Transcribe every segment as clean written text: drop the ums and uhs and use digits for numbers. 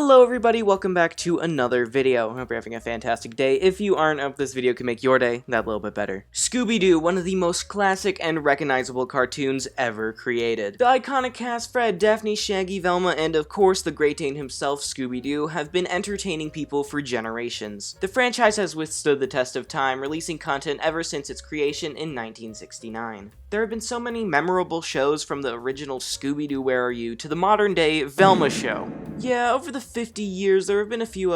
Hello everybody, welcome back to another video. I hope you're having a fantastic day. If you aren't, I hope this video can make your day that little bit better. Scooby Doo, one of the most classic and recognizable cartoons ever created. The iconic cast Fred, Daphne, Shaggy, Velma, and of course the Great Dane himself, Scooby Doo, have been entertaining people for generations. The franchise has withstood the test of time, releasing content ever since its creation in 1969. There have been so many memorable shows, from the original Scooby Doo Where Are You to the modern day Velma show. Yeah, over the 50 years, there have been a few,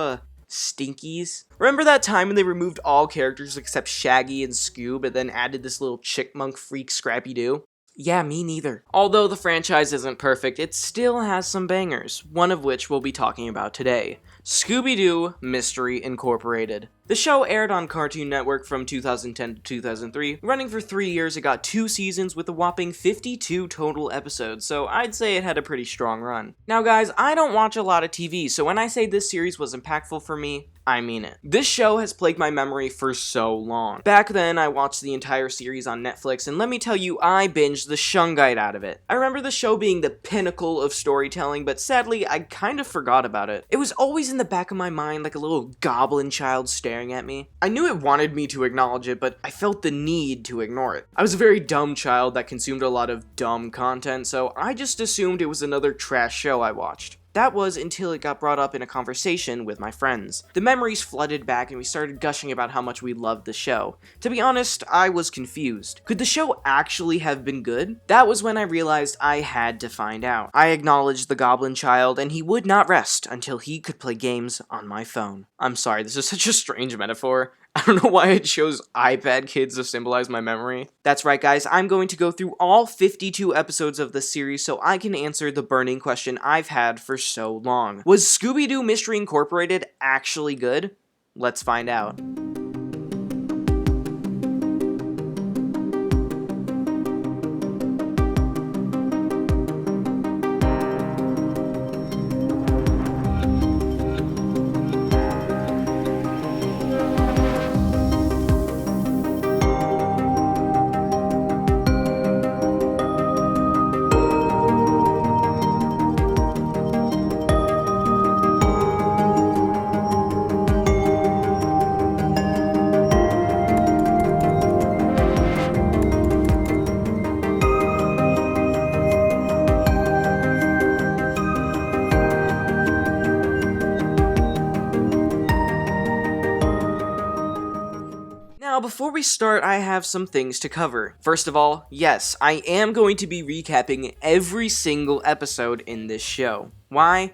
stinkies. Remember that time when they removed all characters except Shaggy and Scoob and then added this little chickmunk freak Scrappy Doo? Yeah, me neither. Although the franchise isn't perfect, it still has some bangers, one of which we'll be talking about today. Scooby Doo Mystery Incorporated. The show aired on Cartoon Network from 2010 to 2003. Running for 3 years, it got 2 seasons with a whopping 52 total episodes, so I'd say it had a pretty strong run. Now guys, I don't watch a lot of TV, so when I say this series was impactful for me, I mean it. This show has plagued my memory for so long. Back then, I watched the entire series on Netflix, and let me tell you, I binged the shungite out of it. I remember the show being the pinnacle of storytelling, but sadly, I kind of forgot about it. It was always in the back of my mind like a little goblin child staring at me. I knew it wanted me to acknowledge it, but I felt the need to ignore it. I was a very dumb child that consumed a lot of dumb content, so I just assumed it was another trash show I watched. That was until it got brought up in a conversation with my friends. The memories flooded back and we started gushing about how much we loved the show. To be honest, I was confused. Could the show actually have been good? That was when I realized I had to find out. I acknowledged the Goblin Child, and he would not rest until he could play games on my phone. I'm sorry, this is such a strange metaphor. I don't know why I chose iPad kids to symbolize my memory. That's right guys, I'm going to go through all 52 episodes of this series so I can answer the burning question I've had for so long. Was Scooby Doo Mystery Incorporated actually good? Let's find out. Before we start, I have some things to cover. First of all, yes, I am going to be recapping every single episode in this show. Why?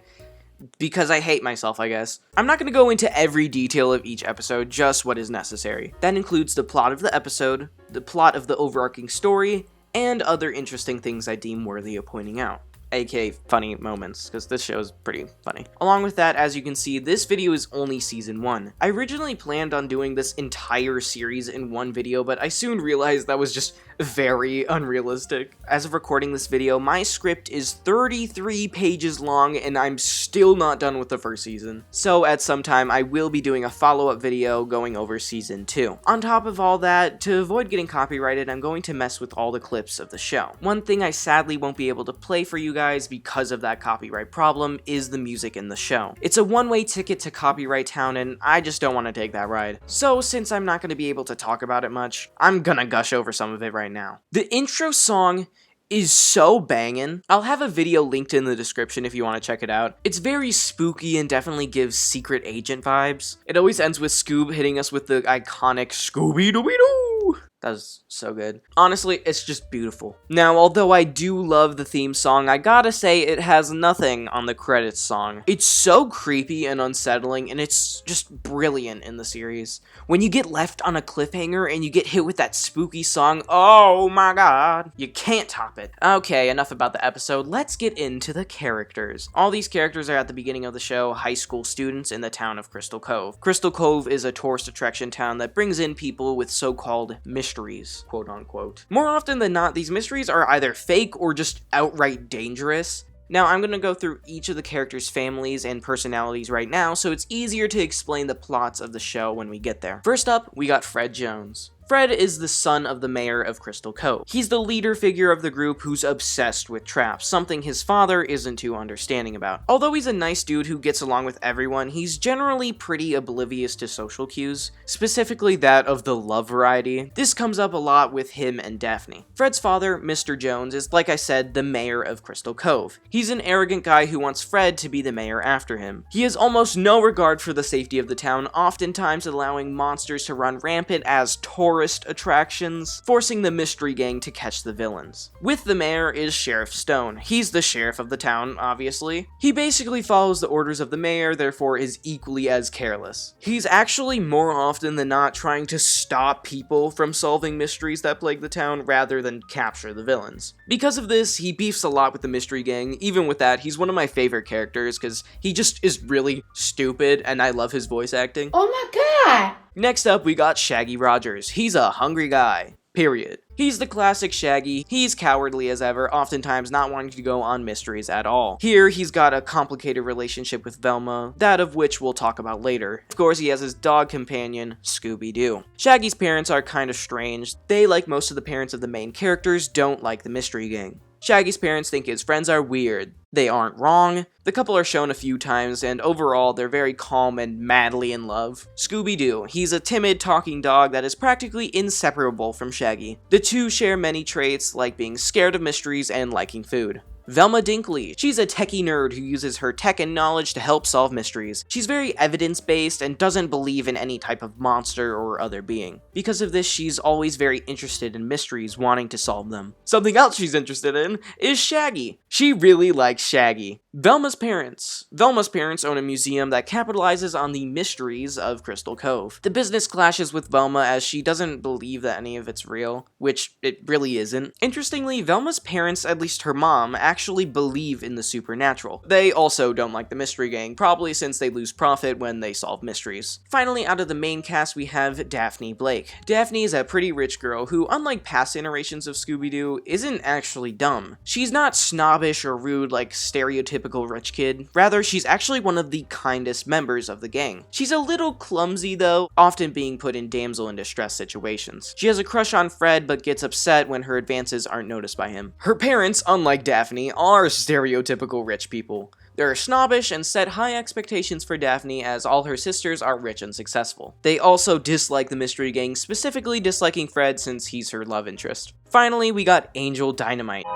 Because I hate myself, I guess. I'm not going to go into every detail of each episode, just what is necessary. That includes the plot of the episode, the plot of the overarching story, and other interesting things I deem worthy of pointing out. aka funny moments, because this show is pretty funny. Along with that, as you can see, this video is only season 1. I originally planned on doing this entire series in one video, but I soon realized that was just very unrealistic. As of recording this video, my script is 33 pages long, and I'm still not done with the first season. So at some time, I will be doing a follow-up video going over season 2. On top of all that, to avoid getting copyrighted, I'm going to mess with all the clips of the show. One thing I sadly won't be able to play for you guys because of that copyright problem is the music in the show. It's a one-way ticket to Copyright Town, and I just don't want to take that ride. So since I'm not going to be able to talk about it much, I'm gonna gush over some of it right now. The intro song is so bangin'. I'll have a video linked in the description if you want to check it out. It's very spooky and definitely gives secret agent vibes. It always ends with Scoob hitting us with the iconic Scooby-Doo-Doo. That was so good. Honestly, it's just beautiful. Now, although I do love the theme song, I gotta say it has nothing on the credits song. It's so creepy and unsettling, and it's just brilliant in the series. When you get left on a cliffhanger and you get hit with that spooky song, oh my god, you can't top it. Okay, enough about the episode, let's get into the characters. All these characters are at the beginning of the show high school students in the town of Crystal Cove. Crystal Cove is a tourist attraction town that brings in people with so-called mysteries, quote unquote. More often than not, these mysteries are either fake or just outright dangerous. Now, I'm going to go through each of the characters' families and personalities right now, so it's easier to explain the plots of the show when we get there. First up, we got Fred Jones. Fred is the son of the mayor of Crystal Cove. He's the leader figure of the group who's obsessed with traps, something his father isn't too understanding about. Although he's a nice dude who gets along with everyone, he's generally pretty oblivious to social cues, specifically that of the love variety. This comes up a lot with him and Daphne. Fred's father, Mr. Jones, is, like I said, the mayor of Crystal Cove. He's an arrogant guy who wants Fred to be the mayor after him. He has almost no regard for the safety of the town, oftentimes allowing monsters to run rampant as tourist attractions, forcing the mystery gang to catch the villains. With the mayor is Sheriff Stone. He's the sheriff of the town, obviously. He basically follows the orders of the mayor, therefore is equally as careless. He's actually more often than not trying to stop people from solving mysteries that plague the town rather than capture the villains. Because of this, he beefs a lot with the mystery gang. Even with that, he's one of my favorite characters because he just is really stupid and I love his voice acting. Oh my god! Next up, we got Shaggy Rogers. He's a hungry guy. Period. He's the classic Shaggy. He's cowardly as ever, oftentimes not wanting to go on mysteries at all. Here, he's got a complicated relationship with Velma, that of which we'll talk about later. Of course, he has his dog companion, Scooby Doo. Shaggy's parents are kind of strange. They, like most of the parents of the main characters, don't like the mystery gang. Shaggy's parents think his friends are weird. They aren't wrong. The couple are shown a few times, and overall, they're very calm and madly in love. Scooby Doo. He's a timid, talking dog that is practically inseparable from Shaggy. The two share many traits, like being scared of mysteries and liking food. Velma Dinkley. She's a techie nerd who uses her tech and knowledge to help solve mysteries. She's very evidence-based and doesn't believe in any type of monster or other being. Because of this, she's always very interested in mysteries, wanting to solve them. Something else she's interested in is Shaggy. She really likes Shaggy. Velma's parents. Velma's parents own a museum that capitalizes on the mysteries of Crystal Cove. The business clashes with Velma as she doesn't believe that any of it's real, which it really isn't. Interestingly, Velma's parents, at least her mom, actually believe in the supernatural. They also don't like the mystery gang, probably since they lose profit when they solve mysteries. Finally, out of the main cast, we have Daphne Blake. Daphne is a pretty rich girl who, unlike past iterations of Scooby-Doo, isn't actually dumb. She's not snobbish or rude like stereotypical rich kid. Rather, she's actually one of the kindest members of the gang. She's a little clumsy though, often being put in damsel in distress situations. She has a crush on Fred but gets upset when her advances aren't noticed by him. Her parents, unlike Daphne, are stereotypical rich people. They're snobbish and set high expectations for Daphne as all her sisters are rich and successful. They also dislike the mystery gang, specifically disliking Fred since he's her love interest. Finally, we got Angel Dynamite.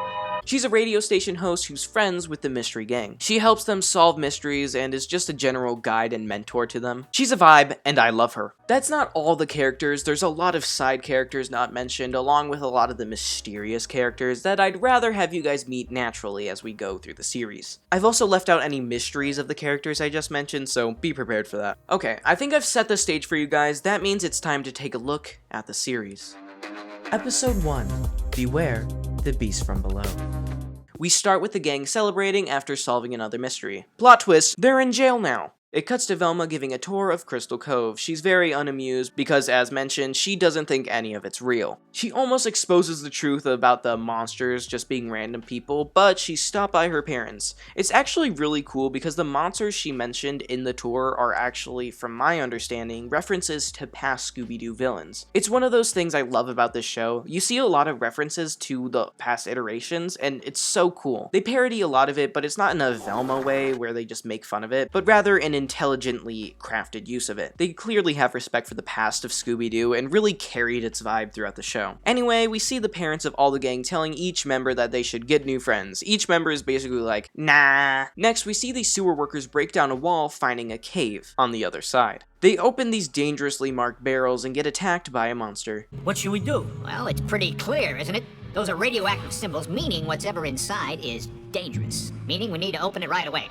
She's a radio station host who's friends with the mystery gang. She helps them solve mysteries and is just a general guide and mentor to them. She's a vibe, and I love her. That's not all the characters. There's a lot of side characters not mentioned, along with a lot of the mysterious characters that I'd rather have you guys meet naturally as we go through the series. I've also left out any mysteries of the characters I just mentioned, so be prepared for that. Okay, I think I've set the stage for you guys. That means it's time to take a look at the series. Episode 1, Beware the Beast from Below. We start with the gang celebrating after solving another mystery. Plot twist, they're in jail now. It cuts to Velma giving a tour of Crystal Cove. She's very unamused because, as mentioned, she doesn't think any of it's real. She almost exposes the truth about the monsters just being random people, but she's stopped by her parents. It's actually really cool because the monsters she mentioned in the tour are actually, from my understanding, references to past Scooby-Doo villains. It's one of those things I love about this show. You see a lot of references to the past iterations, and it's so cool. They parody a lot of it, but it's not in a Velma way where they just make fun of it, but rather in intelligently crafted use of it. They clearly have respect for the past of Scooby-Doo and really carried its vibe throughout the show. Anyway, we see the parents of all the gang telling each member that they should get new friends. Each member is basically like, nah. Next, we see these sewer workers break down a wall, finding a cave on the other side. They open these dangerously marked barrels and get attacked by a monster. What should we do? Well, it's pretty clear, isn't it? Those are radioactive symbols, meaning whatever inside is dangerous. Meaning we need to open it right away.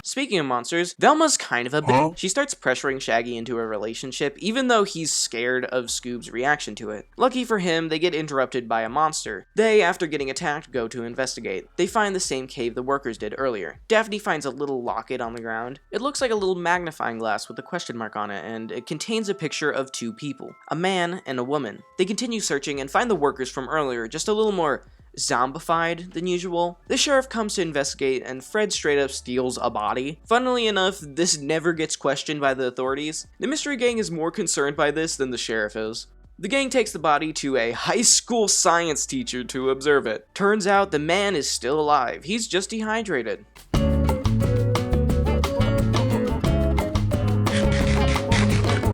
Speaking of monsters, Velma's kind of a bitch. She starts pressuring Shaggy into a relationship, even though he's scared of Scoob's reaction to it. Lucky for him, they get interrupted by a monster. They, after getting attacked, go to investigate. They find the same cave the workers did earlier. Daphne finds a little locket on the ground. It looks like a little magnifying glass with a question mark on it, and it contains a picture of two people, a man and a woman. They continue searching and find the workers from earlier, just a little more zombified than usual. The sheriff comes to investigate and Fred straight up steals a body. Funnily enough, this never gets questioned by the authorities. The mystery gang is more concerned by this than the sheriff is. The gang takes the body to a high school science teacher to observe it. Turns out the man is still alive. He's just dehydrated.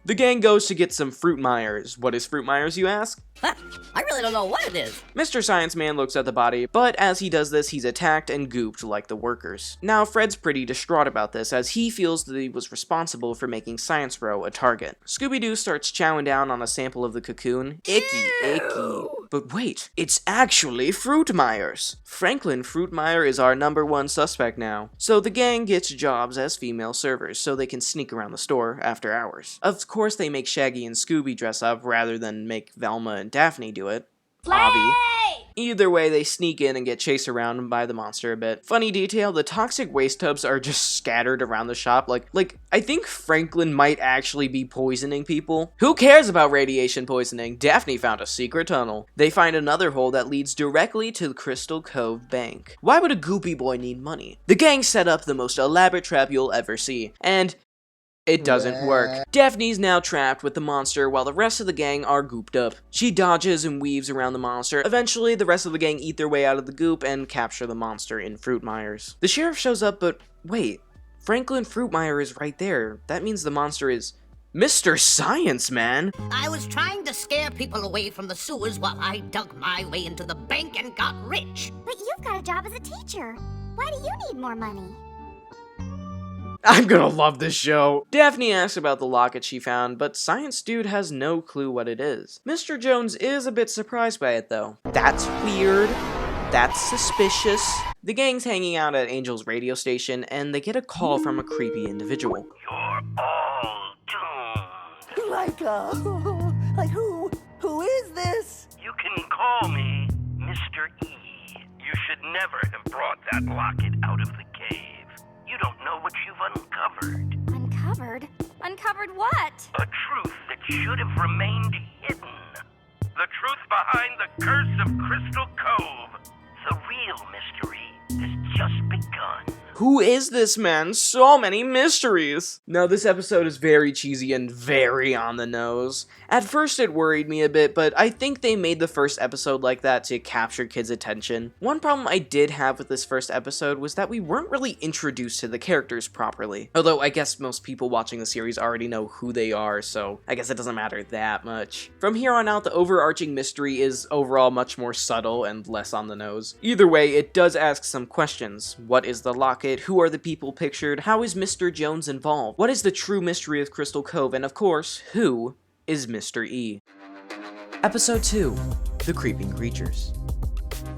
The gang goes to get some Fruit Myers. What is Fruit Myers, you ask? I really don't know what it is. Mr. Science Man looks at the body, but as he does this, he's attacked and gooped like the workers. Now, Fred's pretty distraught about this, as he feels that he was responsible for making Science Row a target. Scooby Doo starts chowing down on a sample of the cocoon. Icky, icky. But wait, it's actually Fruit Myers. Franklin Fruitmeyer is our #1 suspect now. So the gang gets jobs as female servers, so they can sneak around the store after hours. Of course, they make Shaggy and Scooby dress up rather than make Velma and Daphne do it. Avi. Either way, they sneak in and get chased around by the monster a bit. Funny detail, the toxic waste tubs are just scattered around the shop. Like, I think Franklin might actually be poisoning people. Who cares about radiation poisoning? Daphne found a secret tunnel. They find another hole that leads directly to the Crystal Cove Bank. Why would a goopy boy need money? The gang set up the most elaborate trap you'll ever see, and it doesn't work. Daphne's now trapped with the monster while the rest of the gang are gooped up. She dodges and weaves around the monster. Eventually, the rest of the gang eat their way out of the goop and capture the monster in Fruit Myers. The sheriff shows up, but wait, Franklin Fruitmeyer is right there. That means the monster is Mr. Science Man. I was trying to scare people away from the sewers while I dug my way into the bank and got rich. But you've got a job as a teacher. Why do you need more money? I'm gonna love this show. Daphne asks about the locket she found, but Science Dude has no clue what it is. Mr. Jones is a bit surprised by it though. That's weird. That's suspicious. The gang's hanging out at Angel's radio station, and they get a call from a creepy individual. You're all doomed. Like who? Who is this? You can call me Mr. E. You should never have brought that locket out of the cave. You don't know what you've uncovered. Uncovered? Uncovered what? A truth that should have remained hidden. The truth behind the curse of Crystal Cove. The real mystery has just begun. Who is this man? So many mysteries! Now, this episode is very cheesy and very on the nose. At first it worried me a bit, but I think they made the first episode like that to capture kids' attention. One problem I did have with this first episode was that we weren't really introduced to the characters properly. Although I guess most people watching the series already know who they are, so I guess it doesn't matter that much. From here on out, the overarching mystery is overall much more subtle and less on the nose. Either way, it does ask some questions. What is the locket? Who are the people pictured? How is Mr. Jones involved? What is the true mystery of Crystal Cove? And of course, who is Mr. E? Episode 2, The Creeping Creatures.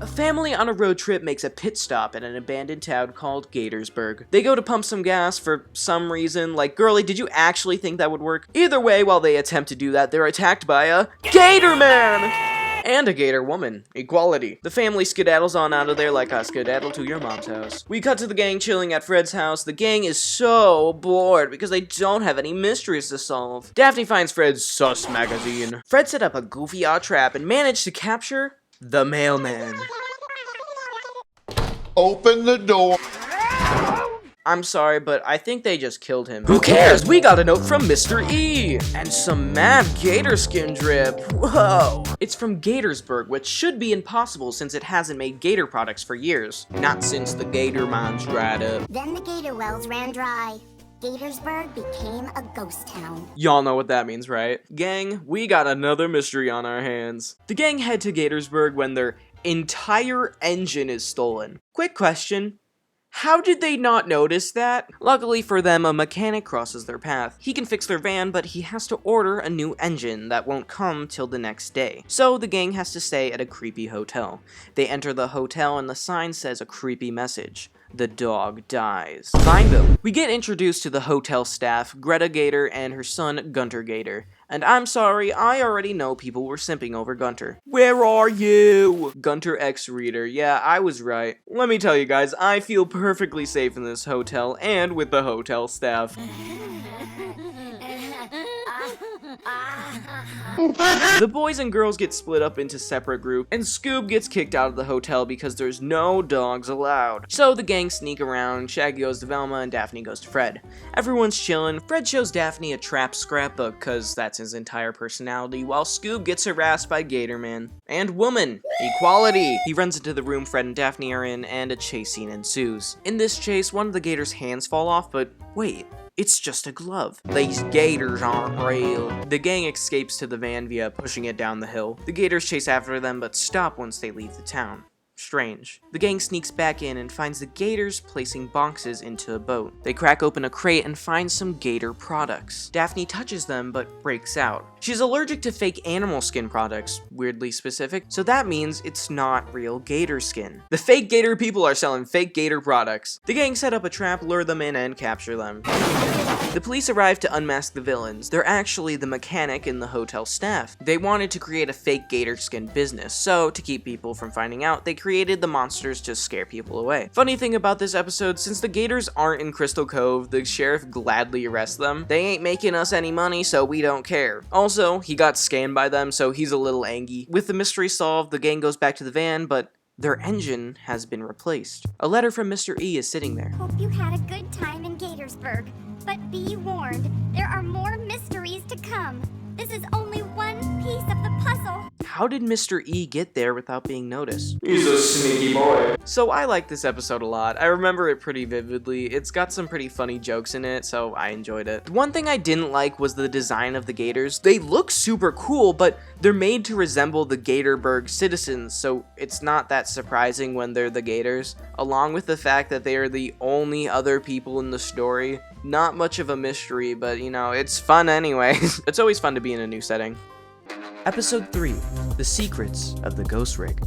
A family on a road trip makes a pit stop at an abandoned town called Gatorsburg. They go to pump some gas for some reason, like, girlie, did you actually think that would work? Either way, while they attempt to do that, they're attacked by a Gator Man! And a gator woman. Equality. The family skedaddles on out of there like I skedaddle to your mom's house. We cut to the gang chilling at Fred's house. The gang is so bored because they don't have any mysteries to solve. Daphne finds Fred's sus magazine. Fred set up a goofy odd trap and managed to capture the mailman. Open the door. I'm sorry, but I think they just killed him. Who cares? We got a note from Mr. E! And some mad gator skin drip. Whoa! It's from Gatorsburg, which should be impossible since it hasn't made gator products for years. Not since the gator mines dried up. Then the gator wells ran dry. Gatorsburg became a ghost town. Y'all know what that means, right? Gang, we got another mystery on our hands. The gang head to Gatorsburg when their entire engine is stolen. Quick question. How did they not notice that? Luckily for them, a mechanic crosses their path. He can fix their van, but he has to order a new engine that won't come till the next day. So the gang has to stay at a creepy hotel. They enter the hotel and the sign says a creepy message. The dog dies. Reivew. We get introduced to the hotel staff, Greta Gator and her son, Gunter Gator. And I'm sorry, I already know people were simping over Gunter. Where are you? Gunter X Reader. Yeah, I was right. Let me tell you guys, I feel perfectly safe in this hotel and with the hotel staff. The boys and girls get split up into separate groups, and Scoob gets kicked out of the hotel because there's no dogs allowed. So the gang sneak around, Shaggy goes to Velma, and Daphne goes to Fred. Everyone's chilling. Fred shows Daphne a trapped scrapbook, cause that's his entire personality, while Scoob gets harassed by Gatorman. And woman! Equality! He runs into the room Fred and Daphne are in, and a chase scene ensues. In this chase, one of the Gator's hands fall off, but wait. It's just a glove. These gators aren't real. The gang escapes to the van via pushing it down the hill. The gators chase after them but stop once they leave the town. Strange. The gang sneaks back in and finds the gators placing boxes into a boat. They crack open a crate and find some gator products. Daphne touches them but breaks out. She's allergic to fake animal skin products, weirdly specific, so that means it's not real gator skin. The fake gator people are selling fake gator products. The gang set up a trap, lure them in, and capture them. The police arrive to unmask the villains. They're actually the mechanic and the hotel staff. They wanted to create a fake gator skin business, so to keep people from finding out, they created the monsters to scare people away. Funny thing about this episode, since the gators aren't in Crystal Cove, the sheriff gladly arrests them. They ain't making us any money, so we don't care. Also, he got scammed by them, so he's a little angry. With the mystery solved, the gang goes back to the van, but their engine has been replaced. A letter from Mr. E is sitting there. Hope you had a good time in Gatorsburg, but be warned, there are more mysteries to come. This is only one piece of the puzzle. How did Mr. E get there without being noticed? He's a sneaky boy. So I like this episode a lot. I remember it pretty vividly. It's got some pretty funny jokes in it, so I enjoyed it. One thing I didn't like was the design of the gators. They look super cool, but they're made to resemble the Gatorburg citizens, so it's not that surprising when they're the gators. Along with the fact that they are the only other people in the story. Not much of a mystery, but you know, it's fun anyway. It's always fun to be in a new setting. Episode 3, The Secrets of the Ghost Rig.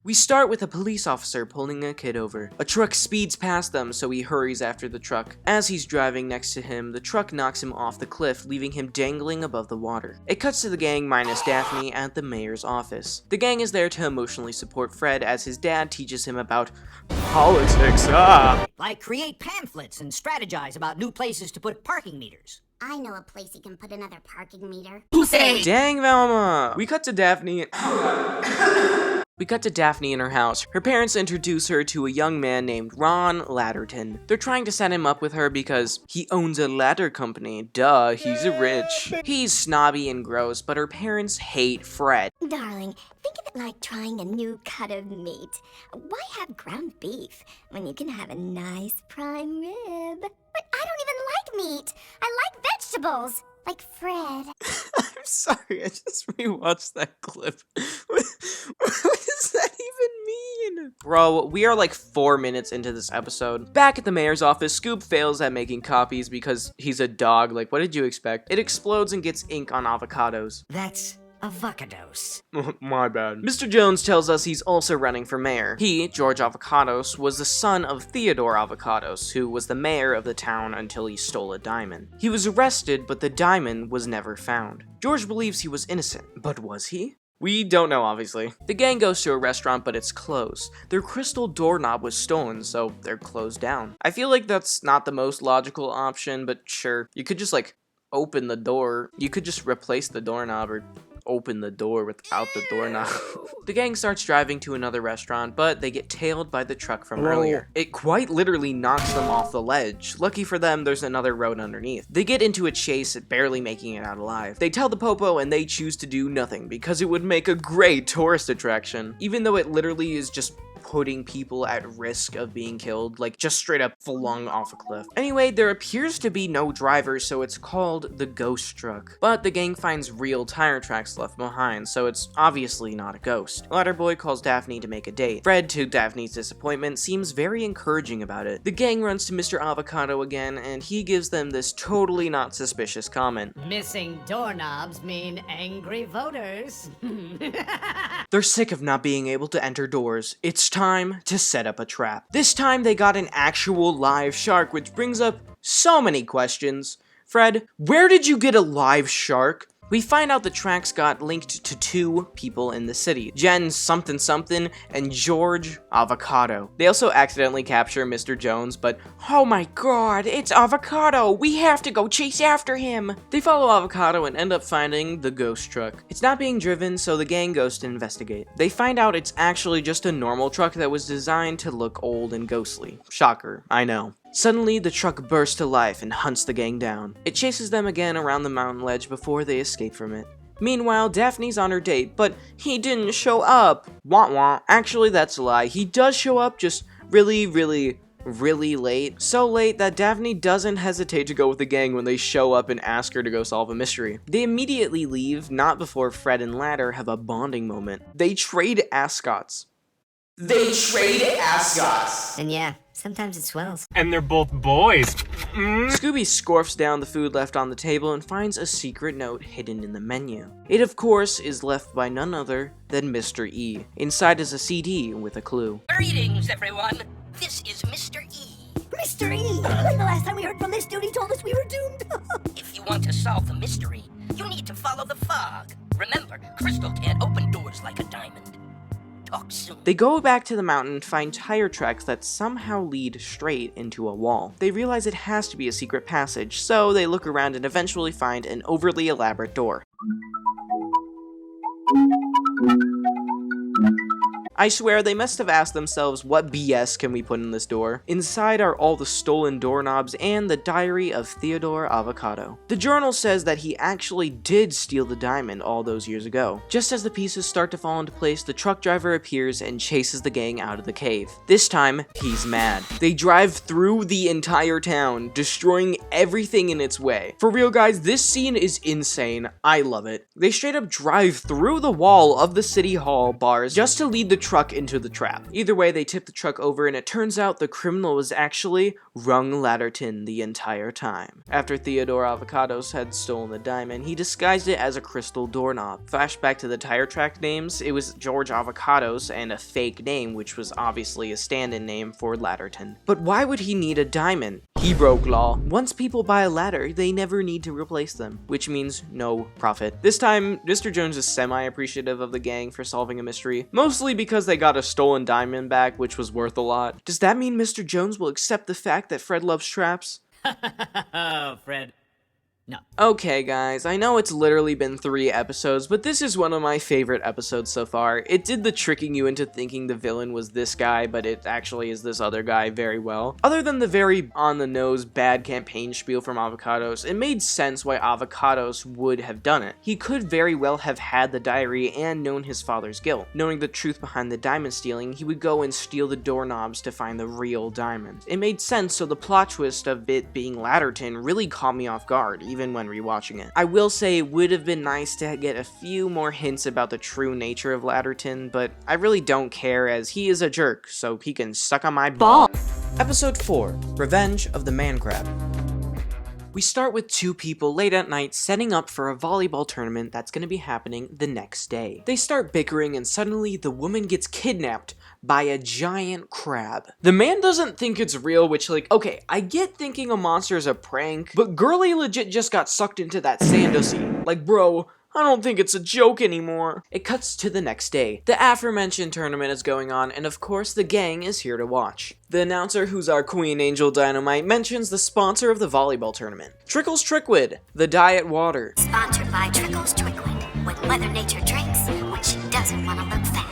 We start with a police officer pulling a kid over. A truck speeds past them, so he hurries after the truck. As he's driving next to him, the truck knocks him off the cliff, leaving him dangling above the water. It cuts to the gang minus Daphne at the mayor's office. The gang is there to emotionally support Fred as his dad teaches him about politics. Like create pamphlets and strategize about new places to put parking meters. I know a place you can put another parking meter. Dang, Velma! We cut to Daphne in her house. Her parents introduce her to a young man named Ron Ladderton. They're trying to set him up with her because he owns a ladder company. Duh, he's rich. He's snobby and gross, but her parents hate Fred. Darling, think of it like trying a new cut of meat. Why have ground beef when you can have a nice prime rib? But I don't even like meat. I like vegetables. Like Fred. I'm sorry, I just rewatched that clip. What does that even mean? Bro, we are like 4 minutes into this episode. Back at the mayor's office, Scoob fails at making copies because he's a dog. Like, what did you expect? It explodes and gets ink on avocados. That's avocados. My bad. Mr. Jones tells us he's also running for mayor. He, George Avocados, was the son of Theodore Avocados, who was the mayor of the town until he stole a diamond. He was arrested, but the diamond was never found. George believes he was innocent, but was he? We don't know, obviously. The gang goes to a restaurant, but it's closed. Their crystal doorknob was stolen, so they're closed down. I feel like that's not the most logical option, but sure. You could just, like, open the door. You could just replace the doorknob or open the door without the doorknob. The gang starts driving to another restaurant, but they get tailed by the truck from earlier. It quite literally knocks them off the ledge. Lucky for them, there's another road underneath. They get into a chase, barely making it out alive. They tell the Popo and they choose to do nothing because it would make a great tourist attraction, even though it literally is just putting people at risk of being killed, like just straight up flung off a cliff. Anyway, there appears to be no driver, so it's called the ghost truck. But the gang finds real tire tracks left behind, so it's obviously not a ghost. Ladderboy calls Daphne to make a date. Fred, to Daphne's disappointment, seems very encouraging about it. The gang runs to Mr. Avocado again, and he gives them this totally not suspicious comment. Missing doorknobs mean angry voters. They're sick of not being able to enter doors. It's time to set up a trap. This time they got an actual live shark, which brings up so many questions. Fred, where did you get a live shark? We find out the tracks got linked to two people in the city, Jen something something and George Avocado. They also accidentally capture Mr. Jones, but oh my god, it's Avocado! We have to go chase after him! They follow Avocado and end up finding the ghost truck. It's not being driven, so the gang goes to investigate. They find out it's actually just a normal truck that was designed to look old and ghostly. Shocker, I know. Suddenly, the truck bursts to life and hunts the gang down. It chases them again around the mountain ledge before they escape from it. Meanwhile, Daphne's on her date, but he didn't show up. Wah wah. Actually, that's a lie. He does show up, just really late. So late that Daphne doesn't hesitate to go with the gang when they show up and ask her to go solve a mystery. They immediately leave, not before Fred and Ladder have a bonding moment. They trade ascots. And yeah, sometimes it swells. And they're both boys. Scooby scarfs down the food left on the table and finds a secret note hidden in the menu. It, of course, is left by none other than Mr. E. Inside is a CD with a clue. Greetings, everyone. This is Mr. E. Mr. E! The last time we heard from this dude, he told us we were doomed. If you want to solve the mystery, you need to follow the fog. Remember, crystal can't open doors like a diamond. Talk soon. They go back to the mountain and find tire tracks that somehow lead straight into a wall. They realize it has to be a secret passage, so they look around and eventually find an overly elaborate door. I swear they must have asked themselves, what BS can we put in this door? Inside are all the stolen doorknobs and the diary of Theodore Avocado. The journal says that he actually did steal the diamond all those years ago. Just as the pieces start to fall into place, the truck driver appears and chases the gang out of the cave. This time, he's mad. They drive through the entire town, destroying everything in its way. For real guys, this scene is insane. I love it. They straight up drive through the wall of the city hall bars just to lead the truck into the trap. Either way, they tip the truck over and it turns out the criminal was actually Rung Ladderton the entire time. After Theodore Avocados had stolen the diamond, he disguised it as a crystal doorknob. Flashback to the tire track names, it was George Avocados and a fake name, which was obviously a stand-in name for Ladderton. But why would he need a diamond? He broke law. Once people buy a ladder, they never need to replace them, which means no profit. This time, Mr. Jones is semi-appreciative of the gang for solving a mystery, mostly because they got a stolen diamond back, which was worth a lot. Does that mean Mr. Jones will accept the fact that Fred loves traps? Oh, Fred. No. Okay guys, I know it's literally been 3 episodes, but this is one of my favorite episodes so far. It did the tricking you into thinking the villain was this guy, but it actually is this other guy very well. Other than the very on-the-nose bad campaign spiel from Avocados, it made sense why Avocados would have done it. He could very well have had the diary and known his father's guilt. Knowing the truth behind the diamond stealing, he would go and steal the doorknobs to find the real diamond. It made sense, so the plot twist of it being Ladderton really caught me off guard, even when rewatching it. I will say it would have been nice to get a few more hints about the true nature of Ladderton, but I really don't care as he is a jerk, so he can suck on my ball. Episode 4, Revenge of the Man Crab. We start with 2 people late at night setting up for a volleyball tournament that's going to be happening the next day. They start bickering and suddenly the woman gets kidnapped by a giant crab. The man doesn't think it's real, which okay, I get thinking a monster is a prank, but girly legit just got sucked into that sandsea. Bro, I don't think it's a joke anymore. It cuts to the next day. The aforementioned tournament is going on, and of course the gang is here to watch. The announcer, who's our Queen Angel Dynamite, mentions the sponsor of the volleyball tournament, Trickles Trickwid, the diet water. Sponsored by Trickles Trickwid, what Mother Nature drinks when she doesn't want to look fat.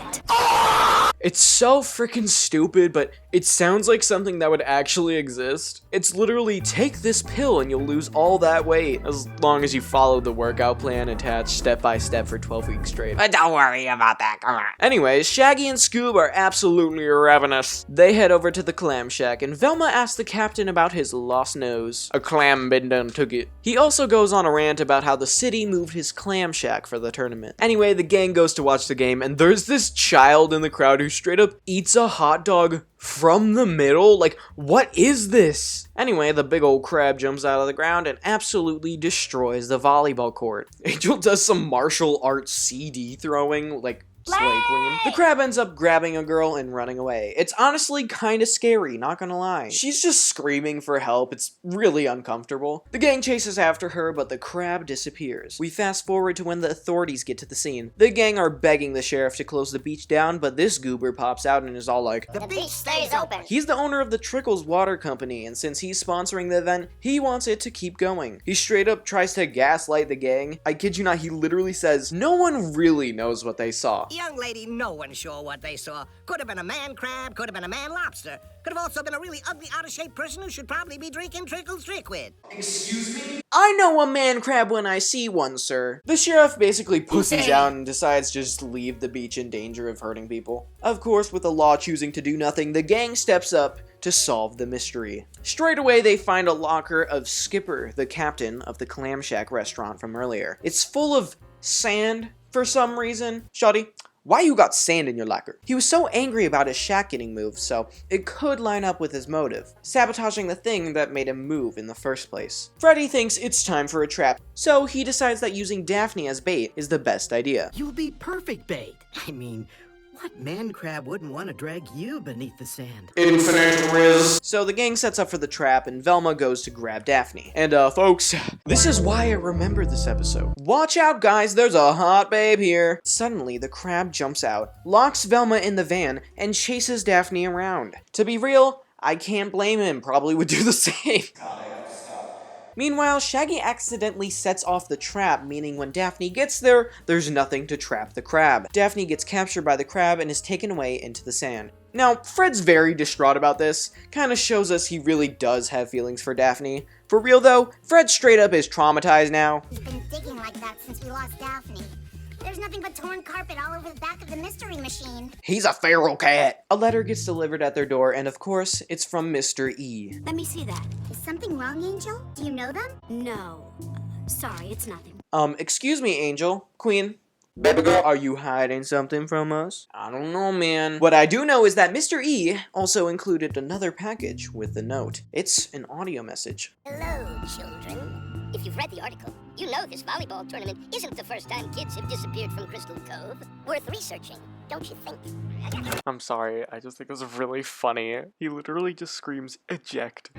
It's so freaking stupid, but it sounds like something that would actually exist. It's literally, take this pill and you'll lose all that weight, as long as you follow the workout plan attached step by step for 12 weeks straight. But don't worry about that, come on. Anyways, Shaggy and Scoob are absolutely ravenous. They head over to the clam shack, and Velma asks the captain about his lost nose. A clam been done took it. He also goes on a rant about how the city moved his clam shack for the tournament. Anyway, the gang goes to watch the game, and there's this child in the crowd who straight up eats a hot dog from the middle? What is this? Anyway, the big old crab jumps out of the ground and absolutely destroys the volleyball court. Angel does some martial arts CD throwing, Slay Queen. The crab ends up grabbing a girl and running away. It's honestly kinda scary, not gonna lie. She's just screaming for help. It's really uncomfortable. The gang chases after her, but the crab disappears. We fast forward to when the authorities get to the scene. The gang are begging the sheriff to close the beach down, but this goober pops out and is all like, The beach stays open. he's the owner of the Trickles Water Company, and since he's sponsoring the event, he wants it to keep going. He straight up tries to gaslight the gang. I kid you not, he literally says, no one really knows what they saw. Young lady, no one's sure what they saw. Could have been a man crab, could have been a man lobster. Could have also been a really ugly, out-of-shape person who should probably be drinking Trickle's Trickwood. Excuse me? I know a man crab when I see one, sir. The sheriff basically pussies out and decides to just leave the beach in danger of hurting people. Of course, with the law choosing to do nothing, the gang steps up to solve the mystery. Straight away, they find a locker of Skipper, the captain of the Clam Shack restaurant from earlier. It's full of sand for some reason. Shawty, why you got sand in your locker? He was so angry about his shack getting moved, so it could line up with his motive, sabotaging the thing that made him move in the first place. Freddy thinks it's time for a trap, so he decides that using Daphne as bait is the best idea. You'll be perfect bait. I mean, what man crab wouldn't want to drag you beneath the sand? Infinite Riz. So the gang sets up for the trap and Velma goes to grab Daphne. And folks, this is why I remember this episode. Watch out guys, there's a hot babe here. Suddenly the crab jumps out, locks Velma in the van, and chases Daphne around. To be real, I can't blame him, probably would do the same. Meanwhile, Shaggy accidentally sets off the trap, meaning when Daphne gets there, there's nothing to trap the crab. Daphne gets captured by the crab and is taken away into the sand. Now, Fred's very distraught about this, kinda shows us he really does have feelings for Daphne. For real though, Fred straight up is traumatized now. He's been digging like that since we lost Daphne. There's nothing but torn carpet all over the back of the mystery machine. He's a feral cat. A letter gets delivered at their door, and of course, it's from Mr. E. Let me see that. Is something wrong, Angel? Do you know them? No. Sorry, it's nothing. Excuse me, Angel. Queen. Baby girl, are you hiding something from us? I don't know, man. What I do know is that Mr. E also included another package with the note. It's an audio message. Hello, children. If you've read the article, you know this volleyball tournament isn't the first time kids have disappeared from Crystal Cove. Worth researching, don't you think? I'm sorry, I just think it was really funny. He literally just screams, eject.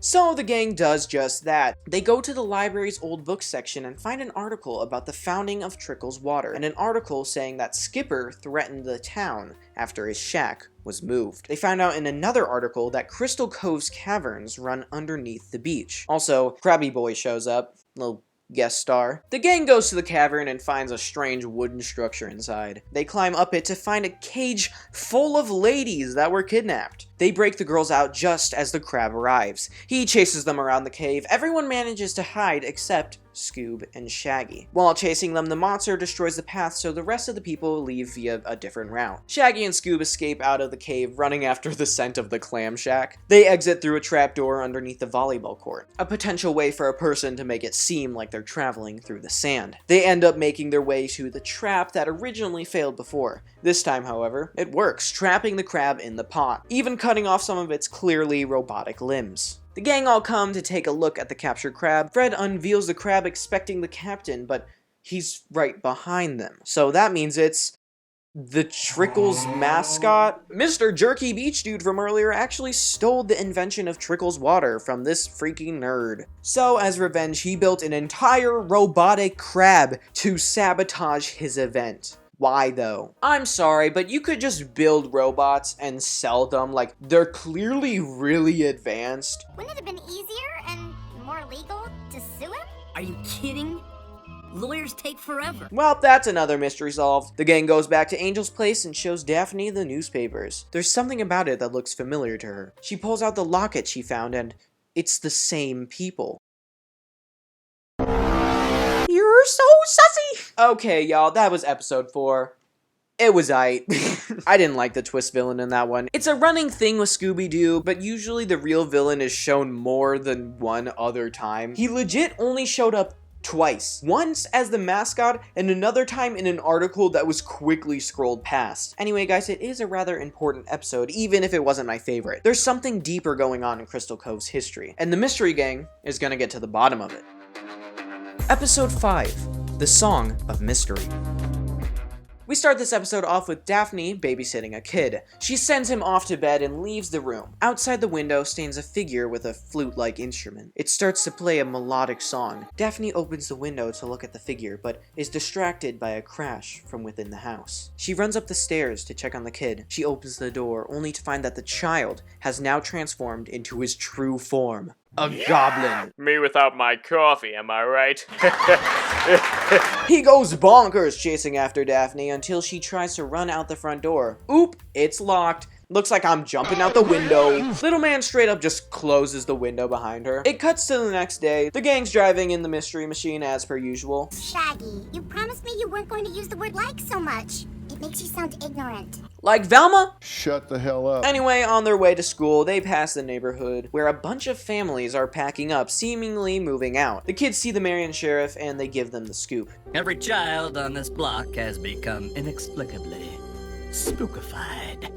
So the gang does just that. They go to the library's old books section and find an article about the founding of Trickles Water, and an article saying that Skipper threatened the town after his shack was moved. They found out in another article that Crystal Cove's caverns run underneath the beach. Also, Krabby Boy shows up, little guest star. The gang goes to the cavern and finds a strange wooden structure inside. They climb up it to find a cage full of ladies that were kidnapped. They break the girls out just as the crab arrives. He chases them around the cave. Everyone manages to hide except Scoob and Shaggy. While chasing them, the monster destroys the path, so the rest of the people leave via a different route. Shaggy and Scoob escape out of the cave, running after the scent of the clam shack. They exit through a trapdoor underneath the volleyball court, a potential way for a person to make it seem like they're traveling through the sand. They end up making their way to the trap that originally failed before. This time, however, it works, trapping the crab in the pot, even cutting off some of its clearly robotic limbs. The gang all come to take a look at the captured crab. Fred unveils the crab expecting the captain, but he's right behind them. So that means it's the Trickles mascot? Mr. Jerky Beach Dude from earlier actually stole the invention of Trickles water from this freaking nerd. So as revenge, he built an entire robotic crab to sabotage his event. Why though? I'm sorry, but you could just build robots and sell them, like, they're clearly really advanced. Wouldn't it have been easier and more legal to sue him? Are you kidding? Lawyers take forever. Well, that's another mystery solved. The gang goes back to Angel's place and shows Daphne the newspapers. There's something about it that looks familiar to her. She pulls out the locket she found and it's the same people. You're so sussy! Okay, y'all, that was episode 4. It was aight. I didn't like the twist villain in that one. It's a running thing with Scooby Doo, but usually the real villain is shown more than one other time. He legit only showed up twice. Once as the mascot, and another time in an article that was quickly scrolled past. Anyway, guys, it is a rather important episode, even if it wasn't my favorite. There's something deeper going on in Crystal Cove's history, and the Mystery Gang is gonna get to the bottom of it. Episode 5, The Song of Mystery. We start this episode off with Daphne babysitting a kid. She sends him off to bed and leaves the room. Outside the window stands a figure with a flute-like instrument. It starts to play a melodic song. Daphne opens the window to look at the figure, but is distracted by a crash from within the house. She runs up the stairs to check on the kid. She opens the door, only to find that the child has now transformed into his true form. A goblin. Me without my coffee, am I right? He goes bonkers chasing after Daphne until she tries to run out the front door. Oop, it's locked. Looks like I'm jumping out the window. Little man straight up just closes the window behind her. It cuts to the next day. The gang's driving in the mystery machine as per usual. Shaggy, you promised me you weren't going to use the word like so much. It makes you sound ignorant. Like Velma? Shut the hell up. Anyway, on their way to school, they pass the neighborhood where a bunch of families are packing up, seemingly moving out. The kids see the mayor and sheriff and they give them the scoop. Every child on this block has become inexplicably spookified.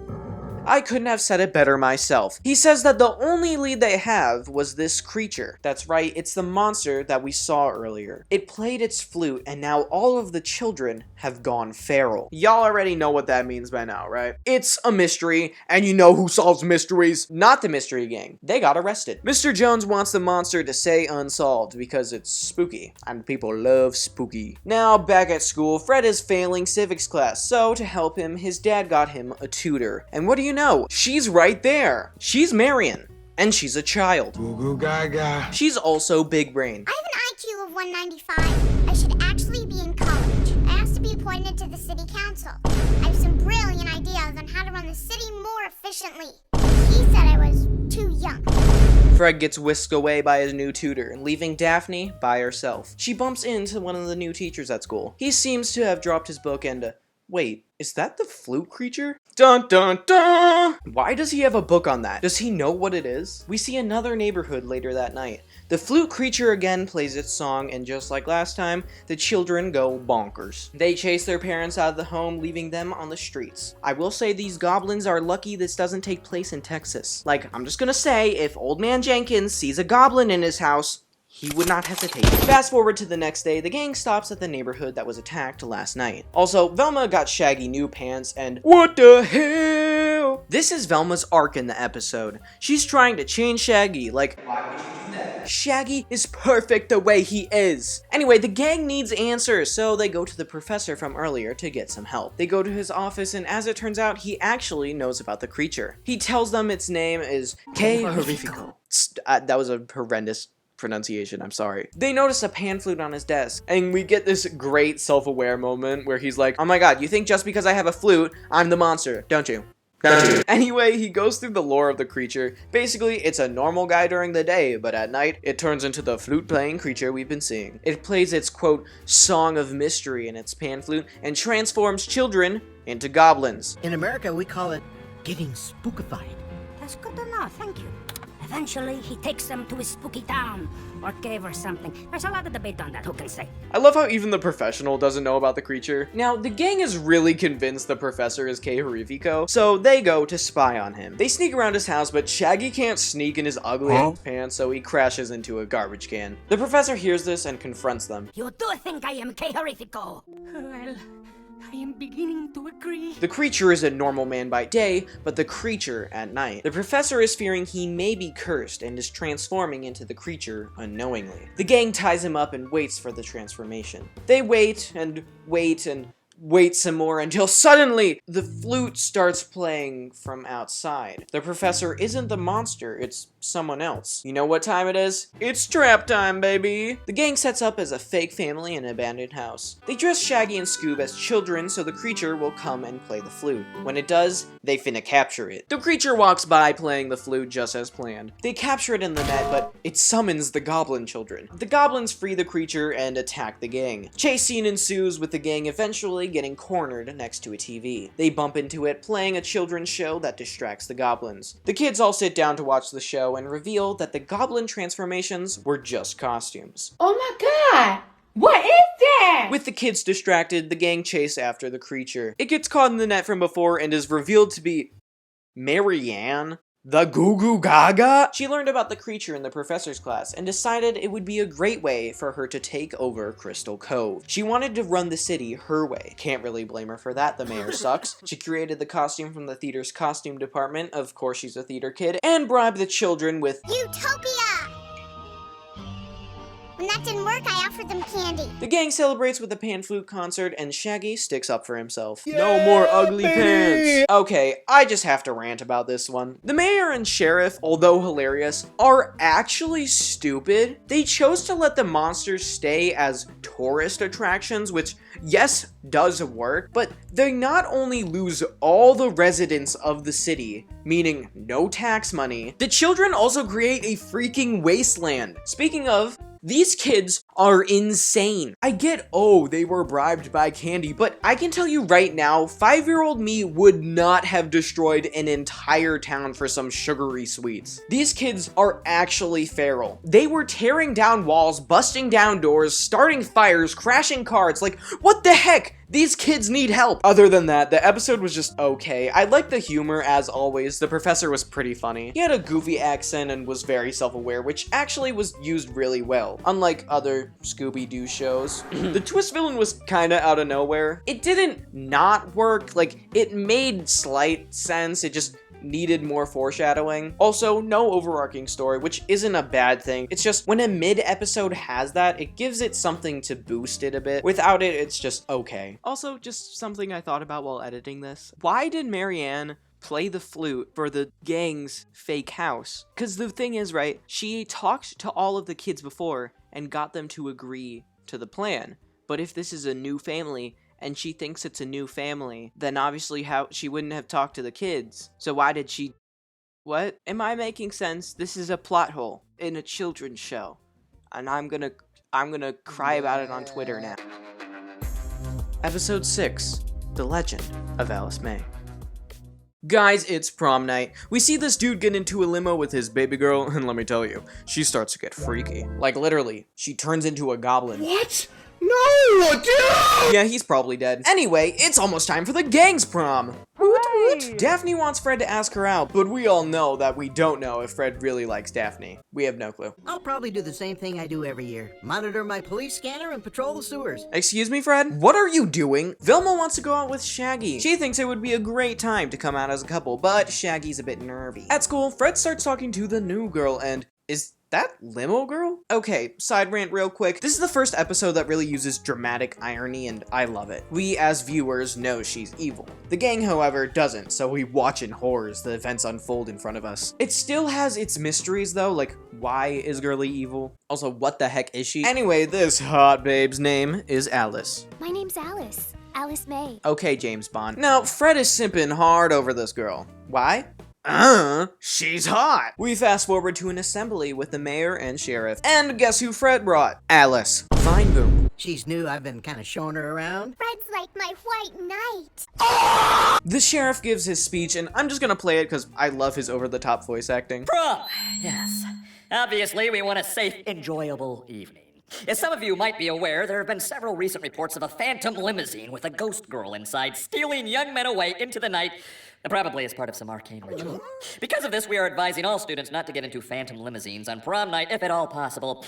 I couldn't have said it better myself. He says that the only lead they have was this creature. That's right, it's the monster that we saw earlier. It played its flute, and now all of the children have gone feral. Y'all already know what that means by now, right? It's a mystery, and you know who solves mysteries? Not the mystery gang. They got arrested. Mr. Jones wants the monster to say unsolved because it's spooky, and people love spooky. Now, back at school, Fred is failing civics class, so to help him, his dad got him a tutor. And what do you know? She's right there. She's Marion, and she's a child. Goo goo gaga. She's also big brain. I have an IQ of 195. I should actually be in college. I asked to be appointed to the city council. I have some brilliant ideas on how to run the city more efficiently. He said I was too young. Fred gets whisked away by his new tutor, leaving Daphne by herself. She bumps into one of the new teachers at school. He seems to have dropped his book and, wait, is that the flute creature? Dun dun dun! Why does he have a book on that? Does he know what it is? We see another neighborhood later that night. The flute creature again plays its song, and just like last time, the children go bonkers. They chase their parents out of the home, leaving them on the streets. I will say these goblins are lucky this doesn't take place in Texas. Like, I'm just gonna say, if Old Man Jenkins sees a goblin in his house, he would not hesitate. Fast forward to the next day, the gang stops at the neighborhood that was attacked last night. Also, Velma got Shaggy new pants and what the hell? This is Velma's arc in the episode. She's trying to change Shaggy, like, why would you do that? Shaggy is perfect the way he is. Anyway, the gang needs answers, so they go to the professor from earlier to get some help. They go to his office, and as it turns out, he actually knows about the creature. He tells them its name is K. Horrifico. That was a horrendous pronunciation, I'm sorry. They notice a pan flute on his desk, and we get this great self-aware moment where he's like, oh my god, you think just because I have a flute, I'm the monster, don't you? Anyway, he goes through the lore of the creature. Basically, it's a normal guy during the day, but at night, it turns into the flute-playing creature we've been seeing. It plays its, quote, song of mystery in its pan flute, and transforms children into goblins. In America, we call it getting spookified. That's good to know, thank you. Eventually, he takes them to his spooky town, or cave or something. There's a lot of debate on that, who can say? I love how even the professional doesn't know about the creature. Now, the gang is really convinced the professor is K. Horrifico, so they go to spy on him. They sneak around his house, but Shaggy can't sneak in his ugly pants, so he crashes into a garbage can. The professor hears this and confronts them. You do think I am K. Horrifico? Well, I am beginning to agree. The creature is a normal man by day, but the creature at night. The professor is fearing he may be cursed and is transforming into the creature unknowingly. The gang ties him up and waits for the transformation. They wait and wait and wait some more until suddenly the flute starts playing from outside. The professor isn't the monster, it's someone else. You know what time it is? It's trap time, baby! The gang sets up as a fake family in an abandoned house. They dress Shaggy and Scoob as children so the creature will come and play the flute. When it does, they finna capture it. The creature walks by playing the flute just as planned. They capture it in the net, but it summons the goblin children. The goblins free the creature and attack the gang. Chase scene ensues with the gang eventually getting cornered next to a TV. They bump into it, playing a children's show that distracts the goblins. The kids all sit down to watch the show and reveal that the goblin transformations were just costumes. Oh my god! What is that? With the kids distracted, the gang chase after the creature. It gets caught in the net from before and is revealed to be Marianne. The Goo Goo Gaga? She learned about the creature in the professor's class and decided it would be a great way for her to take over Crystal Cove. She wanted to run the city her way. Can't really blame her for that, the mayor sucks. She created the costume from the theater's costume department, of course she's a theater kid, and bribed the children with Utopia! When that didn't work, I offered them candy. The gang celebrates with a pan flute concert, and Shaggy sticks up for himself. No more ugly pants! Okay, I just have to rant about this one. The mayor and sheriff, although hilarious, are actually stupid. They chose to let the monsters stay as tourist attractions, which, yes, does work, but they not only lose all the residents of the city, meaning no tax money, the children also create a freaking wasteland. Speaking of, these kids are insane. I get, oh, they were bribed by candy, but I can tell you right now, 5-year-old me would not have destroyed an entire town for some sugary sweets. These kids are actually feral. They were tearing down walls, busting down doors, starting fires, crashing cars. Like, what the heck? These kids need help. Other than that, the episode was just okay. I liked the humor as always. The professor was pretty funny. He had a goofy accent and was very self-aware, which actually was used really well, unlike other Scooby Doo shows. The twist villain was kinda out of nowhere. It didn't not work, like, it made slight sense, it just needed more foreshadowing. Also, no overarching story, which isn't a bad thing. It's just when a mid-episode has that, it gives it something to boost it a bit. Without it, it's just okay. Also, just something I thought about while editing this. Why did Marianne play the flute for the gang's fake house? Because the thing is, right, she talked to all of the kids before and got them to agree to the plan. But if this is a new family, and she thinks it's a new family, then obviously how she wouldn't have talked to the kids. So why did she... What? Am I making sense? This is a plot hole in a children's show. And I'm gonna cry about it on Twitter now. Episode 6, The Legend of Alice May. Guys, it's prom night. We see this dude get into a limo with his baby girl, and let me tell you, she starts to get freaky. Like literally, she turns into a goblin. What? No, dude! Yeah, he's probably dead. Anyway, it's almost time for the gang's prom. Woot woot. Daphne wants Fred to ask her out, but we all know that we don't know if Fred really likes Daphne. We have no clue. I'll probably do the same thing I do every year. Monitor my police scanner and patrol the sewers. Excuse me, Fred? What are you doing? Velma wants to go out with Shaggy. She thinks it would be a great time to come out as a couple, but Shaggy's a bit nervy. At school, Fred starts talking to the new girl and is that Limo Girl? Okay, side rant real quick. This is the first episode that really uses dramatic irony and I love it. We as viewers know she's evil. The gang, however, doesn't, so we watch in horror as the events unfold in front of us. It still has its mysteries though, like why is Girly evil? Also, what the heck is she? Anyway, this hot babe's name is Alice. My name's Alice. Alice May. Okay, James Bond. Now, Fred is simping hard over this girl. Why? She's hot. We fast forward to an assembly with the mayor and sheriff. And guess who Fred brought? Alice. Fine boom. She's new, I've been kind of showing her around. Fred's like my white knight. The sheriff gives his speech, and I'm just gonna play it because I love his over-the-top voice acting. Prom! Yes. Obviously, we want a safe, enjoyable evening. As some of you might be aware, there have been several recent reports of a phantom limousine with a ghost girl inside stealing young men away into the night, probably as part of some arcane ritual. Because of this, we are advising all students not to get into phantom limousines on prom night, if at all possible.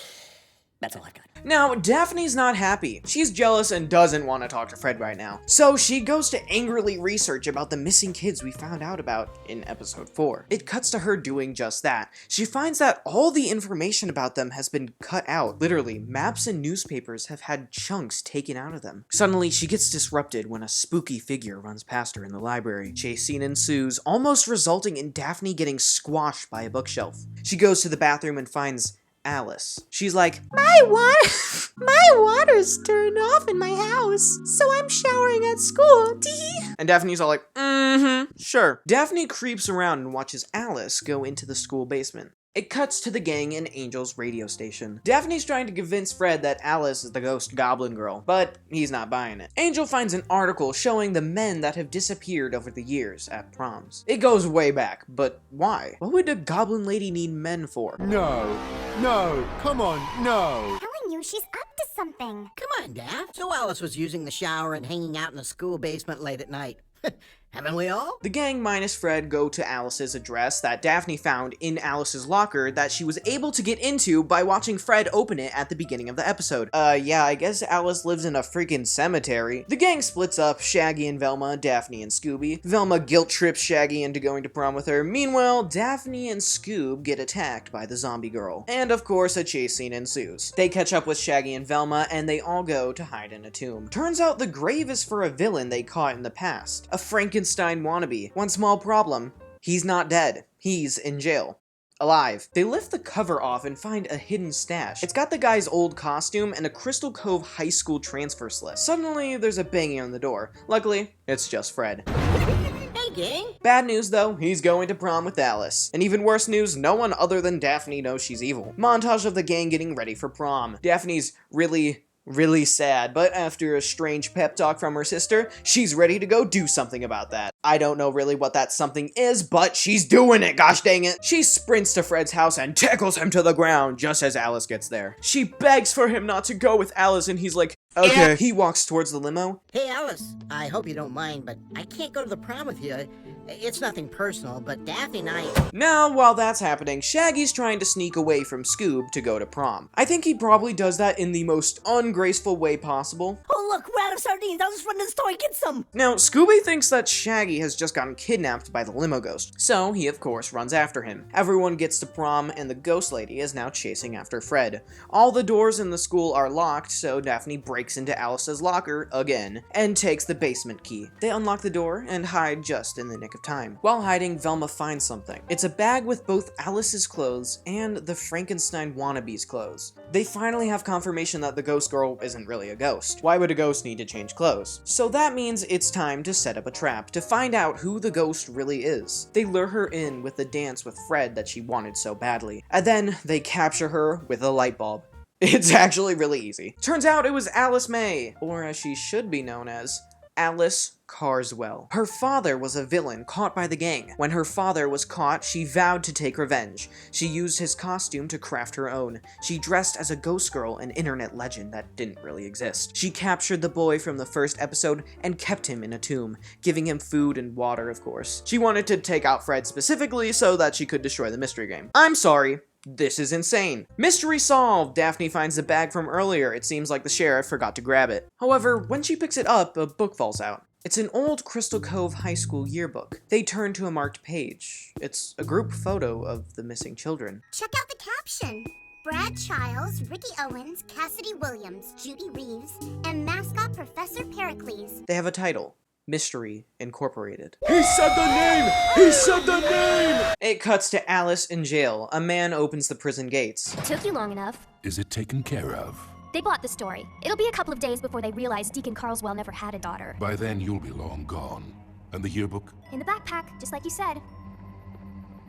That's all I've got. Now, Daphne's not happy. She's jealous and doesn't want to talk to Fred right now. So she goes to angrily research about the missing kids we found out about in episode 4. It cuts to her doing just that. She finds that all the information about them has been cut out. Literally, maps and newspapers have had chunks taken out of them. Suddenly, she gets disrupted when a spooky figure runs past her in the library. Chase scene ensues, almost resulting in Daphne getting squashed by a bookshelf. She goes to the bathroom and finds Alice. She's like, my water's turned off in my house, so I'm showering at school. And Daphne's all like, sure. Daphne creeps around and watches Alice go into the school basement. It cuts to the gang and Angel's radio station. Daphne's trying to convince Fred that Alice is the ghost goblin girl, but he's not buying it. Angel finds an article showing the men that have disappeared over the years at proms. It goes way back, but why? What would a goblin lady need men for? No, come on, no. Telling you, she's up to something. Come on, Daph. So Alice was using the shower and hanging out in the school basement late at night. Haven't we all? The gang minus Fred go to Alice's address that Daphne found in Alice's locker that she was able to get into by watching Fred open it at the beginning of the episode. Yeah, I guess Alice lives in a freaking cemetery. The gang splits up, Shaggy and Velma, Daphne and Scooby. Velma guilt trips Shaggy into going to prom with her. Meanwhile, Daphne and Scoob get attacked by the zombie girl. And of course, a chase scene ensues. They catch up with Shaggy and Velma, and they all go to hide in a tomb. Turns out the grave is for a villain they caught in the past. A Frankenstein wannabe. One small problem, he's not dead. He's in jail. Alive. They lift the cover off and find a hidden stash. It's got the guy's old costume and a Crystal Cove high school transfer slip. Suddenly, there's a banging on the door. Luckily, it's just Fred. Hey, gang. Bad news though, he's going to prom with Alice. And even worse news, no one other than Daphne knows she's evil. Montage of the gang getting ready for prom. Daphne's really sad, but after a strange pep talk from her sister, she's ready to go do something about that. I don't know really what that something is, but she's doing it, gosh dang it. She sprints to Fred's house and tackles him to the ground just as Alice gets there. She begs for him not to go with Alice and he's like, okay. He walks towards the limo. Hey, Alice, I hope you don't mind, but I can't go to the prom with you. It's nothing personal, but Daphne and I... Now, while that's happening, Shaggy's trying to sneak away from Scoob to go to prom. I think he probably does that in the most ungraceful way possible. Oh look, we're out of sardines. I'll just run to the store and get some. Now, Scooby thinks that Shaggy has just gotten kidnapped by the limo ghost, so he of course runs after him. Everyone gets to prom, and the ghost lady is now chasing after Fred. All the doors in the school are locked, so Daphne breaks into Alice's locker again, and takes the basement key. They unlock the door and hide just in the nick of time. While hiding, Velma finds something. It's a bag with both Alice's clothes and the Frankenstein wannabe's clothes. They finally have confirmation that the ghost girl isn't really a ghost. Why would a ghost need to change clothes? So that means it's time to set up a trap to find out who the ghost really is. They lure her in with the dance with Fred that she wanted so badly, and then they capture her with a light bulb. It's actually really easy. Turns out it was Alice May, or as she should be known as, Alice Carswell. Her father was a villain caught by the gang. When her father was caught, she vowed to take revenge. She used his costume to craft her own. She dressed as a ghost girl, an internet legend that didn't really exist. She captured the boy from the first episode and kept him in a tomb, giving him food and water, of course. She wanted to take out Fred specifically so that she could destroy the mystery game. I'm sorry. This is insane. Mystery solved! Daphne finds the bag from earlier. It seems like the sheriff forgot to grab it. However, when she picks it up, a book falls out. It's an old Crystal Cove high school yearbook. They turn to a marked page. It's a group photo of the missing children. Check out the caption. Brad Childs, Ricky Owens, Cassidy Williams, Judy Reeves, and mascot Professor Pericles. They have a title. Mystery Incorporated. He said the name! He said the name! It cuts to Alice in jail. A man opens the prison gates. It took you long enough. Is it taken care of? They bought the story. It'll be a couple of days before they realize Deacon Carswell never had a daughter. By then, you'll be long gone. And the yearbook? In the backpack, just like you said.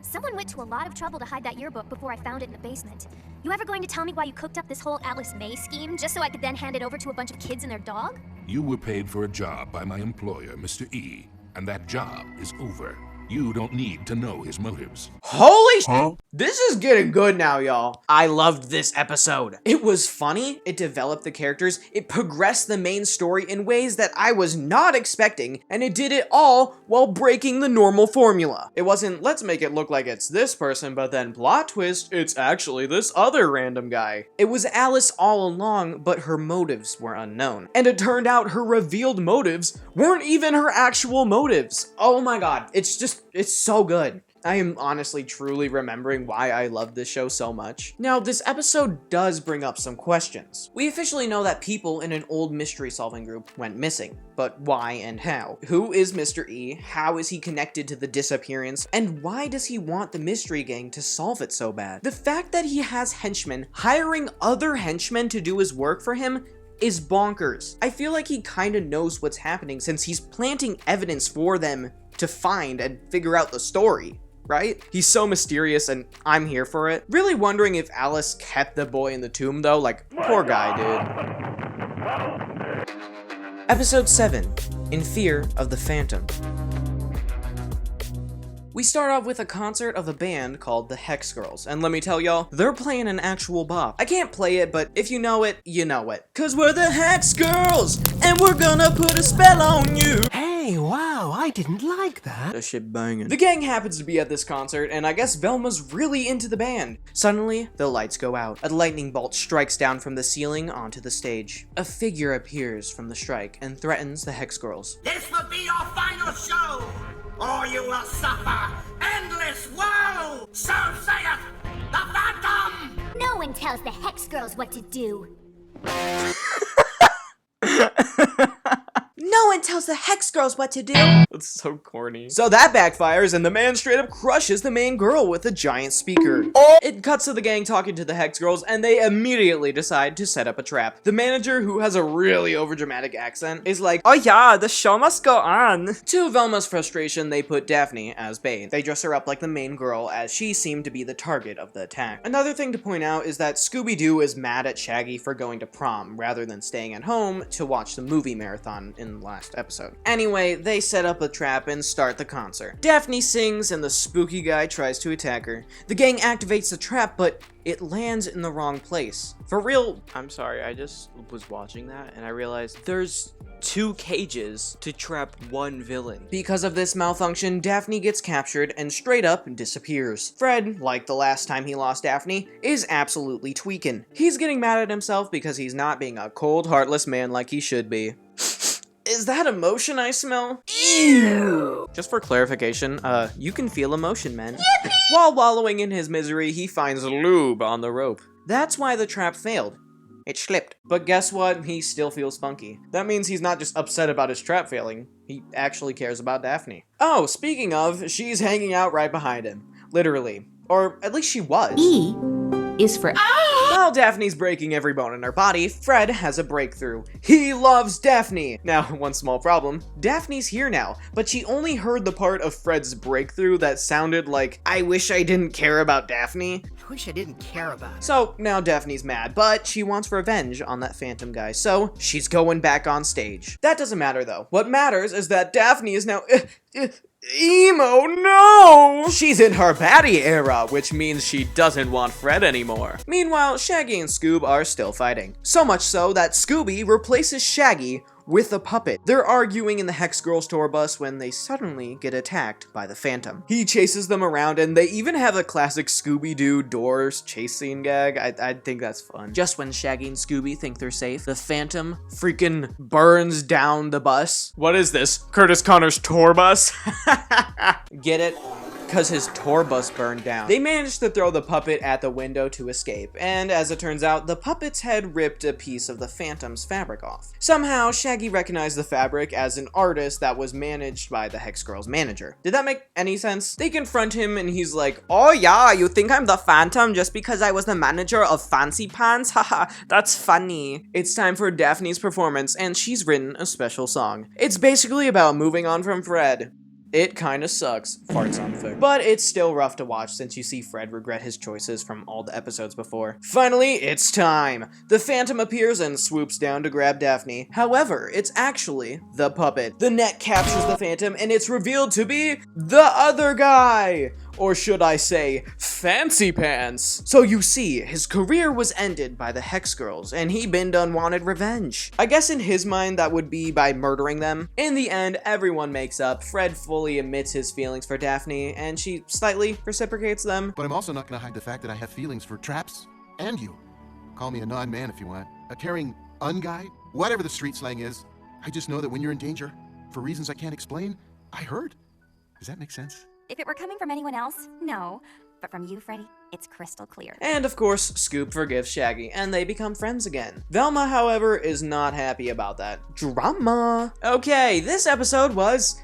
Someone went to a lot of trouble to hide that yearbook before I found it in the basement. You ever going to tell me why you cooked up this whole Alice May scheme just so I could then hand it over to a bunch of kids and their dog? You were paid for a job by my employer, Mr. E, and that job is over. You don't need to know his motives. Holy sh**! This is getting good now, y'all. I loved this episode. It was funny, it developed the characters, it progressed the main story in ways that I was not expecting, and it did it all while breaking the normal formula. It wasn't, let's make it look like it's this person, but then plot twist, it's actually this other random guy. It was Alice all along, but her motives were unknown. And it turned out her revealed motives weren't even her actual motives. Oh my god, it's so good. I am honestly truly remembering why I love this show so much. Now, this episode does bring up some questions. We officially know that people in an old mystery solving group went missing, but why and how? Who is Mr. E? How is he connected to the disappearance? And why does he want the mystery gang to solve it so bad? The fact that he has henchmen hiring other henchmen to do his work for him is bonkers. I feel like he kinda knows what's happening since he's planting evidence for them to find and figure out the story, right? He's so mysterious and I'm here for it. Really wondering if Alice kept the boy in the tomb though, like, poor guy, dude. Episode 7, In Fear of the Phantom. We start off with a concert of a band called the Hex Girls, and let me tell y'all, they're playing an actual bop. I can't play it, but if you know it, you know it. 'Cause we're the Hex Girls, and we're gonna put a spell on you. Hey, Hey, wow, I didn't like that. That shit banging. The gang happens to be at this concert, and I guess Velma's really into the band. Suddenly, the lights go out. A lightning bolt strikes down from the ceiling onto the stage. A figure appears from the strike and threatens the Hex Girls. This will be your final show, or you will suffer endless woe! So saith the Phantom! No one tells the Hex Girls what to do. No one tells the Hex Girls what to do. That's so corny. So that backfires, and the man straight up crushes the main girl with a giant speaker. It cuts to the gang talking to the Hex Girls, and they immediately decide to set up a trap. The manager, who has a really overdramatic accent, is like, "Oh yeah, the show must go on." To Velma's frustration, they put Daphne as bait. They dress her up like the main girl, as she seemed to be the target of the attack. Another thing to point out is that Scooby Doo is mad at Shaggy for going to prom, rather than staying at home to watch the movie marathon in the last episode. Anyway, they set up a trap and start the concert. Daphne sings and the spooky guy tries to attack her. The gang activates the trap, but it lands in the wrong place. For real, I'm sorry, I just was watching that and I realized there's 2 cages to trap 1 villain. Because of this malfunction, Daphne gets captured and straight up disappears. Fred, like the last time he lost Daphne, is absolutely tweaking. He's getting mad at himself because he's not being a cold, heartless man like he should be. Is that emotion I smell? Ew! Just for clarification, you can feel emotion, men. Yippee! While wallowing in his misery, he finds lube on the rope. That's why the trap failed. It slipped. But guess what? He still feels funky. That means he's not just upset about his trap failing. He actually cares about Daphne. Oh, speaking of, she's hanging out right behind him. Literally. Or at least she was. E is for While Daphne's breaking every bone in her body, Fred has a breakthrough. He loves Daphne! Now, one small problem. Daphne's here now, but she only heard the part of Fred's breakthrough that sounded like, "I wish I didn't care about Daphne." I wish I didn't care about it. So, now Daphne's mad, but she wants revenge on that Phantom guy, so she's going back on stage. That doesn't matter though. What matters is that Daphne is now emo, no! She's in her baddie era, which means she doesn't want Fred anymore. Meanwhile, Shaggy and Scoob are still fighting. So much so that Scooby replaces Shaggy with a puppet. They're arguing in the Hex Girls tour bus when they suddenly get attacked by the Phantom. He chases them around, and they even have a classic Scooby-Doo doors chase scene gag. I think that's fun. Just when Shaggy and Scooby think they're safe, the Phantom freaking burns down the bus. What is this? Curtis Connor's tour bus? Get it? Because his tour bus burned down. They managed to throw the puppet at the window to escape, and as it turns out, the puppet's head ripped a piece of the Phantom's fabric off. Somehow, Shaggy recognized the fabric as an artist that was managed by the Hex Girls manager. Did that make any sense? They confront him and he's like, "Oh yeah, you think I'm the Phantom just because I was the manager of Fancy Pants? Haha, that's funny." It's time for Daphne's performance, and she's written a special song. It's basically about moving on from Fred. It kinda sucks. Farts on foot. But it's still rough to watch since you see Fred regret his choices from all the episodes before. Finally, it's time! The Phantom appears and swoops down to grab Daphne. However, it's actually the puppet. The net captures the Phantom and it's revealed to be the other guy! Or should I say, Fancy Pants. So you see, his career was ended by the Hex Girls, and he binned unwanted revenge. I guess in his mind that would be by murdering them. In the end, everyone makes up. Fred fully admits his feelings for Daphne, and she slightly reciprocates them. But I'm also not gonna hide the fact that I have feelings for traps and you. Call me a non-man if you want. A caring un-guy, whatever the street slang is. I just know that when you're in danger, for reasons I can't explain, I hurt. Does that make sense? If it were coming from anyone else, no. But from you, Freddy, it's crystal clear. And of course, Scoop forgives Shaggy, and they become friends again. Velma, however, is not happy about that. Drama! Okay, this episode was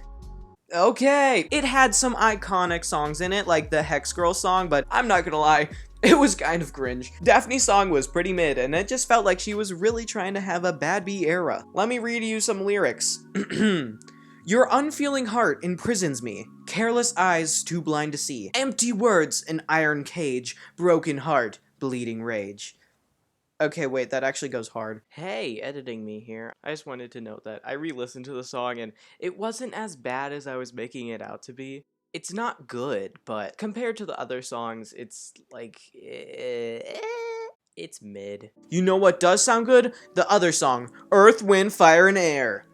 okay. It had some iconic songs in it, like the Hex Girl song, but I'm not gonna lie, it was kind of cringe. Daphne's song was pretty mid, and it just felt like she was really trying to have a bad B era. Let me read you some lyrics. Your unfeeling heart imprisons me. Careless eyes too blind to see. Empty words, an iron cage. Broken heart, bleeding rage. Okay, wait, that actually goes hard. Hey, editing me here. I just wanted to note that I re-listened to the song and it wasn't as bad as I was making it out to be. It's not good, but compared to the other songs, it's like, it's mid. You know what does sound good? The other song, Earth, Wind, Fire, and Air.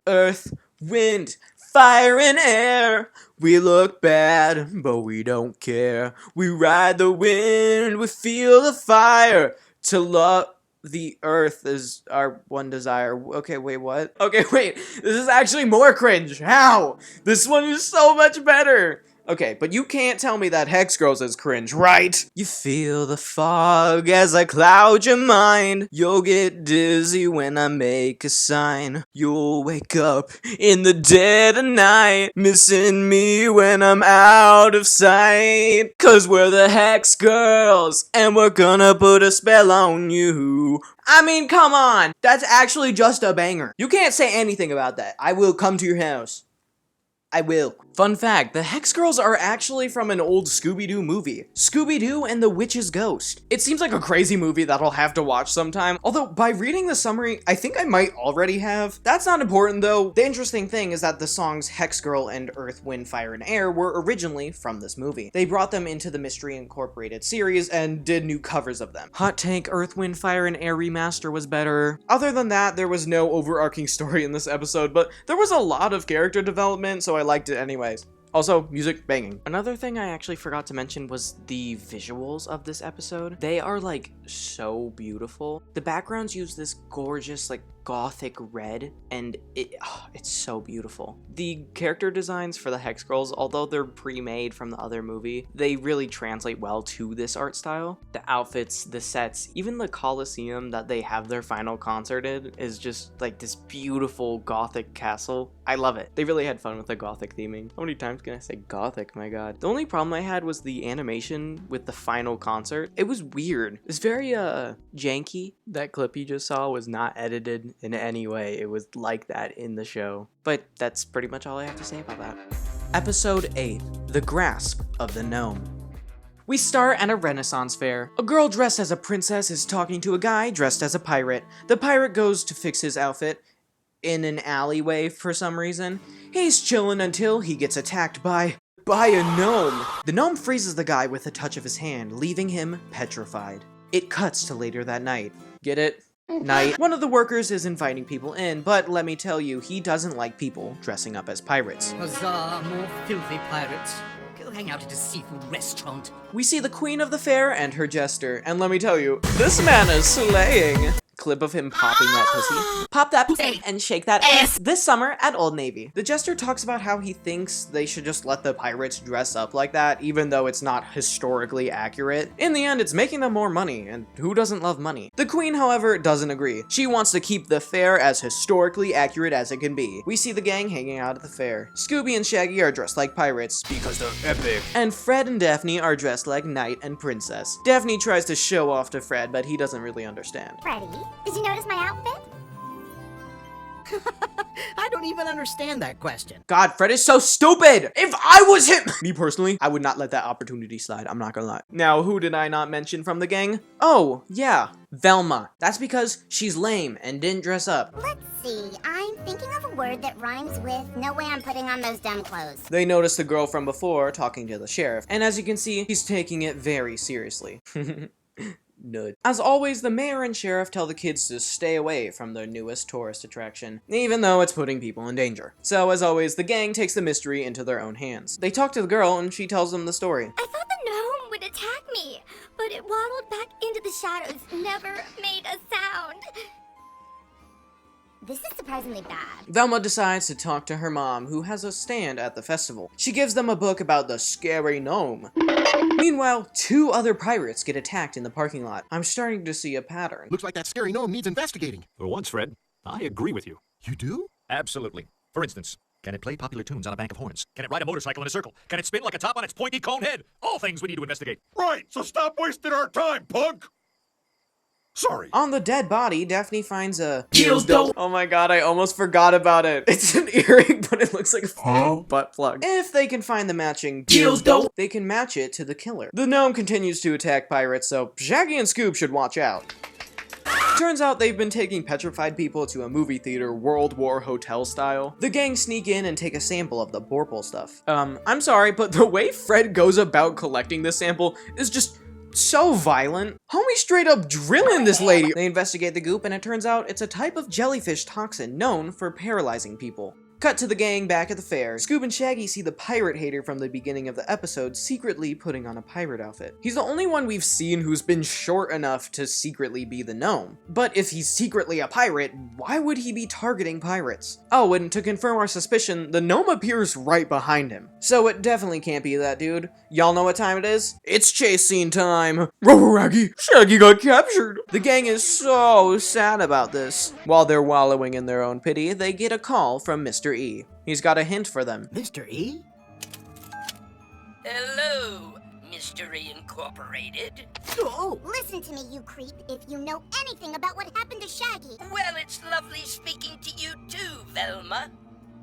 Earth, Wind, fire, and air. We look bad, but we don't care. We ride the wind, we feel the fire. To love the earth is our one desire. Okay, wait, what? Okay, wait. This is actually more cringe. How? This one is so much better. Okay, but you can't tell me that Hex Girls is cringe, right? You feel the fog as I cloud your mind. You'll get dizzy when I make a sign. You'll wake up in the dead of night, missing me when I'm out of sight. 'Cause we're the Hex Girls, and we're gonna put a spell on you. I mean, come on! That's actually just a banger. You can't say anything about that. I will come to your house. I will. Fun fact, the Hex Girls are actually from an old Scooby Doo movie, Scooby Doo and the Witch's Ghost. It seems like a crazy movie that I'll have to watch sometime, although by reading the summary, I think I might already have. That's not important though. The interesting thing is that the songs Hex Girl and Earth, Wind, Fire, and Air were originally from this movie. They brought them into the Mystery Incorporated series and did new covers of them. Hot take, Earth, Wind, Fire, and Air remaster was better. Other than that, there was no overarching story in this episode, but there was a lot of character development, so I liked it anyways. Also, music banging. Another thing I actually forgot to mention was the visuals of this episode. They are like so beautiful. The backgrounds use this gorgeous like gothic red, and it's so beautiful. The character designs for the Hex Girls, although they're pre-made from the other movie, they really translate well to this art style. The outfits, the sets, even the Coliseum that they have their final concert in is just like this beautiful gothic castle. I love it. They really had fun with the gothic theming. How many times can I say gothic? My god. The only problem I had was the animation with the final concert. It was weird. It's very janky. That clip you just saw was not edited in any way. It was like that in the show. But that's pretty much all I have to say about that. Episode 8, The Grasp of the Gnome. We start at a Renaissance fair. A girl dressed as a princess is talking to a guy dressed as a pirate. The pirate goes to fix his outfit in an alleyway for some reason. He's chilling until he gets attacked by a gnome. The gnome freezes the guy with a touch of his hand, leaving him petrified. It cuts to later that night. Get it? Night. One of the workers is inviting people in, but let me tell you, he doesn't like people dressing up as pirates. Huzzah, more filthy pirates. Go hang out at a seafood restaurant. We see the queen of the fair and her jester, and let me tell you, this man is slaying. Clip of him popping that pussy. Pop that pussy and shake that ass this summer at Old Navy. The jester talks about how he thinks they should just let the pirates dress up like that, even though it's not historically accurate. In the end, it's making them more money, and who doesn't love money? The queen, however, doesn't agree. She wants to keep the fair as historically accurate as it can be. We see the gang hanging out at the fair. Scooby and Shaggy are dressed like pirates, because they're epic. And Fred and Daphne are dressed like knight and princess. Daphne tries to show off to Fred, but he doesn't really understand. Freddy, did you notice my outfit? I don't even understand that question. God, Fred is so stupid! If I was him! Me personally, I would not let that opportunity slide, I'm not gonna lie. Now, who did I not mention from the gang? Oh, yeah, Velma. That's because she's lame and didn't dress up. Let's see, I'm thinking of a word that rhymes with no way I'm putting on those dumb clothes. They notice the girl from before talking to the sheriff, and as you can see, he's taking it very seriously. Nud. As always, the mayor and sheriff tell the kids to stay away from their newest tourist attraction, even though it's putting people in danger. So, as always, the gang takes the mystery into their own hands. They talk to the girl, and she tells them the story. I thought the gnome would attack me, but it waddled back into the shadows, never made a sound. This is surprisingly bad. Velma decides to talk to her mom, who has a stand at the festival. She gives them a book about the scary gnome. Meanwhile, 2 other pirates get attacked in the parking lot. I'm starting to see a pattern. Looks like that scary gnome needs investigating. For once, Fred, I agree with you. You do? Absolutely. For instance, can it play popular tunes on a bank of horns? Can it ride a motorcycle in a circle? Can it spin like a top on its pointy cone head? All things we need to investigate. Right, so stop wasting our time, punk! Sorry. On the dead body, Daphne finds a dildo. Oh my god, I almost forgot about it. It's an earring, but it looks like a butt plug. If they can find the matching dildo, they can match it to the killer. The gnome continues to attack pirates, so Shaggy and Scoop should watch out. Turns out they've been taking petrified people to a movie theater World War hotel style. The gang sneak in and take a sample of the Borple stuff. I'm sorry, but the way Fred goes about collecting this sample is just so violent. Homie straight up drilling this lady. They investigate the goop and it turns out it's a type of jellyfish toxin known for paralyzing people. Cut to the gang back at the fair. Scoob and Shaggy see the pirate hater from the beginning of the episode secretly putting on a pirate outfit. He's the only one we've seen who's been short enough to secretly be the gnome. But if he's secretly a pirate, why would he be targeting pirates? Oh, and to confirm our suspicion, the gnome appears right behind him. So it definitely can't be that dude. Y'all know what time it is? It's chase scene time. Raggy, Shaggy got captured. The gang is so sad about this. While they're wallowing in their own pity, they get a call from Mr. E. He's got a hint for them. Mr. E? Hello, Mystery Incorporated. Oh! Listen to me, you creep, if you know anything about what happened to Shaggy. Well, it's lovely speaking to you too, Velma.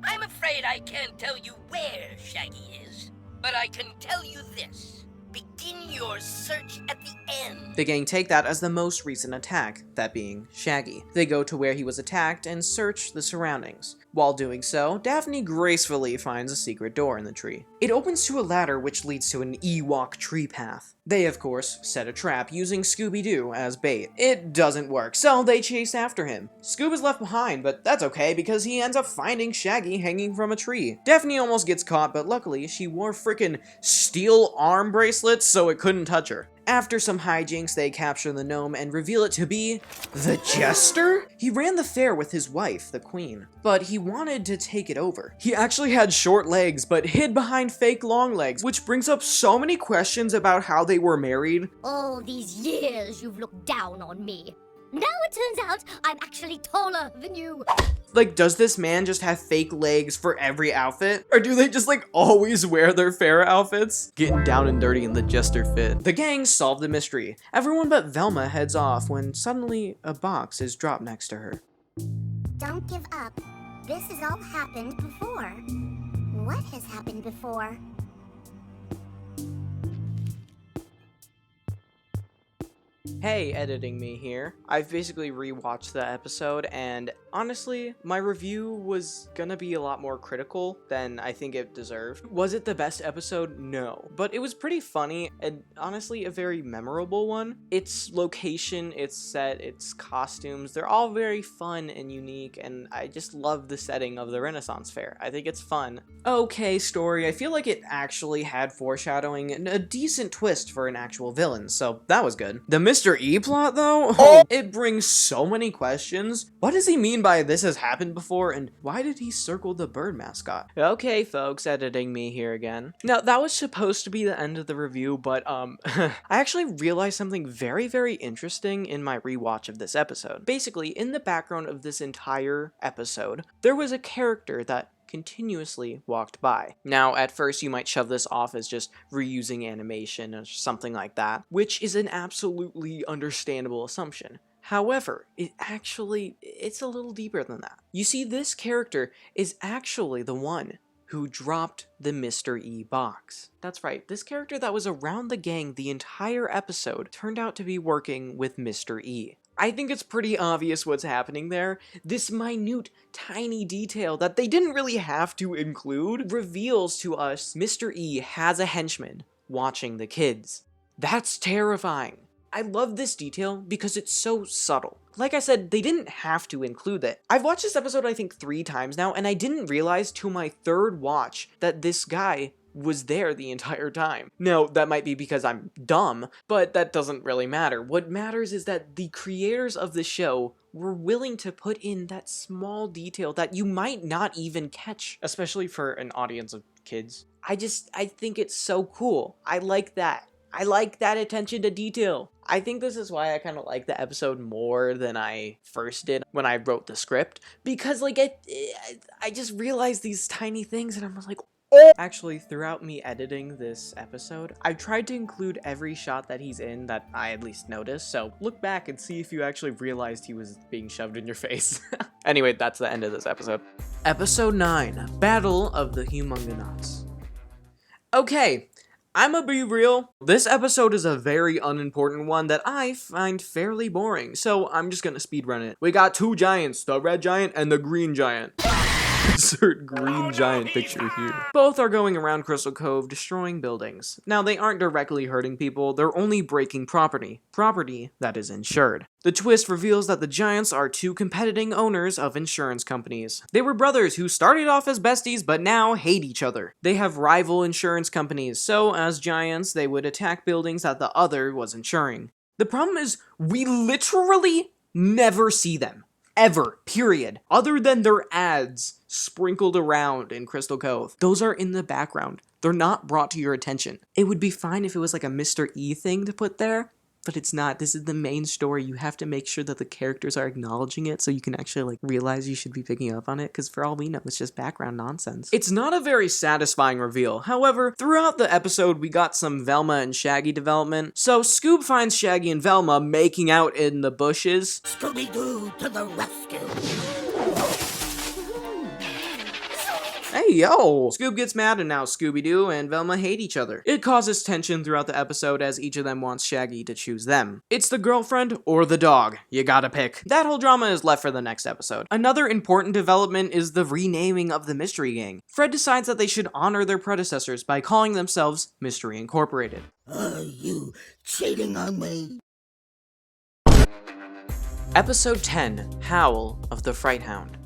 I'm afraid I can't tell you where Shaggy is, but I can tell you this. Begin your search at the end. The gang take that as the most recent attack, that being Shaggy. They go to where he was attacked and search the surroundings. While doing so, Daphne gracefully finds a secret door in the tree. It opens to a ladder which leads to an Ewok tree path. They, of course, set a trap using Scooby Doo as bait. It doesn't work, so they chase after him. Scoob is left behind, but that's okay because he ends up finding Shaggy hanging from a tree. Daphne almost gets caught, but luckily she wore frickin' steel arm bracelets so it couldn't touch her. After some hijinks, they capture the gnome and reveal it to be the Jester? He ran the fair with his wife, the queen, but he wanted to take it over. He actually had short legs, but hid behind fake long legs, which brings up so many questions about how they were married. All these years you've looked down on me. Now it turns out I'm actually taller than you. Like, does this man just have fake legs for every outfit? Or do they just, like, always wear their fair outfits? Getting down and dirty in the Jester fit. The gang solve the mystery. Everyone but Velma heads off when suddenly a box is dropped next to her. Don't give up. This has all happened before. What has happened before? Hey, editing me here. I've basically rewatched the episode, and honestly, my review was gonna be a lot more critical than I think it deserved. Was it the best episode? No. But it was pretty funny, and honestly, a very memorable one. Its location, its set, its costumes, they're all very fun and unique, and I just love the setting of the Renaissance Fair. I think it's fun. Okay, story. I feel like it actually had foreshadowing and a decent twist for an actual villain, so that was good. The Mr. E plot, though? Oh, it brings so many questions. What does he mean by this has happened before, and why did he circle the bird mascot? Okay, folks, editing me here again. Now, that was supposed to be the end of the review, but, I actually realized something very, very interesting in my rewatch of this episode. Basically, in the background of this entire episode, there was a character that continuously walked by. Now, at first you might shove this off as just reusing animation or something like that, which is an absolutely understandable assumption. However, it's a little deeper than that. You see, this character is actually the one who dropped the Mr. E box. That's right, this character that was around the gang the entire episode turned out to be working with Mr. E. I think it's pretty obvious what's happening there. This minute, tiny detail that they didn't really have to include reveals to us Mr. E has a henchman watching the kids. That's terrifying. I love this detail because it's so subtle. Like I said, they didn't have to include it. I've watched this episode I think 3 times now, and I didn't realize till my 3rd watch that this guy was there the entire time. Now, that might be because I'm dumb, but that doesn't really matter. What matters is that the creators of the show were willing to put in that small detail that you might not even catch, especially for an audience of kids. I think it's so cool. I like that. I like that attention to detail. I think this is why I kind of like the episode more than I first did when I wrote the script, because like I just realized these tiny things and I was like, oh! Actually, throughout me editing this episode, I tried to include every shot that he's in that I at least noticed, so look back and see if you actually realized he was being shoved in your face. Anyway, that's the end of this episode. Episode 9, Battle of the Humungonauts. Okay, I'ma be real, this episode is a very unimportant one that I find fairly boring, so I'm just gonna speedrun it. We got 2 giants, the red giant and the green giant. Insert green giant picture here. Both are going around Crystal Cove destroying buildings. Now, they aren't directly hurting people, they're only breaking property that is insured. The twist reveals that the giants are two competing owners of insurance companies. They were brothers who started off as besties but now hate each other. They have rival insurance companies, so as giants, they would attack buildings that the other was insuring. The problem is, we literally never see them. Ever. Period. Other than their ads sprinkled around in Crystal Cove. Those are in the background. They're not brought to your attention. It would be fine if it was like a Mr. E thing to put there, but it's not. This is the main story. You have to make sure that the characters are acknowledging it so you can actually like realize you should be picking up on it, because for all we know, it's just background nonsense. It's not a very satisfying reveal. However, throughout the episode, we got some Velma and Shaggy development. So Scoob finds Shaggy and Velma making out in the bushes. Scooby Doo to the rescue. Hey, yo! Scoob gets mad and now Scooby-Doo and Velma hate each other. It causes tension throughout the episode as each of them wants Shaggy to choose them. It's the girlfriend or the dog. You gotta pick. That whole drama is left for the next episode. Another important development is the renaming of the Mystery Gang. Fred decides that they should honor their predecessors by calling themselves Mystery Incorporated. Are you cheating on me? Episode 10, Howl of the Fright Hound.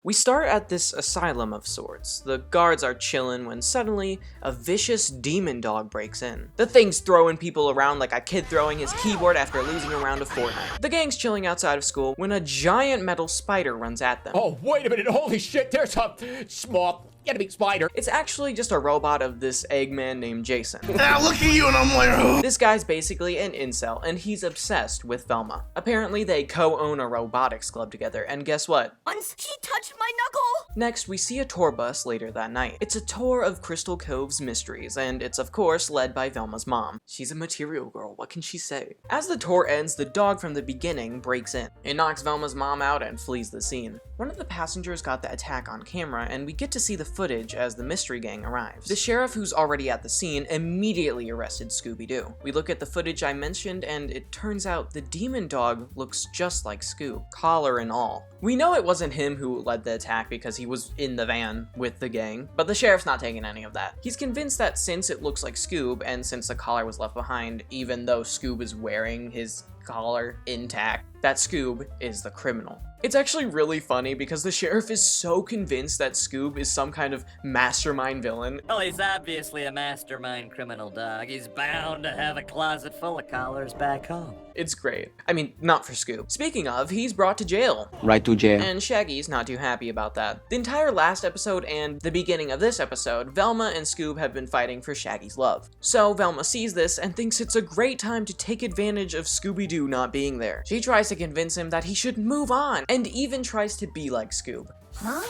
We start at this asylum of sorts. The guards are chillin' when suddenly a vicious demon dog breaks in. The thing's throwing people around like a kid throwing his keyboard after losing a round of Fortnite. The gang's chilling outside of school when a giant metal spider runs at them. Oh, wait a minute. Holy shit, there's a small enemy spider. It's actually just a robot of this Eggman named Jason. I look at you and I'm like, oh. This guy's basically an incel, and he's obsessed with Velma. Apparently, they co-own a robotics club together, and guess what? Once she touched my knuckle! Next, we see a tour bus later that night. It's a tour of Crystal Cove's mysteries, and it's of course led by Velma's mom. She's a material girl, what can she say? As the tour ends, the dog from the beginning breaks in. It knocks Velma's mom out and flees the scene. One of the passengers got the attack on camera, and we get to see the footage as the mystery gang arrives. The sheriff, who's already at the scene, immediately arrested Scooby-Doo. We look at the footage I mentioned, and it turns out the demon dog looks just like Scoob, collar and all. We know it wasn't him who led the attack because he was in the van with the gang, but the sheriff's not taking any of that. He's convinced that since it looks like Scoob, and since the collar was left behind, even though Scoob is wearing his collar intact, that Scoob is the criminal. It's actually really funny because the sheriff is so convinced that Scoob is some kind of mastermind villain. Well, he's obviously a mastermind criminal, dog. He's bound to have a closet full of collars back home. It's great. I mean, not for Scoob. Speaking of, he's brought to jail. Right to jail. And Shaggy's not too happy about that. The entire last episode and the beginning of this episode, Velma and Scoob have been fighting for Shaggy's love. So Velma sees this and thinks it's a great time to take advantage of Scooby-Doo not being there. She tries to convince him that he should move on, and even tries to be like Scoob. Huh?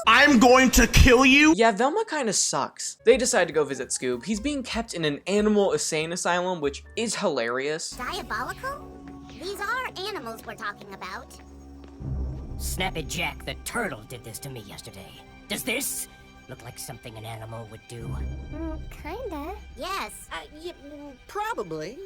I'm going to kill you? Yeah, Velma kinda sucks. They decide to go visit Scoob. He's being kept in an animal insane asylum, which is hilarious. Diabolical? These are animals we're talking about. Snappy Jack the turtle did this to me yesterday. Does this look like something an animal would do? Kinda. Yes. Probably.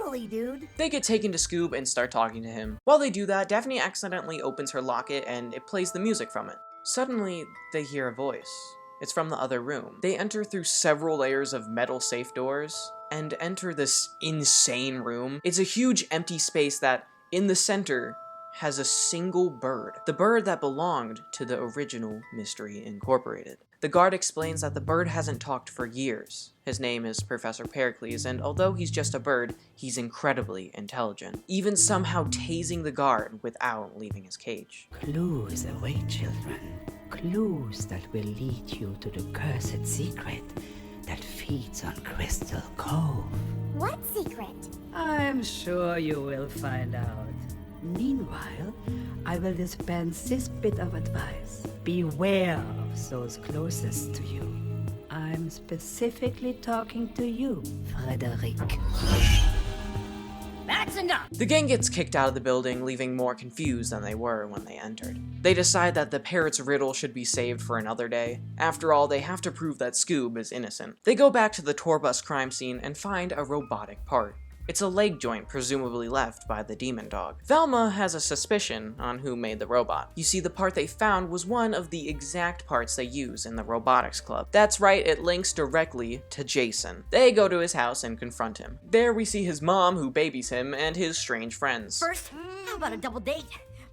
Totally, dude. They get taken to Scoob and start talking to him. While they do that, Daphne accidentally opens her locket and it plays the music from it. Suddenly, they hear a voice. It's from the other room. They enter through several layers of metal safe doors and enter this insane room. It's a huge empty space that, in the center, has a single bird. The bird that belonged to the original Mystery Incorporated. The guard explains that the bird hasn't talked for years. His name is Professor Pericles, and although he's just a bird, he's incredibly intelligent, even somehow tasing the guard without leaving his cage. Clues await, children. Clues that will lead you to the cursed secret that feeds on Crystal Cove. What secret? I'm sure you will find out. Meanwhile, I will dispense this bit of advice. Beware of those closest to you. I'm specifically talking to you, Frederick. That's enough! The gang gets kicked out of the building, leaving more confused than they were when they entered. They decide that the parrot's riddle should be saved for another day. After all, they have to prove that Scoob is innocent. They go back to the tour bus crime scene and find a robotic part. It's a leg joint presumably left by the demon dog. Velma has a suspicion on who made the robot. You see, the part they found was one of the exact parts they use in the robotics club. That's right, it links directly to Jason. They go to his house and confront him. There we see his mom, who babies him, and his strange friends. First, how about a double date?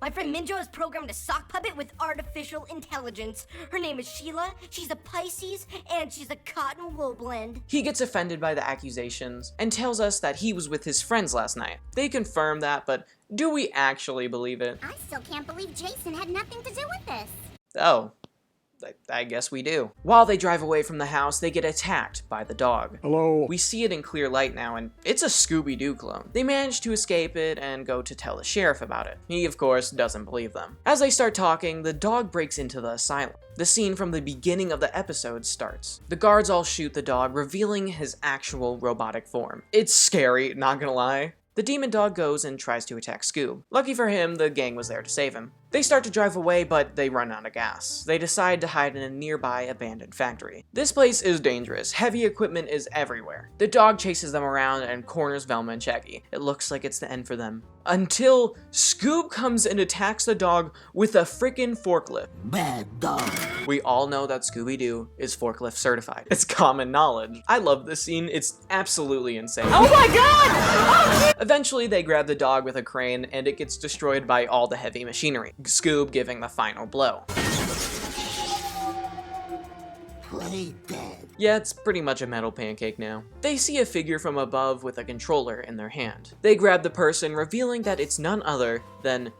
My friend Minjo has programmed a sock puppet with artificial intelligence. Her name is Sheila, she's a Pisces, and she's a cotton wool blend. He gets offended by the accusations and tells us that he was with his friends last night. They confirm that, but do we actually believe it? I still can't believe Jason had nothing to do with this. Oh. I guess we do. While they drive away from the house, they get attacked by the dog. Hello. We see it in clear light now, and it's a Scooby Doo clone. They manage to escape it and go to tell the sheriff about it. He, of course, doesn't believe them. As they start talking, the dog breaks into the asylum. The scene from the beginning of the episode starts. The guards all shoot the dog, revealing his actual robotic form. It's scary, not gonna lie. The demon dog goes and tries to attack Scoob. Lucky for him, the gang was there to save him. They start to drive away, but they run out of gas. They decide to hide in a nearby abandoned factory. This place is dangerous. Heavy equipment is everywhere. The dog chases them around and corners Velma and Shaggy. It looks like it's the end for them. Until Scoob comes and attacks the dog with a frickin' forklift. Bad dog. We all know that Scooby Doo is forklift certified. It's common knowledge. I love this scene. It's absolutely insane. Oh my god! Eventually, they grab the dog with a crane, and it gets destroyed by all the heavy machinery. Scoob giving the final blow. Play dead. Yeah, it's pretty much a metal pancake now. They see a figure from above with a controller in their hand. They grab the person, revealing that it's none other than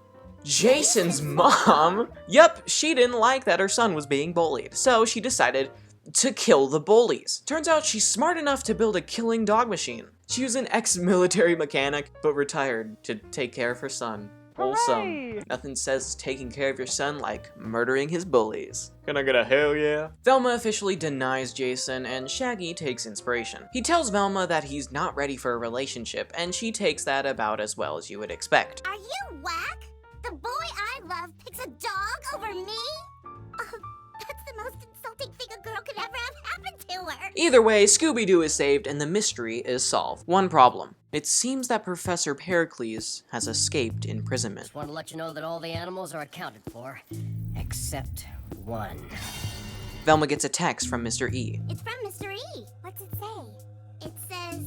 Jason's mom. Yep, she didn't like that her son was being bullied, so she decided to kill the bullies. Turns out she's smart enough to build a killing dog machine. She was an ex-military mechanic, but retired to take care of her son. Wholesome. Nothing says taking care of your son like murdering his bullies. Can I get a hell yeah? Velma officially denies Jason, and Shaggy takes inspiration. He tells Velma that he's not ready for a relationship, and she takes that about as well as you would expect. Are you whack? The boy I love picks a dog over me? Oh, that's the most insulting thing a girl could ever have happened to her. Either way, Scooby-Doo is saved and the mystery is solved. One problem. It seems that Professor Pericles has escaped imprisonment. Just want to let you know that all the animals are accounted for, except one. Velma gets a text from Mr. E. It's from Mr. E. What's it say? It says,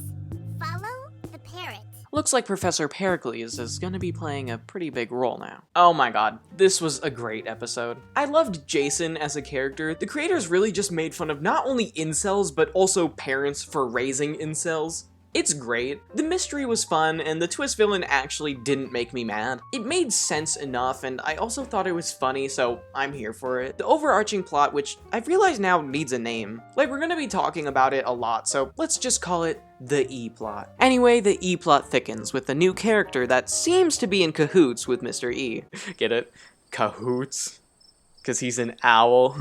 follow the parrot. Looks like Professor Pericles is gonna be playing a pretty big role now. Oh my god, this was a great episode. I loved Jason as a character. The creators really just made fun of not only incels, but also parents for raising incels. It's great. The mystery was fun, and the twist villain actually didn't make me mad. It made sense enough, and I also thought it was funny, so I'm here for it. The overarching plot, which I've realized now needs a name. Like, we're gonna be talking about it a lot, so let's just call it the E-plot. Anyway, the E-plot thickens with a new character that seems to be in cahoots with Mr. E. Get it? Cahoots? 'Cause he's an owl?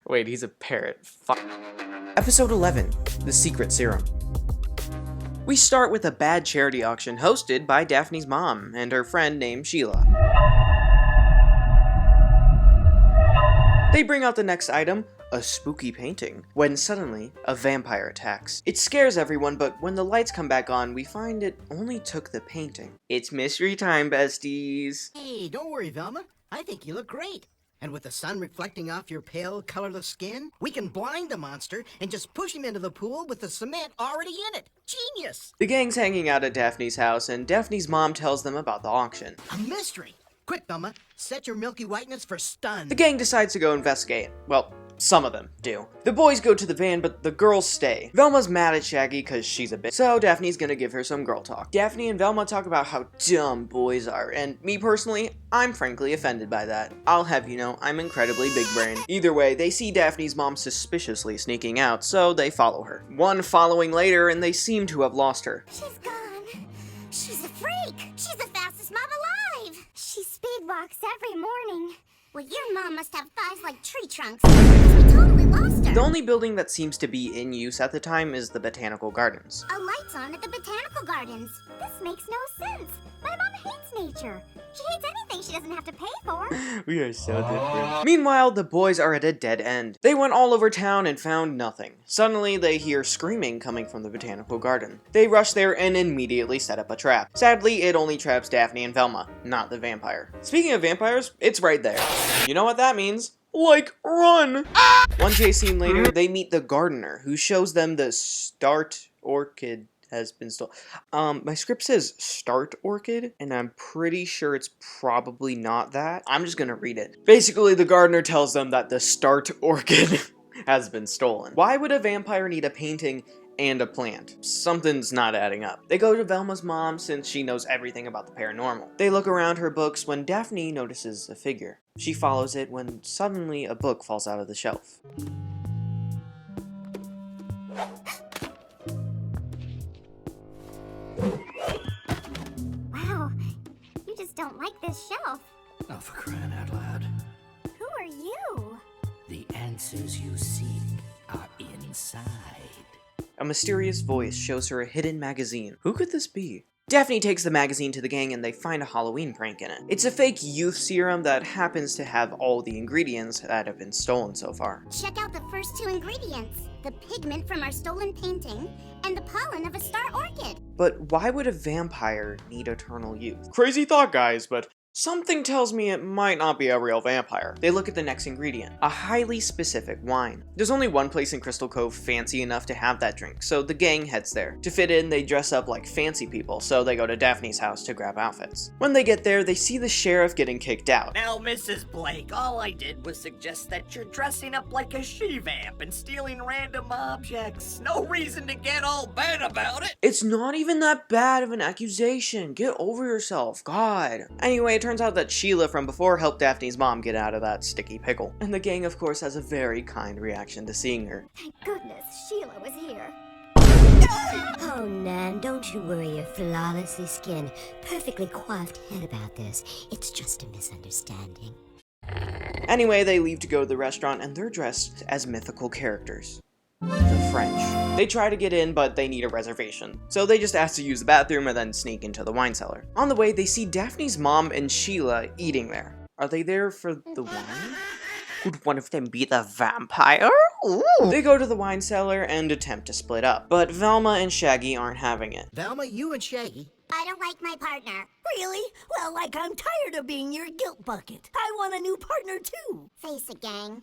Wait, he's a parrot. Fuck. Episode 11, The Secret Serum. We start with a bad charity auction hosted by Daphne's mom and her friend named Sheila. They bring out the next item, a spooky painting, when suddenly a vampire attacks. It scares everyone, but when the lights come back on, we find it only took the painting. It's mystery time, besties. Hey, don't worry, Velma. I think you look great. And with the sun reflecting off your pale, colorless skin, we can blind the monster and just push him into the pool with the cement already in it. Genius! The gang's hanging out at Daphne's house, and Daphne's mom tells them about the auction. A mystery! Quick, Velma, set your milky whiteness for stun. The gang decides to go investigate. Well, some of them do. The boys go to the van, but the girls stay. Velma's mad at Shaggy because she's a bitch, so Daphne's gonna give her some girl talk. Daphne and Velma talk about how dumb boys are, and me personally, I'm frankly offended by that. I'll have you know, I'm incredibly big brain. Either way, they see Daphne's mom suspiciously sneaking out, so they follow her. One following later, and they seem to have lost her. She's gone. She's a freak. She's the fastest mom alive. She speedwalks every morning. Well, your mom must have thighs like tree trunks, because we totally lost her. The only building that seems to be in use at the time is the Botanical Gardens. A light's on at the Botanical Gardens. This makes no sense. My mom hates nature. She hates anything she doesn't have to pay for. We are so different. Meanwhile, the boys are at a dead end. They went all over town and found nothing. Suddenly, they hear screaming coming from the botanical garden. They rush there and immediately set up a trap. Sadly, it only traps Daphne and Velma, not the vampire. Speaking of vampires, it's right there. You know what that means? Like, run! One chase scene later, they meet the gardener, who shows them the start orchid has been stolen. My script says start orchid, and I'm pretty sure it's probably not that. I'm just gonna read it. Basically, the gardener tells them that the start orchid has been stolen. Why would a vampire need a painting and a plant? Something's not adding up. They go to Velma's mom since she knows everything about the paranormal. They look around her books when Daphne notices a figure. She follows it when suddenly a book falls out of the shelf. Wow, you just don't like this shelf. Oh, for crying out loud. Who are you? The answers you seek are inside. A mysterious voice shows her a hidden magazine. Who could this be? Daphne takes the magazine to the gang and they find a Halloween prank in it. It's a fake youth serum that happens to have all the ingredients that have been stolen so far. Check out the first two ingredients. The pigment from our stolen painting and the pollen of a star orchid. But why would a vampire need eternal youth? Crazy thought, guys, but something tells me it might not be a real vampire. They look at the next ingredient, a highly specific wine. There's only one place in Crystal Cove fancy enough to have that drink, so the gang heads there. To fit in, they dress up like fancy people, so they go to Daphne's house to grab outfits. When they get there, they see the sheriff getting kicked out. Now, Mrs. Blake, all I did was suggest that you're dressing up like a she-vamp and stealing random objects. No reason to get all bad about it. It's not even that bad of an accusation. Get over yourself, God. Anyway, it turns out that Sheila from before helped Daphne's mom get out of that sticky pickle. And the gang, of course, has a very kind reaction to seeing her. Thank goodness Sheila was here. Oh, Nan, don't you worry your flawlessly skinned, perfectly coiffed head about this. It's just a misunderstanding. Anyway, they leave to go to the restaurant and they're dressed as mythical characters. The French. They try to get in, but they need a reservation. So they just ask to use the bathroom and then sneak into the wine cellar. On the way, they see Daphne's mom and Sheila eating there. Are they there for the wine? Would one of them be the vampire? Ooh. They go to the wine cellar and attempt to split up, but Velma and Shaggy aren't having it. Velma, you and Shaggy. I don't like my partner. Really? Well, like I'm tired of being your guilt bucket. I want a new partner too. Face it, gang.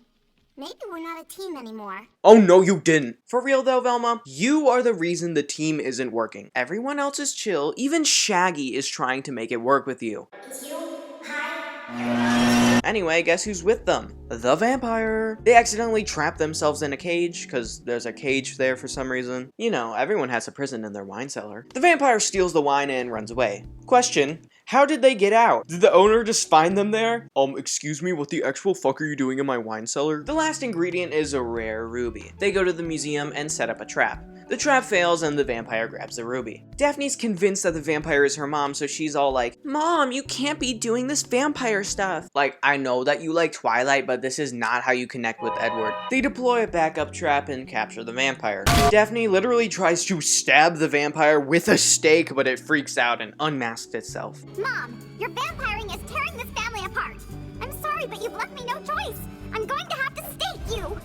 Maybe we're not a team anymore. Oh no, you didn't. For real though, Velma, you are the reason the team isn't working. Everyone else is chill. Even Shaggy is trying to make it work with you. It's you? Hi? Anyway, guess who's with them? The vampire. They accidentally trap themselves in a cage, because there's a cage there for some reason. You know, everyone has a prison in their wine cellar. The vampire steals the wine and runs away. Question, how did they get out? Did the owner just find them there? Excuse me, what the actual fuck are you doing in my wine cellar? The last ingredient is a rare ruby. They go to the museum and set up a trap. The trap fails and the vampire grabs the ruby. Daphne's convinced that the vampire is her mom, so she's all like, Mom, you can't be doing this vampire stuff. Like, I know that you like Twilight, but this is not how you connect with Edward. They deploy a backup trap and capture the vampire. Daphne literally tries to stab the vampire with a stake, but it freaks out and unmasks itself. Mom, your vampiring is tearing this family apart. I'm sorry, but you've left me no choice. I'm going to have to stake you.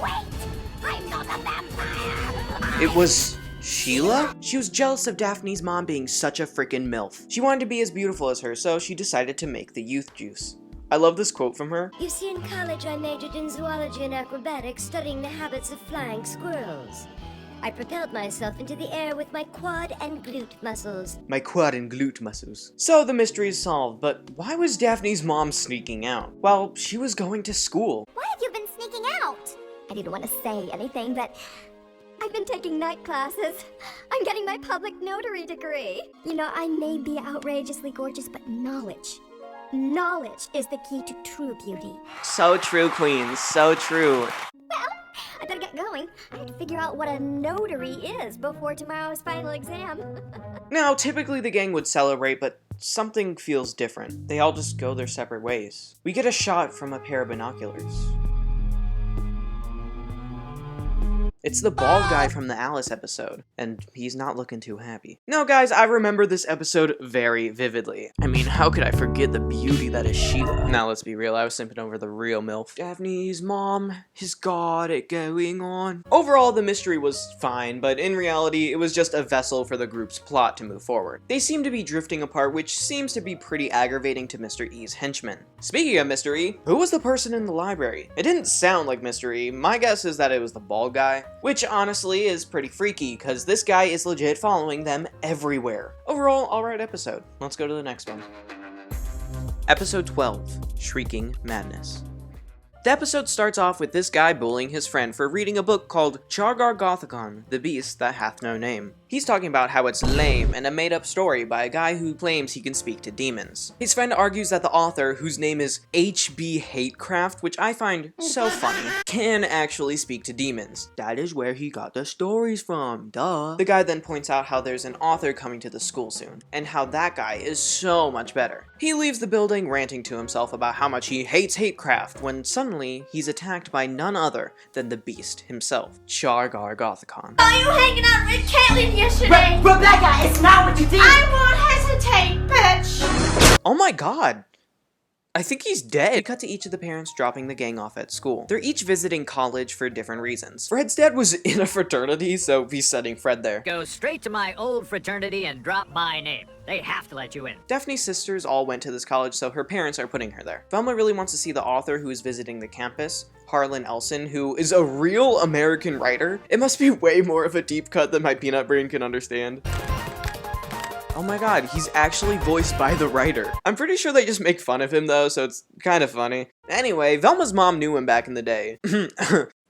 Wait, I'm not a vampire. It was Sheila? She was jealous of Daphne's mom being such a freaking MILF. She wanted to be as beautiful as her, so she decided to make the youth juice. I love this quote from her. You see, in college I majored in zoology and acrobatics, studying the habits of flying squirrels. I propelled myself into the air with my quad and glute muscles. My quad and glute muscles. So the mystery is solved, but why was Daphne's mom sneaking out? Well, she was going to school. Why have you been sneaking out? I didn't want to say anything, but I've been taking night classes. I'm getting my public notary degree. You know, I may be outrageously gorgeous, but knowledge is the key to true beauty. So true, Queen. So true. Well, I better get going. I have to figure out what a notary is before tomorrow's final exam. Now, typically the gang would celebrate, but something feels different. They all just go their separate ways. We get a shot from a pair of binoculars. It's the bald guy from the Alice episode, and he's not looking too happy. No, guys, I remember this episode very vividly. I mean, how could I forget the beauty that is Sheila? Now, let's be real, I was simping over the real MILF. Daphne's mom has got it going on. Overall, the mystery was fine, but in reality, it was just a vessel for the group's plot to move forward. They seem to be drifting apart, which seems to be pretty aggravating to Mr. E's henchmen. Speaking of Mr. E, who was the person in the library? It didn't sound like Mr. E. My guess is that it was the bald guy, which honestly is pretty freaky, because this guy is legit following them everywhere. Overall, alright episode. Let's go to the next one. Episode 12, Shrieking Madness. The episode starts off with this guy bullying his friend for reading a book called Chargar-Gothicon, the Beast That Hath No Name. He's talking about how it's lame and a made-up story by a guy who claims he can speak to demons. His friend argues that the author, whose name is H.B. Hatecraft, which I find so funny, can actually speak to demons. That is where he got the stories from, duh. The guy then points out how there's an author coming to the school soon, and how that guy is so much better. He leaves the building ranting to himself about how much he hates Hatecraft, when suddenly he's attacked by none other than the Beast himself, Chargar-Gothicon. Saw you hanging out with Caitlin yesterday. Rebecca, it's not what you think. I won't hesitate, bitch. Oh my god. I think he's dead. We cut to each of the parents dropping the gang off at school. They're each visiting college for different reasons. Fred's dad was in a fraternity, so he's sending Fred there. Go straight to my old fraternity and drop my name. They have to let you in. Daphne's sisters all went to this college, so her parents are putting her there. Velma really wants to see the author who is visiting the campus, Harlan Ellison, who is a real American writer. It must be way more of a deep cut than my peanut brain can understand. Oh my god, he's actually voiced by the writer. I'm pretty sure they just make fun of him though, so it's kind of funny. Anyway, Velma's mom knew him back in the day.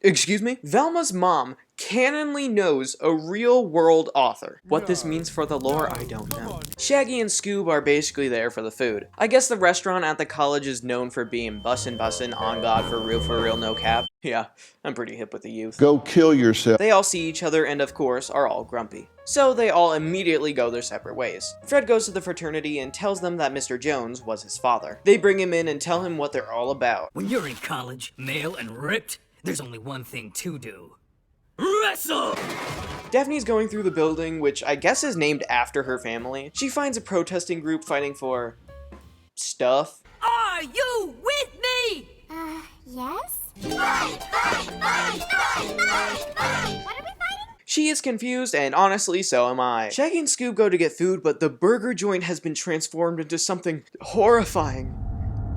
Excuse me? Velma's mom canonly knows a real-world author. What this means for the lore, I don't know. Shaggy and Scoob are basically there for the food. I guess the restaurant at the college is known for being bussin', on God, for real, no cap. Yeah, I'm pretty hip with the youth. Go kill yourself. They all see each other and, of course, are all grumpy. So they all immediately go their separate ways. Fred goes to the fraternity and tells them that Mr. Jones was his father. They bring him in and tell him what they're all about. When you're in college, male and ripped, there's only one thing to do. Wrestle! Daphne's going through the building, which I guess is named after her family. She finds a protesting group fighting for... stuff. Are you with me? Yes? Fight! What are we fighting? She is confused, and honestly, so am I. Shaggy and Scoob go to get food, but the burger joint has been transformed into something horrifying.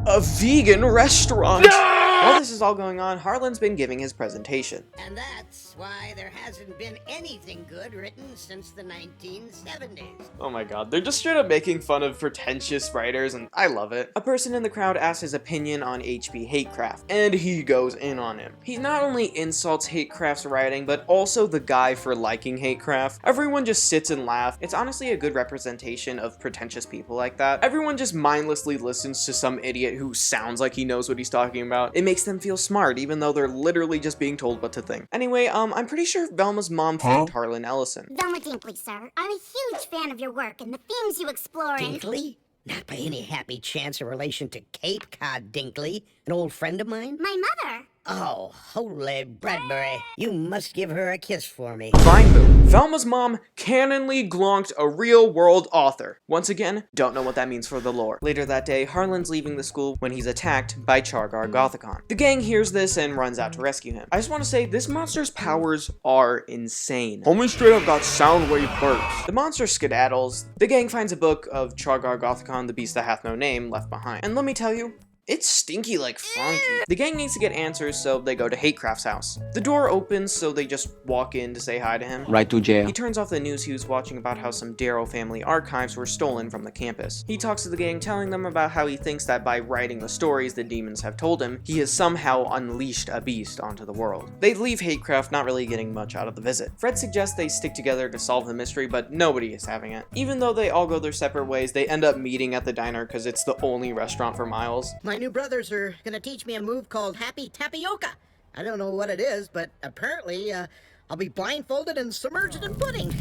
A vegan restaurant! No! While this is all going on, Harlan's been giving his presentation. And that's why there hasn't been anything good written since the 1970s. Oh my god, they're just straight up making fun of pretentious writers, and I love it. A person in the crowd asks his opinion on H.B. Hatecraft, and he goes in on him. He not only insults Hatecraft's writing, but also the guy for liking Hatecraft. Everyone just sits and laughs. It's honestly a good representation of pretentious people like that. Everyone just mindlessly listens to some idiot who sounds like he knows what he's talking about. It makes them feel smart, even though they're literally just being told what to think. Anyway, I'm pretty sure Velma's mom thanked Harlan Ellison. Velma Dinkley, sir. I'm a huge fan of your work and the themes you explore in... Dinkley? Not by any happy chance a relation to Cape Cod Dinkley, an old friend of mine? My mother. Oh, holy Bradbury. You must give her a kiss for me. Reivew. Velma's mom canonly glonked a real-world author. Once again, don't know what that means for the lore. Later that day, Harlan's leaving the school when he's attacked by Chargar-Gothicon. The gang hears this and runs out to rescue him. I just want to say, this monster's powers are insane. Homie straight up got sound wave bursts. The monster skedaddles. The gang finds a book of Chargar-Gothicon, the Beast That Hath No Name, left behind. And let me tell you, it's stinky like funky. The gang needs to get answers, so they go to Hatecraft's house. The door opens, so they just walk in to say hi to him. Right to jail. He turns off the news he was watching about how some Darrow family archives were stolen from the campus. He talks to the gang, telling them about how he thinks that by writing the stories the demons have told him, he has somehow unleashed a beast onto the world. They leave Hatecraft, not really getting much out of the visit. Fred suggests they stick together to solve the mystery, but nobody is having it. Even though they all go their separate ways, they end up meeting at the diner because it's the only restaurant for miles. My new brothers are gonna teach me a move called Happy Tapioca. I don't know what it is, but apparently, I'll be blindfolded and submerged in pudding.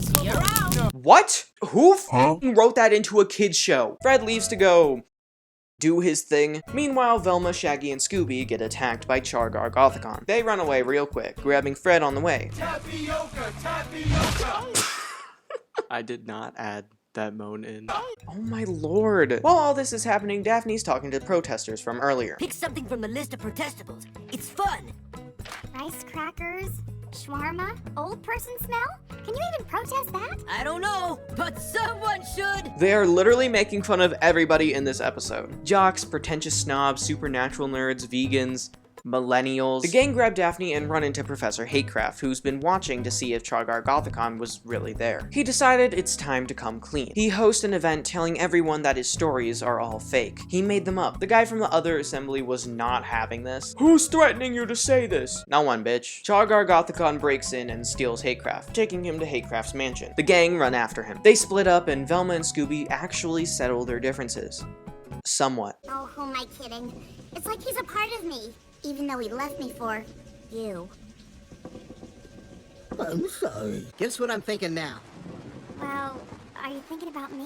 See you around. What? Who wrote that into a kid's show? Fred leaves to go do his thing. Meanwhile, Velma, Shaggy, and Scooby get attacked by Chargar Gothicon. They run away real quick, grabbing Fred on the way. Tapioca, tapioca. I did not add that moan in. Oh my lord. While all this is happening, Daphne's talking to protesters from earlier. Pick something from the list of protestables. It's fun. Rice crackers? Shawarma? Old person smell? Can you even protest that? I don't know, but someone should. They are literally making fun of everybody in this episode. Jocks, pretentious snobs, supernatural nerds, vegans, millennials. The gang grab Daphne and run into Professor Hatecraft, who's been watching to see if Chargar Gothicon was really there. He decided it's time to come clean. He hosts an event telling everyone that his stories are all fake. He made them up. The guy from the other assembly was not having this. Who's threatening you to say this? No one, bitch. Chargar Gothicon breaks in and steals Hatecraft, taking him to Hatecraft's mansion. The gang run after him. They split up and Velma and Scooby actually settle their differences. Somewhat. Oh, who am I kidding? It's like he's a part of me. Even though he left me for you. I'm sorry. Guess what I'm thinking now? Well, are you thinking about me?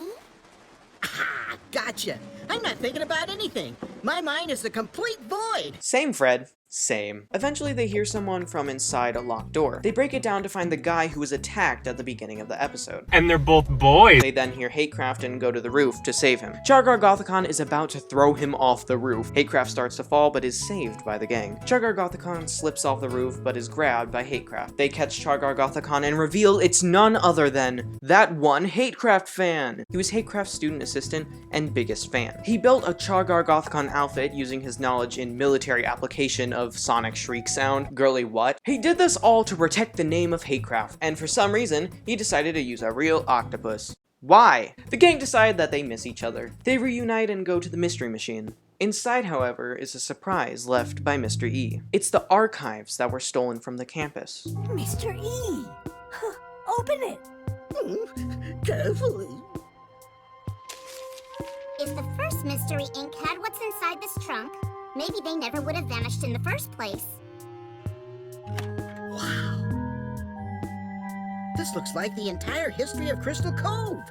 Ah, gotcha. I'm not thinking about anything. My mind is a complete void. Same, Fred. Same. Eventually they hear someone from inside a locked door. They break it down to find the guy who was attacked at the beginning of the episode. And they're both boys. They then hear Hatecraft and go to the roof to save him. Chargar Gothicon is about to throw him off the roof. Hatecraft starts to fall but is saved by the gang. Chargar Gothicon slips off the roof but is grabbed by Hatecraft. They catch Chargar Gothicon and reveal it's none other than that one Hatecraft fan. He was Hatecraft's student assistant and biggest fan. He built a Chargar Gothicon outfit using his knowledge in military application of sonic shriek sound. Girly what? He did this all to protect the name of Hatecraft, and for some reason, he decided to use a real octopus. Why? The gang decide that they miss each other. They reunite and go to the Mystery Machine. Inside, however, is a surprise left by Mr. E. It's the archives that were stolen from the campus. Mr. E! Open it! Carefully. If the first Mystery Inc. had what's inside this trunk, maybe they never would have vanished in the first place. Wow. This looks like the entire history of Crystal Cove.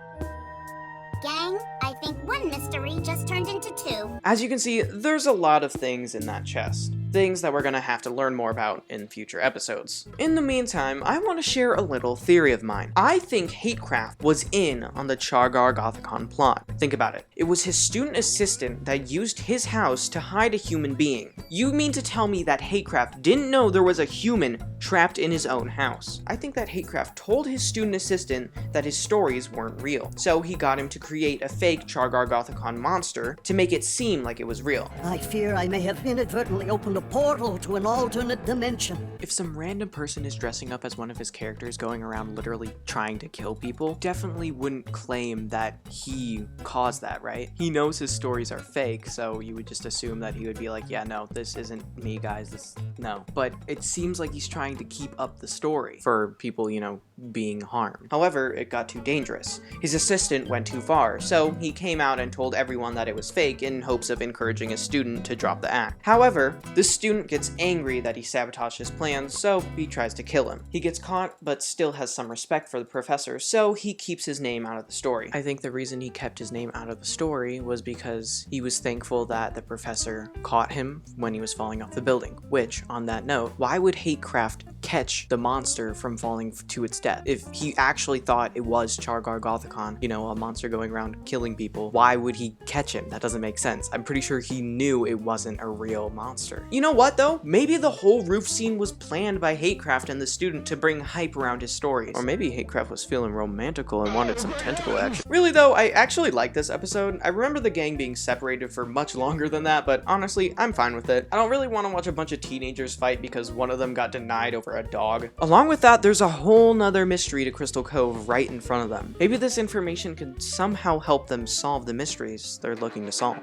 Gang, I think one mystery just turned into two. As you can see, there's a lot of things in that chest. Things that we're gonna have to learn more about in future episodes. In the meantime, I want to share a little theory of mine. I think Hatecraft was in on the Chargar Gothicon plot. Think about it. It was his student assistant that used his house to hide a human being. You mean to tell me that Hatecraft didn't know there was a human trapped in his own house? I think that Hatecraft told his student assistant that his stories weren't real. So he got him to create a fake Chargar Gothicon monster to make it seem like it was real. I fear I may have inadvertently opened a portal to an alternate dimension. If some random person is dressing up as one of his characters going around literally trying to kill people, definitely wouldn't claim that he caused that, right? He knows his stories are fake, so you would just assume that he would be like, yeah, no, this isn't me, guys, no. But it seems like he's trying to keep up the story for people, you know, being harmed. However, it got too dangerous. His assistant went too far, so he came out and told everyone that it was fake in hopes of encouraging a student to drop the act. However, the student gets angry that he sabotaged his plans, so he tries to kill him. He gets caught, but still has some respect for the professor, so he keeps his name out of the story. I think the reason he kept his name out of the story was because he was thankful that the professor caught him when he was falling off the building, which, on that note, why would Hatecraft catch the monster from falling to its death? If he actually thought it was Chargar Gothicon, you know, a monster going around killing people, why would he catch him? That doesn't make sense. I'm pretty sure he knew it wasn't a real monster. You know what though? Maybe the whole roof scene was planned by Hatecraft and the student to bring hype around his stories. Or maybe Hatecraft was feeling romantical and wanted some tentacle action. Really though, I actually like this episode. I remember the gang being separated for much longer than that, but honestly, I'm fine with it. I don't really want to watch a bunch of teenagers fight because one of them got denied over a dog. Along with that, there's a whole nother mystery to Crystal Cove right in front of them. Maybe this information could somehow help them solve the mysteries they're looking to solve.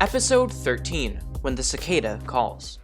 Episode 13, When the Cicada Calls.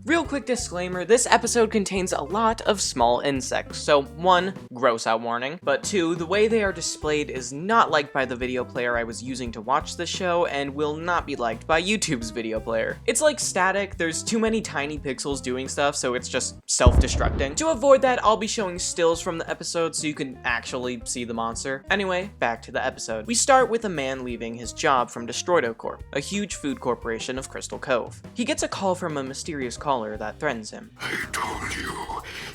Real quick disclaimer, this episode contains a lot of small insects, so 1, gross out warning, but 2, the way they are displayed is not liked by the video player I was using to watch the show and will not be liked by YouTube's video player. It's like static, there's too many tiny pixels doing stuff, so it's just self-destructing. To avoid that, I'll be showing stills from the episode so you can actually see the monster. Anyway, back to the episode. We start with a man leaving his job from Destroido Corp, a huge food corporation of Crystal Cove. He gets a call from a mysterious caller that threatens him. I told you,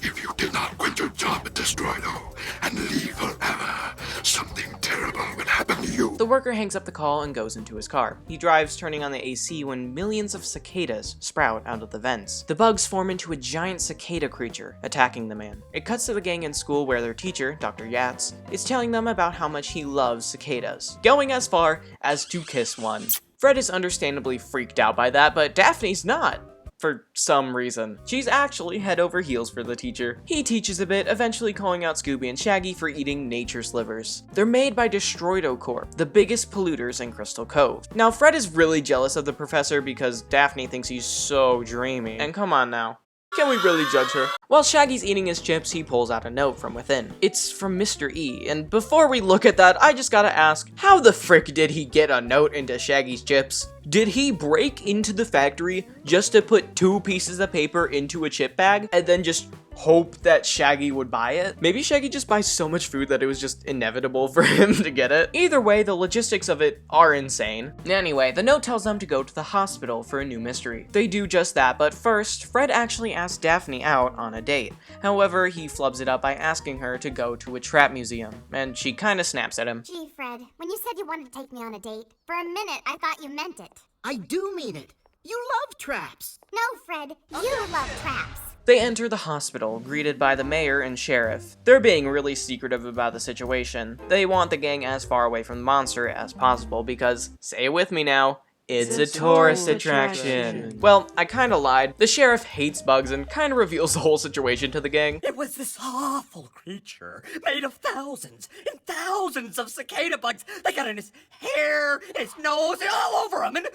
if you did not quit your job at Destroido and leave forever, something terrible would happen to you. The worker hangs up the call and goes into his car. He drives, turning on the AC when millions of cicadas sprout out of the vents. The bugs form into a giant cicada creature, attacking the man. It cuts to the gang in school where their teacher, Dr. Yats, is telling them about how much he loves cicadas, going as far as to kiss one. Fred is understandably freaked out by that, but Daphne's not. For some reason. She's actually head over heels for the teacher. He teaches a bit, eventually calling out Scooby and Shaggy for eating nature slivers. They're made by Destroido Corp, the biggest polluters in Crystal Cove. Now, Fred is really jealous of the professor because Daphne thinks he's so dreamy. And come on now. Can we really judge her? While Shaggy's eating his chips, he pulls out a note from within. It's from Mr. E, and before we look at that, I just gotta ask, how the frick did he get a note into Shaggy's chips? Did he break into the factory just to put 2 pieces of paper into a chip bag and then just hope that Shaggy would buy it? Maybe Shaggy just buys so much food that it was just inevitable for him to get it. Either way, the logistics of it are insane. Anyway, the note tells them to go to the hospital for a new mystery. They do just that, but first, Fred actually asks Daphne out on a date. However, he flubs it up by asking her to go to a trap museum, and she kinda snaps at him. Gee, Fred, when you said you wanted to take me on a date, for a minute I thought you meant it. I do mean it. You love traps. No, Fred, you love traps. They enter the hospital, greeted by the mayor and sheriff. They're being really secretive about the situation. They want the gang as far away from the monster as possible because, say it with me now, it's a tourist attraction. Well, I kinda lied. The sheriff hates bugs and kinda reveals the whole situation to the gang. It was this awful creature made of thousands and thousands of cicada bugs. They got in his hair, his nose, and all over him. And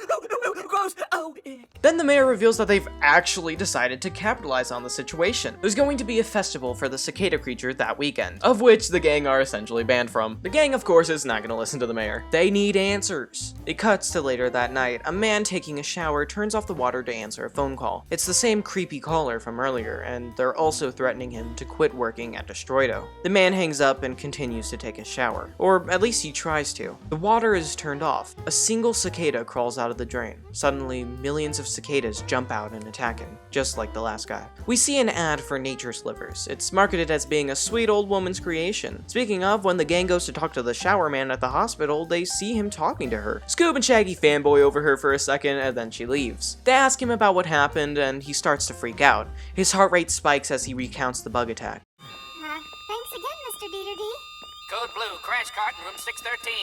gross. Oh, ick. Then the mayor reveals that they've actually decided to capitalize on the situation. There's going to be a festival for the cicada creature that weekend, of which the gang are essentially banned from. The gang, of course, is not gonna listen to the mayor. They need answers. It cuts to later that night. A man taking a shower turns off the water to answer a phone call. It's the same creepy caller from earlier, and they're also threatening him to quit working at Destroido. The man hangs up and continues to take a shower, or at least he tries to. The water is turned off. A single cicada crawls out of the drain. Suddenly, millions of cicadas jump out and attack him, just like the last guy. We see an ad for nature slivers. It's marketed as being a sweet old woman's creation. Speaking of, when the gang goes to talk to the shower man at the hospital, they see him talking to her. Scoob and Shaggy fanboy over her for a second, and then she leaves. They ask him about what happened, and he starts to freak out. His heart rate spikes as he recounts the bug attack. Thanks again, Mr. Dieter. Code Blue, crash cart in room 613.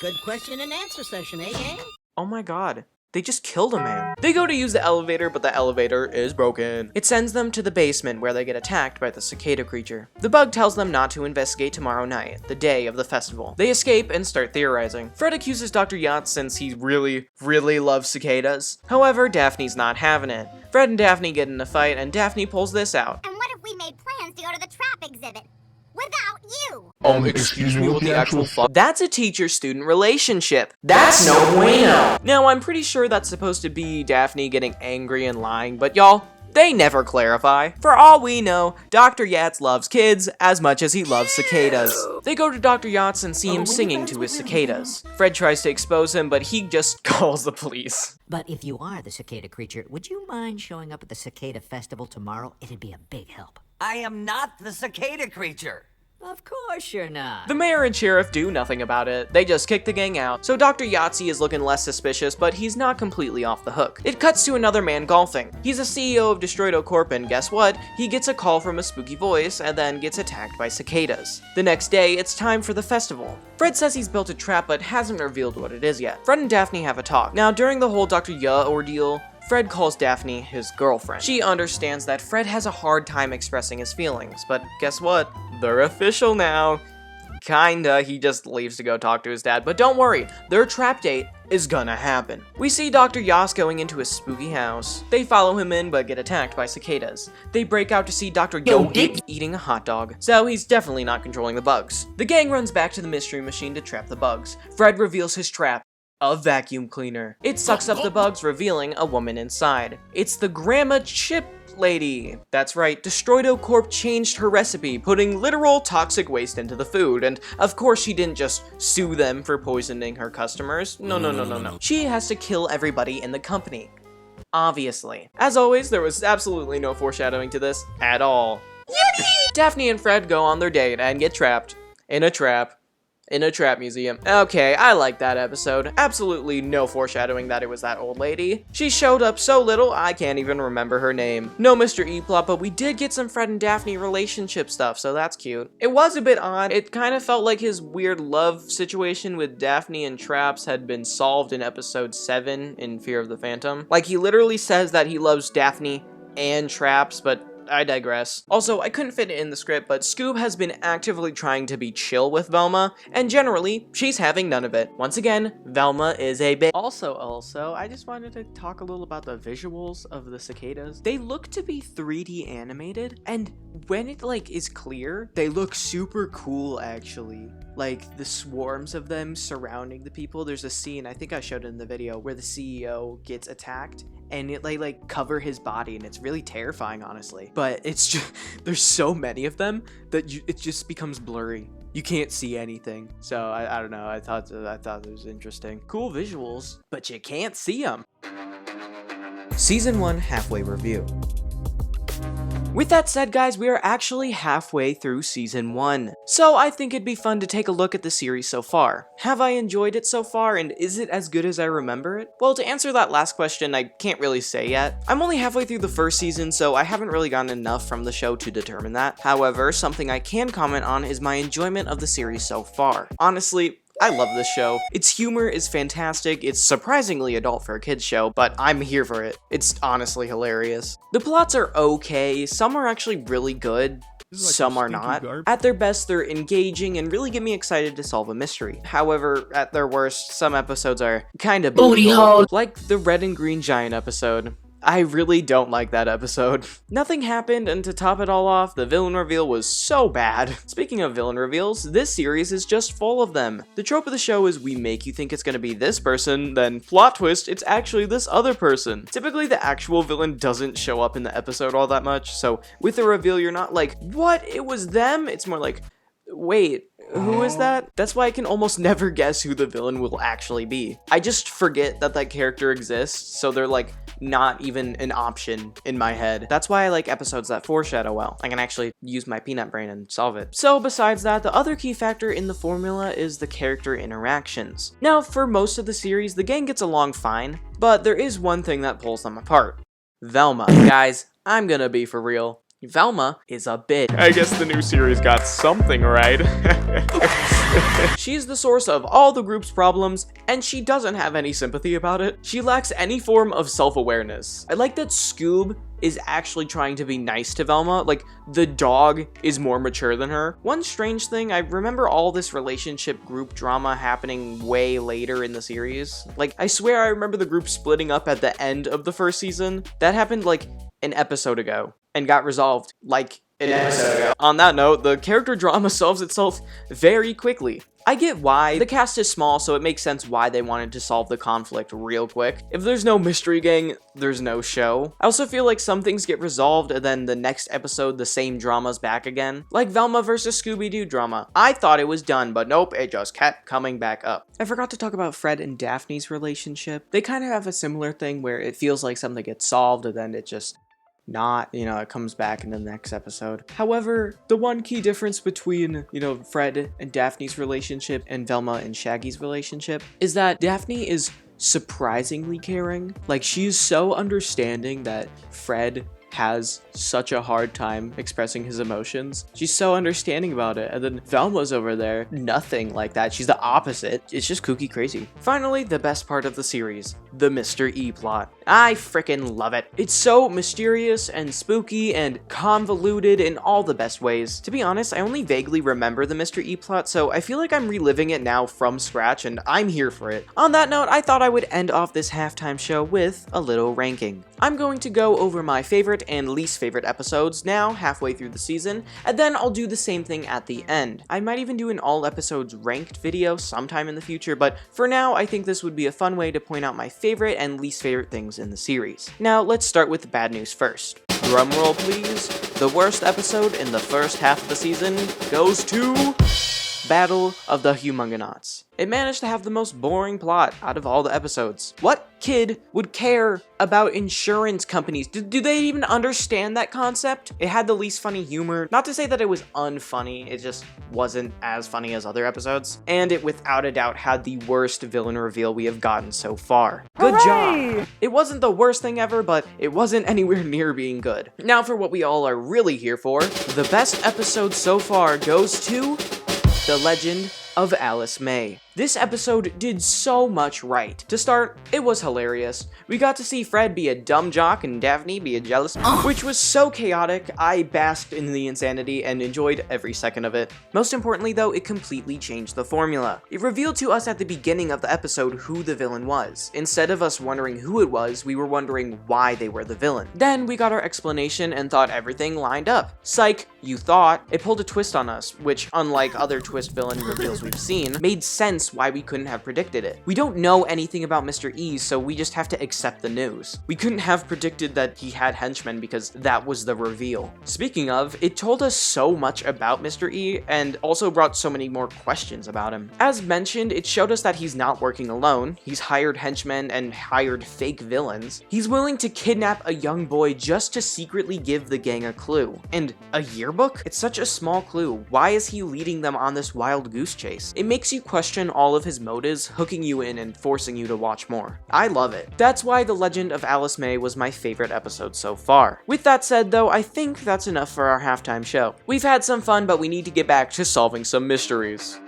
Good question and answer session, eh, gang? Oh my god. They just killed a man. They go to use the elevator, but the elevator is broken. It sends them to the basement where they get attacked by the cicada creature. The bug tells them not to investigate tomorrow night, the day of the festival. They escape and start theorizing. Fred accuses Dr. Yacht since he really loves cicadas. However, Daphne's not having it. Fred and Daphne get in a fight, and Daphne pulls this out. And what if we made plans to go to the trap exhibit? Without you! Excuse me, what the actual fuck? That's a teacher-student relationship. That's no bueno. Now, I'm pretty sure that's supposed to be Daphne getting angry and lying, but y'all, they never clarify. For all we know, Dr. Yachts loves kids as much as he loves cicadas. They go to Dr. Yachts and see him singing to his cicadas. Fred tries to expose him, but he just calls the police. But if you are the cicada creature, would you mind showing up at the cicada festival tomorrow? It'd be a big help. I am not the cicada creature. Of course you're not. The mayor and sheriff do nothing about it. They just kick the gang out. So Dr. Yahtzee is looking less suspicious, but he's not completely off the hook. It cuts to another man golfing. He's a CEO of Destroido Corp, and guess what? He gets a call from a spooky voice and then gets attacked by cicadas. The next day, it's time for the festival. Fred says he's built a trap but hasn't revealed what it is yet. Fred and Daphne have a talk. Now, during the whole Dr. Yuh ordeal, Fred calls Daphne his girlfriend. She understands that Fred has a hard time expressing his feelings, but guess what? They're official now. kinda, he just leaves to go talk to his dad, but don't worry, their trap date is gonna happen. We see Dr. Yas going into a spooky house. They follow him in but get attacked by cicadas. They break out to see Dr. Yo-Dick eating a hot dog, so he's definitely not controlling the bugs. The gang runs back to the mystery machine to trap the bugs. Fred reveals his trap, a vacuum cleaner. It sucks up the bugs, revealing a woman inside. It's the Grandma Chip lady. That's right, Destroido Corp changed her recipe, putting literal toxic waste into the food, and of course she didn't just sue them for poisoning her customers. No. She has to kill everybody in the company. Obviously. As always, there was absolutely no foreshadowing to this at all. Daphne and Fred go on their date and get trapped in a trap museum. Okay, I like that episode. Absolutely no foreshadowing that it was that old lady. She showed up so little, I can't even remember her name. No Mr. E plot, but we did get some Fred and Daphne relationship stuff, so that's cute. It was a bit odd. It kind of felt like his weird love situation with Daphne and Traps had been solved in episode 7 in Fear of the Phantom. Like, he literally says that he loves Daphne and Traps, but I digress. Also, I couldn't fit it in the script, but Scoob has been actively trying to be chill with Velma, and generally, she's having none of it. Once again, Velma is a bitch. Also, I just wanted to talk a little about the visuals of the cicadas. They look to be 3D animated, and when it, like, is clear, they look super cool, actually. Like, the swarms of them surrounding the people. There's a scene, I think I showed it in the video, where the CEO gets attacked, and it like cover his body, and it's really terrifying, honestly. But it's just, there's so many of them that it just becomes blurry. You can't see anything. So I don't know. I thought it was interesting. Cool visuals, but you can't see them. Season 1 halfway review. With that said, guys, we are actually halfway through Season 1, so I think it'd be fun to take a look at the series so far. Have I enjoyed it so far, and is it as good as I remember it? Well, to answer that last question, I can't really say yet. I'm only halfway through the first season, so I haven't really gotten enough from the show to determine that. However, something I can comment on is my enjoyment of the series so far. Honestly, I love this show. Its humor is fantastic, it's surprisingly adult for a kid's show, but I'm here for it. It's honestly hilarious. The plots are okay, some are actually really good, some are not. At their best, they're engaging and really get me excited to solve a mystery. However, at their worst, some episodes are kinda booty hole. Like the Red and Green Giant episode. I really don't like that episode. Nothing happened, and to top it all off, the villain reveal was so bad. Speaking of villain reveals, this series is just full of them. The trope of the show is we make you think it's gonna be this person, then plot twist, it's actually this other person. Typically, the actual villain doesn't show up in the episode all that much, so with the reveal, you're not like, what, it was them? It's more like, wait, who is that? That's why I can almost never guess who the villain will actually be. I just forget that that character exists, so they're like not even an option in my head. That's why I like episodes that foreshadow well. I can actually use my peanut brain and solve it. So besides that, the other key factor in the formula is the character interactions. Now, for most of the series, the gang gets along fine, but there is one thing that pulls them apart. Velma. Guys, I'm gonna be for real. Velma is a bitch. I guess the new series got something right. She's the source of all the group's problems, and she doesn't have any sympathy about it. She lacks any form of self-awareness. I like that Scoob is actually trying to be nice to Velma. Like, the dog is more mature than her. One strange thing, I remember all this relationship group drama happening way later in the series. Like, I swear I remember the group splitting up at the end of the first season. That happened like an episode ago and got resolved like an episode ago. On that note, the character drama solves itself very quickly. I get why. The cast is small, so it makes sense why they wanted to solve the conflict real quick. If there's no mystery gang, there's no show. I also feel like some things get resolved and then the next episode the same drama's back again. Like Velma versus Scooby Doo drama. I thought it was done, but nope, it just kept coming back up. I forgot to talk about Fred and Daphne's relationship. They kind of have a similar thing where it feels like something gets solved and then it just not, it comes back in the next episode. However, the one key difference between, Fred and Daphne's relationship and Velma and Shaggy's relationship is that Daphne is surprisingly caring. Like, she's so understanding that Fred has such a hard time expressing his emotions. She's so understanding about it. And then Velma's over there, nothing like that. She's the opposite. It's just kooky crazy. Finally, the best part of the series, the Mr. E plot. I freaking love it. It's so mysterious and spooky and convoluted in all the best ways. To be honest, I only vaguely remember the Mr. E plot, so I feel like I'm reliving it now from scratch, and I'm here for it. On that note, I thought I would end off this halftime show with a little ranking. I'm going to go over my favorite and least favorite episodes now, halfway through the season, and then I'll do the same thing at the end. I might even do an all episodes ranked video sometime in the future, but for now, I think this would be a fun way to point out my favorite and least favorite things in the series. Now, let's start with the bad news first. Drumroll please. The worst episode in the first half of the season goes to Battle of the Humungonauts. It managed to have the most boring plot out of all the episodes. What kid would care about insurance companies? Do they even understand that concept? It had the least funny humor. Not to say that it was unfunny, it just wasn't as funny as other episodes. And it without a doubt had the worst villain reveal we have gotten so far. Good job! It wasn't the worst thing ever, but it wasn't anywhere near being good. Now for what we all are really here for. The best episode so far goes to The Legend of Alice May. This episode did so much right. To start, it was hilarious. We got to see Fred be a dumb jock and Daphne be a jealous, which was so chaotic. I basked in the insanity and enjoyed every second of it. Most importantly though, it completely changed the formula. It revealed to us at the beginning of the episode who the villain was. Instead of us wondering who it was, we were wondering why they were the villain. Then we got our explanation and thought everything lined up. Psych, you thought. It pulled a twist on us, which unlike other twist villain reveals we've seen, made sense why we couldn't have predicted it. We don't know anything about Mr. E, so we just have to accept the news. We couldn't have predicted that he had henchmen because that was the reveal. Speaking of, it told us so much about Mr. E and also brought so many more questions about him. As mentioned, it showed us that he's not working alone. He's hired henchmen and hired fake villains. He's willing to kidnap a young boy just to secretly give the gang a clue. And a yearbook? It's such a small clue. Why is he leading them on this wild goose chase? It makes you question all of his motives, hooking you in and forcing you to watch more. I love it. That's why The Legend of Alice May was my favorite episode so far. With that said though, I think that's enough for our halftime show. We've had some fun, but we need to get back to solving some mysteries.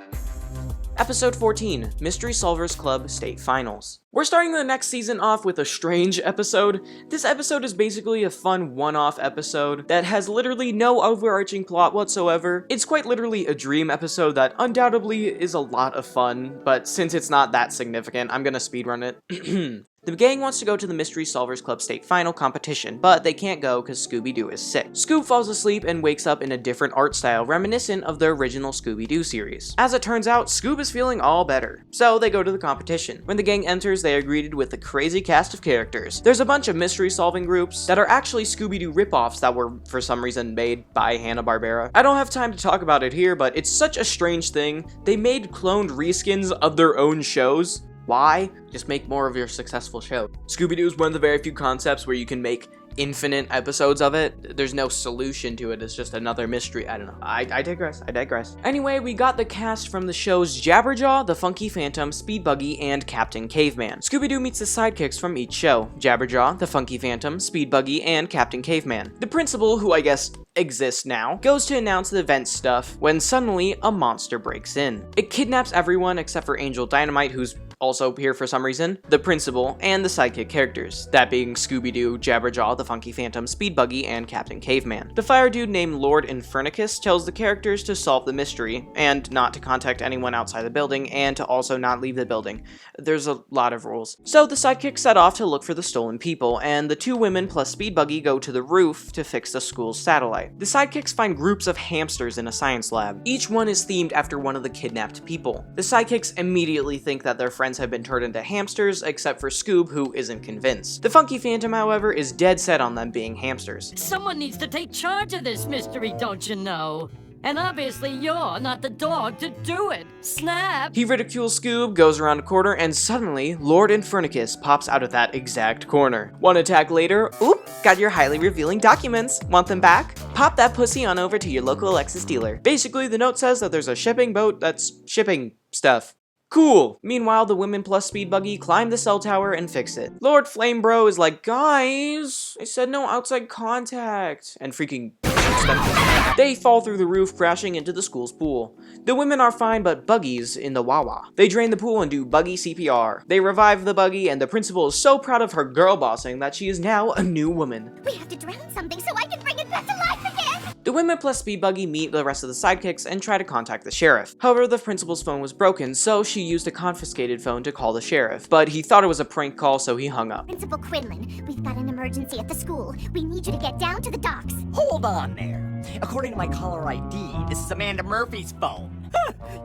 Episode 14, Mystery Solvers Club State Finals. We're starting the next season off with a strange episode. This episode is basically a fun one-off episode that has literally no overarching plot whatsoever. It's quite literally a dream episode that undoubtedly is a lot of fun, but since it's not that significant, I'm gonna speedrun it. The gang wants to go to the Mystery Solvers Club State Final competition, but they can't go because Scooby Doo is sick. Scoob falls asleep and wakes up in a different art style reminiscent of the original Scooby Doo series. As it turns out, Scoob is feeling all better, so they go to the competition. When the gang enters, they are greeted with a crazy cast of characters. There's a bunch of mystery solving groups that are actually Scooby Doo ripoffs that were for some reason made by Hanna-Barbera. I don't have time to talk about it here, but it's such a strange thing. They made cloned reskins of their own shows. Why? Just make more of your successful show. Scooby-Doo is one of the very few concepts where you can make infinite episodes of it. There's no solution to it. It's just another mystery. I don't know. I digress. Anyway, we got the cast from the shows Jabberjaw, the Funky Phantom, Speed Buggy, and Captain Caveman. Scooby-Doo meets the sidekicks from each show. Jabberjaw, the Funky Phantom, Speed Buggy, and Captain Caveman. The principal, who I guess exists now, goes to announce the event stuff when suddenly a monster breaks in. It kidnaps everyone except for Angel Dynamite, who's also here for some reason, the principal, and the sidekick characters, that being Scooby-Doo, Jabberjaw, the Funky Phantom, Speed Buggy, and Captain Caveman. The fire dude named Lord Infernicus tells the characters to solve the mystery, and not to contact anyone outside the building, and to also not leave the building. There's a lot of rules. So the sidekicks set off to look for the stolen people, and the two women plus Speed Buggy go to the roof to fix the school's satellite. The sidekicks find groups of hamsters in a science lab. Each one is themed after one of the kidnapped people. The sidekicks immediately think that their friends have been turned into hamsters, except for Scoob, who isn't convinced. The Funky Phantom, however, is dead set on them being hamsters. Someone needs to take charge of this mystery, don't you know? And obviously you're not the dog to do it. Snap! He ridicules Scoob, goes around a corner, and suddenly, Lord Infernicus pops out of that exact corner. One attack later, oop, got your highly revealing documents. Want them back? Pop that pussy on over to your local Lexus dealer. Basically, the note says that there's a shipping boat that's shipping stuff. Cool. Meanwhile, the women plus speed buggy climb the cell tower and fix it. Lord Flamebro is like, guys, I said no outside contact, and freaking shoots them. They fall through the roof, crashing into the school's pool. The women are fine, but Buggy's in the Wawa. They drain the pool and do Buggy CPR. They revive the Buggy, and the principal is so proud of her girl bossing that she is now a new woman. We have to drown something so I can bring it back to life again! The women plus speed buggy meet the rest of the sidekicks and try to contact the sheriff. However, the principal's phone was broken, so she used a confiscated phone to call the sheriff, but he thought it was a prank call, so he hung up. Principal Quinlan, we've got an emergency at the school. We need you to get down to the docks. Hold on there. According to my caller ID, this is Amanda Murphy's phone.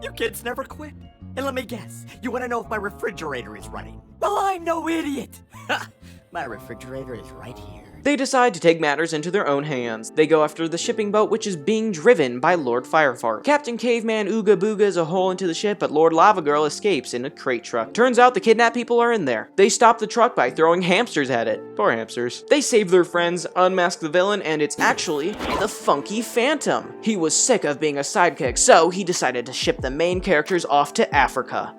You kids never quit. And let me guess, you want to know if my refrigerator is running? Well, I'm no idiot. My refrigerator is right here. They decide to take matters into their own hands. They go after the shipping boat, which is being driven by Lord Firefart. Captain Caveman Ooga Boogas a hole into the ship, but Lord Lava Girl escapes in a crate truck. Turns out the kidnapped people are in there. They stop the truck by throwing hamsters at it. Poor hamsters. They save their friends, unmask the villain, and it's actually the Funky Phantom. He was sick of being a sidekick, so he decided to ship the main characters off to Africa.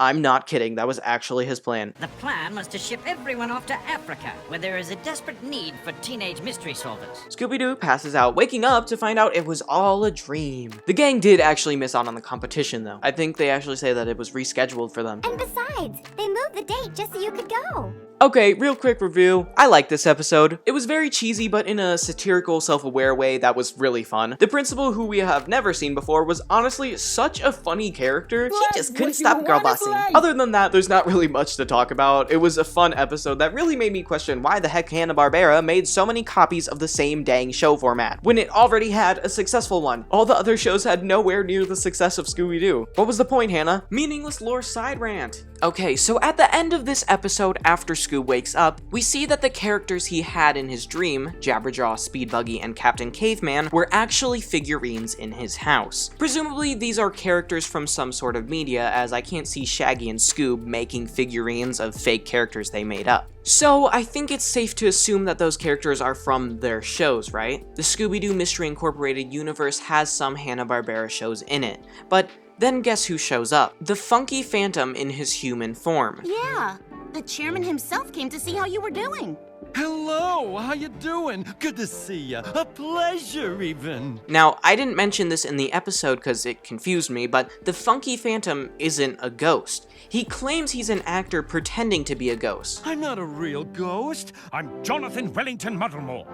I'm not kidding, that was actually his plan. The plan was to ship everyone off to Africa, where there is a desperate need for teenage mystery solvers. Scooby-Doo passes out, waking up to find out it was all a dream. The gang did actually miss out on the competition, though. I think they actually say that it was rescheduled for them. And besides, they moved the date just so you could go. Okay, real quick review. I liked this episode. It was very cheesy, but in a satirical, self-aware way that was really fun. The principal, who we have never seen before, was honestly such a funny character. He just couldn't stop girl bossing. Other than that, there's not really much to talk about. It was a fun episode that really made me question why the heck Hanna-Barbera made so many copies of the same dang show format, when it already had a successful one. All the other shows had nowhere near the success of Scooby-Doo. What was the point, Hannah? Meaningless lore side rant. Okay, so at the end of this episode, after Scoob wakes up, we see that the characters he had in his dream, Jabberjaw, Speedbuggy, and Captain Caveman, were actually figurines in his house. Presumably, these are characters from some sort of media, as I can't see Shaggy and Scoob making figurines of fake characters they made up. So, I think it's safe to assume that those characters are from their shows, right? The Scooby Doo Mystery Incorporated universe has some Hanna-Barbera shows in it, but then guess who shows up? The Funky Phantom in his human form. Yeah, the chairman himself came to see how you were doing. Hello, how you doing? Good to see you. A pleasure, even. Now, I didn't mention this in the episode because it confused me, but the Funky Phantom isn't a ghost. He claims he's an actor pretending to be a ghost. I'm not a real ghost. I'm Jonathan Wellington Muttermore,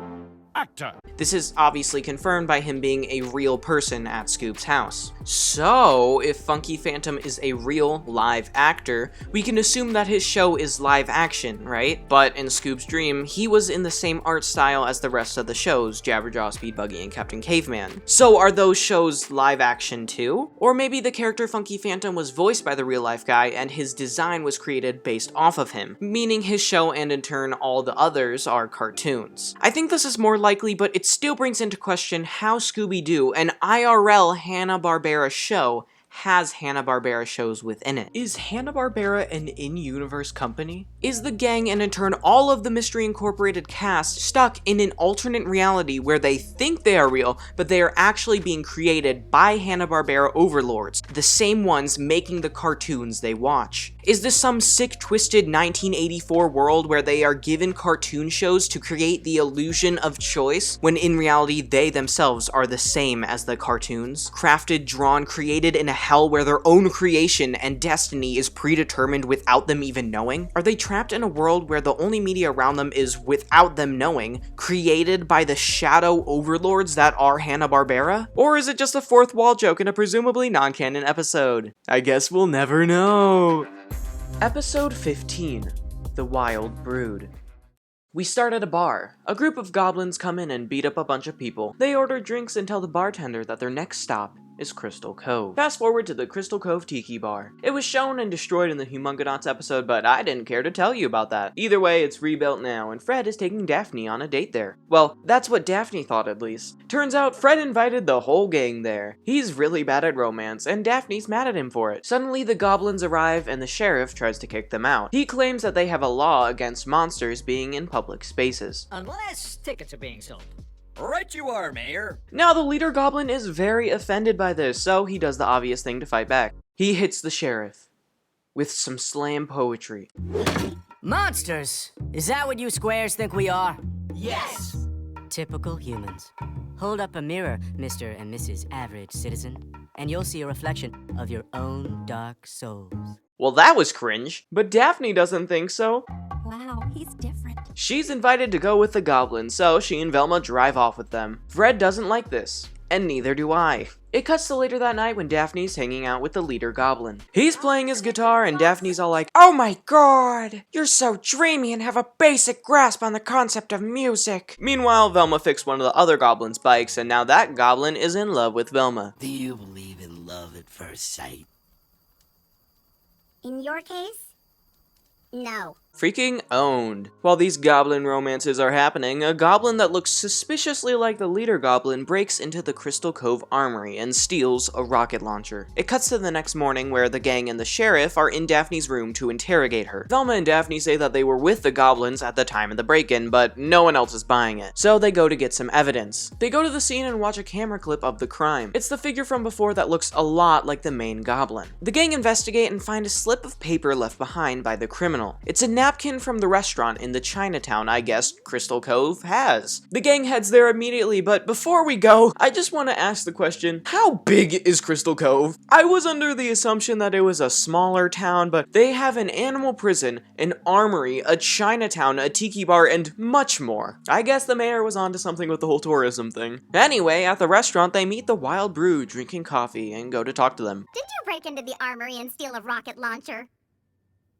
actor. This is obviously confirmed by him being a real person at Scoob's house. So, if Funky Phantom is a real live actor, we can assume that his show is live action, right? But in Scoob's dream, he was in the same art style as the rest of the shows, Jabberjaw, Speedbuggy, and Captain Caveman. So are those shows live action too? Or maybe the character Funky Phantom was voiced by the real life guy and his design was created based off of him, meaning his show and in turn all the others are cartoons. I think this is more likely, but it still brings into question how Scooby-Doo, an IRL Hanna-Barbera show, has Hanna-Barbera shows within it. Is Hanna-Barbera an in-universe company? Is the gang and in turn all of the Mystery Incorporated cast stuck in an alternate reality where they think they are real, but they are actually being created by Hanna-Barbera overlords, the same ones making the cartoons they watch? Is this some sick, twisted 1984 world where they are given cartoon shows to create the illusion of choice, when in reality they themselves are the same as the cartoons? Crafted, drawn, created in a hell where their own creation and destiny is predetermined without them even knowing? Are they trapped in a world where the only media around them is, without them knowing, created by the shadow overlords that are Hanna-Barbera? Or is it just a fourth wall joke in a presumably non-canon episode? I guess we'll never know. Episode 15, The Wild Brood. We start at a bar. A group of goblins come in and beat up a bunch of people. They order drinks and tell the bartender that their next stop is Crystal Cove. Fast forward to the Crystal Cove Tiki Bar. It was shown and destroyed in the Humungonauts episode, but I didn't care to tell you about that. Either way, it's rebuilt now, and Fred is taking Daphne on a date there. Well, that's what Daphne thought at least. Turns out, Fred invited the whole gang there. He's really bad at romance, and Daphne's mad at him for it. Suddenly, the goblins arrive, and the sheriff tries to kick them out. He claims that they have a law against monsters being in public spaces. Unless tickets are being sold. Right you are, Mayor. Now the leader goblin is very offended by this, so he does the obvious thing to fight back. He hits the sheriff. with some slam poetry. Monsters! Is that what you squares think we are? Yes! Typical humans. Hold up a mirror, Mr. and Mrs. Average Citizen, and you'll see a reflection of your own dark souls. Well, that was cringe, but Daphne doesn't think so. Wow, he's different. She's invited to go with the goblins, so she and Velma drive off with them. Fred doesn't like this, and neither do I. It cuts to later that night when Daphne's hanging out with the leader goblin. He's playing his guitar and Daphne's all like, "Oh my god, you're so dreamy and have a basic grasp on the concept of music." Meanwhile, Velma fixed one of the other goblins' bikes and now that goblin is in love with Velma. Do you believe in love at first sight? In your case, no. Freaking owned. While these goblin romances are happening, a goblin that looks suspiciously like the leader goblin breaks into the Crystal Cove armory and steals a rocket launcher. It cuts to the next morning where the gang and the sheriff are in Daphne's room to interrogate her. Velma and Daphne say that they were with the goblins at the time of the break-in, but no one else is buying it. So they go to get some evidence. They go to the scene and watch a camera clip of the crime. It's the figure from before that looks a lot like the main goblin. The gang investigate and find a slip of paper left behind by the criminal. It's a napkin from the restaurant in the Chinatown I guess Crystal Cove has. The gang heads there immediately, but before we go, I just want to ask the question, how big is Crystal Cove? I was under the assumption that it was a smaller town, but they have an animal prison, an armory, a Chinatown, a tiki bar, and much more. I guess the mayor was onto something with the whole tourism thing. Anyway, at the restaurant, they meet the Wild Brew drinking coffee and go to talk to them. Did you break into the armory and steal a rocket launcher?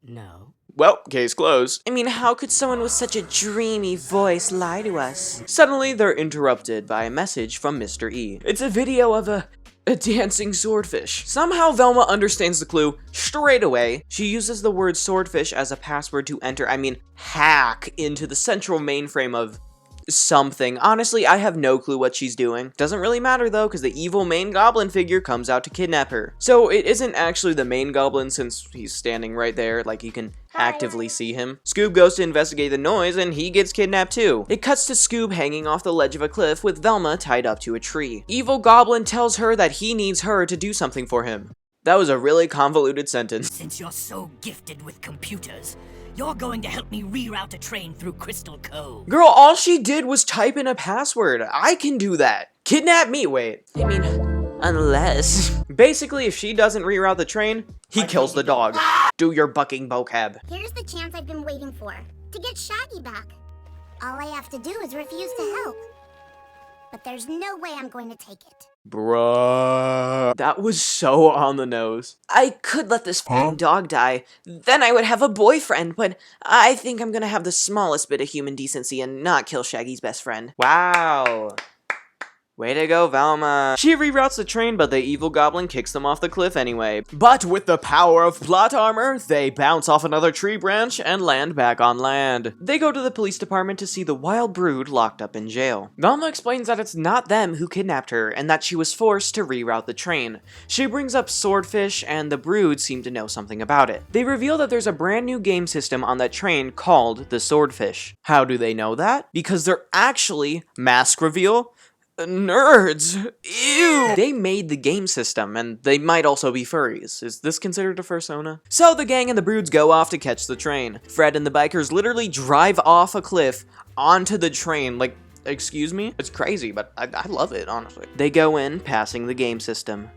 No. Well, case closed. I mean, how could someone with such a dreamy voice lie to us? Suddenly, they're interrupted by a message from Mr. E. It's a video of a dancing swordfish. Somehow Velma understands the clue straight away. She uses the word swordfish as a password to enter, hack into the central mainframe of something. Honestly, I have no clue what she's doing. Doesn't really matter though, because the evil main goblin figure comes out to kidnap her. So it isn't actually the main goblin since he's standing right there, like you can actively see him. Scoob goes to investigate the noise and he gets kidnapped too. It cuts to Scoob hanging off the ledge of a cliff with Velma tied up to a tree. Evil goblin tells her that he needs her to do something for him. That was a really convoluted sentence. Since you're so gifted with computers, you're going to help me reroute a train through Crystal Cove. Girl, all she did was type in a password. I can do that. Kidnap me, wait. Unless. Basically, if she doesn't reroute the train, he kills the dog. Do your bucking vocab. Here's the chance I've been waiting for, to get Shaggy back. All I have to do is refuse to help. But there's no way I'm going to take it. Bruh. That was so on the nose. I could let this dog die, then I would have a boyfriend, but I think I'm gonna have the smallest bit of human decency and not kill Shaggy's best friend. Wow. Way to go, Velma. She reroutes the train, but the evil goblin kicks them off the cliff anyway. But with the power of plot armor, they bounce off another tree branch and land back on land. They go to the police department to see the wild brood locked up in jail. Velma explains that it's not them who kidnapped her and that she was forced to reroute the train. She brings up Swordfish and the brood seem to know something about it. They reveal that there's a brand new game system on that train called the Swordfish. How do they know that? Because they're actually, mask reveal, nerds. Ew. They made the game system, and they might also be furries. Is this considered a fursona? So the gang and the broods go off to catch the train. Fred and the bikers literally drive off a cliff onto the train, like, excuse me? It's crazy, but I love it, honestly. They go in, passing the game system.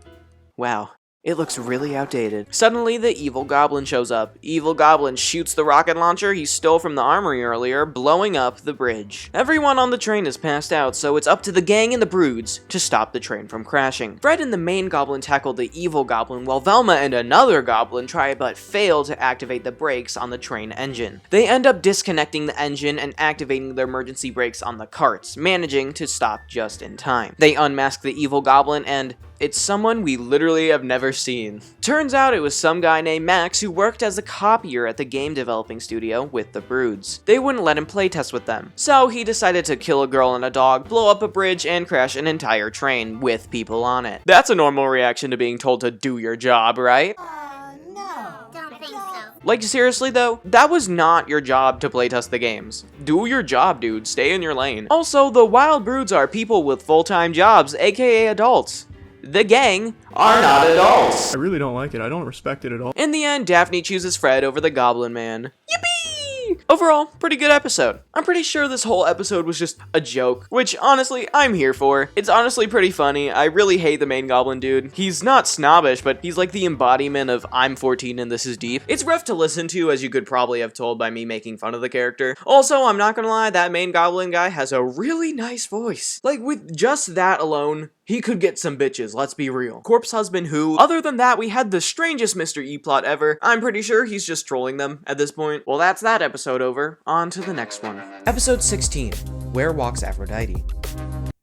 Wow. It looks really outdated. Suddenly, the evil goblin shows up. Evil goblin shoots the rocket launcher he stole from the armory earlier, blowing up the bridge. Everyone on the train is passed out, so it's up to the gang and the broods to stop the train from crashing. Fred and the main goblin tackle the evil goblin, while Velma and another goblin try but fail to activate the brakes on the train engine. They end up disconnecting the engine and activating the emergency brakes on the carts, managing to stop just in time. They unmask the evil goblin and it's someone we literally have never seen. Turns out it was some guy named Max who worked as a copier at the game developing studio with the broods. They wouldn't let him playtest with them, so he decided to kill a girl and a dog, blow up a bridge, and crash an entire train with people on it. That's a normal reaction to being told to do your job, right? Don't think so. Like seriously though, that was not your job to playtest the games. Do your job, dude, stay in your lane. Also, the wild broods are people with full-time jobs, aka adults. the gang are not adults. I really don't like it. I don't respect it at all. In the end, Daphne chooses Fred over the Goblin Man. Yippee! Overall, pretty good episode. I'm pretty sure this whole episode was just a joke, which honestly, I'm here for. It's honestly pretty funny. I really hate the main goblin dude. He's not snobbish, but he's like the embodiment of I'm 14 and this is deep. It's rough to listen to, as you could probably have told by me making fun of the character. Also, I'm not gonna lie, that main goblin guy has a really nice voice. Like, with just that alone, he could get some bitches, let's be real. Corpse Husband who, other than that, we had the strangest Mr. E plot ever. I'm pretty sure he's just trolling them at this point. Well, that's that episode over. On to the next one. Episode 16, Where Walks Aphrodite?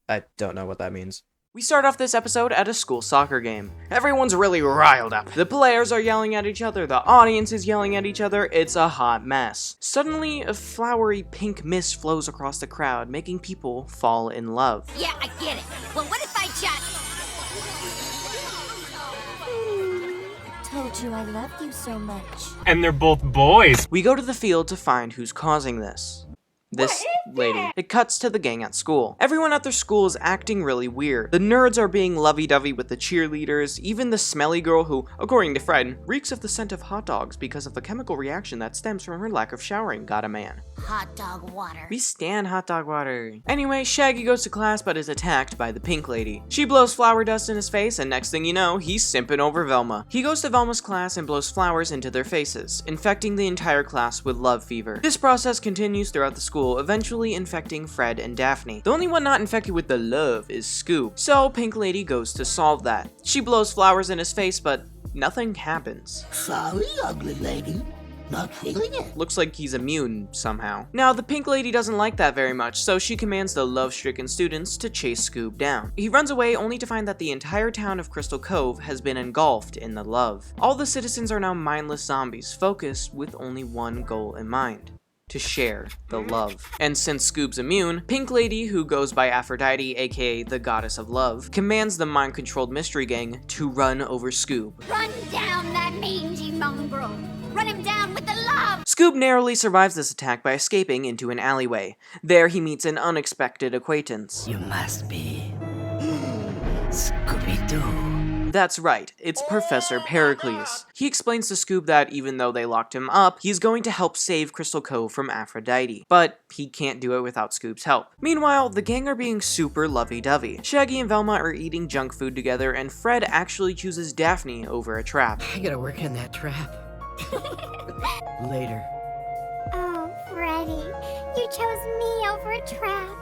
I don't know what that means. We start off this episode at a school soccer game. Everyone's really riled up. The players are yelling at each other, the audience is yelling at each other, it's a hot mess. Suddenly, a flowery pink mist flows across the crowd, making people fall in love. Yeah, I get it. Well, what if I just... Told you I loved you so much. And they're both boys. We go to the field to find who's causing this. This lady. It cuts to the gang at school. Everyone at their school is acting really weird. The nerds are being lovey-dovey with the cheerleaders, even the smelly girl who, according to Fred, reeks of the scent of hot dogs because of the chemical reaction that stems from her lack of showering, got a man. Hot dog water. We stand hot dog water. Anyway, Shaggy goes to class but is attacked by the pink lady. She blows flower dust in his face and next thing you know, he's simping over Velma. He goes to Velma's class and blows flowers into their faces, infecting the entire class with love fever. This process continues throughout the school, eventually infecting Fred and Daphne. The only one not infected with the love is Scoob. So Pink Lady goes to solve that. She blows flowers in his face, but nothing happens. Sorry, ugly lady. Not feeling it. Looks like he's immune somehow. Now, the Pink Lady doesn't like that very much, so she commands the love-stricken students to chase Scoob down. He runs away only to find that the entire town of Crystal Cove has been engulfed in the love. All the citizens are now mindless zombies, focused with only one goal in mind: to share the love. And since Scoob's immune, Pink Lady, who goes by Aphrodite, aka the goddess of love, commands the mind-controlled mystery gang to run over Scoob. Run down that mangy mongrel. Run him down with the love. Scoob narrowly survives this attack by escaping into an alleyway. There he meets an unexpected acquaintance. You must be Scooby Doo. That's right, it's Professor Pericles. He explains to Scoob that even though they locked him up, he's going to help save Crystal Cove from Aphrodite. But he can't do it without Scoob's help. Meanwhile, the gang are being super lovey-dovey. Shaggy and Velma are eating junk food together, and Fred actually chooses Daphne over a trap. I gotta work on that trap. Later. Oh, Freddy, you chose me over a trap.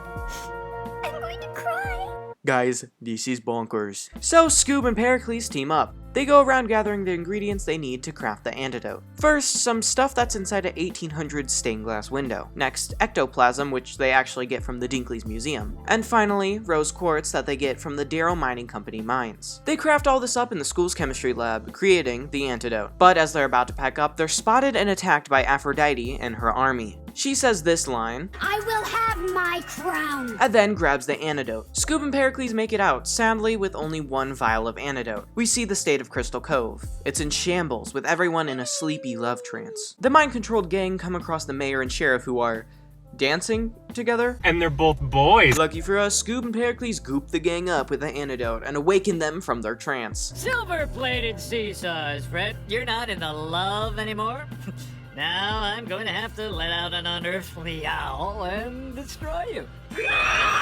I'm going to cry. Guys, this is bonkers. So Scoob and Pericles team up. They go around gathering the ingredients they need to craft the antidote. First, some stuff that's inside a 1800s stained glass window. Next, ectoplasm, which they actually get from the Dinkley's museum. And finally, rose quartz that they get from the Darrow Mining Company mines. They craft all this up in the school's chemistry lab, creating the antidote. But as they're about to pack up, they're spotted and attacked by Aphrodite and her army. She says this line, I will have my crown. And then grabs the antidote. Scoob and Pericles make it out, sadly with only one vial of antidote. We see the state of Crystal Cove. It's in shambles, with everyone in a sleepy love trance. The mind-controlled gang come across the mayor and sheriff who are dancing together. And they're both boys. Lucky for us, Scoob and Pericles goop the gang up with the antidote and awaken them from their trance. Silver-plated seesaws, Fred. You're not in the love anymore? Now I'm going to have to let out an unearthly howl and destroy you.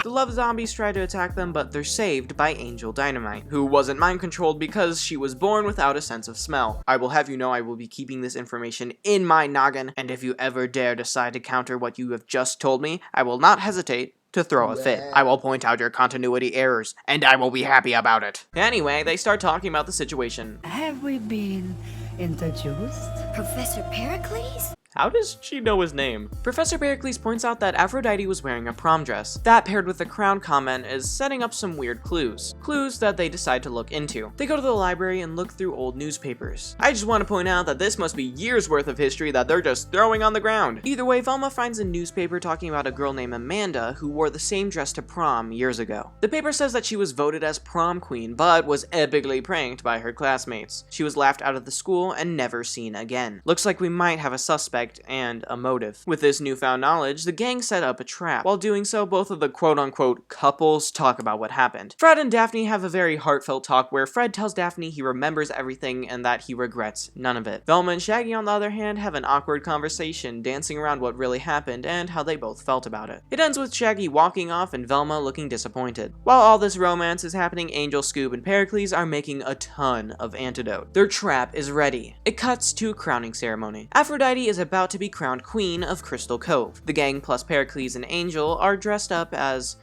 The love zombies try to attack them, but they're saved by Angel Dynamite, who wasn't mind-controlled because she was born without a sense of smell. I will have you know I will be keeping this information in my noggin, and if you ever dare decide to counter what you have just told me, I will not hesitate to throw a fit. I will point out your continuity errors, and I will be happy about it. Anyway, they start talking about the situation. Have we been introduced? Professor Pericles? How does she know his name? Professor Pericles points out that Aphrodite was wearing a prom dress. That paired with the crown comment is setting up some weird clues. Clues that they decide to look into. They go to the library and look through old newspapers. I just want to point out that this must be years worth of history that they're just throwing on the ground. Either way, Velma finds a newspaper talking about a girl named Amanda who wore the same dress to prom years ago. The paper says that she was voted as prom queen, but was epically pranked by her classmates. She was laughed out of the school and never seen again. Looks like we might have a suspect suspect and a motive. With this newfound knowledge, the gang set up a trap. While doing so, both of the quote-unquote couples talk about what happened. Fred and Daphne have a very heartfelt talk where Fred tells Daphne he remembers everything and that he regrets none of it. Velma and Shaggy, on the other hand, have an awkward conversation, dancing around what really happened and how they both felt about it. It ends with Shaggy walking off and Velma looking disappointed. While all this romance is happening, Angel, Scoob, and Pericles are making a ton of antidote. Their trap is ready. It cuts to a crowning ceremony. Aphrodite is about to be crowned queen of Crystal Cove. The gang plus Pericles and Angel are dressed up as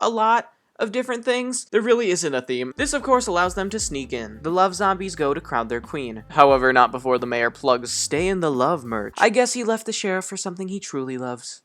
a lot of different things. There really isn't a theme. This of course allows them to sneak in. The love zombies go to crown their queen. However, not before the mayor plugs Stay in the Love merch. I guess he left the sheriff for something he truly loves.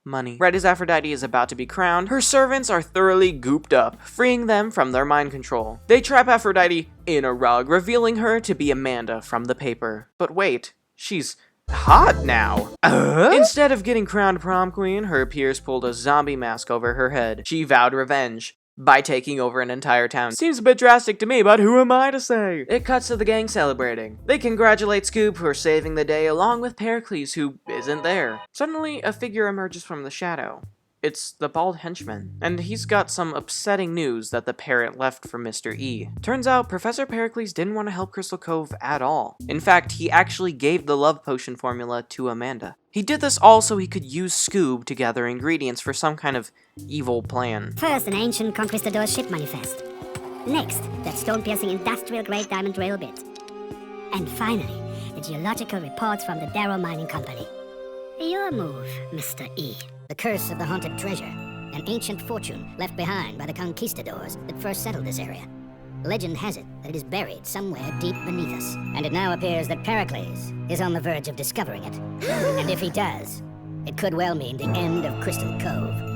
Money. Right as Aphrodite is about to be crowned, her servants are thoroughly gooped up, freeing them from their mind control. They trap Aphrodite in a rug, revealing her to be Amanda from the paper. But wait, she's hot now. Instead of getting crowned prom queen, her peers pulled a zombie mask over her head. She vowed revenge by taking over an entire town. Seems a bit drastic to me, but who am I to say? It cuts to the gang celebrating. They congratulate Scoob for saving the day along with Pericles, who isn't there. Suddenly, a figure emerges from the shadow. It's the bald henchman, and he's got some upsetting news that the parrot left for Mr. E. Turns out, Professor Pericles didn't want to help Crystal Cove at all. In fact, he actually gave the love potion formula to Amanda. He did this all so he could use Scoob to gather ingredients for some kind of evil plan. First, an ancient conquistador ship manifest. Next, that stone-piercing industrial-grade diamond rail bit. And finally, the geological reports from the Darrow Mining Company. Your move, Mr. E. The curse of the haunted treasure, an ancient fortune left behind by the conquistadors that first settled this area. Legend has it that it is buried somewhere deep beneath us, and it now appears that Pericles is on the verge of discovering it. And if he does, it could well mean the end of Crystal Cove.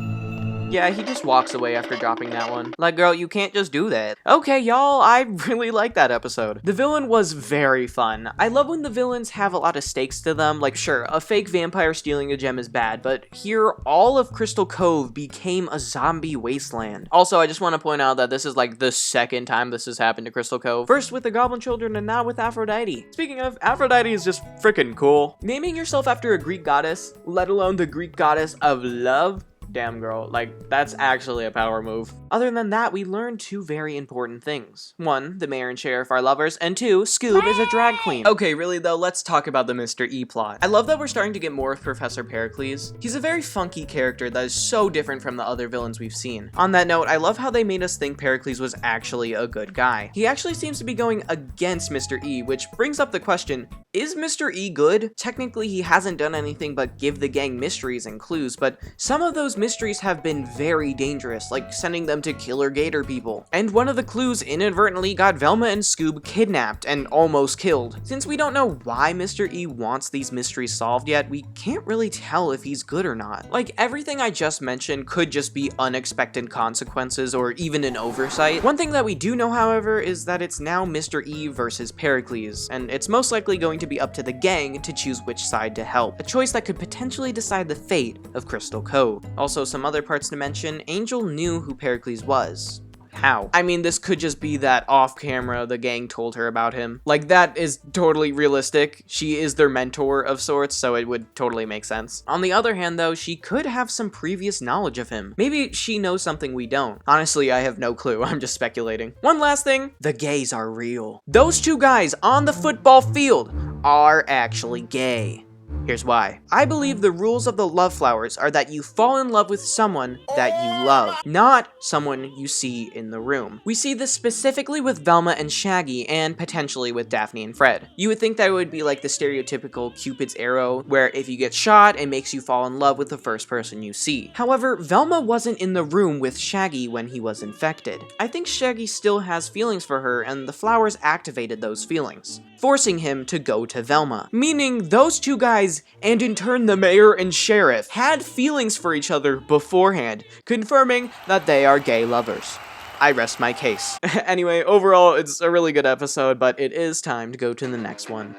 Yeah, he just walks away after dropping that one. Like, girl, you can't just do that. Okay, y'all, I really like that episode. The villain was very fun. I love when the villains have a lot of stakes to them. Like, sure, a fake vampire stealing a gem is bad, but here, all of Crystal Cove became a zombie wasteland. Also, I just want to point out that this is like the second time this has happened to Crystal Cove. First with the Goblin Children and now with Aphrodite. Speaking of, Aphrodite is just freaking cool. Naming yourself after a Greek goddess, let alone the Greek goddess of love, damn girl, like, that's actually a power move. Other than that, we learned two very important things. One, the mayor and sheriff are lovers, and two, Scoob is a drag queen. Okay, really though, let's talk about the Mr. E plot. I love that we're starting to get more of Professor Pericles. He's a very funky character that is so different from the other villains we've seen. On that note, I love how they made us think Pericles was actually a good guy. He actually seems to be going against Mr. E, which brings up the question, is Mr. E good? Technically, he hasn't done anything but give the gang mysteries and clues, but some of those mysteries have been very dangerous, like sending them to killer gator people. And one of the clues inadvertently got Velma and Scoob kidnapped and almost killed. Since we don't know why Mr. E wants these mysteries solved yet, we can't really tell if he's good or not. Like, everything I just mentioned could just be unexpected consequences or even an oversight. One thing that we do know, however, is that it's now Mr. E versus Pericles, and it's most likely going to be up to the gang to choose which side to help, a choice that could potentially decide the fate of Crystal Cove. Also, some other parts to mention, Angel knew who Pericles was. How? I mean, this could just be that off camera the gang told her about him. Like, that is totally realistic. She is their mentor of sorts, so it would totally make sense. On the other hand though, she could have some previous knowledge of him. Maybe she knows something we don't. Honestly, I have no clue. I'm just speculating. One last thing, the gays are real. Those two guys on the football field are actually gay. Here's why. I believe the rules of the love flowers are that you fall in love with someone that you love, not someone you see in the room. We see this specifically with Velma and Shaggy, and potentially with Daphne and Fred. You would think that it would be like the stereotypical Cupid's arrow, where if you get shot, it makes you fall in love with the first person you see. However, Velma wasn't in the room with Shaggy when he was infected. I think Shaggy still has feelings for her, and the flowers activated those feelings, forcing him to go to Velma. Meaning those two guys, and in turn the mayor and sheriff, had feelings for each other beforehand, confirming that they are gay lovers. I rest my case. Anyway, overall, it's a really good episode, but it is time to go to the next one.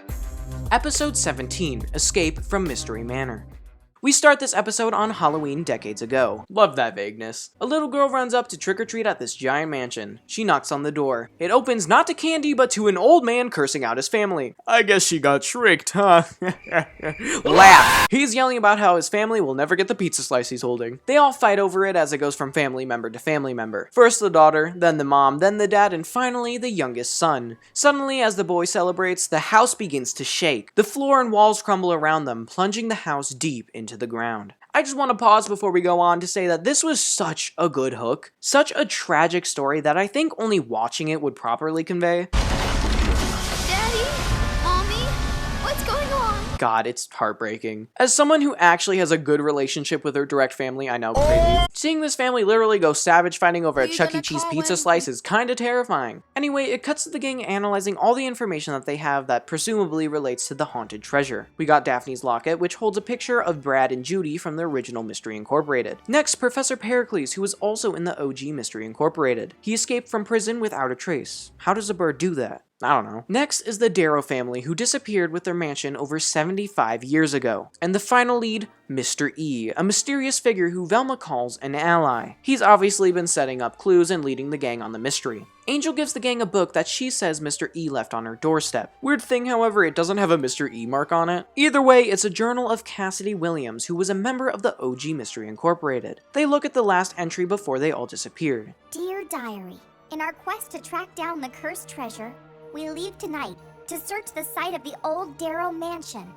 Episode 17, Escape from Mystery Manor. We start this episode on Halloween decades ago. Love that vagueness. A little girl runs up to trick-or-treat at this giant mansion. She knocks on the door. It opens not to candy, but to an old man cursing out his family. I guess she got tricked, huh? Laugh! He's yelling about how his family will never get the pizza slice he's holding. They all fight over it as it goes from family member to family member. First the daughter, then the mom, then the dad, and finally the youngest son. Suddenly, as the boy celebrates, the house begins to shake. The floor and walls crumble around them, plunging the house deep into the ground. I just want to pause before we go on to say that this was such a good hook, such a tragic story that I think only watching it would properly convey. Daddy? Mommy? What's going on? God, it's heartbreaking. As someone who actually has a good relationship with her direct family, I know, crazy. Seeing this family literally go savage fighting over a Chuck E. Cheese pizza slice is kinda terrifying. Anyway, it cuts to the gang analyzing all the information that they have that presumably relates to the haunted treasure. We got Daphne's locket, which holds a picture of Brad and Judy from the original Mystery Incorporated. Next, Professor Pericles, who was also in the OG Mystery Incorporated. He escaped from prison without a trace. How does a bird do that? I don't know. Next is the Darrow family, who disappeared with their mansion over 75 years ago. And the final lead, Mr. E, a mysterious figure who Velma calls an ally. He's obviously been setting up clues and leading the gang on the mystery. Angel gives the gang a book that she says Mr. E left on her doorstep. Weird thing, however, it doesn't have a Mr. E mark on it. Either way, it's a journal of Cassidy Williams, who was a member of the OG Mystery Incorporated. They look at the last entry before they all disappeared. Dear Diary, in our quest to track down the cursed treasure, we leave tonight to search the site of the old Darrow mansion.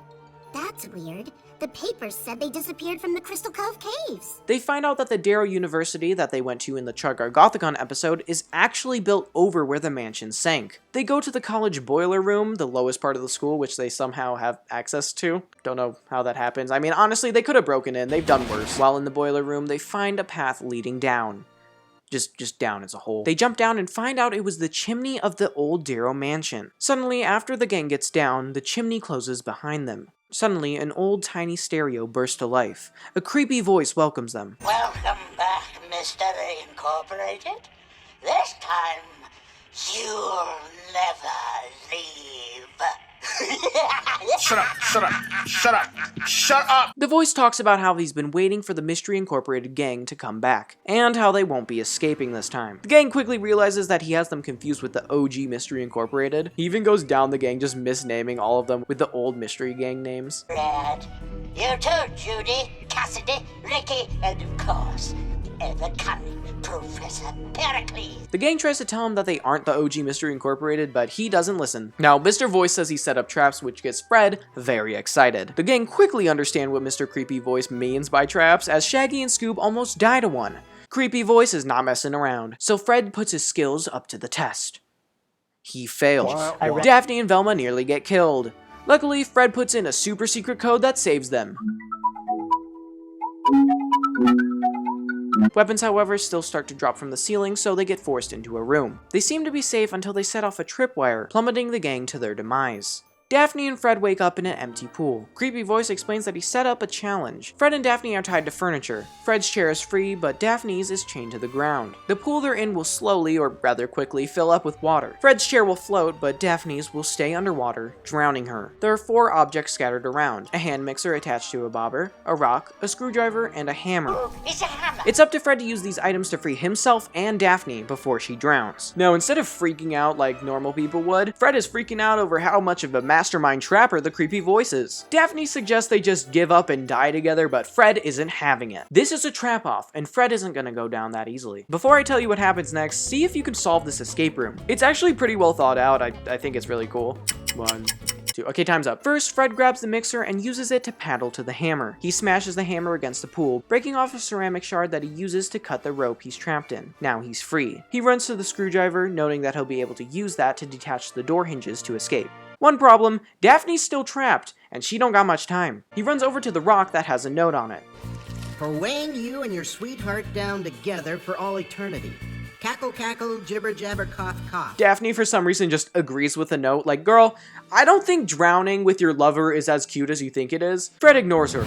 That's weird. The papers said they disappeared from the Crystal Cove caves. They find out that the Darrow University that they went to in the Chuggar Gothicon episode is actually built over where the mansion sank. They go to the college boiler room, the lowest part of the school, which they somehow have access to. Don't know how that happens. I mean, honestly, they could have broken in. They've done worse. While in the boiler room, they find a path leading down. Just down as a whole. They jump down and find out it was the chimney of the old Darrow mansion. Suddenly, after the gang gets down, the chimney closes behind them. Suddenly, an old tiny stereo bursts to life. A creepy voice welcomes them. Welcome back, Mystery Incorporated. This time, you'll never leave. Shut up, shut up, shut up, shut up! The voice talks about how he's been waiting for the Mystery Incorporated gang to come back, and how they won't be escaping this time. The gang quickly realizes that he has them confused with the OG Mystery Incorporated. He even goes down the gang just misnaming all of them with the old Mystery Gang names. Brad, you too, Judy, Cassidy, Ricky, and of course, the ever-coming Professor Pericles. The gang tries to tell him that they aren't the OG Mystery Incorporated, but he doesn't listen. Now, Mr. Voice says he set up traps, which gets Fred very excited. The gang quickly understand what Mr. Creepy Voice means by traps, as Shaggy and Scoob almost die to one. Creepy Voice is not messing around, so Fred puts his skills up to the test. He fails. Daphne and Velma nearly get killed. Luckily, Fred puts in a super secret code that saves them. Weapons, however, still start to drop from the ceiling, so they get forced into a room. They seem to be safe until they set off a tripwire, plummeting the gang to their demise. Daphne and Fred wake up in an empty pool. Creepy Voice explains that he set up a challenge. Fred and Daphne are tied to furniture. Fred's chair is free, but Daphne's is chained to the ground. The pool they're in will slowly, or rather quickly, fill up with water. Fred's chair will float, but Daphne's will stay underwater, drowning her. There are 4 objects scattered around: a hand mixer attached to a bobber, a rock, a screwdriver, and a hammer. It's a hammer! It's up to Fred to use these items to free himself and Daphne before she drowns. Now, instead of freaking out like normal people would, Fred is freaking out over how much of a mastermind trapper the Creepy Voice is. Daphne suggests they just give up and die together, but Fred isn't having it. This is a trap off, and Fred isn't gonna go down that easily. Before I tell you what happens next, see if you can solve this escape room. It's actually pretty well thought out. I think it's really cool. 1, 2. Okay, time's up. First, Fred grabs the mixer and uses it to paddle to the hammer. He smashes the hammer against the pool, breaking off a ceramic shard that he uses to cut the rope he's trapped in. Now he's free. He runs to the screwdriver, noting that he'll be able to use that to detach the door hinges to escape. One problem, Daphne's still trapped, and she don't got much time. He runs over to the rock that has a note on it. For weighing you and your sweetheart down together for all eternity. Cackle, cackle, jibber, jabber, cough, cough. Daphne, for some reason, just agrees with the note. Like, girl, I don't think drowning with your lover is as cute as you think it is. Fred ignores her.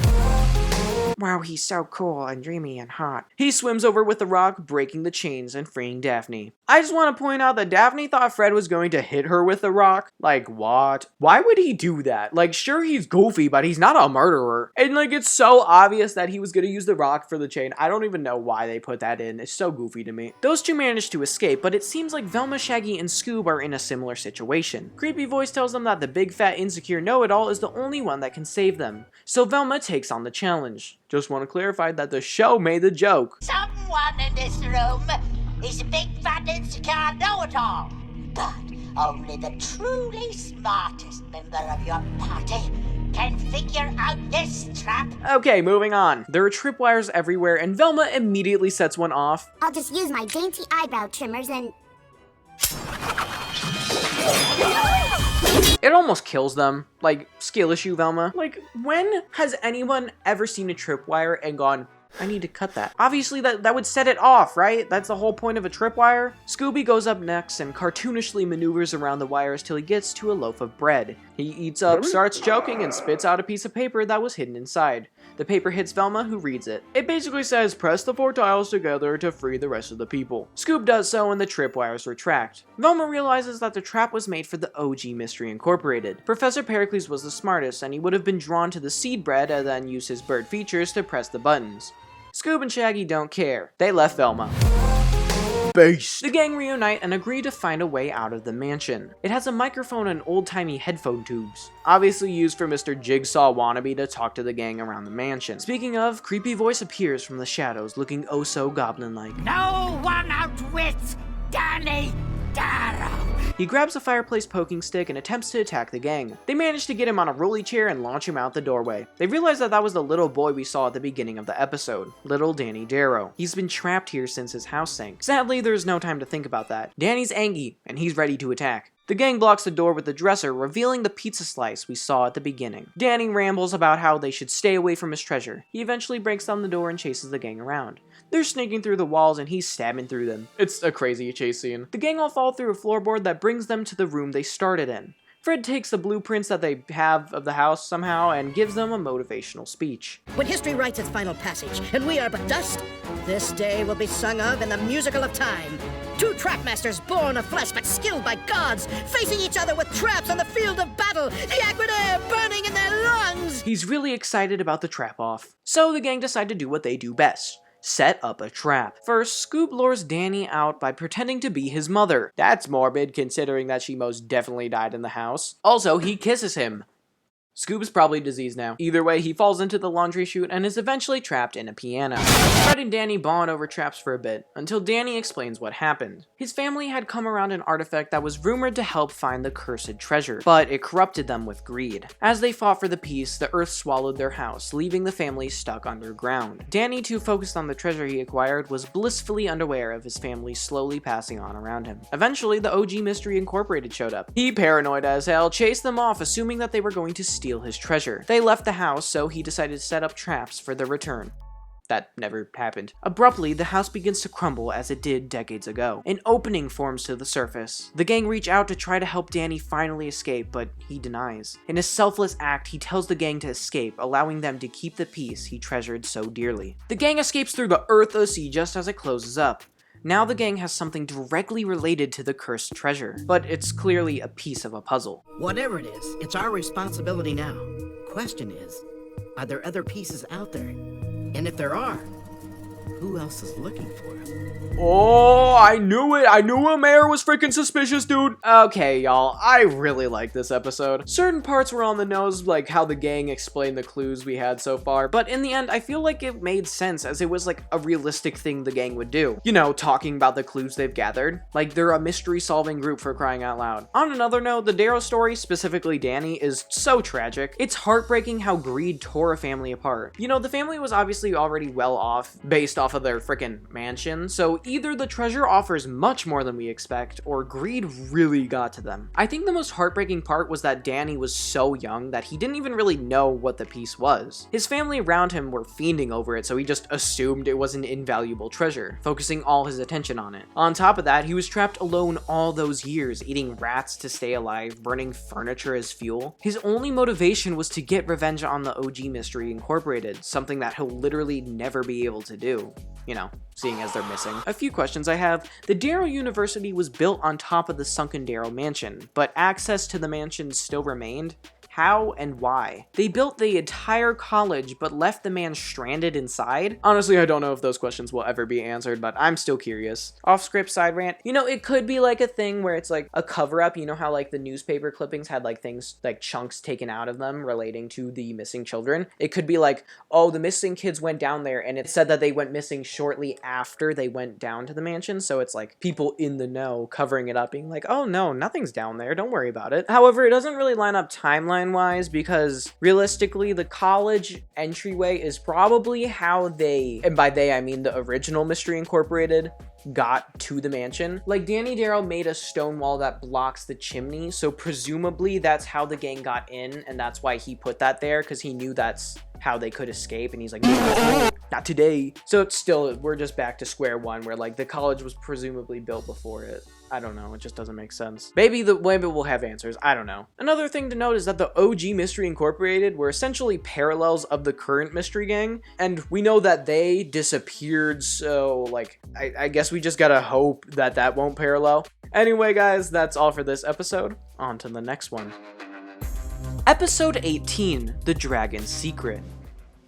Wow, he's so cool and dreamy and hot. He swims over with the rock, breaking the chains and freeing Daphne. I just want to point out that Daphne thought Fred was going to hit her with the rock. Like, what? Why would he do that? Like, sure, he's goofy, but he's not a murderer. And like, it's so obvious that he was going to use the rock for the chain. I don't even know why they put that in. It's so goofy to me. Those two managed to escape, but it seems like Velma, Shaggy, and Scoob are in a similar situation. Creepy voice tells them that the big fat insecure know-it-all is the only one that can save them. So Velma takes on the challenge. Just want to clarify that the show made the joke. Someone in this room is a big fat insecure know-it-all, but only the truly smartest member of your party can figure out this trap. Okay, moving on. There are tripwires everywhere, and Velma immediately sets one off. I'll just use my dainty eyebrow trimmers and... It almost kills them. Like, skill issue, Velma. Like, when has anyone ever seen a tripwire and gone, I need to cut that? Obviously, that would set it off, right? That's the whole point of a tripwire. Scooby goes up next and cartoonishly maneuvers around the wires till he gets to a loaf of bread. He eats up, starts choking, and spits out a piece of paper that was hidden inside. The paper hits Velma, who reads it. It basically says, press the 4 tiles together to free the rest of the people. Scoob does so, and the tripwires retract. Velma realizes that the trap was made for the OG Mystery Incorporated. Professor Pericles was the smartest, and he would have been drawn to the seed bread and then used his bird features to press the buttons. Scoob and Shaggy don't care. They left Velma. Base. The gang reunite and agree to find a way out of the mansion. It has a microphone and old-timey headphone tubes, obviously used for Mr. Jigsaw wannabe to talk to the gang around the mansion. Speaking of, creepy voice appears from the shadows, looking oh so goblin-like. No one outwits Danny Darrow. He grabs a fireplace poking stick and attempts to attack the gang. They manage to get him on a rolly chair and launch him out the doorway. They realize that was the little boy we saw at the beginning of the episode, little Danny Darrow. He's been trapped here since his house sank. Sadly, there's no time to think about that. Danny's angry, and he's ready to attack. The gang blocks the door with the dresser, revealing the pizza slice we saw at the beginning. Danny rambles about how they should stay away from his treasure. He eventually breaks down the door and chases the gang around. They're sneaking through the walls and he's stabbing through them. It's a crazy chase scene. The gang all fall through a floorboard that brings them to the room they started in. Fred takes the blueprints that they have of the house somehow and gives them a motivational speech. When history writes its final passage, and we are but dust, this day will be sung of in the musical of time. 2 trapmasters born of flesh but skilled by gods, facing each other with traps on the field of battle, the acrid air burning in their lungs! He's really excited about the trap off. So the gang decide to do what they do best. Set up a trap. First, Scoob lures Danny out by pretending to be his mother. That's morbid, considering that she most definitely died in the house. Also, he kisses him. Scoob's probably diseased now. Either way, he falls into the laundry chute and is eventually trapped in a piano. Fred and Danny bond over traps for a bit, until Danny explains what happened. His family had come around an artifact that was rumored to help find the cursed treasure, but it corrupted them with greed. As they fought for the piece, the earth swallowed their house, leaving the family stuck underground. Danny, too focused on the treasure he acquired, was blissfully unaware of his family slowly passing on around him. Eventually, the OG Mystery Incorporated showed up. He, paranoid as hell, chased them off, assuming that they were going to steal his treasure. They left the house, so he decided to set up traps for their return. That never happened. Abruptly, the house begins to crumble as it did decades ago. An opening forms to the surface. The gang reach out to try to help Danny finally escape, but he denies. In a selfless act, he tells the gang to escape, allowing them to keep the piece he treasured so dearly. The gang escapes through the Earth Sea just as it closes up. Now the gang has something directly related to the cursed treasure, but it's clearly a piece of a puzzle. Whatever it is, it's our responsibility now. Question is, are there other pieces out there? And if there are, who else is looking for them? Oh, I knew it. I knew a mayor was freaking suspicious, dude. Okay, y'all, I really like this episode. Certain parts were on the nose, like how the gang explained the clues we had so far, but in the end, I feel like it made sense as it was like a realistic thing the gang would do. You know, talking about the clues they've gathered. Like, they're a mystery-solving group for crying out loud. On another note, the Darrow story, specifically Danny, is so tragic. It's heartbreaking how greed tore a family apart. You know, the family was obviously already well off, based based off of their freaking mansion, so either the treasure offers much more than we expect, or greed really got to them. I think the most heartbreaking part was that Danny was so young that he didn't even really know what the piece was. His family around him were fiending over it, so he just assumed it was an invaluable treasure, focusing all his attention on it. On top of that, he was trapped alone all those years, eating rats to stay alive, burning furniture as fuel. His only motivation was to get revenge on the OG Mystery Incorporated, something that he'll literally never be able to do, you know, seeing as they're missing. A few questions I have. The Darrow University was built on top of the sunken Darrow Mansion, but access to the mansion still remained. How and why? They built the entire college but left the man stranded inside? Honestly, I don't know if those questions will ever be answered, but I'm still curious. Off-script side rant. You know, it could be like a thing where it's like a cover-up. You know how like the newspaper clippings had like things, like chunks taken out of them relating to the missing children? It could be like, oh, the missing kids went down there and it said that they went missing shortly after they went down to the mansion. So it's like people in the know covering it up being like, oh no, nothing's down there. Don't worry about it. However, it doesn't really line up timeline wise, because realistically the college entryway is probably how they, and by they I mean the original Mystery Incorporated, got to the mansion. Like Danny Darrow made a stone wall that blocks the chimney, so presumably that's how the gang got in, and that's why he put that there, because he knew that's how they could escape, and he's like, no, not today. So it's still, we're just back to square one where like the college was presumably built before it. I don't know, it just doesn't make sense. Maybe we'll have answers, I don't know. Another thing to note is that the OG Mystery Incorporated were essentially parallels of the current Mystery Gang, and we know that they disappeared, so like, I guess we just gotta hope that that won't parallel. Anyway guys, that's all for this episode. On to the next one. Episode 18, The Dragon's Secret.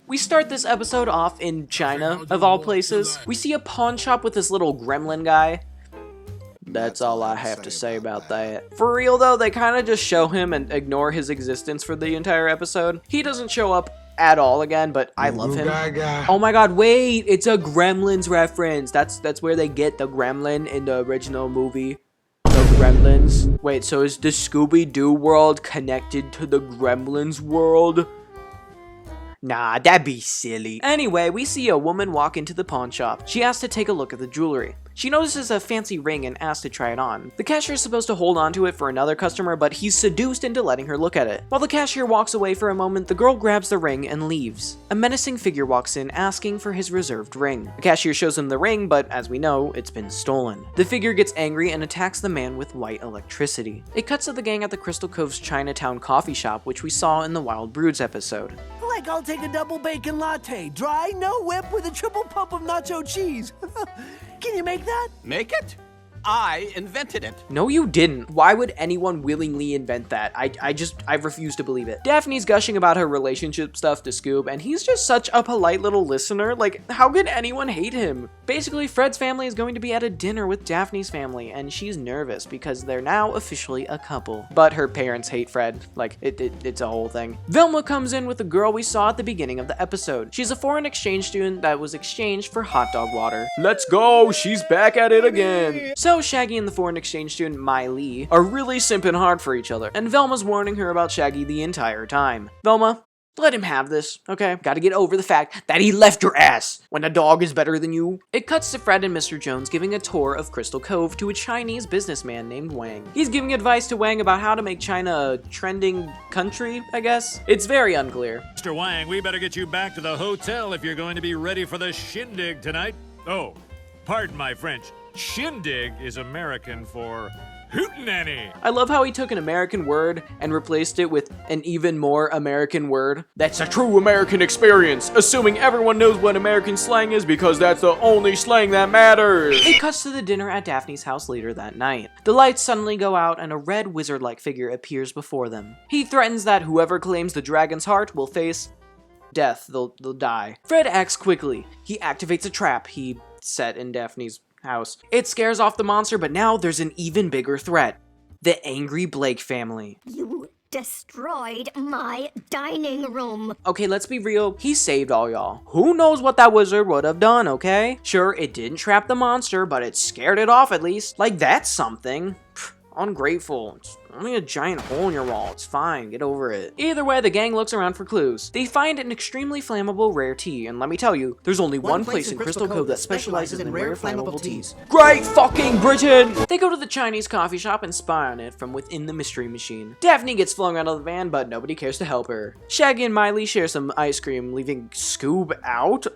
We start this episode off in China, of all places. We see a pawn shop with this little gremlin guy. That's all I have to say about that. For real though, they kind of just show him and ignore his existence for the entire episode. He doesn't show up at all again, but I love him. Oh my god, wait, it's a Gremlins reference. That's where they get the gremlin in the original movie. The Gremlins. Wait, so is the Scooby Doo world connected to the Gremlins world? Nah, that'd be silly. Anyway, we see a woman walk into the pawn shop. She asks to take a look at the jewelry. She notices a fancy ring and asks to try it on. The cashier is supposed to hold on to it for another customer, but he's seduced into letting her look at it. While the cashier walks away for a moment, the girl grabs the ring and leaves. A menacing figure walks in, asking for his reserved ring. The cashier shows him the ring, but as we know, it's been stolen. The figure gets angry and attacks the man with white electricity. It cuts to the gang at the Crystal Cove's Chinatown coffee shop, which we saw in the Wild Broods episode. Like I'll take a double bacon latte, dry, no whip, with a triple pump of nacho cheese. Can you make that? Make it? I invented it. No, you didn't. Why would anyone willingly invent that? I refuse to believe it. Daphne's gushing about her relationship stuff to Scoob, and he's just such a polite little listener. Like, how could anyone hate him? Basically, Fred's family is going to be at a dinner with Daphne's family, and she's nervous because they're now officially a couple. But her parents hate Fred. Like, it's a whole thing. Velma comes in with the girl we saw at the beginning of the episode. She's a foreign exchange student that was exchanged for hot dog water. Let's go! She's back at it again! So Shaggy and the foreign exchange student Mai Li are really simping hard for each other, and Velma's warning her about Shaggy the entire time. Velma, let him have this, okay? Gotta get over the fact that he left your ass when a dog is better than you. It cuts to Fred and Mr. Jones giving a tour of Crystal Cove to a Chinese businessman named Wang. He's giving advice to Wang about how to make China a trending country, I guess? It's very unclear. Mr. Wang, we better get you back to the hotel if you're going to be ready for the shindig tonight. Oh, pardon my French. Shindig is American for hootenanny. I love how he took an American word and replaced it with an even more American word. That's a true American experience, assuming everyone knows what American slang is because that's the only slang that matters. It cuts to the dinner at Daphne's house later that night. The lights suddenly go out and a red wizard-like figure appears before them. He threatens that whoever claims the dragon's heart will face death. They'll die. Fred acts quickly. He activates a trap he set in Daphne's house. It scares off the monster, but now there's an even bigger threat. The angry Blake family. You destroyed my dining room. Okay, let's be real. He saved all y'all. Who knows what that wizard would have done, okay? Sure, it didn't trap the monster, but it scared it off at least. Like, that's something. ungrateful. It's only a giant hole in your wall. It's fine. Get over it. Either way, the gang looks around for clues. They find an extremely flammable rare tea, and let me tell you, there's only one place in Crystal Cove that specializes in rare flammable teas. Great fucking Britain! They go to the Chinese coffee shop and spy on it from within the mystery machine. Daphne gets flung out of the van, but nobody cares to help her. Shaggy and Miley share some ice cream, leaving Scoob out.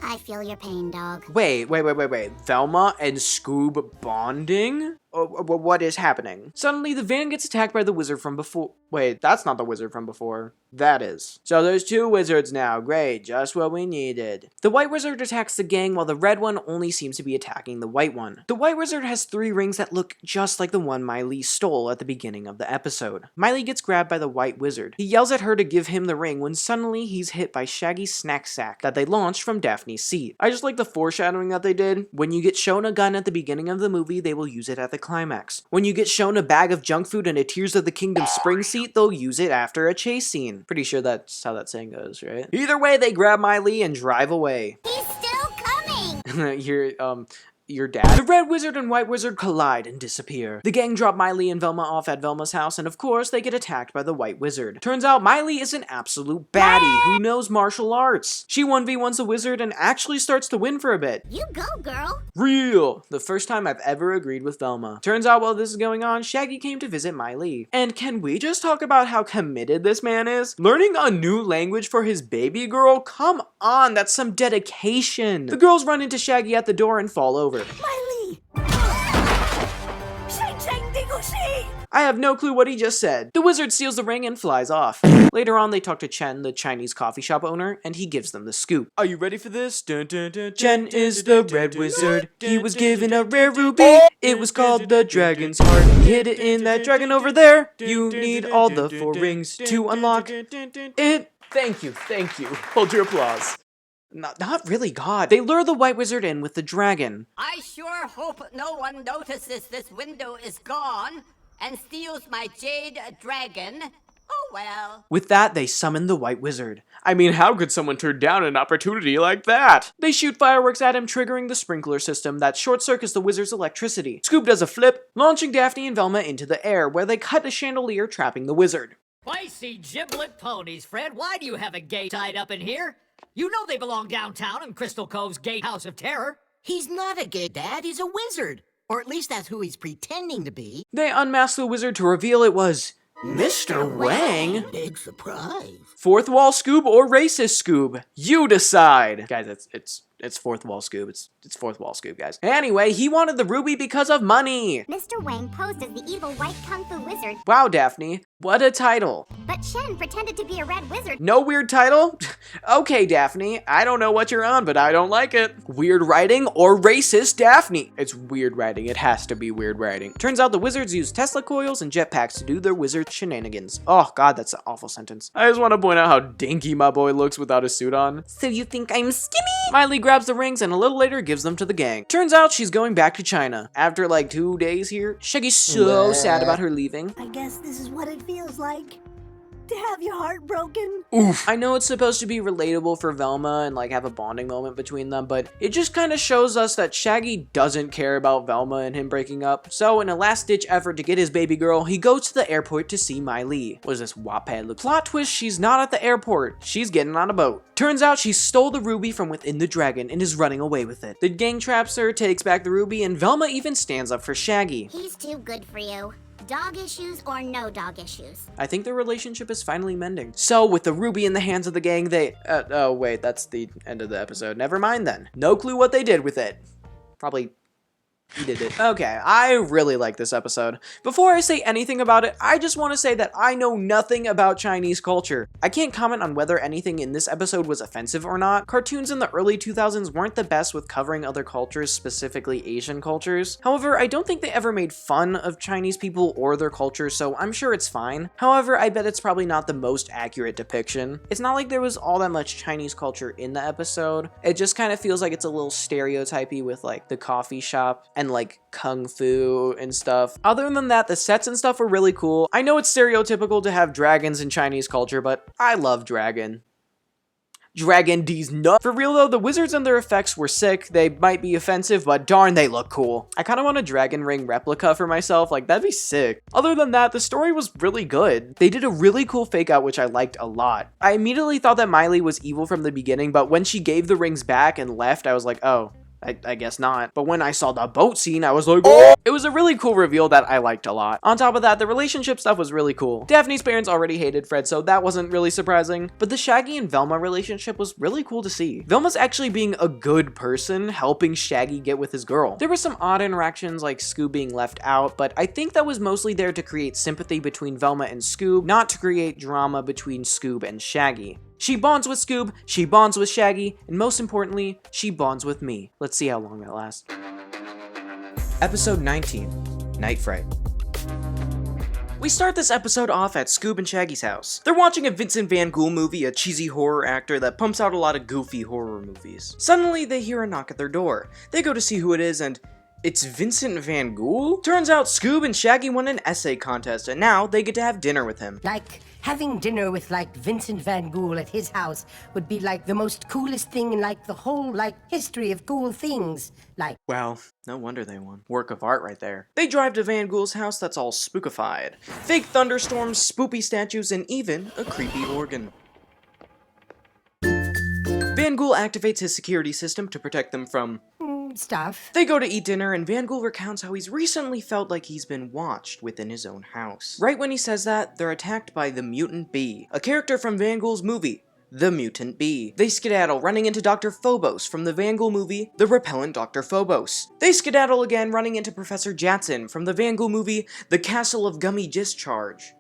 I feel your pain, dog. Wait. Velma and Scoob bonding? What is happening? Suddenly, the van gets attacked by the wizard from before. Wait, that's not the wizard from before. That is. So there's two wizards now. Great, just what we needed. The white wizard attacks the gang while the red one only seems to be attacking the white one. The white wizard has 3 rings that look just like the one Miley stole at the beginning of the episode. Miley gets grabbed by the white wizard. He yells at her to give him the ring when suddenly he's hit by Shaggy's snack sack that they launched from Daphne's seat. I just like the foreshadowing that they did. When you get shown a gun at the beginning of the movie, they will use it at the climax. When you get shown a bag of junk food in a Tears of the Kingdom spring seat, they'll use it after a chase scene. Pretty sure that's how that saying goes, right? Either way, they grab Miley and drive away. He's still coming! Your dad. The red wizard and white wizard collide and disappear. The gang drop Miley and Velma off at Velma's house, and of course, they get attacked by the white wizard. Turns out Miley is an absolute baddie who knows martial arts. She 1v1s the wizard and actually starts to win for a bit. You go, girl. Real! The first time I've ever agreed with Velma. Turns out while this is going on, Shaggy came to visit Miley. And can we just talk about how committed this man is? Learning a new language for his baby girl? Come on, that's some dedication. The girls run into Shaggy at the door and fall over. Miley! I have no clue what he just said. The wizard steals the ring and flies off. Later on, they talk to Chen, the Chinese coffee shop owner, and he gives them the scoop. Are you ready for this? Dun, dun, dun, Chen is the red wizard. He was given a rare ruby. It was called the dragon's heart. He hid it in that dragon over there. You need all the 4 rings to unlock it. Thank you. Hold your applause. Not really, God. They lure the white wizard in with the dragon. I sure hope no one notices this window is gone and steals my jade dragon. Oh well. With that, they summon the white wizard. I mean, how could someone turn down an opportunity like that? They shoot fireworks at him, triggering the sprinkler system that short-circuits the wizard's electricity. Scoob does a flip, launching Daphne and Velma into the air, where they cut a chandelier, trapping the wizard. Spicy giblet ponies, Fred. Why do you have a gay tied up in here? You know they belong downtown in Crystal Cove's Gatehouse of Terror. He's not a gay dad, he's a wizard. Or at least that's who he's pretending to be. They unmask the wizard to reveal it was Mr. Wang? Big surprise. Fourth wall Scoob or racist Scoob? You decide. Guys, it's fourth wall Scoob. It's fourth wall Scoob, guys. Anyway, he wanted the ruby because of money. Mr. Wang posed as the evil white kung fu wizard. Wow, Daphne. What a title. But Chen pretended to be a red wizard. No weird title? Okay, Daphne. I don't know what you're on, but I don't like it. Weird writing or racist Daphne? It's weird writing. It has to be weird writing. Turns out the wizards use Tesla coils and jetpacks to do their wizard shenanigans. Oh, God, that's an awful sentence. I just want to point out how dinky my boy looks without a suit on. So you think I'm skinny? Miley grabs the rings and a little later gives them to the gang. Turns out she's going back to China. After like 2 days here, Shaggy's so sad about her leaving. I guess this is what it feels like to have your heart broken. Oof. I know it's supposed to be relatable for Velma and like have a bonding moment between them, but it just kind of shows us that Shaggy doesn't care about Velma and him breaking up. So in a last-ditch effort to get his baby girl, he goes to the airport to see Miley. What is this wapad look? Plot twist, she's not at the airport. She's getting on a boat. Turns out she stole the ruby from within the dragon and is running away with it. The gang traps her, takes back the ruby, and Velma even stands up for Shaggy. He's too good for you. Dog issues or no dog issues. I think their relationship is finally mending. So, with the ruby in the hands of the gang, they... oh, wait, that's the end of the episode. Never mind then. No clue what they did with it. Probably... he did it. Okay, I really like this episode. Before I say anything about it, I just want to say that I know nothing about Chinese culture. I can't comment on whether anything in this episode was offensive or not. Cartoons in the early 2000s weren't the best with covering other cultures, specifically Asian cultures. However, I don't think they ever made fun of Chinese people or their culture, so I'm sure it's fine. However, I bet it's probably not the most accurate depiction. It's not like there was all that much Chinese culture in the episode. It just kind of feels like it's a little stereotypy with like the coffee shop and like kung fu and stuff. Other than that, the sets and stuff were really cool. I know it's stereotypical to have dragons in Chinese culture, but I love dragon. Dragon D's nut. For real though, the wizards and their effects were sick. They might be offensive, but darn, they look cool. I kind of want a dragon ring replica for myself. Like, that'd be sick. Other than that, the story was really good. They did a really cool fake out, which I liked a lot. I immediately thought that Miley was evil from the beginning, but when she gave the rings back and left, I was like, oh, I guess not. But when I saw the boat scene, I was like, oh! It was a really cool reveal that I liked a lot. On top of that, the relationship stuff was really cool. Daphne's parents already hated Fred, so that wasn't really surprising. But the Shaggy and Velma relationship was really cool to see. Velma's actually being a good person, helping Shaggy get with his girl. There were some odd interactions like Scoob being left out, but I think that was mostly there to create sympathy between Velma and Scoob, not to create drama between Scoob and Shaggy. She bonds with Scoob, she bonds with Shaggy, and most importantly, she bonds with me. Let's see how long that lasts. Episode 19, Nightfright. We start this episode off at Scoob and Shaggy's house. They're watching a Vincent Van Gogh movie, a cheesy horror actor that pumps out a lot of goofy horror movies. Suddenly, they hear a knock at their door. They go to see who it is, and it's Vincent Van Gogh? Turns out Scoob and Shaggy won an essay contest, and now they get to have dinner with him. Like, having dinner with, like, Vincent Van Gogh at his house would be, like, the most coolest thing in, like, the whole, like, history of cool things. Like, well, no wonder they won. Work of art right there. They drive to Van Gogh's house that's all spookified. Fake thunderstorms, spoopy statues, and even a creepy organ. Van Gogh activates his security system to protect them from stuff. They go to eat dinner, and Van Gogh recounts how he's recently felt like he's been watched within his own house. Right when he says that, they're attacked by the Mutant Bee, a character from Van Gogh's movie, The Mutant Bee. They skedaddle, running into Dr. Phobos from the Van Gogh movie, The Repellent Dr. Phobos. They skedaddle again, running into Professor Jatson from the Van Gogh movie, The Castle of Gummy Discharge.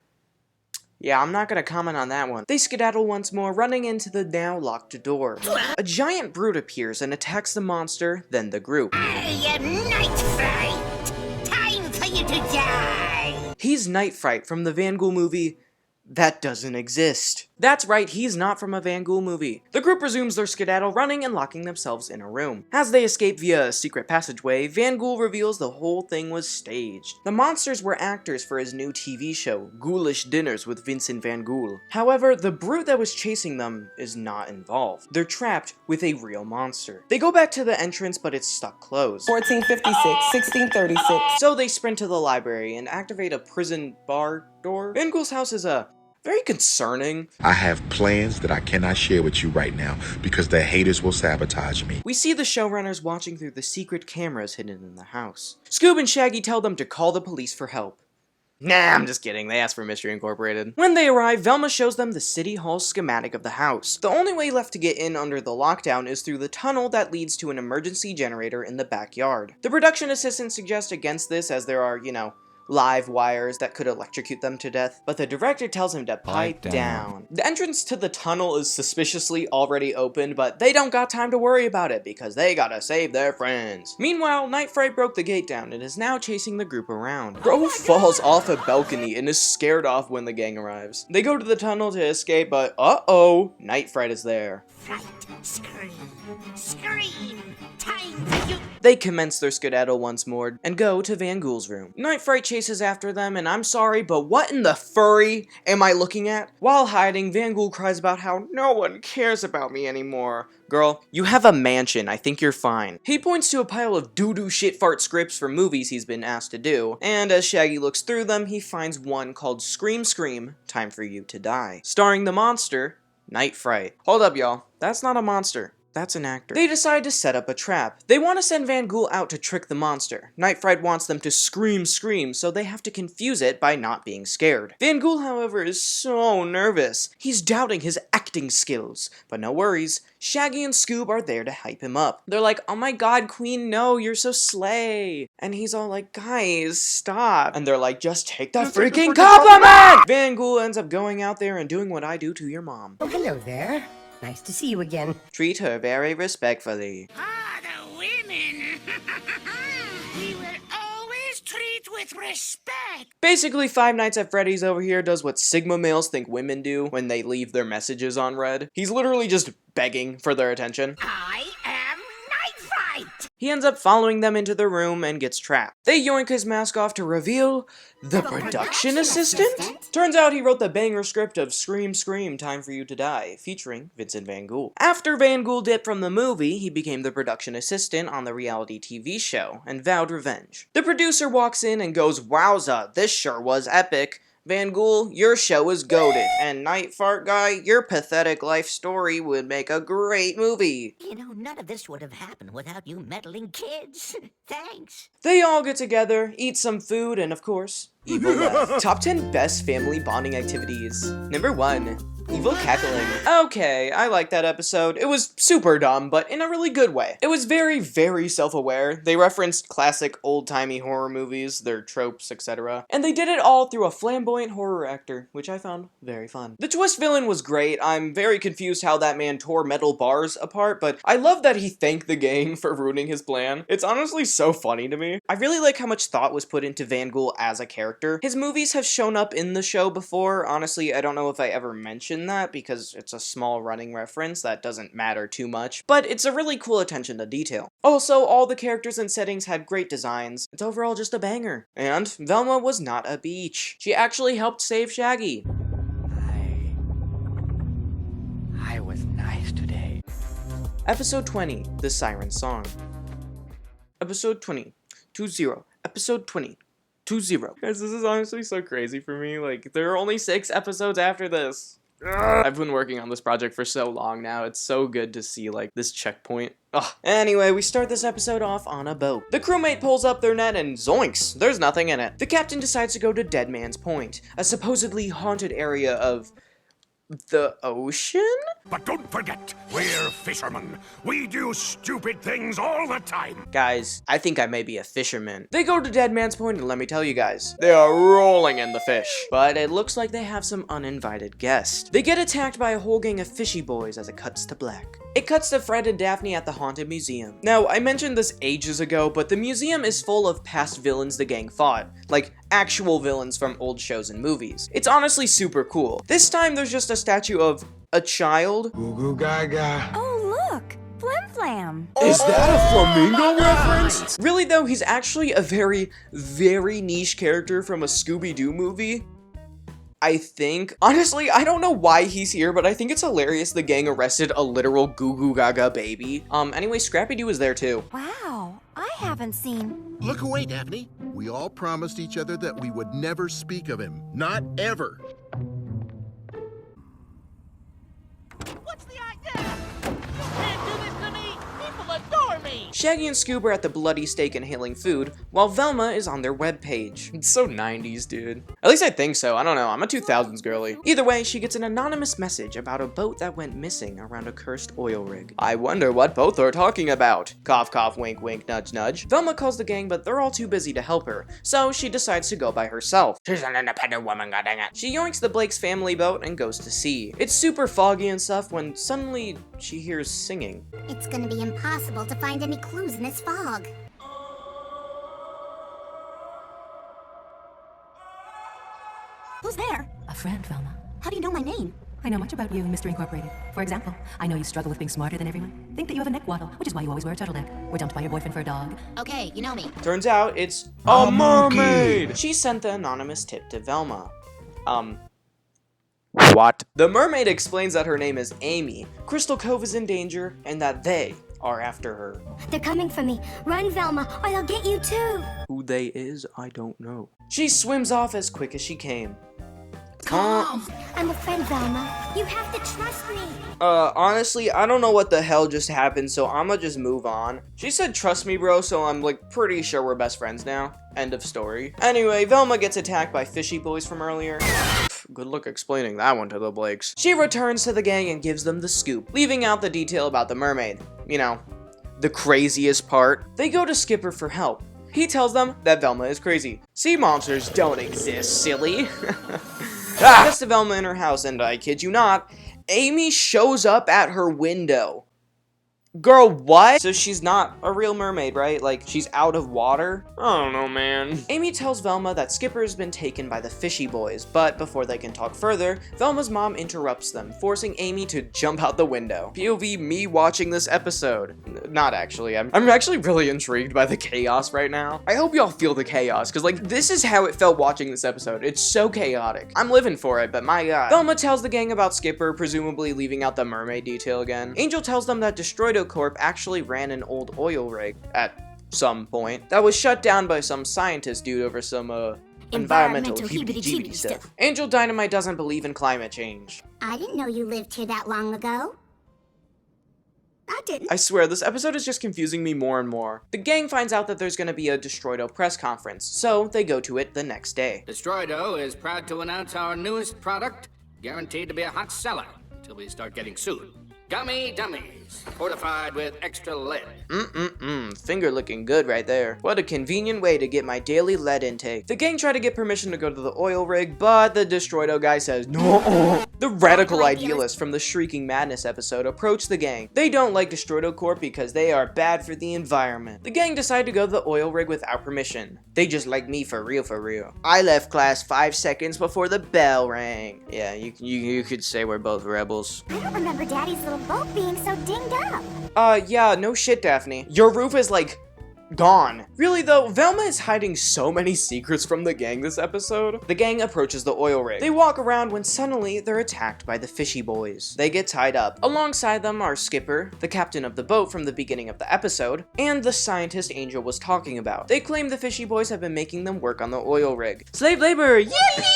Yeah, I'm not gonna comment on that one. They skedaddle once more, running into the now locked door. A giant brute appears and attacks the monster, then the group. I am Nightfright! Time for you to die! He's Nightfright from the Van Gogh movie that doesn't exist. That's right, he's not from a Van Gogh movie. The group resumes their skedaddle, running and locking themselves in a room. As they escape via a secret passageway, Van Gogh reveals the whole thing was staged. The monsters were actors for his new TV show, Ghoulish Dinners with Vincent Van Gogh. However, the brute that was chasing them is not involved. They're trapped with a real monster. They go back to the entrance, but it's stuck closed. 1456, 1636. So they sprint to the library and activate a prison bar door. Van Gogh's house is very concerning. I have plans that I cannot share with you right now because the haters will sabotage me. We see the showrunners watching through the secret cameras hidden in the house. Scoob and Shaggy tell them to call the police for help. Nah, I'm just kidding. They asked for Mystery Incorporated. When they arrive, Velma shows them the City Hall schematic of the house. The only way left to get in under the lockdown is through the tunnel that leads to an emergency generator in the backyard. The production assistant suggests against this as there are, live wires that could electrocute them to death, but the director tells him to pipe down. The entrance to the tunnel is suspiciously already open, but they don't got time to worry about it because they gotta save their friends. Meanwhile, Nightfright broke the gate down and is now chasing the group around. Bro falls off a balcony and is scared off when the gang arrives. They go to the tunnel to escape, but uh-oh, Nightfright is there. Fright, scream, scream, time for you. They commence their skedaddle once more and go to Van Gogh's room. Nightfright chases after them, and I'm sorry, but what in the furry am I looking at? While hiding, Van Gogh cries about how no one cares about me anymore. Girl, you have a mansion, I think you're fine. He points to a pile of doo-doo shit fart scripts for movies he's been asked to do, and as Shaggy looks through them, he finds one called Scream Scream, Time for You to Die, starring the monster, Nightfright. Hold up, y'all. That's not a monster. That's an actor. They decide to set up a trap. They want to send Van Gogh out to trick the monster. Nightfright wants them to scream, so they have to confuse it by not being scared. Van Gogh, however, is so nervous. He's doubting his acting skills. But no worries, Shaggy and Scoob are there to hype him up. They're like, oh my god, Queen, no, you're so slay. And he's all like, guys, stop. And they're like, just take the freaking compliment! Van Gogh ends up going out there and doing what I do to your mom. Oh, hello there. Nice to see you again. Treat her very respectfully. Ah, the women. We will always treat with respect. Basically, Five Nights at Freddy's over here does what Sigma males think women do when they leave their messages on read. He's literally just begging for their attention. I am Nightfright. He ends up following them into the room and gets trapped. They yoink his mask off to reveal the production assistant? Turns out he wrote the banger script of Scream Scream Time for You to Die, featuring Vincent Van Gogh. After Van Gogh dipped from the movie, he became the production assistant on the reality TV show and vowed revenge. The producer walks in and goes, "Wowza, this sure was epic. Van Gogh, your show is goated, and Nightfright guy, your pathetic life story would make a great movie." You know, none of this would have happened without you meddling kids. Thanks. They all get together, eat some food, and of course, evil laugh. Top 10 best family bonding activities. Number 1. Evil cackling. Okay, I like that episode. It was super dumb, but in a really good way. It was very, very self-aware. They referenced classic old-timey horror movies, their tropes, etc. And they did it all through a flamboyant horror actor, which I found very fun. The twist villain was great. I'm very confused how that man tore metal bars apart, but I love that he thanked the gang for ruining his plan. It's honestly so funny to me. I really like how much thought was put into Van Gogh as a character. His movies have shown up in the show before. Honestly, I don't know if I ever mentioned that because it's a small running reference that doesn't matter too much, but it's a really cool attention to detail. Also, all the characters and settings had great designs. It's overall just a banger. And Velma was not a beach. She actually helped save Shaggy. I was nice today. Episode 20, The Sirens Song. Episode 20, 2-0. Episode 20, 2-0. Guys, this is honestly so crazy for me. Like, there are only 6 episodes after this. Ugh. I've been working on this project for so long now. It's so good to see, like, this checkpoint. Ugh. Anyway, we start this episode off on a boat. The crewmate pulls up their net and zoinks, there's nothing in it. The captain decides to go to Dead Man's Point, a supposedly haunted area of the ocean? But don't forget, we're fishermen. We do stupid things all the time. Guys, I think I may be a fisherman. They go to Dead Man's Point and let me tell you guys, they are rolling in the fish. But it looks like they have some uninvited guests. They get attacked by a whole gang of fishy boys as it cuts to black. It cuts to Fred and Daphne at the Haunted Museum. Now, I mentioned this ages ago, but the museum is full of past villains the gang fought. Like, actual villains from old shows and movies. It's honestly super cool. This time, there's just a statue of a child. Goo goo gaga. Oh, look! Flim Flam! Is that a flamingo reference? Really though, he's actually a very, very niche character from a Scooby Doo movie. I think. Honestly, I don't know why he's here, but I think it's hilarious the gang arrested a literal goo goo gaga baby. Anyway, Scrappy Doo is there too. Wow, I haven't seen... Look away, Daphne. We all promised each other that we would never speak of him. Not ever. What's the idea? You can't do this to me! People adore me! Shaggy and Scoob are at the bloody steak inhaling food, while Velma is on their webpage. It's so 90s, dude. At least I think so, I don't know, I'm a 2000s girly. Either way, she gets an anonymous message about a boat that went missing around a cursed oil rig. I wonder what both are talking about. Cough, cough, wink, wink, nudge, nudge. Velma calls the gang, but they're all too busy to help her, so she decides to go by herself. She's an independent woman, goddammit. She yoinks the Blake's family boat and goes to sea. It's super foggy and stuff when suddenly she hears singing. It's gonna be impossible to find any clues in this fog. Who's there? A friend, Velma. How do you know my name? I know much about you in Mystery Incorporated. For example, I know you struggle with being smarter than everyone. Think that you have a neck waddle, which is why you always wear a turtleneck. Were dumped by your boyfriend for a dog. Okay, you know me. Turns out it's a mermaid! She sent the anonymous tip to Velma. What? The mermaid explains that her name is Amy, Crystal Cove is in danger, and that they are after her. They're coming for me. Run, Velma, or they'll get you too. Who they is, I don't know. She swims off as quick as she came. I'm a friend, Velma. You have to trust me. Honestly, I don't know what the hell just happened, so I'ma just move on. She said trust me, bro, so I'm like pretty sure we're best friends now. End of story. Anyway, Velma gets attacked by fishy boys from earlier. Good luck explaining that one to the Blakes. She returns to the gang and gives them the scoop, leaving out the detail about the mermaid. You know, the craziest part. They go to Skipper for help. He tells them that Velma is crazy. Sea monsters don't exist, silly. Gets to Velma in her house, and I kid you not, Amy shows up at her window. Girl, what? So she's not a real mermaid, right? Like, she's out of water? I don't know, man. Amy tells Velma that Skipper's been taken by the fishy boys, but before they can talk further, Velma's mom interrupts them, forcing Amy to jump out the window. POV me watching this episode. Not actually. I'm actually really intrigued by the chaos right now. I hope y'all feel the chaos, because, like, this is how it felt watching this episode. It's so chaotic. I'm living for it, but my god. Velma tells the gang about Skipper, presumably leaving out the mermaid detail again. Angel tells them that Destroido Corp actually ran an old oil rig at some point that was shut down by some scientist dude over some environmental heebie-jeebie stuff. Angel Dynamite doesn't believe in climate change. I didn't know you lived here that long ago. I didn't. I swear, this episode is just confusing me more and more. The gang finds out that there's gonna be a Destroido press conference, so they go to it the next day. Destroido is proud to announce our newest product, guaranteed to be a hot seller until we start getting sued. Gummy dummies, fortified with extra lead. Finger looking good right there. What a convenient way to get my daily lead intake. The gang try to get permission to go to the oil rig, but the Destroido guy says no. The radical idealists from the Shrieking Madness episode approach the gang. They don't like Destroido Corp because they are bad for the environment. The gang decide to go to the oil rig without permission. They just like me for real, for real. I left class 5 seconds before the bell rang. Yeah, you could say we're both rebels. I don't remember Daddy's little boat being so dinged up. Yeah, no shit, Daphne. Your roof is, like, gone. Really though, Velma is hiding so many secrets from the gang this episode. The gang approaches the oil rig. They walk around when suddenly they're attacked by the fishy boys. They get tied up. Alongside them are Skipper, the captain of the boat from the beginning of the episode, and the scientist Angel was talking about. They claim the fishy boys have been making them work on the oil rig. Slave labor, yay!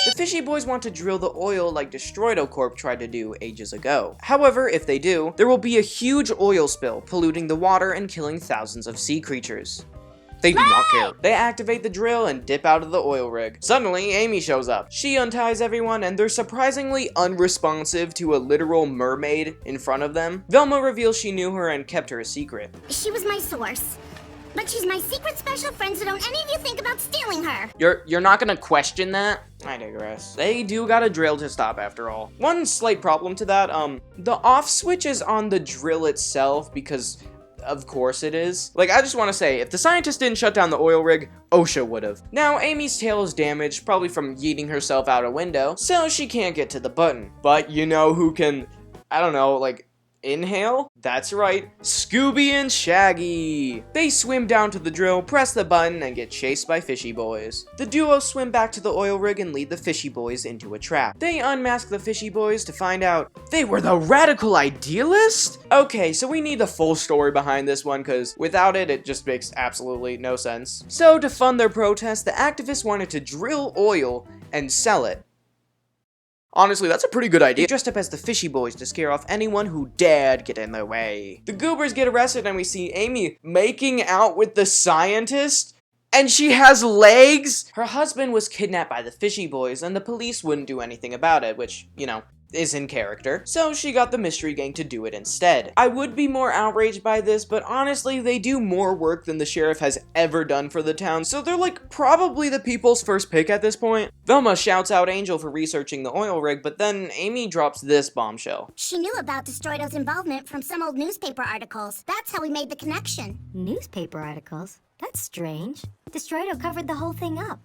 The fishy boys want to drill the oil like Destroido Corp tried to do ages ago. However, if they do, there will be a huge oil spill, polluting the water and killing thousands of sea creatures. They do not care. They activate the drill and dip out of the oil rig. Suddenly, Amy shows up. She unties everyone and they're surprisingly unresponsive to a literal mermaid in front of them. Velma reveals she knew her and kept her a secret. She was my source. But she's my secret special friend, so don't any of you think about stealing her. You're not gonna question that? I digress. They do got a drill to stop after all. One slight problem to that, the off switch is on the drill itself because of course it is. Like, I just want to say, if the scientist didn't shut down the oil rig, OSHA would have. Now, Amy's tail is damaged, probably from yeeting herself out a window, so she can't get to the button. But you know who can, I don't know, like, inhale? That's right, Scooby and Shaggy. They swim down to the drill, press the button, and get chased by fishy boys. The duo swim back to the oil rig and lead the fishy boys into a trap. They unmask the fishy boys to find out they were the radical idealist? Okay, so we need the full story behind this one, because without it, it just makes absolutely no sense. So to fund their protest, the activists wanted to drill oil and sell it. Honestly, that's a pretty good idea. They dressed up as the fishy boys to scare off anyone who dared get in their way. The goobers get arrested and we see Amy making out with the scientist. And she has legs! Her husband was kidnapped by the fishy boys and the police wouldn't do anything about it, which, you know, is in character. So she got the mystery gang to do it instead. I would be more outraged by this, but honestly, they do more work than the sheriff has ever done for the town, so they're like probably the people's first pick at this point. Velma shouts out Angel for researching the oil rig, but then Amy drops this bombshell. She knew about Destroido's involvement from some old newspaper articles. That's how we made the connection. Newspaper articles? That's strange. Destroido covered the whole thing up.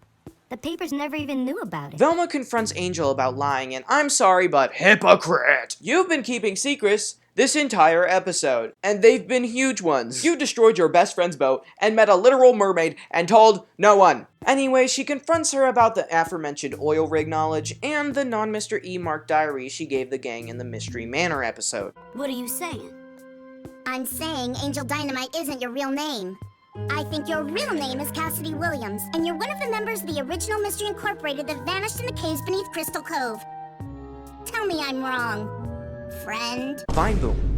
The papers never even knew about it. Velma confronts Angel about lying and I'm sorry, but hypocrite! You've been keeping secrets this entire episode, and they've been huge ones. You destroyed your best friend's boat and met a literal mermaid and told no one. Anyway, she confronts her about the aforementioned oil rig knowledge and the non-Mr. E marked diary she gave the gang in the Mystery Manor episode. What are you saying? I'm saying Angel Dynamite isn't your real name. I think your real name is Cassidy Williams, and you're one of the members of the original Mystery Incorporated that vanished in the caves beneath Crystal Cove. Tell me I'm wrong, friend. Vine boom.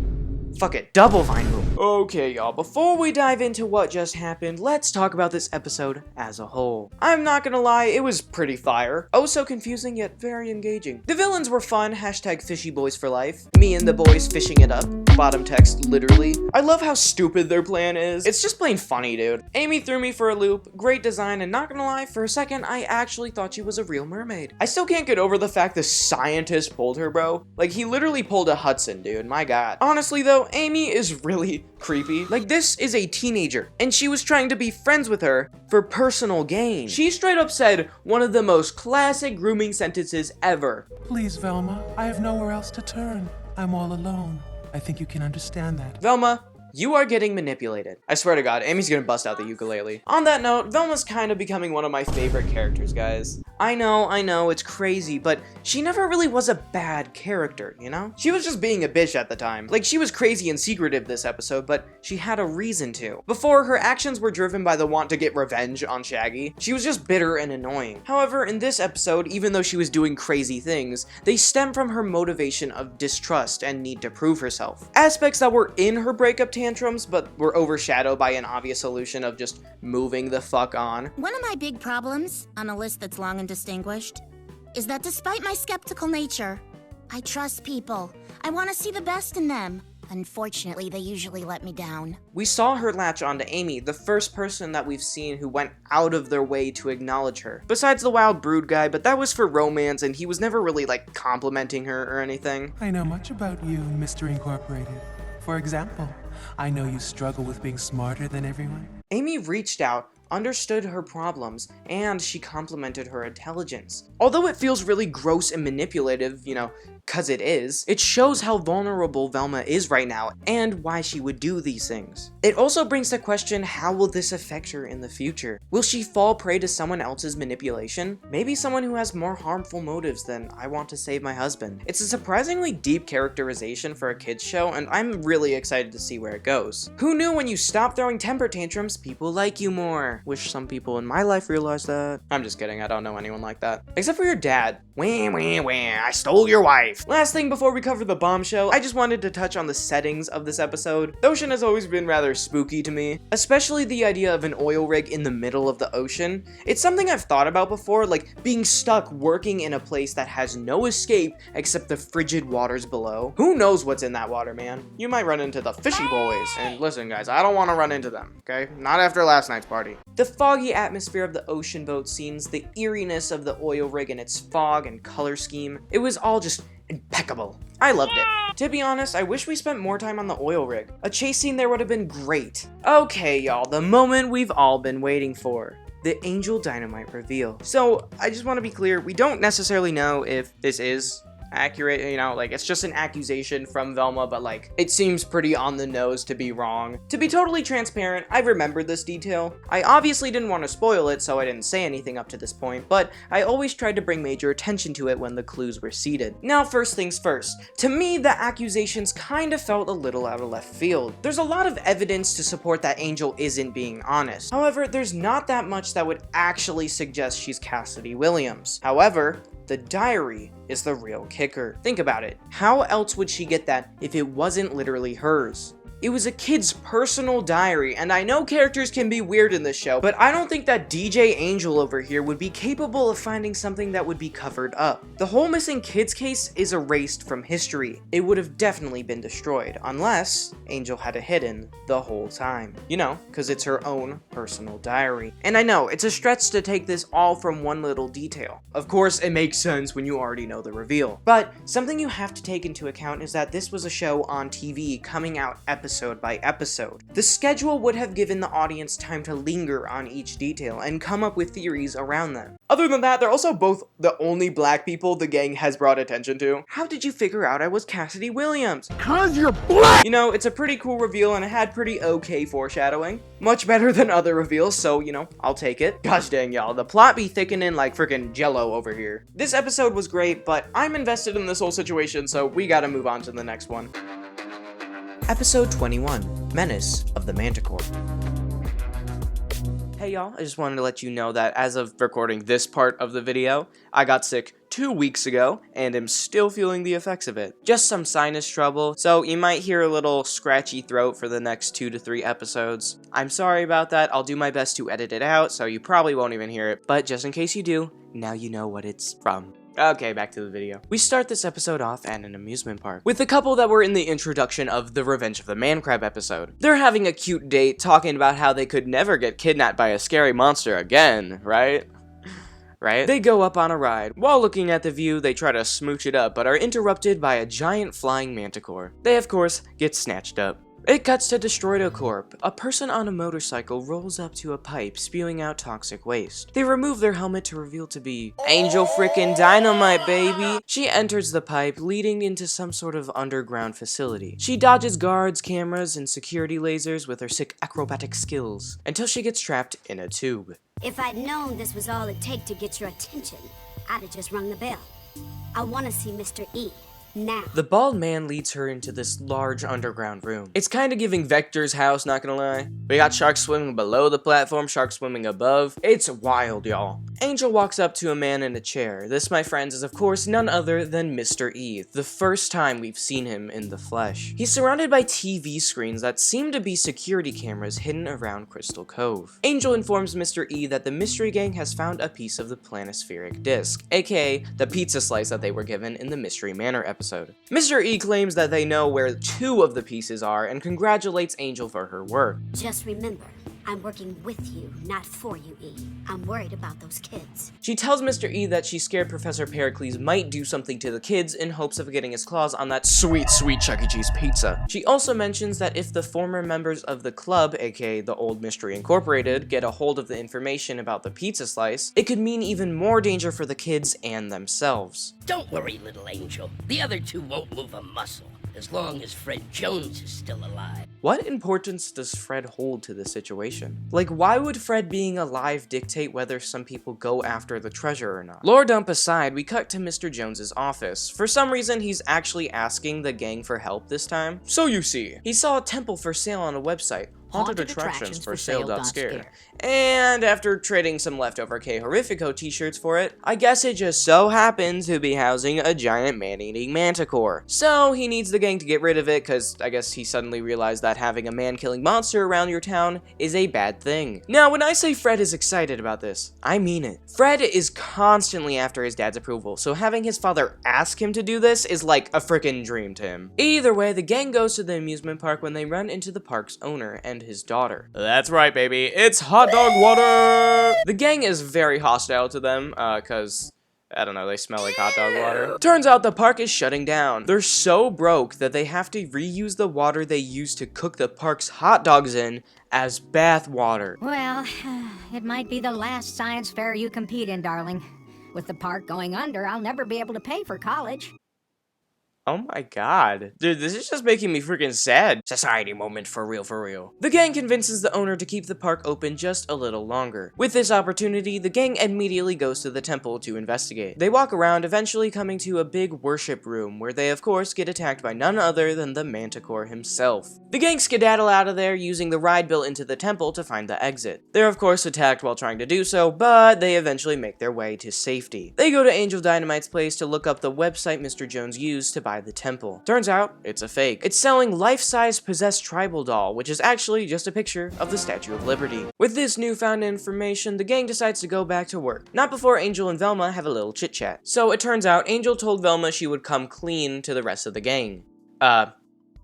Fuck it, double vine boom. Okay, y'all, before we dive into what just happened, let's talk about this episode as a whole. I'm not gonna lie, it was pretty fire. Oh, so confusing yet very engaging. The villains were fun, hashtag fishy boys for life. Me and the boys fishing it up. Bottom text, literally. I love how stupid their plan is. It's just plain funny, dude. Amy threw me for a loop, great design, and not gonna lie, for a second, I actually thought she was a real mermaid. I still can't get over the fact the scientist pulled her, bro. Like, he literally pulled a Hudson, dude, my god. Honestly, though, Amy is really creepy. Like, this is a teenager, and she was trying to be friends with her for personal gain. She straight up said one of the most classic grooming sentences ever. Please, Velma, I have nowhere else to turn. I'm all alone. I think you can understand that. Velma, you are getting manipulated. I swear to God, Amy's gonna bust out the ukulele. On that note, Velma's kind of becoming one of my favorite characters, guys. I know, it's crazy, but she never really was a bad character, you know? She was just being a bitch at the time. Like, she was crazy and secretive this episode, but she had a reason to. Before, her actions were driven by the want to get revenge on Shaggy. She was just bitter and annoying. However, in this episode, even though she was doing crazy things, they stem from her motivation of distrust and need to prove herself. Aspects that were in her breakup tantrums, but were overshadowed by an obvious solution of just moving the fuck on. One of my big problems, on a list that's long and distinguished, is that despite my skeptical nature, I trust people. I want to see the best in them. Unfortunately, they usually let me down. We saw her latch onto Amy, the first person that we've seen who went out of their way to acknowledge her. Besides the wild brood guy, but that was for romance and he was never really like complimenting her or anything. I know much about you, Mystery Incorporated. For example, I know you struggle with being smarter than everyone. Amy reached out, understood her problems, and she complimented her intelligence. Although it feels really gross and manipulative, you know, cause it is, it shows how vulnerable Velma is right now and why she would do these things. It also brings the question, how will this affect her in the future? Will she fall prey to someone else's manipulation? Maybe someone who has more harmful motives than I want to save my husband. It's a surprisingly deep characterization for a kids show, and I'm really excited to see where it goes. Who knew when you stop throwing temper tantrums, people like you more? Wish some people in my life realized that. I'm just kidding, I don't know anyone like that. Except for your dad. Wah, wah, wah, I stole your wife. Last thing before we cover the bombshell, I just wanted to touch on the settings of this episode. The ocean has always been rather spooky to me, especially the idea of an oil rig in the middle of the ocean. It's something I've thought about before, like being stuck working in a place that has no escape except the frigid waters below. Who knows what's in that water, man? You might run into the fishy boys. And listen, guys, I don't want to run into them, okay? Not after last night's party. The foggy atmosphere of the ocean boat scenes, the eeriness of the oil rig and its fog and color scheme, it was all just impeccable. I loved it. To be honest, I wish we spent more time on the oil rig. A chase scene there would have been great. Okay, y'all, the moment we've all been waiting for. The Angel Dynamite reveal. So, I just want to be clear, we don't necessarily know if this is accurate, you know, like it's just an accusation from Velma, but like it seems pretty on the nose to be wrong. To be totally transparent, I remembered this detail. I obviously didn't want to spoil it, so I didn't say anything up to this point, but I always tried to bring major attention to it when the clues were seeded. Now, first things first, to me the accusations kind of felt a little out of left field. There's a lot of evidence to support that Angel isn't being honest. However, there's not that much that would actually suggest she's Cassidy Williams. However, the diary is the real kicker. Think about it. How else would she get that if it wasn't literally hers? It was a kid's personal diary, and I know characters can be weird in this show, but I don't think that DJ Angel over here would be capable of finding something that would be covered up. The whole missing kids case is erased from history. It would have definitely been destroyed, unless Angel had it hidden the whole time. You know, because it's her own personal diary. And I know, it's a stretch to take this all from one little detail. Of course, it makes sense when you already know the reveal. But something you have to take into account is that this was a show on TV coming out episode by episode. The schedule would have given the audience time to linger on each detail and come up with theories around them. Other than that, they're also both the only black people the gang has brought attention to. How did you figure out I was Cassidy Williams? 'Cause you're black! You know, it's a pretty cool reveal and it had pretty okay foreshadowing. Much better than other reveals, so, you know, I'll take it. Gosh dang, y'all, the plot be thickening like freaking jello over here. This episode was great, but I'm invested in this whole situation, so we gotta move on to the next one. Episode 21, Menace of the Manticore. Hey y'all, I just wanted to let you know that as of recording this part of the video, I got sick 2 weeks ago and am still feeling the effects of it. Just some sinus trouble, so you might hear a little scratchy throat for the next 2 to 3 episodes. I'm sorry about that, I'll do my best to edit it out, so you probably won't even hear it, but just in case you do, now you know what it's from. Okay, back to the video. We start this episode off at an amusement park with the couple that were in the introduction of the Revenge of the Man Crab episode. They're having a cute date talking about how they could never get kidnapped by a scary monster again, right? Right? They go up on a ride. While looking at the view, they try to smooch it up, but are interrupted by a giant flying manticore. They, of course, get snatched up. It cuts to Destroido Corp. A person on a motorcycle rolls up to a pipe spewing out toxic waste. They remove their helmet to reveal to be Angel frickin' Dynamite, baby! She enters the pipe, leading into some sort of underground facility. She dodges guards, cameras, and security lasers with her sick acrobatic skills, until she gets trapped in a tube. If I'd known this was all it'd take to get your attention, I'd have just rung the bell. I want to see Mr. E. Now. The bald man leads her into this large underground room. It's kind of giving Vector's house, not gonna lie. We got sharks swimming below the platform, sharks swimming above. It's wild, y'all. Angel walks up to a man in a chair. This, my friends, is of course none other than Mr. E, the first time we've seen him in the flesh. He's surrounded by TV screens that seem to be security cameras hidden around Crystal Cove. Angel informs Mr. E that the mystery gang has found a piece of the planispheric disc, aka the pizza slice that they were given in the Mystery Manor episode. Mr. E claims that they know where 2 of the pieces are and congratulates Angel for her work. Just remember, I'm working with you, not for you, E. I'm worried about those kids. She tells Mr. E that she's scared Professor Pericles might do something to the kids in hopes of getting his claws on that sweet, sweet Chuck E. Cheese pizza. She also mentions that if the former members of the club, aka the Old Mystery Incorporated, get a hold of the information about the pizza slice, it could mean even more danger for the kids and themselves. Don't worry, little angel. The other 2 won't move a muscle, as long as Fred Jones is still alive. What importance does Fred hold to this situation? Like, why would Fred being alive dictate whether some people go after the treasure or not? Lore dump aside, we cut to Mr. Jones's office. For some reason, he's actually asking the gang for help this time. So you see, he saw a temple for sale on a website. Haunted attractions for sale.scare. And after trading some leftover K Horrifico t-shirts for it, I guess it just so happens to be housing a giant man-eating Manticore. So he needs the gang to get rid of it, cause I guess he suddenly realized that having a man-killing monster around your town is a bad thing. Now, when I say Fred is excited about this, I mean it. Fred is constantly after his dad's approval, so having his father ask him to do this is like a freaking dream to him. Either way, the gang goes to the amusement park when they run into the park's owner and his daughter. That's right, baby. It's hot dog water! The gang is very hostile to them, cause I don't know, they smell like hot dog water. Turns out the park is shutting down. They're so broke that they have to reuse the water they used to cook the park's hot dogs in as bath water. Well, it might be the last science fair you compete in, darling. With the park going under, I'll never be able to pay for college. Oh my god. Dude, this is just making me freaking sad. Society moment for real, for real. The gang convinces the owner to keep the park open just a little longer. With this opportunity, the gang immediately goes to the temple to investigate. They walk around, eventually coming to a big worship room, where they of course get attacked by none other than the Manticore himself. The gang skedaddle out of there using the ride built into the temple to find the exit. They're of course attacked while trying to do so, but they eventually make their way to safety. They go to Angel Dynamite's place to look up the website Mr. Jones used to buy the temple. Turns out, it's a fake. It's selling life-size possessed tribal doll, which is actually just a picture of the Statue of Liberty. With this newfound information, the gang decides to go back to work. Not before Angel and Velma have a little chit-chat. So it turns out Angel told Velma she would come clean to the rest of the gang.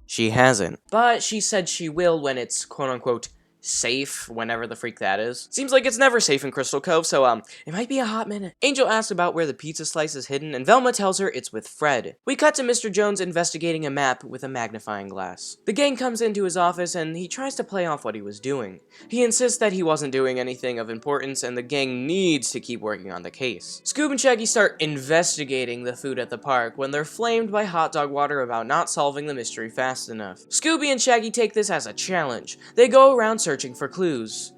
She hasn't. But she said she will when it's quote-unquote safe, whenever the freak that is. Seems like it's never safe in Crystal Cove, so it might be a hot minute. Angel asks about where the pizza slice is hidden, and Velma tells her it's with Fred. We cut to Mr. Jones investigating a map with a magnifying glass. The gang comes into his office and he tries to play off what he was doing. He insists that he wasn't doing anything of importance and the gang needs to keep working on the case. Scoob and Shaggy start investigating the food at the park when they're flamed by hot dog water about not solving the mystery fast enough. Scooby and Shaggy take this as a challenge. They go around searching for clues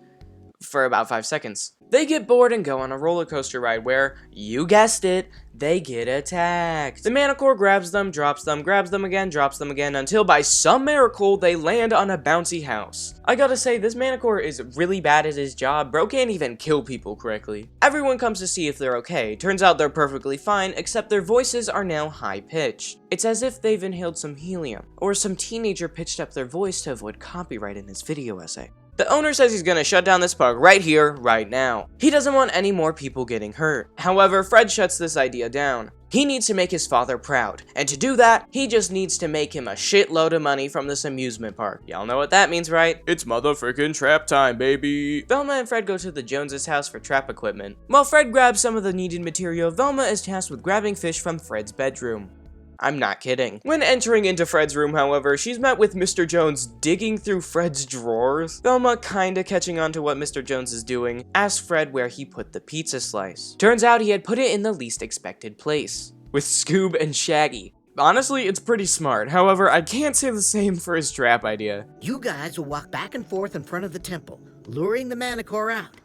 for about 5 seconds. They get bored and go on a roller coaster ride where, you guessed it, they get attacked. The Manticore grabs them, drops them, grabs them again, drops them again, until by some miracle they land on a bouncy house. I gotta say, this Manticore is really bad at his job. Bro can't even kill people correctly. Everyone comes to see if they're okay. Turns out they're perfectly fine, except their voices are now high-pitched. It's as if they've inhaled some helium, or some teenager pitched up their voice to avoid copyright in his video essay. The owner says he's gonna shut down this park right here, right now. He doesn't want any more people getting hurt. However, Fred shuts this idea down. He needs to make his father proud, and to do that, he just needs to make him a shitload of money from this amusement park. Y'all know what that means, right? It's motherfucking trap time, baby! Velma and Fred go to the Joneses' house for trap equipment. While Fred grabs some of the needed material, Velma is tasked with grabbing fish from Fred's bedroom. I'm not kidding. When entering into Fred's room, however, she's met with Mr. Jones digging through Fred's drawers. Velma, kinda catching on to what Mr. Jones is doing, asks Fred where he put the pizza slice. Turns out he had put it in the least expected place, with Scoob and Shaggy. Honestly, it's pretty smart. However, I can't say the same for his trap idea. You guys will walk back and forth in front of the temple, luring the Manticore out.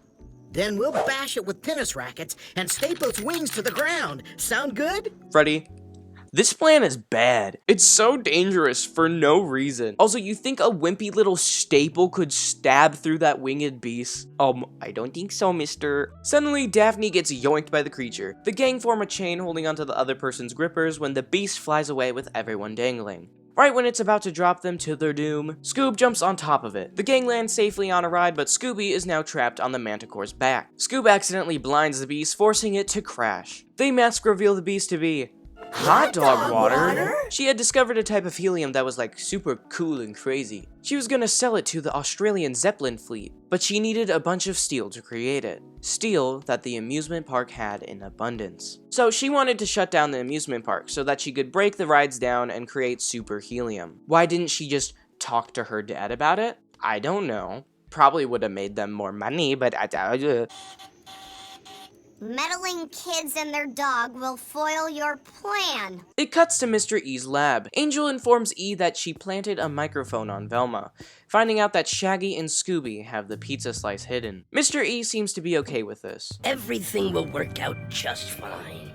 Then we'll bash it with tennis rackets and staple its wings to the ground. Sound good? Freddy, this plan is bad. It's so dangerous for no reason. Also, you think a wimpy little staple could stab through that winged beast? I don't think so, mister. Suddenly, Daphne gets yoinked by the creature. The gang form a chain holding onto the other person's grippers when the beast flies away with everyone dangling. Right when it's about to drop them to their doom, Scoob jumps on top of it. The gang lands safely on a ride, but Scooby is now trapped on the Manticore's back. Scoob accidentally blinds the beast, forcing it to crash. They mask reveal the beast to be hot dog water? She had discovered a type of helium that was like super cool and crazy. She was gonna sell it to the Australian Zeppelin fleet, but she needed a bunch of steel to create it. Steel that the amusement park had in abundance. So she wanted to shut down the amusement park so that she could break the rides down and create super helium. Why didn't she just talk to her dad about it? I don't know. Probably would have made them more money, but Meddling kids and their dog will foil your plan. It cuts to Mr. E's lab. Angel informs E that she planted a microphone on Velma, finding out that Shaggy and Scooby have the pizza slice hidden. Mr. E seems to be okay with this. Everything will work out just fine.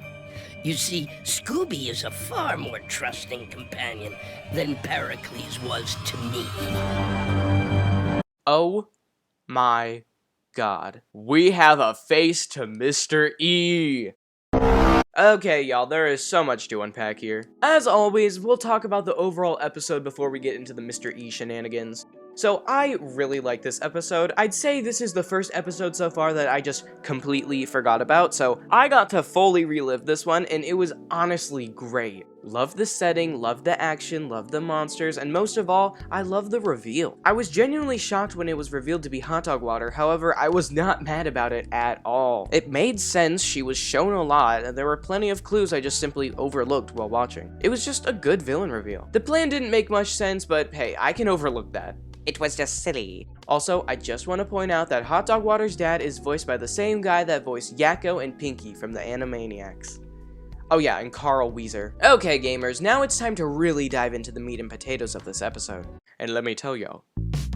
You see, Scooby is a far more trusting companion than Pericles was to me. Oh my God. We have a face to Mr. E. Okay, y'all, there is so much to unpack here. As always, we'll talk about the overall episode before we get into the Mr. E shenanigans. So I really like this episode. I'd say this is the first episode so far that I just completely forgot about, so I got to fully relive this one, and it was honestly great. Love the setting, love the action, love the monsters, and most of all, I love the reveal. I was genuinely shocked when it was revealed to be hot dog water, however, I was not mad about it at all. It made sense, she was shown a lot, and there were plenty of clues I just simply overlooked while watching. It was just a good villain reveal. The plan didn't make much sense, but hey, I can overlook that. It was just silly. Also, I just want to point out that Hot Dog Water's dad is voiced by the same guy that voiced Yakko and Pinky from the Animaniacs. Oh yeah, and Carl Weezer. Okay, gamers, now it's time to really dive into the meat and potatoes of this episode. And let me tell y'all,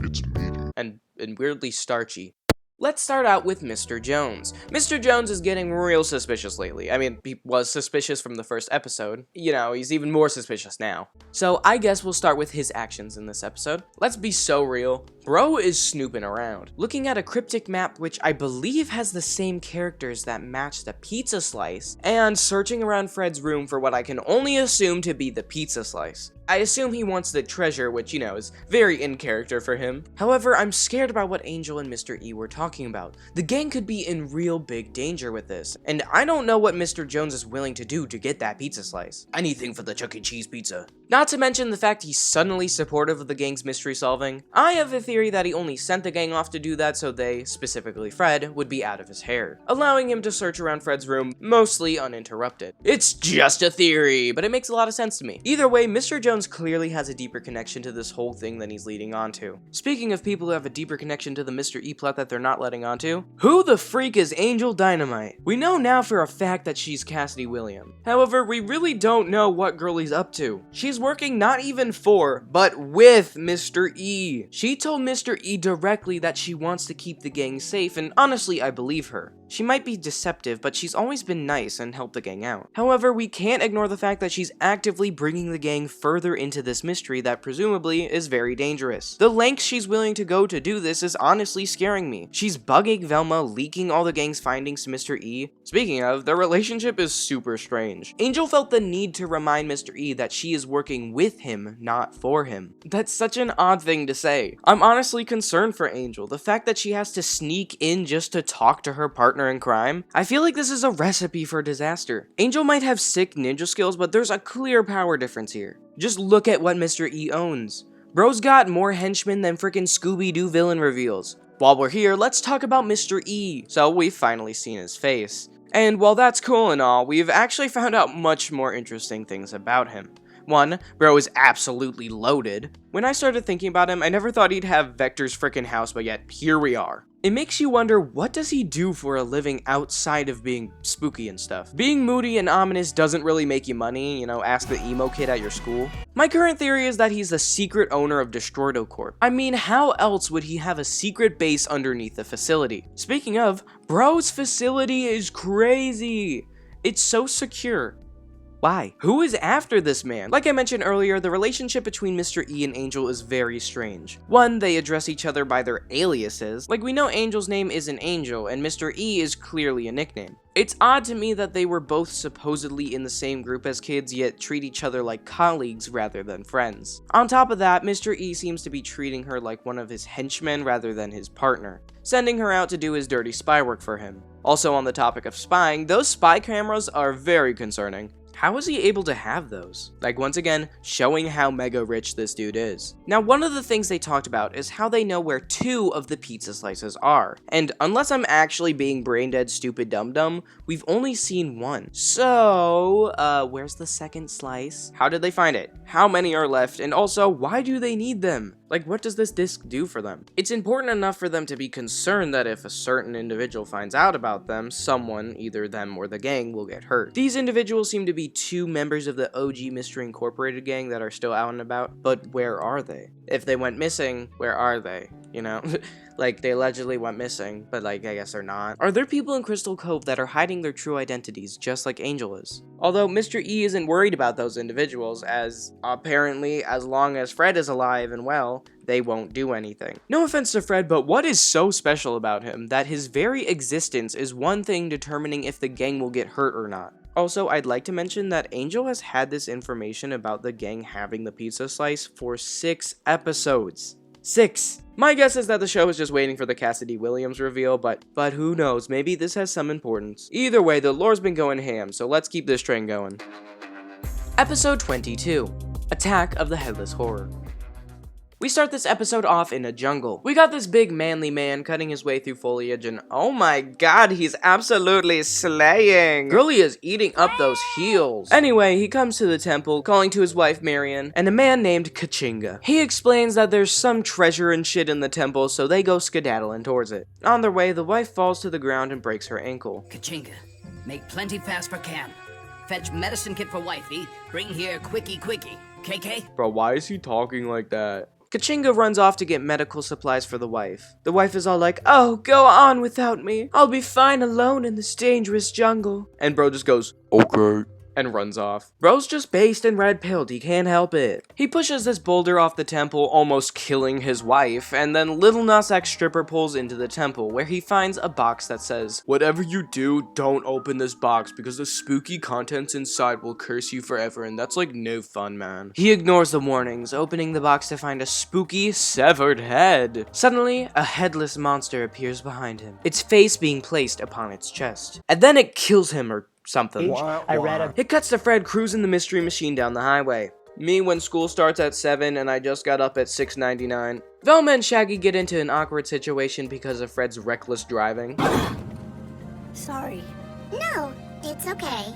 it's meaty. And weirdly starchy. Let's start out with Mr. Jones. Mr. Jones is getting real suspicious lately. I mean, he was suspicious from the first episode. You know, he's even more suspicious now. So I guess we'll start with his actions in this episode. Let's be so real. Bro is snooping around, looking at a cryptic map which I believe has the same characters that match the pizza slice, and searching around Fred's room for what I can only assume to be the pizza slice. I assume he wants the treasure, which, you know, is very in character for him. However, I'm scared about what Angel and Mr. E were talking about. The gang could be in real big danger with this, and I don't know what Mr. Jones is willing to do to get that pizza slice. Anything for the Chuck E. Cheese pizza. Not to mention the fact he's suddenly supportive of the gang's mystery solving. I have a theory that he only sent the gang off to do that so they, specifically Fred, would be out of his hair, allowing him to search around Fred's room mostly uninterrupted. It's just a theory, but it makes a lot of sense to me. Either way, Mr. Jones clearly has a deeper connection to this whole thing than he's leading on to. Speaking of people who have a deeper connection to the Mr. E plot that they're not letting on to, who the freak is Angel Dynamite? We know now for a fact that she's Cassidy William. However, we really don't know what Girlie's up to. She's working not even for, but with Mr. E. She told Mr. E directly that she wants to keep the gang safe, and honestly, I believe her. She might be deceptive, but she's always been nice and helped the gang out. However, we can't ignore the fact that she's actively bringing the gang further into this mystery that presumably is very dangerous. The lengths she's willing to go to do this is honestly scaring me. She's bugging Velma, leaking all the gang's findings to Mr. E. Speaking of, their relationship is super strange. Angel felt the need to remind Mr. E that she is working with him, not for him. That's such an odd thing to say. I'm honestly concerned for Angel. The fact that she has to sneak in just to talk to her partner in crime. I feel like this is a recipe for disaster. Angel might have sick ninja skills, but there's a clear power difference here. Just look at what Mr. E owns. Bro's got more henchmen than frickin' Scooby Doo villain reveals. While we're here, let's talk about Mr. E. So we've finally seen his face. And while that's cool and all, we've actually found out much more interesting things about him. One, bro is absolutely loaded. When I started thinking about him, I never thought he'd have Vector's frickin' house, but yet here we are. It makes you wonder, what does he do for a living outside of being spooky and stuff? Being moody and ominous doesn't really make you money, you know, ask the emo kid at your school. My current theory is that he's the secret owner of Destroido Corp. I mean, how else would he have a secret base underneath the facility? Speaking of, bro's facility is crazy. It's so secure. Why? Who is after this man? Like I mentioned earlier, the relationship between Mr. E and Angel is very strange. One, they address each other by their aliases. Like, we know Angel's name isn't Angel, and Mr. E is clearly a nickname. It's odd to me that they were both supposedly in the same group as kids, yet treat each other like colleagues rather than friends. On top of that, Mr. E seems to be treating her like one of his henchmen rather than his partner, sending her out to do his dirty spy work for him. Also on the topic of spying, those spy cameras are very concerning. How is he able to have those? Like, once again, showing how mega rich this dude is. Now, one of the things they talked about is how they know where 2 of the pizza slices are. And unless I'm actually being brain dead stupid dum-dum, we've only seen 1. So, where's the second slice? How did they find it? How many are left? And also, why do they need them? Like, what does this disc do for them? It's important enough for them to be concerned that if a certain individual finds out about them, someone, either them or the gang, will get hurt. These individuals seem to be 2 members of the OG Mystery Incorporated gang that are still out and about, but where are they? If they went missing, where are they? You know? Like, they allegedly went missing, but like, I guess they're not. Are there people in Crystal Cove that are hiding their true identities, just like Angel is? Although Mr. E isn't worried about those individuals, as apparently, as long as Fred is alive and well, they won't do anything. No offense to Fred, but what is so special about him that his very existence is one thing determining if the gang will get hurt or not? Also, I'd like to mention that Angel has had this information about the gang having the pizza slice for 6 episodes. 6! My guess is that the show is just waiting for the Cassidy Williams reveal, but who knows, maybe this has some importance. Either way, the lore's been going ham, so let's keep this train going. Episode 22, Attack of the Headless Horror. We start this episode off in a jungle. We got this big manly man cutting his way through foliage, and oh my god, he's absolutely slaying. Girlie is eating up those heels. Anyway, he comes to the temple, calling to his wife Marion, and a man named Kachinga. He explains that there's some treasure and shit in the temple, so they go skedaddling towards it. On their way, the wife falls to the ground and breaks her ankle. Kachinga, make plenty fast for camp. Fetch medicine kit for wifey. Bring here quickie. KK? Bro, why is he talking like that? Kachinga runs off to get medical supplies for the wife. The wife is all like, "Oh, go on without me. I'll be fine alone in this dangerous jungle." And bro just goes, "Okay," and runs off. Bro's just based and red-pilled, he can't help it. He pushes this boulder off the temple, almost killing his wife, and then Little Nas X stripper pulls into the temple, where he finds a box that says, "Whatever you do, don't open this box, because the spooky contents inside will curse you forever," and that's like no fun, man. He ignores the warnings, opening the box to find a spooky, severed head. Suddenly, a headless monster appears behind him, its face being placed upon its chest. And then it kills him, or something. It cuts to Fred cruising the mystery machine down the highway. Me when school starts at 7 and I just got up at 6:99. Velma and Shaggy get into an awkward situation because of Fred's reckless driving. Sorry. No, it's okay.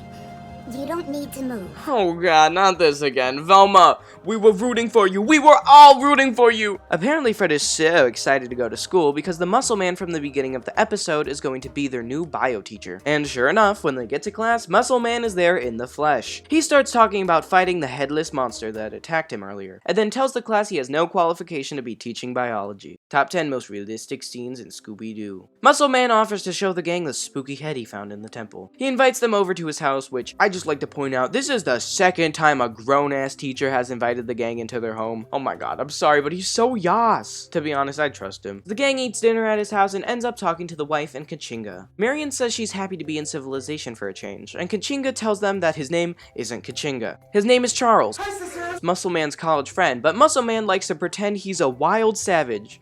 You don't need to move. Oh god, not this again. Velma, we were rooting for you. We were all rooting for you. Apparently Fred is so excited to go to school because the muscle man from the beginning of the episode is going to be their new bio teacher. And sure enough, when they get to class, Muscle Man is there in the flesh. He starts talking about fighting the headless monster that attacked him earlier, and then tells the class he has no qualification to be teaching biology. Top 10 most realistic scenes in Scooby Doo. Muscle Man offers to show the gang the spooky head he found in the temple. He invites them over to his house, which I just like to point out, this is the second time a grown-ass teacher has invited the gang into their home. Oh my god, I'm sorry, but he's so yas. To be honest, I trust him. The gang eats dinner at his house and ends up talking to the wife and Kachinga. Marion says she's happy to be in civilization for a change, and Kachinga tells them that his name isn't Kachinga. His name is Charles. Hi, Muscle Man's college friend, but Muscle Man likes to pretend he's a wild savage.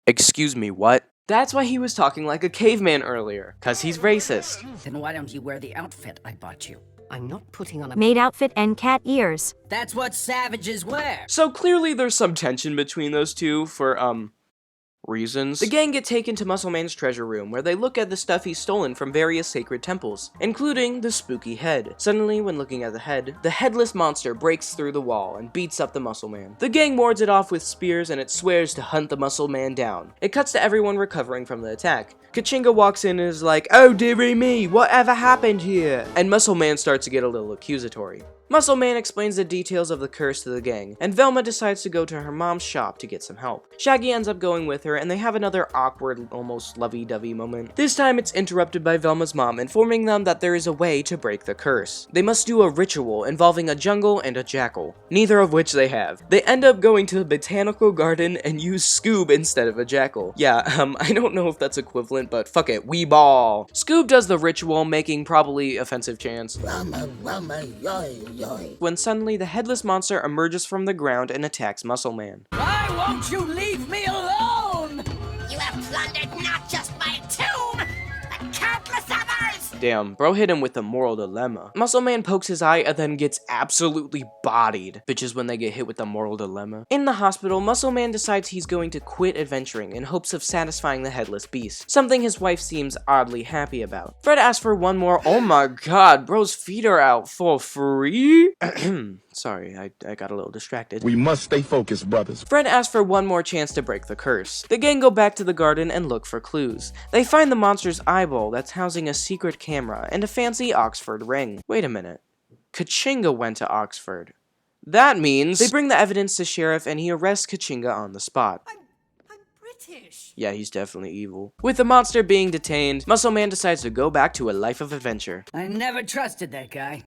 Excuse me, what? That's why he was talking like a caveman earlier, cause he's racist. Then why don't you wear the outfit I bought you? I'm not putting on a maid outfit and cat ears. That's what savages wear. So clearly there's some tension between those two for, reasons. The gang get taken to Muscle Man's treasure room, where they look at the stuff he's stolen from various sacred temples, including the spooky head. Suddenly, when looking at the head, the headless monster breaks through the wall and beats up the Muscle Man. The gang wards it off with spears, and it swears to hunt the Muscle Man down. It cuts to everyone recovering from the attack. Cicada walks in and is like, "Oh dearie me, whatever happened here?" And Muscle Man starts to get a little accusatory. Muscle Man explains the details of the curse to the gang, and Velma decides to go to her mom's shop to get some help. Shaggy ends up going with her, and they have another awkward, almost lovey-dovey moment. This time it's interrupted by Velma's mom informing them that there is a way to break the curse. They must do a ritual involving a jungle and a jackal, neither of which they have. They end up going to the botanical garden and use Scoob instead of a jackal. Yeah, I don't know if that's equivalent, but fuck it, we ball. Scoob does the ritual, making probably offensive chants. When suddenly the headless monster emerges from the ground and attacks Muscle Man. Why won't you leave me alone? You have plundered not just my tomb, but countless others! Damn, bro hit him with a moral dilemma. Muscle Man pokes his eye and then gets absolutely bodied. Bitches when they get hit with the moral dilemma. In the hospital, Muscle Man decides he's going to quit adventuring in hopes of satisfying the headless beast, something his wife seems oddly happy about. Fred asks for one more. Oh my god, bro's feet are out for free? Sorry, I got a little distracted. We must stay focused, brothers. Fred asks for one more chance to break the curse. The gang go back to the garden and look for clues. They find the monster's eyeball that's housing a secret camera and a fancy Oxford ring. Wait a minute. Cicada went to Oxford. That means they bring the evidence to Sheriff and he arrests Cicada on the spot. I'm British. Yeah, he's definitely evil. With the monster being detained, Muscle Man decides to go back to a life of adventure. I never trusted that guy.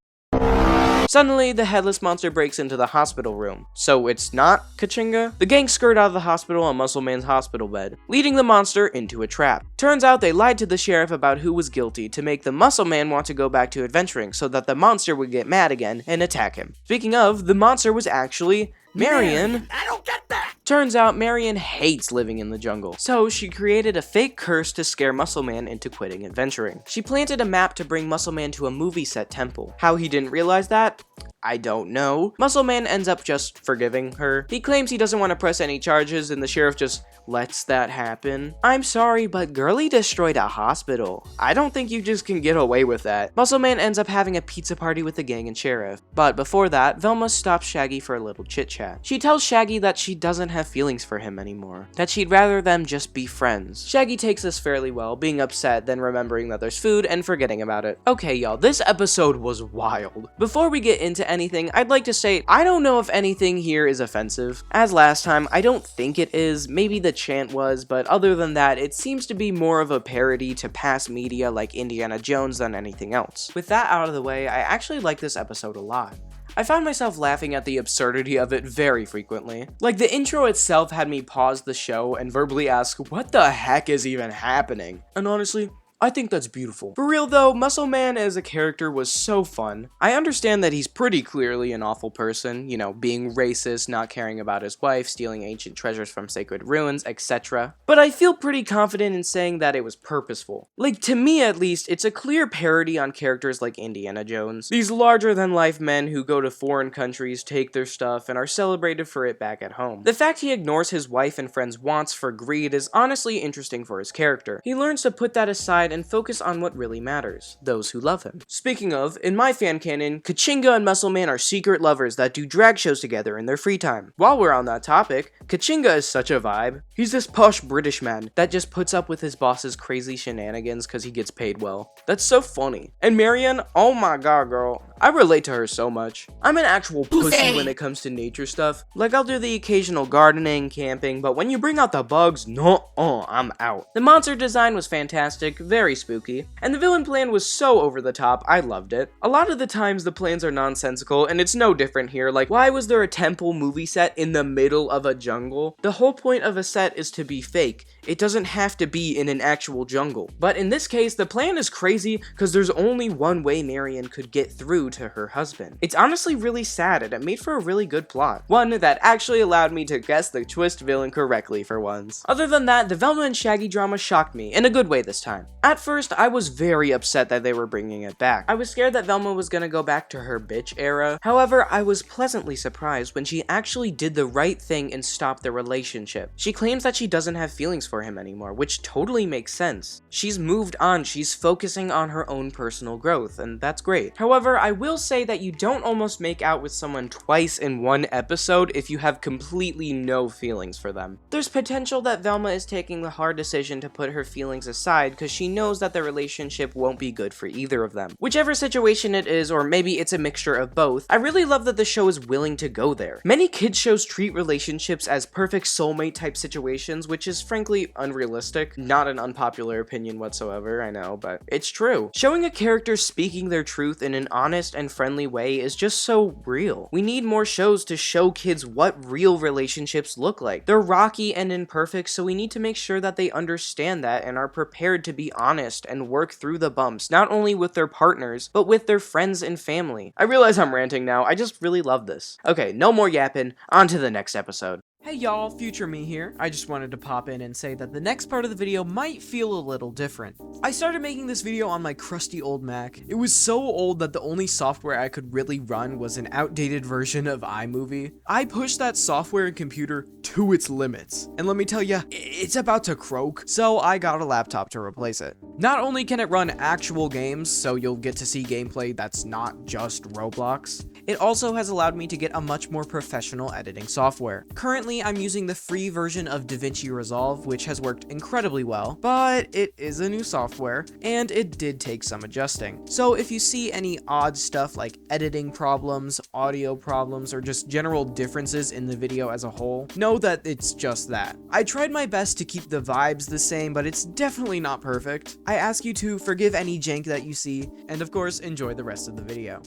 Suddenly, the headless monster breaks into the hospital room. So it's not Cicada? The gang skirt out of the hospital on Muscle Man's hospital bed, leading the monster into a trap. Turns out they lied to the sheriff about who was guilty to make the Muscle Man want to go back to adventuring so that the monster would get mad again and attack him. Speaking of, the monster was actually Marion. I don't get that! Turns out Marion hates living in the jungle, so she created a fake curse to scare Muscle Man into quitting adventuring. She planted a map to bring Muscle Man to a movie set temple. How he didn't realize that? I don't know. Muscle Man ends up just forgiving her. He claims he doesn't want to press any charges and the sheriff just lets that happen. I'm sorry, but Girly destroyed a hospital. I don't think you just can get away with that. Muscle Man ends up having a pizza party with the gang and sheriff. But before that, Velma stops Shaggy for a little chit chat. She tells Shaggy that she doesn't have feelings for him anymore, that she'd rather them just be friends. Shaggy takes this fairly well, being upset, then remembering that there's food and forgetting about it. Okay, y'all, this episode was wild. Before we get into anything, I'd like to say, I don't know if anything here is offensive. As last time, I don't think it is. Maybe the chant was, but other than that, it seems to be more of a parody to past media like Indiana Jones than anything else. With that out of the way, I actually like this episode a lot. I found myself laughing at the absurdity of it very frequently. Like, the intro itself had me pause the show and verbally ask, what the heck is even happening? And honestly, I think that's beautiful. For real though, Muscle Man as a character was so fun. I understand that he's pretty clearly an awful person, you know, being racist, not caring about his wife, stealing ancient treasures from sacred ruins, etc. But I feel pretty confident in saying that it was purposeful. Like, to me at least, it's a clear parody on characters like Indiana Jones. These larger-than-life men who go to foreign countries, take their stuff, and are celebrated for it back at home. The fact he ignores his wife and friends' wants for greed is honestly interesting for his character. He learns to put that aside and focus on what really matters, those who love him. Speaking of, in my fan canon, Cicada and Muscle Man are secret lovers that do drag shows together in their free time. While we're on that topic, Cicada is such a vibe. He's this posh British man that just puts up with his boss's crazy shenanigans because he gets paid well. That's so funny. And Marion, oh my god girl, I relate to her so much. I'm an actual pussy when it comes to nature stuff. Like, I'll do the occasional gardening, camping, but when you bring out the bugs, I'm out. The monster design was fantastic, very spooky, and the villain plan was so over the top, I loved it. A lot of the times the plans are nonsensical, and it's no different here. Like, why was there a temple movie set in the middle of a jungle? The whole point of a set is to be fake. It doesn't have to be in an actual jungle. But in this case, the plan is crazy because there's only one way Marion could get through do to her husband. It's honestly really sad, and it made for a really good plot. One that actually allowed me to guess the twist villain correctly for once. Other than that, the Velma and Shaggy drama shocked me, in a good way this time. At first, I was very upset that they were bringing it back. I was scared that Velma was gonna go back to her bitch era. However, I was pleasantly surprised when she actually did the right thing and stopped the relationship. She claims that she doesn't have feelings for him anymore, which totally makes sense. She's moved on, she's focusing on her own personal growth, and that's great. However, I will say that you don't almost make out with someone twice in one episode if you have completely no feelings for them. There's potential that Velma is taking the hard decision to put her feelings aside because she knows that the relationship won't be good for either of them. Whichever situation it is, or maybe it's a mixture of both, I really love that the show is willing to go there. Many kids shows treat relationships as perfect soulmate type situations, which is frankly unrealistic. Not an unpopular opinion whatsoever, I know, but it's true. Showing a character speaking their truth in an honest and friendly way is just so real. We need more shows to show kids what real relationships look like. They're rocky and imperfect, so we need to make sure that they understand that and are prepared to be honest and work through the bumps, not only with their partners, but with their friends and family. I realize I'm ranting now, I just really love this. Okay, no more yapping, on to the next episode. Hey y'all, future me here. I just wanted to pop in and say that the next part of the video might feel a little different. I started making this video on my crusty old Mac. It was so old that the only software I could really run was an outdated version of iMovie. I pushed that software and computer to its limits, and let me tell ya, it's about to croak, so I got a laptop to replace it. Not only can it run actual games, so you'll get to see gameplay that's not just Roblox, it also has allowed me to get a much more professional editing software. Currently, I'm using the free version of DaVinci Resolve, which has worked incredibly well, but it is a new software, and it did take some adjusting. So if you see any odd stuff like editing problems, audio problems, or just general differences in the video as a whole, know that it's just that. I tried my best to keep the vibes the same, but it's definitely not perfect. I ask you to forgive any jank that you see, and of course, enjoy the rest of the video.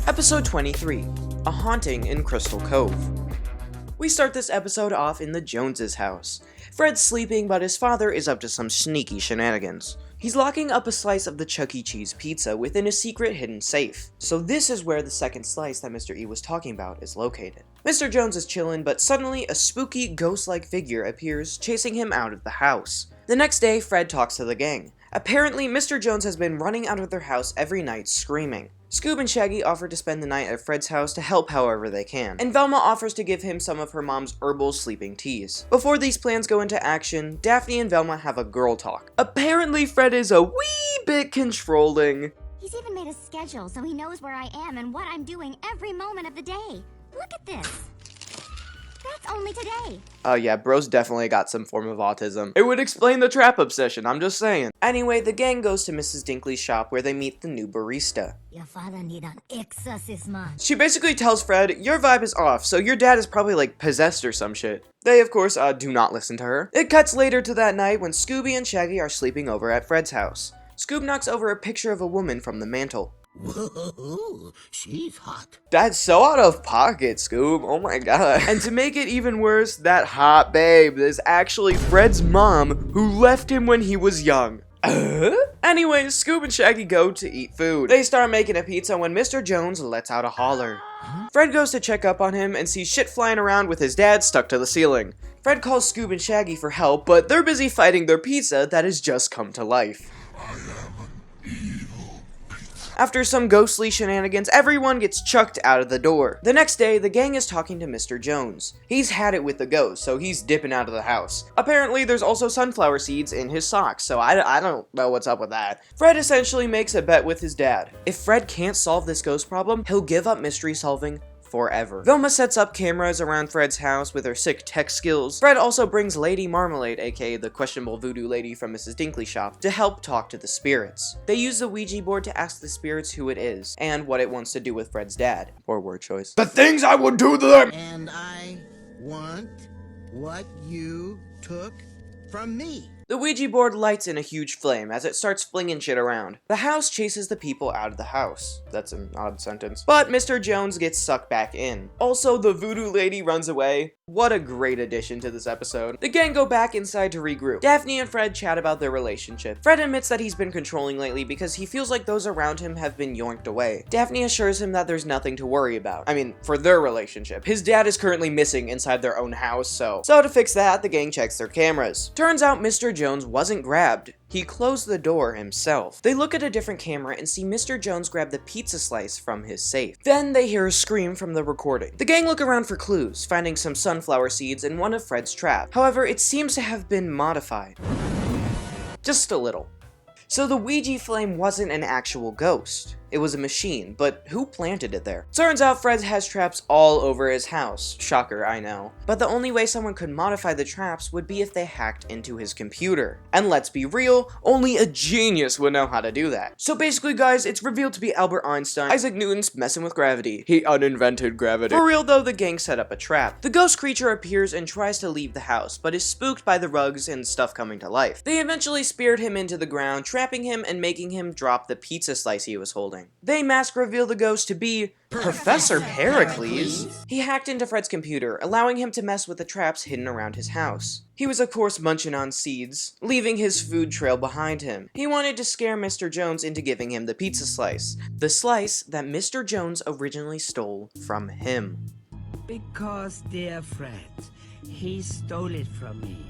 Episode 23, A Haunting in Crystal Cove. We start this episode off in the Joneses' house. Fred's sleeping, but his father is up to some sneaky shenanigans. He's locking up a slice of the Chuck E. Cheese pizza within a secret hidden safe. So this is where the second slice that Mr. E was talking about is located. Mr. Jones is chillin', but suddenly a spooky ghost-like figure appears, chasing him out of the house. The next day, Fred talks to the gang. Apparently, Mr. Jones has been running out of their house every night screaming. Scoob and Shaggy offer to spend the night at Fred's house to help however they can, and Velma offers to give him some of her mom's herbal sleeping teas. Before these plans go into action, Daphne and Velma have a girl talk. Apparently, Fred is a wee bit controlling. He's even made a schedule so he knows where I am and what I'm doing every moment of the day. Look at this. That's only today. Oh yeah, bro's definitely got some form of autism. It would explain the trap obsession, I'm just saying. Anyway, the gang goes to Mrs. Dinkley's shop where they meet the new barista. Your father need an exorcism. She basically tells Fred, your vibe is off, so your dad is probably like possessed or some shit. They, of course, do not listen to her. It cuts later to that night when Scooby and Shaggy are sleeping over at Fred's house. Scoob knocks over a picture of a woman from the mantle. Whoa, she's hot. That's so out of pocket, Scoob. Oh my god. And to make it even worse, that hot babe is actually Fred's mom who left him when he was young. Anyway, Scoob and Shaggy go to eat food. They start making a pizza when Mr. Jones lets out a holler. Fred goes to check up on him and sees shit flying around with his dad stuck to the ceiling. Fred calls Scoob and Shaggy for help, but they're busy fighting their pizza that has just come to life. After some ghostly shenanigans, everyone gets chucked out of the door. The next day, the gang is talking to Mr. Jones. He's had it with the ghost, so he's dipping out of the house. Apparently, there's also sunflower seeds in his socks, so I don't know what's up with that. Fred essentially makes a bet with his dad. If Fred can't solve this ghost problem, he'll give up mystery solving forever. Velma sets up cameras around Fred's house with her sick tech skills. Fred also brings Lady Marmalade, aka the questionable voodoo lady from Mrs. Dinkley's shop, to help talk to the spirits. They use the Ouija board to ask the spirits who it is, and what it wants to do with Fred's dad. Poor word choice. The things I would do to them! And I want what you took from me. The Ouija board lights in a huge flame as it starts flinging shit around. The house chases the people out of the house. That's an odd sentence. But Mr. Jones gets sucked back in. Also, the voodoo lady runs away. What a great addition to this episode. The gang go back inside to regroup. Daphne and Fred chat about their relationship. Fred admits that he's been controlling lately because he feels like those around him have been yoinked away. Daphne assures him that there's nothing to worry about. I mean, for their relationship. His dad is currently missing inside their own house, so to fix that, the gang checks their cameras. Turns out Mr. Jones wasn't grabbed. He closed the door himself. They look at a different camera and see Mr. Jones grab the pizza slice from his safe. Then they hear a scream from the recording. The gang look around for clues, finding some sunflower seeds in one of Fred's traps. However, it seems to have been modified. Just a little. So the Ouija flame wasn't an actual ghost. It was a machine, but who planted it there? Turns out Fred has traps all over his house. Shocker, I know. But the only way someone could modify the traps would be if they hacked into his computer. And let's be real, only a genius would know how to do that. So basically, guys, it's revealed to be Albert Einstein. Isaac Newton's messing with gravity. He uninvented gravity. For real though, the gang set up a trap. The ghost creature appears and tries to leave the house, but is spooked by the rugs and stuff coming to life. They eventually speared him into the ground, trapping him and making him drop the pizza slice he was holding. They mask reveal the ghost to be Professor Pericles. He hacked into Fred's computer, allowing him to mess with the traps hidden around his house. He was of course munching on seeds, leaving his food trail behind him. He wanted to scare Mr. Jones into giving him the pizza slice, the slice that Mr. Jones originally stole from him. Because, dear Fred, he stole it from me.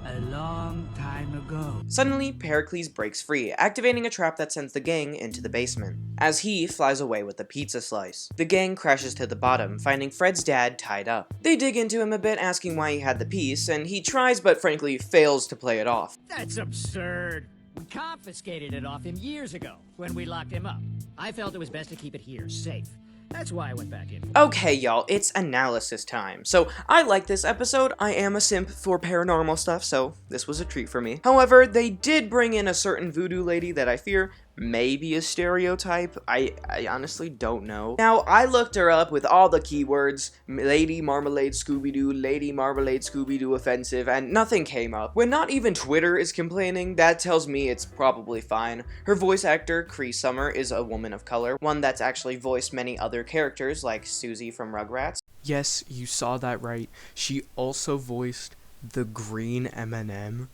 A long time ago. Suddenly, Pericles breaks free, activating a trap that sends the gang into the basement, as he flies away with the pizza slice. The gang crashes to the bottom, finding Fred's dad tied up. They dig into him a bit, asking why he had the piece, and he tries but frankly fails to play it off. That's absurd. We confiscated it off him years ago, when we locked him up. I felt it was best to keep it here, safe. That's why I went back in. Okay, y'all, it's analysis time. So, I like this episode. I am a simp for paranormal stuff, so this was a treat for me. However, they did bring in a certain voodoo lady that I fear may be a stereotype. I honestly don't know. Now, I looked her up with all the keywords, Lady Marmalade Scooby-Doo, Lady Marmalade Scooby-Doo offensive, and nothing came up. When not even Twitter is complaining, that tells me it's probably fine. Her voice actor, Cree Summer, is a woman of color, one that's actually voiced many other characters like Susie from Rugrats. Yes, you saw that right. She also voiced the green M&M.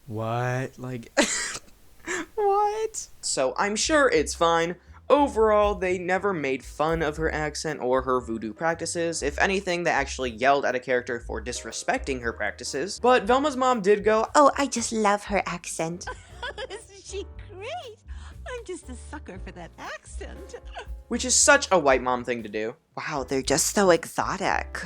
What? Like... What? So I'm sure it's fine. Overall, they never made fun of her accent or her voodoo practices. If anything, they actually yelled at a character for disrespecting her practices. But Velma's mom did go, "Oh, I just love her accent." Isn't she great? I'm just a sucker for that accent. Which is such a white mom thing to do. Wow, they're just so exotic.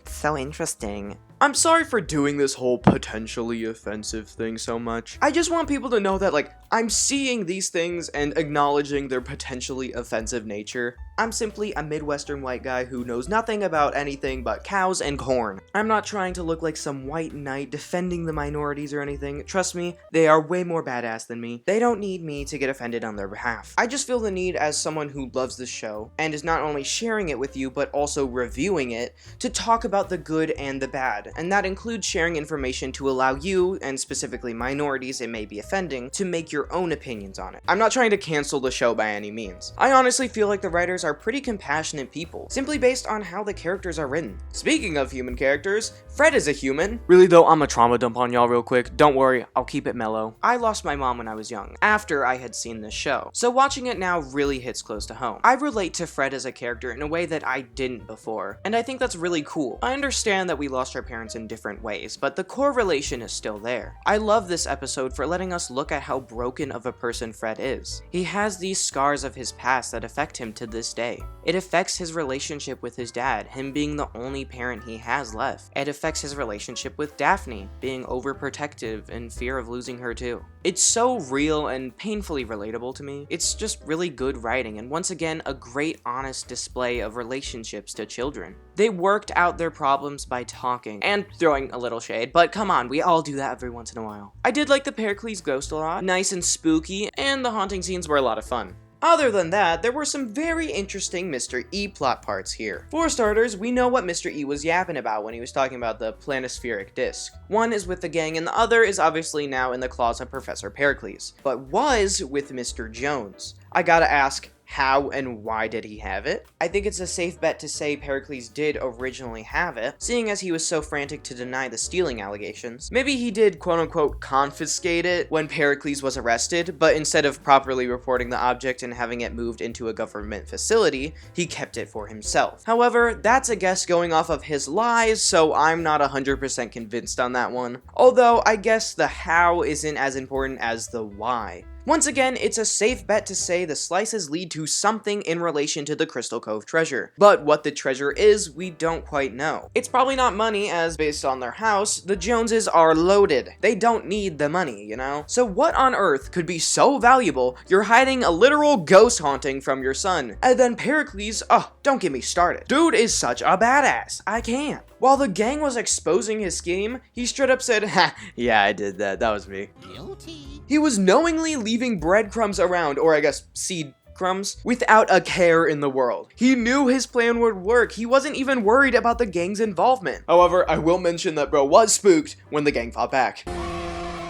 So interesting. I'm sorry for doing this whole potentially offensive thing so much. I just want people to know that, like, I'm seeing these things and acknowledging their potentially offensive nature. I'm simply a Midwestern white guy who knows nothing about anything but cows and corn. I'm not trying to look like some white knight defending the minorities or anything. Trust me, they are way more badass than me. They don't need me to get offended on their behalf. I just feel the need as someone who loves this show and is not only sharing it with you but also reviewing it to talk about the good and the bad. And that includes sharing information to allow you, and specifically minorities it may be offending, to make your own opinions on it. I'm not trying to cancel the show by any means. I honestly feel like the writers are pretty compassionate people, simply based on how the characters are written. Speaking of human characters, Fred is a human. Really though, I'm a trauma dump on y'all real quick. Don't worry, I'll keep it mellow. I lost my mom when I was young, after I had seen this show, so watching it now really hits close to home. I relate to Fred as a character in a way that I didn't before, and I think that's really cool. I understand that we lost our parents in different ways, but the core relation is still there. I love this episode for letting us look at how broken of a person Fred is. He has these scars of his past that affect him to this day. It affects his relationship with his dad, him being the only parent he has left. It affects his relationship with Daphne, being overprotective and fear of losing her too. It's so real and painfully relatable to me. It's just really good writing, and once again, a great honest display of relationships to children. They worked out their problems by talking, and throwing a little shade, but come on, we all do that every once in a while. I did like the Pericles ghost a lot, nice and spooky, and the haunting scenes were a lot of fun. Other than that, there were some very interesting Mr. E plot parts here. For starters, we know what Mr. E was yapping about when he was talking about the planispheric disc. One is with the gang and the other is obviously now in the claws of Professor Pericles, but was with Mr. Jones. I gotta ask, how and why did he have it? I think it's a safe bet to say Pericles did originally have it, seeing as he was so frantic to deny the stealing allegations. Maybe he did quote-unquote confiscate it when Pericles was arrested, but instead of properly reporting the object and having it moved into a government facility, he kept it for himself. However, that's a guess going off of his lies, so I'm not 100% convinced on that one. Although, I guess the how isn't as important as the why. Once again, it's a safe bet to say the slices lead to something in relation to the Crystal Cove treasure. But what the treasure is, we don't quite know. It's probably not money, as based on their house, the Joneses are loaded. They don't need the money, you know? So what on earth could be so valuable you're hiding a literal ghost haunting from your son? And then Pericles, oh, don't get me started. Dude is such a badass. I can't. While the gang was exposing his scheme, he straight up said, ha, yeah, I did that. That was me. Guilty. He was knowingly leaving breadcrumbs around, or I guess seed crumbs, without a care in the world. He knew his plan would work. He wasn't even worried about the gang's involvement. However, I will mention that bro was spooked when the gang fought back.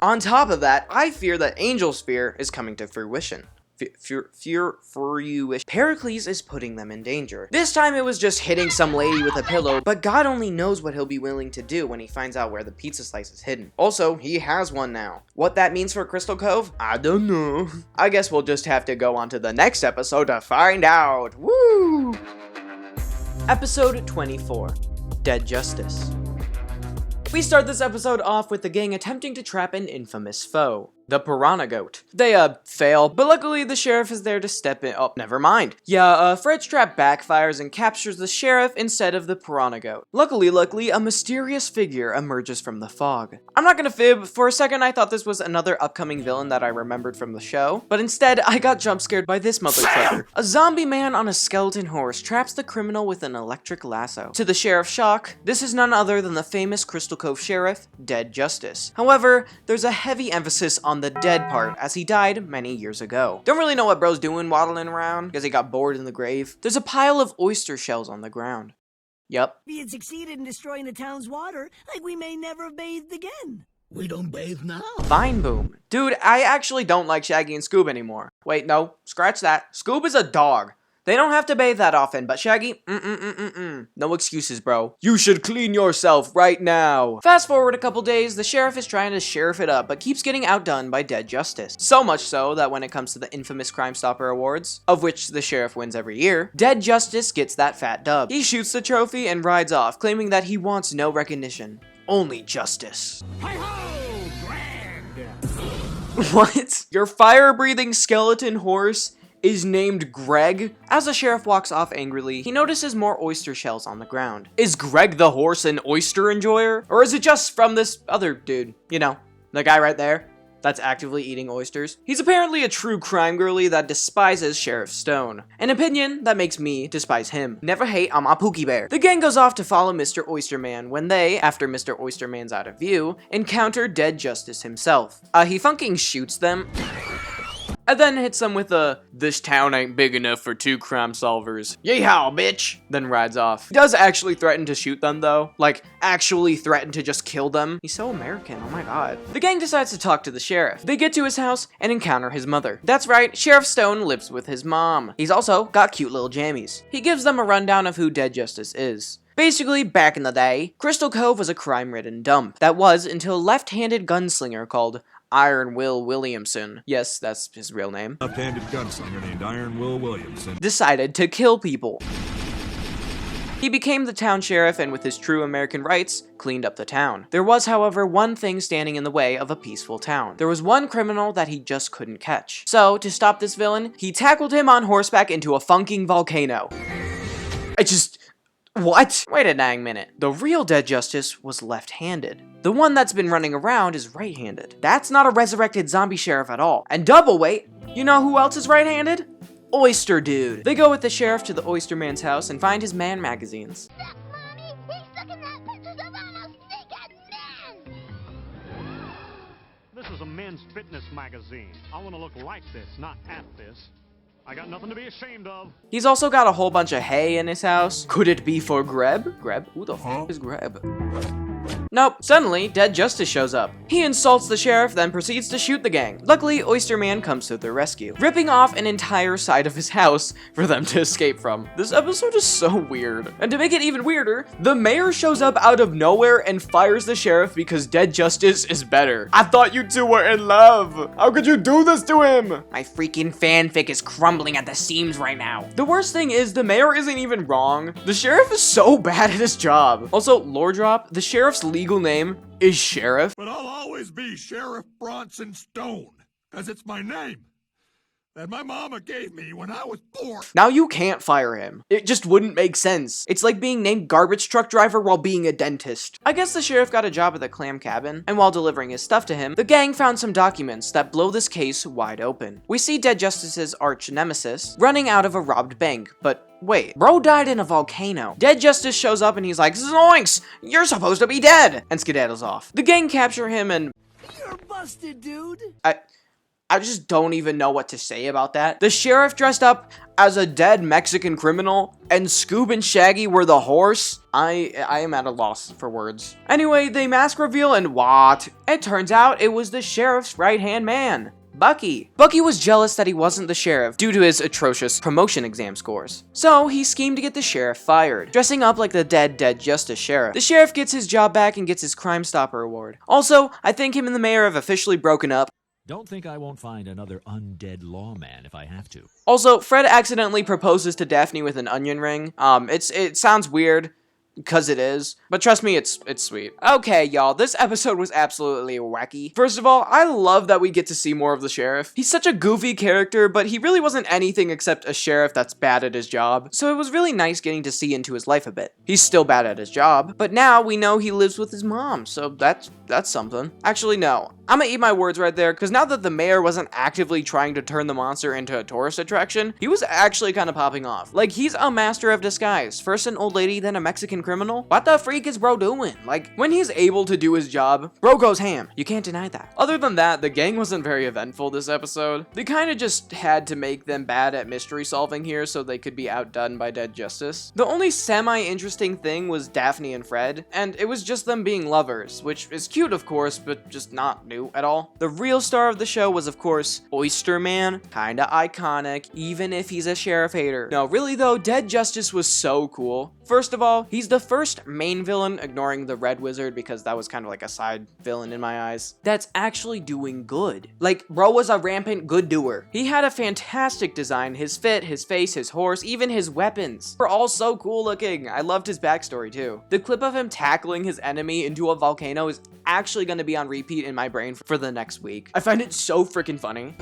On top of that, I fear that Angel's fear is coming to fruition. Pericles is putting them in danger. This time it was just hitting some lady with a pillow, but God only knows what he'll be willing to do when he finds out where the pizza slice is hidden. Also, he has one now. What that means for Crystal Cove? I don't know. I guess we'll just have to go on to the next episode to find out. Woo! Episode 24, Dead Justice. We start this episode off with the gang attempting to trap an infamous foe, the Piranha Goat. They, fail, but luckily the sheriff is there to step in. Oh, never mind. Yeah, Fred's trap backfires and captures the sheriff instead of the Piranha Goat. Luckily, a mysterious figure emerges from the fog. I'm not gonna fib, for a second I thought this was another upcoming villain that I remembered from the show, but instead I got jump scared by this motherfucker. A zombie man on a skeleton horse traps the criminal with an electric lasso. To the sheriff's shock, this is none other than the famous Crystal Cove sheriff, Dead Justice. However, there's a heavy emphasis on the dead part, as he died many years ago. Don't really know what bro's doing waddling around, because he got bored in the grave. There's a pile of oyster shells on the ground. Yup. We had succeeded in destroying the town's water, like we may never have bathed again. We don't bathe now. Fine boom. Dude, I actually don't like Shaggy and Scoob anymore. Wait, no, scratch that. Scoob is a dog. They don't have to bathe that often, but Shaggy, no excuses, bro. You should clean yourself right now. Fast forward a couple days, the sheriff is trying to sheriff it up, but keeps getting outdone by Dead Justice. So much so that when it comes to the infamous Crime Stopper Awards, of which the sheriff wins every year, Dead Justice gets that fat dub. He shoots the trophy and rides off, claiming that he wants no recognition, only justice. Hi-ho, Greg! What? Your fire-breathing skeleton horse is named Greg? As the sheriff walks off angrily, he notices more oyster shells on the ground. Is Greg the horse an oyster enjoyer? Or is it just from this other dude? You know, the guy right there that's actively eating oysters? He's apparently a true crime girly that despises Sheriff Stone. An opinion that makes me despise him. Never hate on my Pookie Bear. The gang goes off to follow Mr. Oysterman when they, after Mr. Oysterman's out of view, encounter Dead Justice himself. He fucking shoots them, and then hits them with a, "This town ain't big enough for two crime solvers. Yeehaw, bitch!" Then rides off. He does actually threaten to shoot them though. Like, actually threaten to just kill them. He's so American, oh my god. The gang decides to talk to the sheriff. They get to his house and encounter his mother. That's right, Sheriff Stone lives with his mom. He's also got cute little jammies. He gives them a rundown of who Dead Justice is. Basically, back in the day, Crystal Cove was a crime-ridden dump. That was until a left-handed gunslinger called Iron Will Williamson, yes, that's his real name, left-handed gunslinger named Iron Will Williamson, decided to kill people. He became the town sheriff and with his true American rights, cleaned up the town. There was, however, one thing standing in the way of a peaceful town. There was one criminal that he just couldn't catch. So, to stop this villain, he tackled him on horseback into a funking volcano. What? Wait a dang minute. The real Dead Justice was left-handed. The one that's been running around is right-handed. That's not a resurrected zombie sheriff at all. And double wait, you know who else is right-handed? Oyster Dude. They go with the sheriff to the Oyster Man's house and find his man magazines. This is a men's fitness magazine. I want to look like this, not at this. I got nothing to be ashamed of. He's also got a whole bunch of hay in his house. Could it be for Greb? Greb? Who the f is Greb? Nope. Suddenly, Dead Justice shows up. He insults the sheriff, then proceeds to shoot the gang. Luckily, Oyster Man comes to their rescue, ripping off an entire side of his house for them to escape from. This episode is so weird. And to make it even weirder, the mayor shows up out of nowhere and fires the sheriff because Dead Justice is better. I thought you two were in love. How could you do this to him? My freaking fanfic is crumbling at the seams right now. The worst thing is the mayor isn't even wrong. The sheriff is so bad at his job. Also, lore drop, the sheriff's legal name is Sheriff. But I'll always be Sheriff Bronson Stone, because it's my name that my mama gave me when I was born. Now you can't fire him. It just wouldn't make sense. It's like being named garbage truck driver while being a dentist. I guess the sheriff got a job at the clam cabin, and while delivering his stuff to him, the gang found some documents that blow this case wide open. We see Dead Justice's arch nemesis running out of a robbed bank, but wait, bro died in a volcano. Dead Justice shows up and he's like, "Zoinks! You're supposed to be dead!" and skedaddles off. The gang capture him and... You're busted, dude! I just don't even know what to say about that. The sheriff dressed up as a dead Mexican criminal, and Scoob and Shaggy were the horse. I am at a loss for words. Anyway, they mask reveal and what? It turns out it was the sheriff's right-hand man, Bucky. Bucky was jealous that he wasn't the sheriff due to his atrocious promotion exam scores. So he schemed to get the sheriff fired, dressing up like the Dead Justice sheriff. The sheriff gets his job back and gets his Crime Stopper award. Also, I think him and the mayor have officially broken up. Don't think I won't find another undead lawman if I have to. Also, Fred accidentally proposes to Daphne with an onion ring. It sounds weird, because it is, but trust me, it's sweet. Okay, y'all, this episode was absolutely wacky. First of all, I love that we get to see more of the sheriff. He's such a goofy character, but he really wasn't anything except a sheriff that's bad at his job, so it was really nice getting to see into his life a bit. He's still bad at his job, but now we know he lives with his mom, so that's something. Actually, no. I'm gonna eat my words right there, because now that the mayor wasn't actively trying to turn the monster into a tourist attraction, he was actually kind of popping off. Like, he's a master of disguise. First an old lady, then a Mexican criminal. What the freak is bro doing? Like, when he's able to do his job, bro goes ham. You can't deny that. Other than that, the gang wasn't very eventful this episode. They kind of just had to make them bad at mystery solving here so they could be outdone by Dead Justice. The only semi-interesting thing was Daphne and Fred, and it was just them being lovers, which is cute of course, but just not new at all. The real star of the show was of course Oyster Man, kinda iconic, even if he's a sheriff hater. No, really though, Dead Justice was so cool. First of all, he's the first main villain, ignoring the Red Wizard because that was kind of like a side villain in my eyes, that's actually doing good. Like, bro was a rampant good doer. He had a fantastic design, his fit, his face, his horse, even his weapons were all so cool looking. I loved his backstory too. The clip of him tackling his enemy into a volcano is actually going to be on repeat in my brain for the next week. I find it so freaking funny.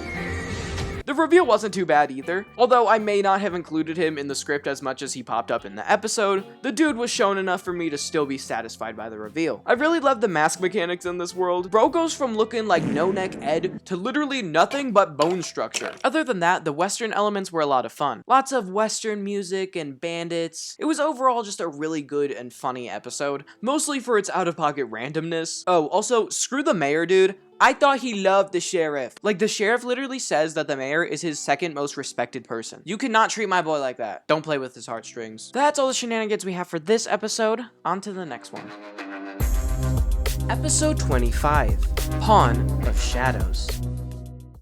The reveal wasn't too bad either. Although I may not have included him in the script as much as he popped up in the episode, the dude was shown enough for me to still be satisfied by the reveal. I really love the mask mechanics in this world. Bro goes from looking like no-neck Ed to literally nothing but bone structure. Other than that, the Western elements were a lot of fun. Lots of Western music and bandits. It was overall just a really good and funny episode, mostly for its out-of-pocket randomness. Oh, also, screw the mayor, dude. I thought he loved the sheriff. Like, the sheriff literally says that the mayor is his second most respected person. You cannot treat my boy like that. Don't play with his heartstrings. That's all the shenanigans we have for this episode. On to the next one. Episode 25, Pawn of Shadows.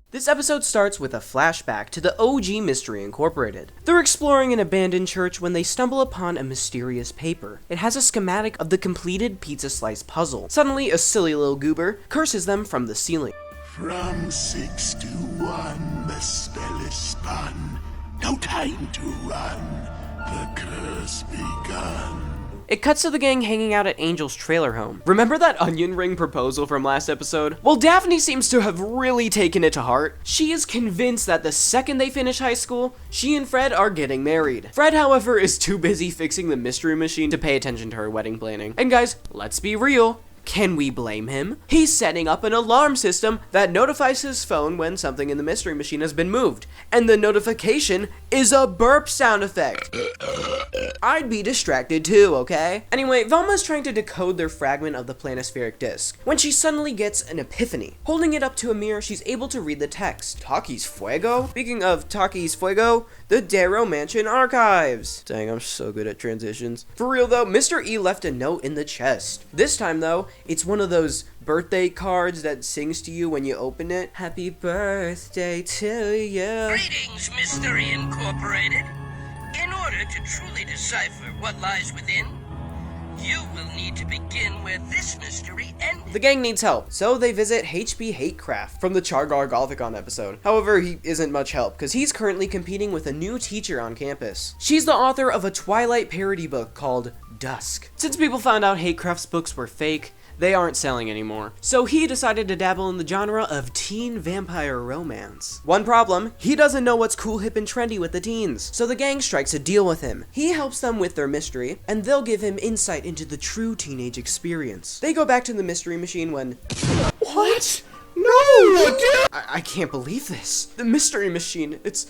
This episode starts with a flashback to the OG Mystery Incorporated. They're exploring an abandoned church when they stumble upon a mysterious paper. It has a schematic of the completed pizza slice puzzle. Suddenly, a silly little goober curses them from the ceiling. From 6 to 1, the spell is spun. No time to run. The curse begun. It cuts to the gang hanging out at Angel's trailer home. Remember that onion ring proposal from last episode? Well, Daphne seems to have really taken it to heart. She is convinced that the second they finish high school, she and Fred are getting married. Fred, however, is too busy fixing the mystery machine to pay attention to her wedding planning. And guys, let's be real. Can we blame him? He's setting up an alarm system that notifies his phone when something in the mystery machine has been moved. And the notification is a burp sound effect. I'd be distracted too, okay? Anyway, Velma's trying to decode their fragment of the planispheric disc when she suddenly gets an epiphany. Holding it up to a mirror, she's able to read the text. Taki's Fuego? Speaking of Taki's Fuego, the Darrow Mansion archives. Dang, I'm so good at transitions. For real though, Mr. E left a note in the chest. This time though, it's one of those birthday cards that sings to you when you open it. Happy birthday to you. Greetings, Mystery Incorporated. In order to truly decipher what lies within, you will need to begin where this mystery ends. The gang needs help, so they visit HB Hatecraft from the Chargar Galvicon episode. However, he isn't much help, because he's currently competing with a new teacher on campus. She's the author of a Twilight parody book called Dusk. Since people found out Hatecraft's books were fake, they aren't selling anymore. So he decided to dabble in the genre of teen vampire romance. One problem, he doesn't know what's cool, hip, and trendy with the teens. So the gang strikes a deal with him. He helps them with their mystery, and they'll give him insight into the true teenage experience. They go back to the mystery machine when... What? No! I can't believe this. The mystery machine, it's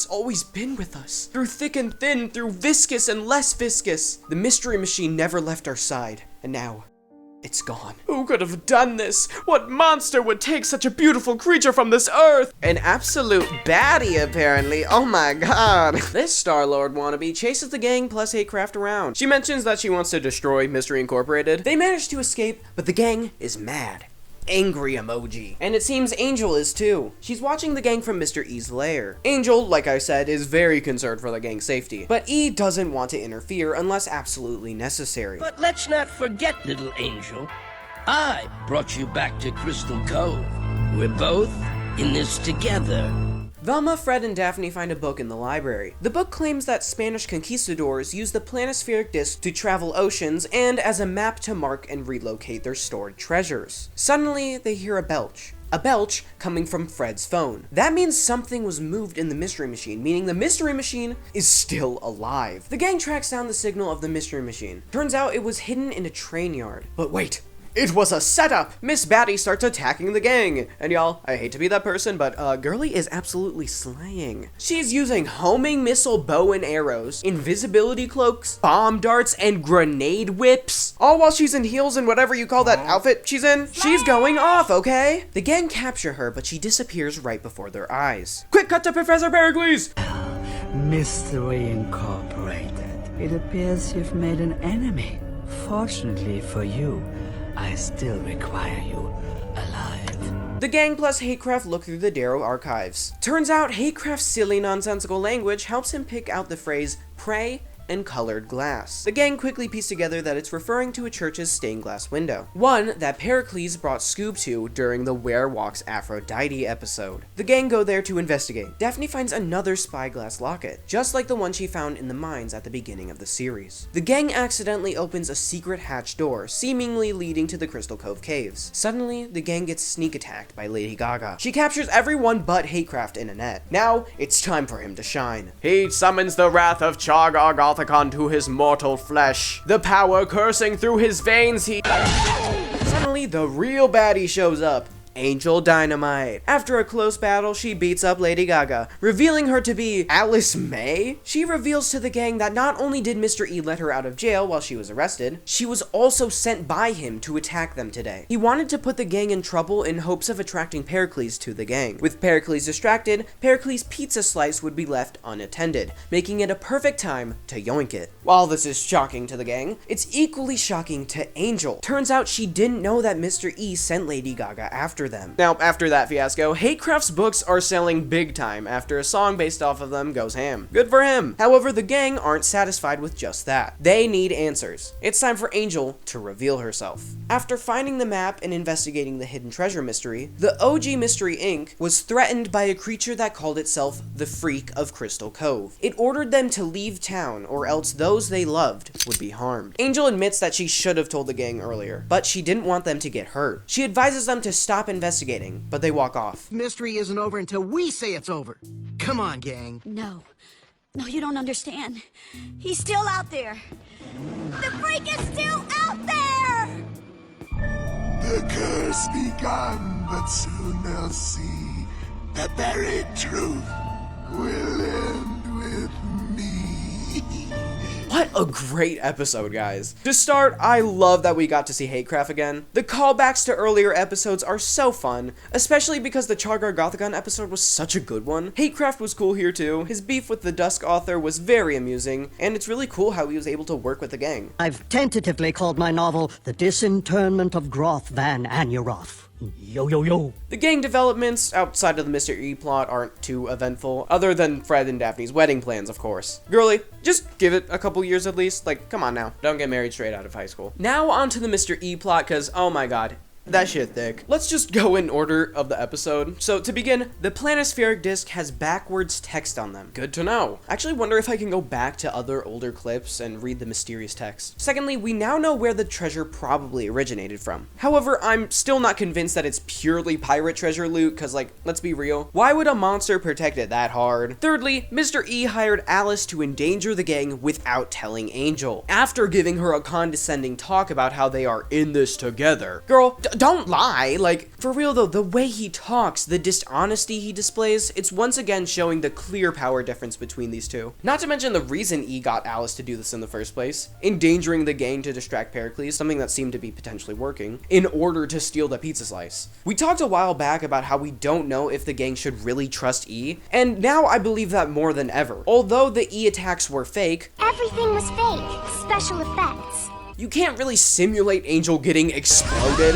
always been with us. Through thick and thin, through viscous and less viscous. The mystery machine never left our side, and now... it's gone. Who could have done this? What monster would take such a beautiful creature from this earth? An absolute baddie, apparently. Oh my god. This Star-Lord wannabe chases the gang plus Hatecraft around. She mentions that she wants to destroy Mystery Incorporated. They manage to escape, but the gang is mad. Angry emoji. And it seems Angel is too. She's watching the gang from Mr. E's lair. Angel, like I said, is very concerned for the gang's safety, but E doesn't want to interfere unless absolutely necessary. But let's not forget, little angel, I brought you back to Crystal Cove. We're both in this together. Velma, Fred, and Daphne find a book in the library. The book claims that Spanish conquistadors used the planispheric disc to travel oceans and as a map to mark and relocate their stored treasures. Suddenly, they hear a belch. A belch coming from Fred's phone. That means something was moved in the mystery machine, meaning the mystery machine is still alive. The gang tracks down the signal of the mystery machine. Turns out it was hidden in a train yard. But wait! It was a setup! Miss Batty starts attacking the gang. And y'all, I hate to be that person, but Girly is absolutely slaying. She's using homing missile bow and arrows, invisibility cloaks, bomb darts, and grenade whips. All while she's in heels and whatever you call that outfit she's in. She's going off, okay? The gang capture her, but she disappears right before their eyes. Quick cut to Professor Pericles! Mystery Incorporated. It appears you've made an enemy. Fortunately for you, I still require you alive. The gang plus Hatecraft look through the Darrow archives. Turns out Hatecraft's silly nonsensical language helps him pick out the phrase pray and colored glass. The gang quickly piece together that it's referring to a church's stained glass window. One that Pericles brought Scoob to during the Where Walks Aphrodite episode. The gang go there to investigate. Daphne finds another spyglass locket, just like the one she found in the mines at the beginning of the series. The gang accidentally opens a secret hatch door, seemingly leading to the Crystal Cove caves. Suddenly, the gang gets sneak attacked by Lady Gaga. She captures everyone but Hatecraft in a net. Now, it's time for him to shine. He summons the wrath of Chargar Galvicon to his mortal flesh. The power coursing through his veins, Suddenly, the real baddie shows up. Angel Dynamite. After a close battle, she beats up Lady Gaga, revealing her to be Alice May. She reveals to the gang that not only did Mr. E let her out of jail while she was arrested, she was also sent by him to attack them today. He wanted to put the gang in trouble in hopes of attracting Pericles to the gang. With Pericles distracted, Pericles' pizza slice would be left unattended, making it a perfect time to yoink it. While this is shocking to the gang, it's equally shocking to Angel. Turns out she didn't know that Mr. E sent Lady Gaga after them. Now, after that fiasco, Hatecraft's books are selling big time after a song based off of them goes ham. Good for him. However, the gang aren't satisfied with just that. They need answers. It's time for Angel to reveal herself. After finding the map and investigating the hidden treasure mystery, the OG Mystery Inc. was threatened by a creature that called itself the Freak of Crystal Cove. It ordered them to leave town or else those they loved would be harmed. Angel admits that she should have told the gang earlier, but she didn't want them to get hurt. She advises them to stop investigating, but they walk off. Mystery isn't over until we say it's over. Come on, gang. No, you don't understand. He's still out there. The freak is still out there! The curse begun, but soon they'll see the buried truth will end with with me. What a great episode, guys. To start, I love that we got to see Hatecraft again. The callbacks to earlier episodes are so fun, especially because the Chargar Gothicon episode was such a good one. Hatecraft was cool here too. His beef with the Dusk author was very amusing, and it's really cool how he was able to work with the gang. I've tentatively called my novel The Disinterment of Groth Van Anuroth. Yo, yo, yo. The gang developments outside of the Mr. E plot aren't too eventful, other than Fred and Daphne's wedding plans, of course. Girly, just give it a couple years at least. Like, come on now. Don't get married straight out of high school. Now on to the Mr. E plot, cause oh my god. That shit thick. Let's just go in order of the episode. So to begin, the planispheric disc has backwards text on them. Good to know. I actually wonder if I can go back to other older clips and read the mysterious text. Secondly, we now know where the treasure probably originated from. However, I'm still not convinced that it's purely pirate treasure loot, cause like, let's be real. Why would a monster protect it that hard? Thirdly, Mr. E hired Alice to endanger the gang without telling Angel, after giving her a condescending talk about how they are in this together. Girl, don't lie. Like, for real though, the way he talks, the dishonesty he displays, it's once again showing the clear power difference between these two. Not to mention the reason E got Alice to do this in the first place, endangering the gang to distract Pericles, something that seemed to be potentially working, in order to steal the pizza slice. We talked a while back about how we don't know if the gang should really trust E, and now I believe that more than ever. Although the E attacks were fake, Everything was fake. Special effects. you can't really simulate Angel getting exploded.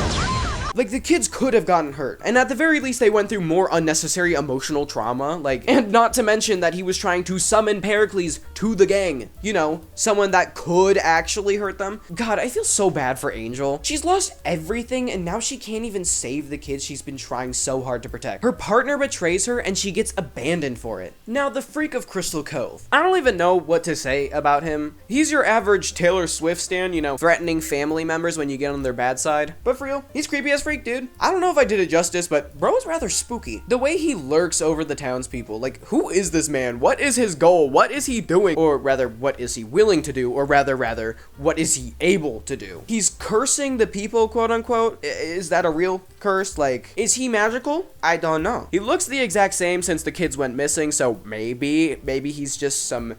Like, the kids could have gotten hurt, and at the very least they went through more unnecessary emotional trauma, like, and not to mention that he was trying to summon Pericles to the gang. You know, someone that could actually hurt them. God, I feel so bad for Angel. She's lost everything, and now she can't even save the kids she's been trying so hard to protect. Her partner betrays her, and she gets abandoned for it. Now, the freak of Crystal Cove. I don't even know what to say about him. He's your average Taylor Swift stan, you know, threatening family members when you get on their bad side. But for real, he's creepy as freak, dude. I don't know if I did it justice, but bro is rather spooky. The way he lurks over the townspeople, like, who is this man? What is his goal? What is he doing? Or rather, what is he willing to do? Or rather, what is he able to do? He's cursing the people, quote unquote. Is that a real curse? Like, is he magical? I don't know. He looks the exact same since the kids went missing, so maybe he's just some,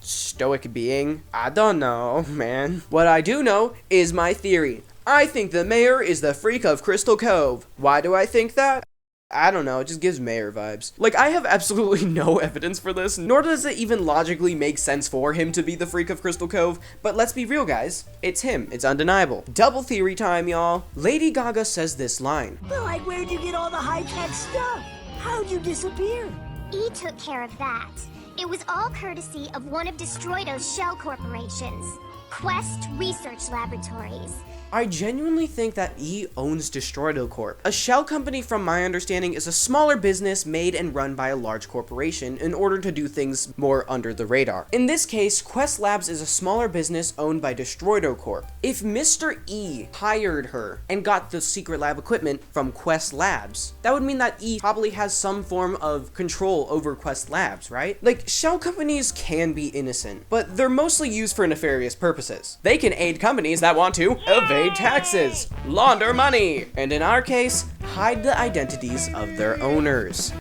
stoic being. I don't know, man. What I do know is my theory. I think the mayor is the freak of Crystal Cove. Why do I think that? I don't know, it just gives mayor vibes. Like, I have absolutely no evidence for this, nor does it even logically make sense for him to be the freak of Crystal Cove, but let's be real, guys. It's him. It's undeniable. Double theory time, y'all. Lady Gaga says this line. But like, where'd you get all the high-tech stuff? How'd you disappear? E took care of that. It was all courtesy of one of Destroido's shell corporations, Quest Research Laboratories. I genuinely think that E owns Destroido Corp. A shell company, from my understanding, is a smaller business made and run by a large corporation in order to do things more under the radar. In this case, Quest Labs is a smaller business owned by Destroido Corp. If Mr. E hired her and got the secret lab equipment from Quest Labs, that would mean that E probably has some form of control over Quest Labs, right? Like, shell companies can be innocent, but they're mostly used for nefarious purposes. They can aid companies that want to evade taxes, launder money, and in our case, hide the identities of their owners.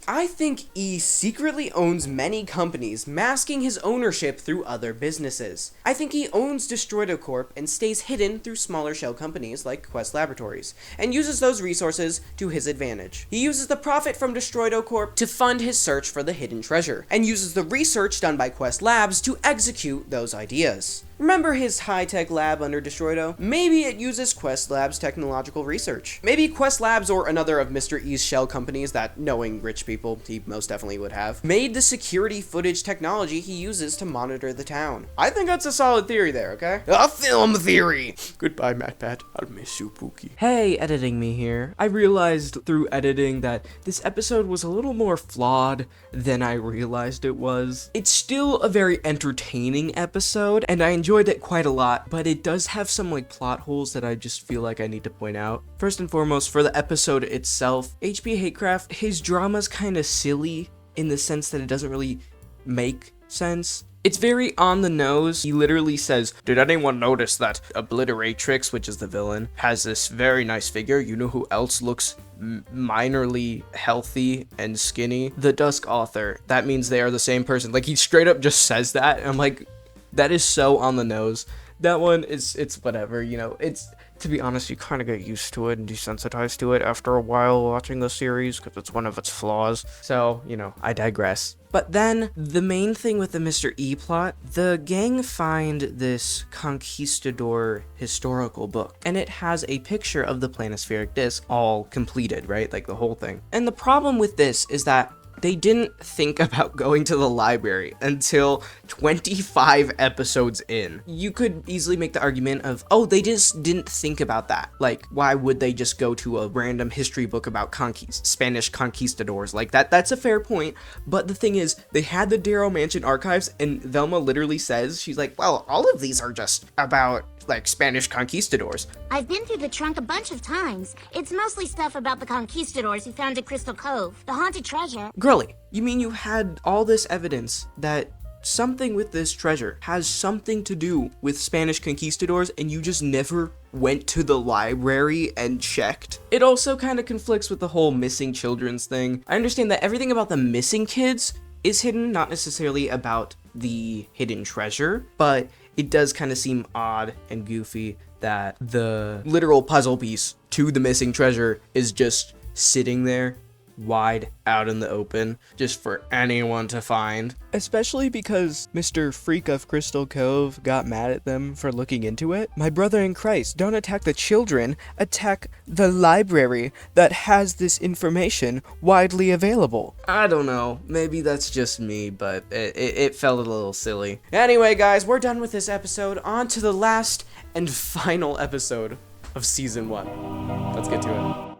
I think E secretly owns many companies, masking his ownership through other businesses. I think he owns Destroido Corp and stays hidden through smaller shell companies like Quest Laboratories, and uses those resources to his advantage. He uses the profit from Destroido Corp to fund his search for the hidden treasure, and uses the research done by Quest Labs to execute those ideas. Remember his high-tech lab under Destroido? Maybe it uses Quest Labs' technological research. Maybe Quest Labs, or another of Mr. E's shell companies that, knowing rich people, he most definitely would have, made the security footage technology he uses to monitor the town. I think that's a solid theory there, okay? A film theory! Goodbye, MatPat. I'll miss you, Pookie. Hey, editing me here. I realized through editing that this episode was a little more flawed than I realized it was. It's still a very entertaining episode, and I enjoyed it quite a lot, but it does have some like plot holes that I just feel like I need to point out. First and foremost, for the episode itself, HP Hatecraft, his drama's kind of silly in the sense that it doesn't really make sense. It's very on the nose. He literally says, "Did anyone notice that Obliteratrix, which is the villain, has this very nice figure? You know who else looks minorly healthy and skinny? The Dusk Author." That means they are the same person. Like, he straight up just says that, and I'm like, that is so on the nose. That one is, it's whatever, you know, it's, to be honest, you kind of get used to it and desensitized to it after a while watching the series, because it's one of its flaws. So, you know, I digress. But then, the main thing with the Mr. E plot, the gang find this conquistador historical book, and it has a picture of the planispheric disc all completed, right? Like, the whole thing. And the problem with this is that they didn't think about going to the library until 25 episodes in. You could easily make the argument of, oh, they just didn't think about that. Like, why would they just go to a random history book about Spanish conquistadors? Like, that's a fair point. But the thing is, they had the Darrow Mansion archives, and Velma literally says, she's like, well, all of these are just about, like, Spanish conquistadors. I've been through the trunk a bunch of times. It's mostly stuff about the conquistadors who founded Crystal Cove, the haunted treasure. Girly, you mean you had all this evidence that something with this treasure has something to do with Spanish conquistadors, and you just never went to the library and checked? It also kind of conflicts with the whole missing children's thing. I understand that everything about the missing kids is hidden, not necessarily about the hidden treasure, but it does kind of seem odd and goofy that the literal puzzle piece to the missing treasure is just sitting there wide out in the open just for anyone to find. Especially because Mr. Freak of Crystal Cove got mad at them for looking into it. My brother in Christ, don't attack the children, attack the library that has this information widely available. I don't know, maybe that's just me, but it felt a little silly. Anyway guys, we're done with this episode. On to the last and final episode of season 1. Let's get to it.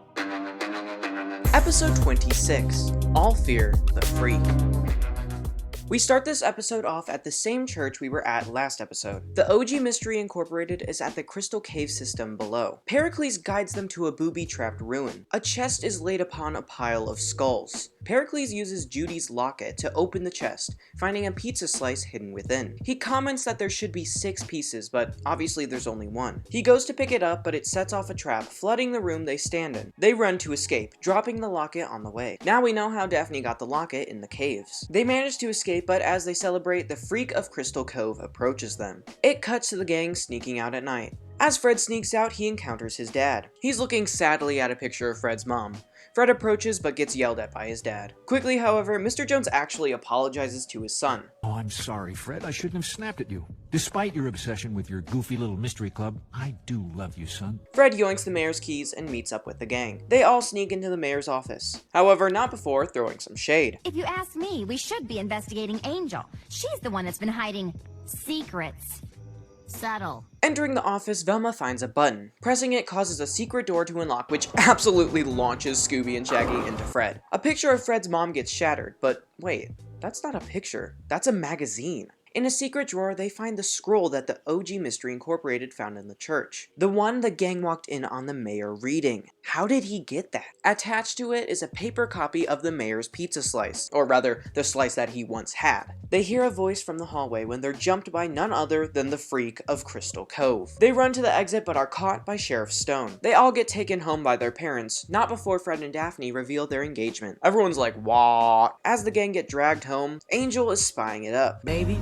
Episode 26, All Fear the Freak. We start this episode off at the same church we were at last episode. The OG Mystery Incorporated is at the Crystal Cave system below. Pericles guides them to a booby-trapped ruin. A chest is laid upon a pile of skulls. Pericles uses Judy's locket to open the chest, finding a pizza slice hidden within. He comments that there should be 6 pieces, but obviously there's only 1. He goes to pick it up, but it sets off a trap, flooding the room they stand in. They run to escape, dropping the locket on the way. Now we know how Daphne got the locket in the caves. They manage to escape, but as they celebrate, the Freak of Crystal Cove approaches them. It cuts to the gang sneaking out at night. As Fred sneaks out, he encounters his dad. He's looking sadly at a picture of Fred's mom. Fred approaches but gets yelled at by his dad. Quickly, however, Mr. Jones actually apologizes to his son. Oh, I'm sorry, Fred. I shouldn't have snapped at you. Despite your obsession with your goofy little mystery club, I do love you, son. Fred yoinks the mayor's keys and meets up with the gang. They all sneak into the mayor's office. However, not before throwing some shade. If you ask me, we should be investigating Angel. She's the one that's been hiding secrets. Subtle. Entering the office, Velma finds a button. Pressing it causes a secret door to unlock, which absolutely launches Scooby and Shaggy into Fred. A picture of Fred's mom gets shattered, but wait, that's not a picture. That's a magazine. In a secret drawer, they find the scroll that the OG Mystery Incorporated found in the church. The one the gang walked in on the mayor reading. How did he get that? Attached to it is a paper copy of the mayor's pizza slice, or rather, the slice that he once had. They hear a voice from the hallway when they're jumped by none other than the Freak of Crystal Cove. They run to the exit but are caught by Sheriff Stone. They all get taken home by their parents, not before Fred and Daphne reveal their engagement. Everyone's like, "What?" As the gang get dragged home, Angel is spying it up. Baby,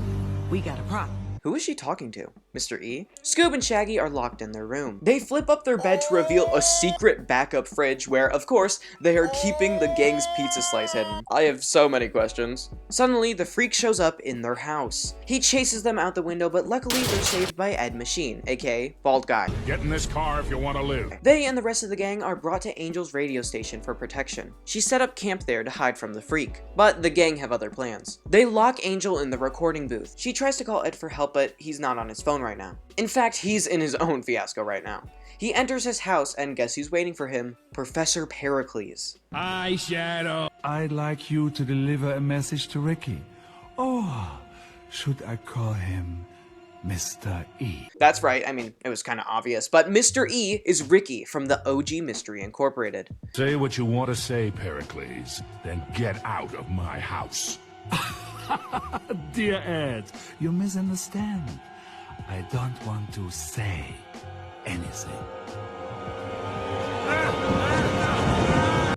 we got a problem. Who is she talking to? Mr. E? Scoob and Shaggy are locked in their room. They flip up their bed to reveal a secret backup fridge where, of course, they are keeping the gang's pizza slice hidden. I have so many questions. Suddenly, the Freak shows up in their house. He chases them out the window, but luckily they're saved by Ed Machine, aka Bald Guy. Get in this car if you want to live. They and the rest of the gang are brought to Angel's radio station for protection. She set up camp there to hide from the Freak, but the gang have other plans. They lock Angel in the recording booth. She tries to call Ed for help, but he's not on his phone right now. In fact, he's in his own fiasco right now. He enters his house, and guess who's waiting for him? Professor Pericles. Hi, Shadow. I'd like you to deliver a message to Ricky. Oh, should I call him Mr. E? That's right, I mean, it was kind of obvious, but Mr. E is Ricky from the OG Mystery Incorporated. Say what you want to say, Pericles, then get out of my house. Dear Ed, you misunderstand. I don't want to say anything.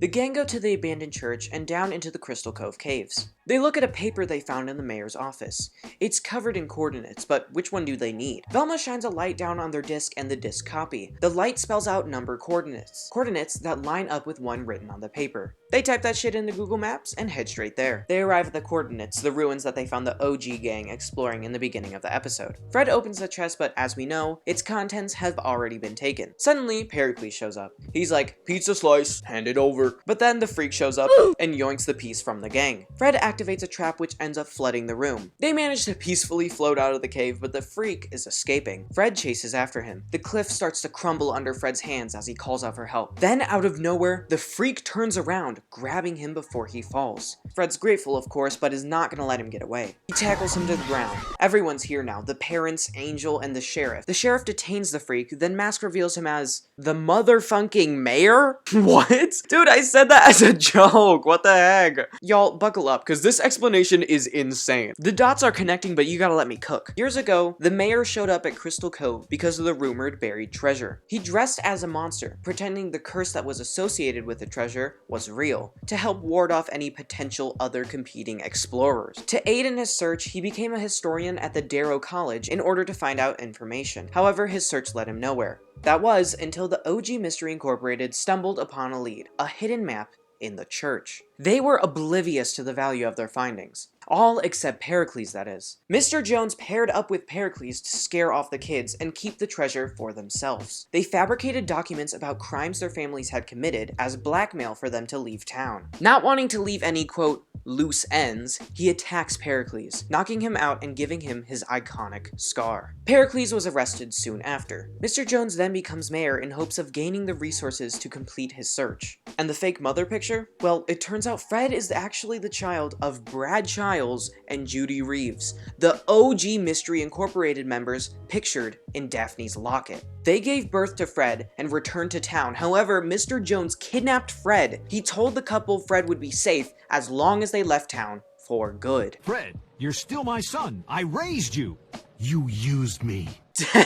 The gang go to the abandoned church and down into the Crystal Cove caves. They look at a paper they found in the mayor's office. It's covered in coordinates, but which one do they need? Velma shines a light down on their disc and the disc copy. The light spells out number coordinates. Coordinates that line up with one written on the paper. They type that shit into Google Maps and head straight there. They arrive at the coordinates, the ruins that they found the OG gang exploring in the beginning of the episode. Fred opens the chest, but as we know, its contents have already been taken. Suddenly, Pericles shows up. He's like, pizza slice, hand it over. But then the freak shows up and yoinks the piece from the gang. Fred activates a trap which ends up flooding the room. They manage to peacefully float out of the cave, but the freak is escaping. Fred chases after him. The cliff starts to crumble under Fred's hands as he calls out for help. Then, out of nowhere, the freak turns around, grabbing him before he falls. Fred's grateful, of course, but is not gonna let him get away. He tackles him to the ground. Everyone's here now, the parents, Angel, and the sheriff. The sheriff detains the freak, then Mask reveals him as the motherfucking mayor? What? Dude, I said that as a joke. What the heck? Y'all, buckle up, because this explanation is insane. The dots are connecting, but you gotta let me cook. Years ago, the mayor showed up at Crystal Cove because of the rumored buried treasure. He dressed as a monster, pretending the curse that was associated with the treasure was real, to help ward off any potential other competing explorers. To aid in his search, he became a historian at the Darrow College in order to find out information. However, his search led him nowhere. That was until the OG Mystery Incorporated stumbled upon a lead, a hidden map in the church. They were oblivious to the value of their findings. All except Pericles, that is. Mr. Jones paired up with Pericles to scare off the kids and keep the treasure for themselves. They fabricated documents about crimes their families had committed as blackmail for them to leave town. Not wanting to leave any, quote, loose ends, he attacks Pericles, knocking him out and giving him his iconic scar. Pericles was arrested soon after. Mr. Jones then becomes mayor in hopes of gaining the resources to complete his search. And the fake mother picture? Well, it turns out Fred is actually the child of Brad Childs and Judy Reeves, the OG Mystery Incorporated members pictured in Daphne's locket. They gave birth to Fred and returned to town. However, Mr. Jones kidnapped Fred. He told the couple Fred would be safe as long as they left town for good. Fred, you're still my son. I raised you. You used me.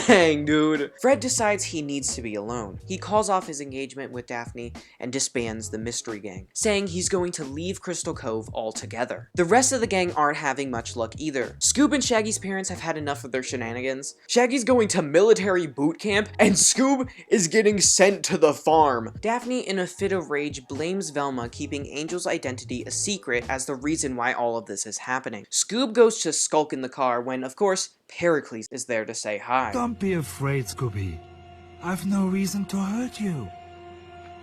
Dang, dude. Fred decides he needs to be alone. He calls off his engagement with Daphne and disbands the mystery gang, saying he's going to leave Crystal Cove altogether. The rest of the gang aren't having much luck either. Scoob and Shaggy's parents have had enough of their shenanigans. Shaggy's going to military boot camp, and Scoob is getting sent to the farm. Daphne, in a fit of rage, blames Velma keeping Angel's identity a secret as the reason why all of this is happening. Scoob goes to skulk in the car when, of course, Pericles is there to say hi. Don't be afraid, Scooby. I've no reason to hurt you.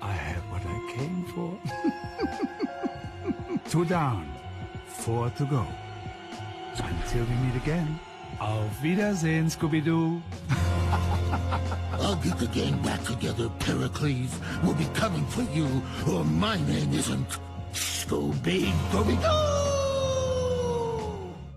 I have what I came for. 2 down, 4 to go. Until we meet again. Auf Wiedersehen, Scooby-Doo. I'll get the gang back together, Pericles. We'll be coming for you, or my name isn't Scooby-Dooby-Doo!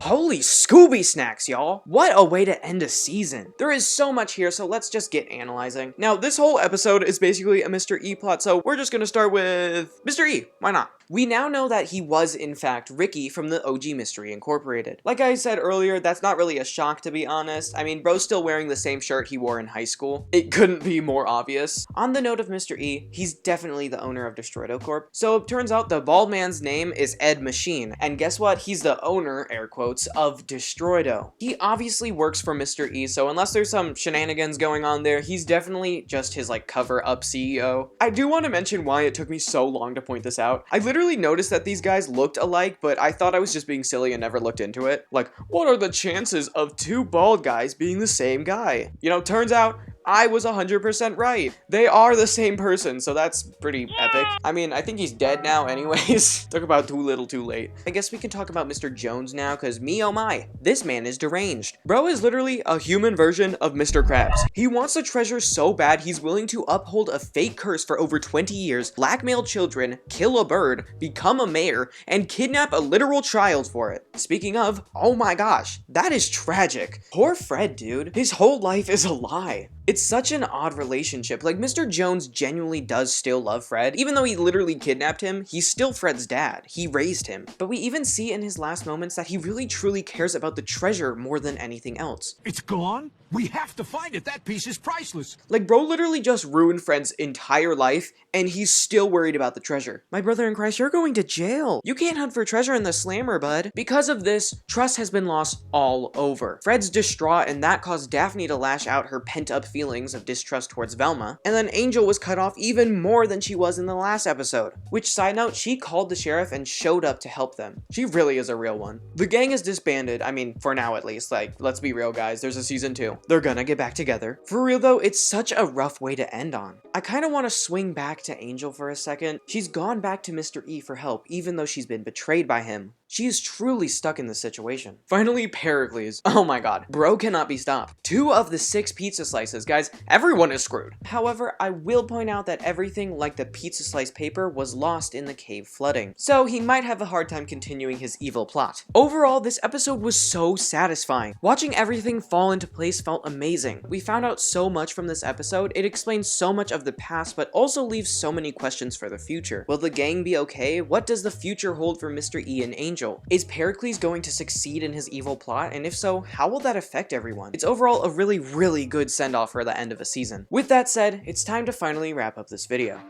Holy Scooby snacks, y'all! What a way to end a season. There is so much here, so let's just get analyzing. Now, this whole episode is basically a Mr. E plot, so we're just gonna start with Mr. E. Why not? We now know that he was, in fact, Ricky from the OG Mystery Incorporated. Like I said earlier, that's not really a shock, to be honest. I mean, bro's still wearing the same shirt he wore in high school. It couldn't be more obvious. On the note of Mr. E, he's definitely the owner of Destroido Corp. So it turns out the bald man's name is Ed Machine. And guess what? He's the owner, air quotes, of Destroido. He obviously works for Mr. E, so unless there's some shenanigans going on there, he's definitely just his, like, cover-up CEO. I do want to mention why it took me so long to point this out. I literally noticed that these guys looked alike, but I thought I was just being silly and never looked into it. Like, what are the chances of 2 bald guys being the same guy? You know, turns out I was 100% right. They are the same person, so that's pretty epic. I mean, I think he's dead now anyways. Talk about too little too late. I guess we can talk about Mr. Jones now, because me oh my, this man is deranged. Bro is literally a human version of Mr. Krabs. He wants the treasure so bad he's willing to uphold a fake curse for over 20 years, blackmail children, kill a bird, become a mayor, and kidnap a literal child for it. Speaking of, oh my gosh, that is tragic. Poor Fred, dude. His whole life is a lie. It's such an odd relationship. Like, Mr. Jones genuinely does still love Fred. Even though he literally kidnapped him, he's still Fred's dad. He raised him. But we even see in his last moments that he really truly cares about the treasure more than anything else. It's gone? We have to find it. That piece is priceless. Like, bro literally just ruined Fred's entire life, and he's still worried about the treasure. My brother in Christ, you're going to jail. You can't hunt for treasure in the slammer, bud. Because of this, trust has been lost all over. Fred's distraught, and that caused Daphne to lash out her pent-up feelings of distrust towards Velma. And then Angel was cut off even more than she was in the last episode. Which, side note, she called the sheriff and showed up to help them. She really is a real one. The gang is disbanded. I mean, for now at least. Like, let's be real, guys. There's a season 2. They're gonna get back together. For real though, it's such a rough way to end on. I kind of want to swing back to Angel for a second. She's gone back to Mr. E for help, even though she's been betrayed by him. She is truly stuck in this situation. Finally, Pericles. Oh my god. Bro cannot be stopped. 2 of the 6 pizza slices. Guys, everyone is screwed. However, I will point out that everything like the pizza slice paper was lost in the cave flooding. So he might have a hard time continuing his evil plot. Overall, this episode was so satisfying. Watching everything fall into place felt amazing. We found out so much from this episode. It explains so much of the past, but also leaves so many questions for the future. Will the gang be okay? What does the future hold for Mr. E and Angel? Is Pericles going to succeed in his evil plot? And if so, how will that affect everyone? It's overall a really, really good send-off for the end of a season. With that said, it's time to finally wrap up this video.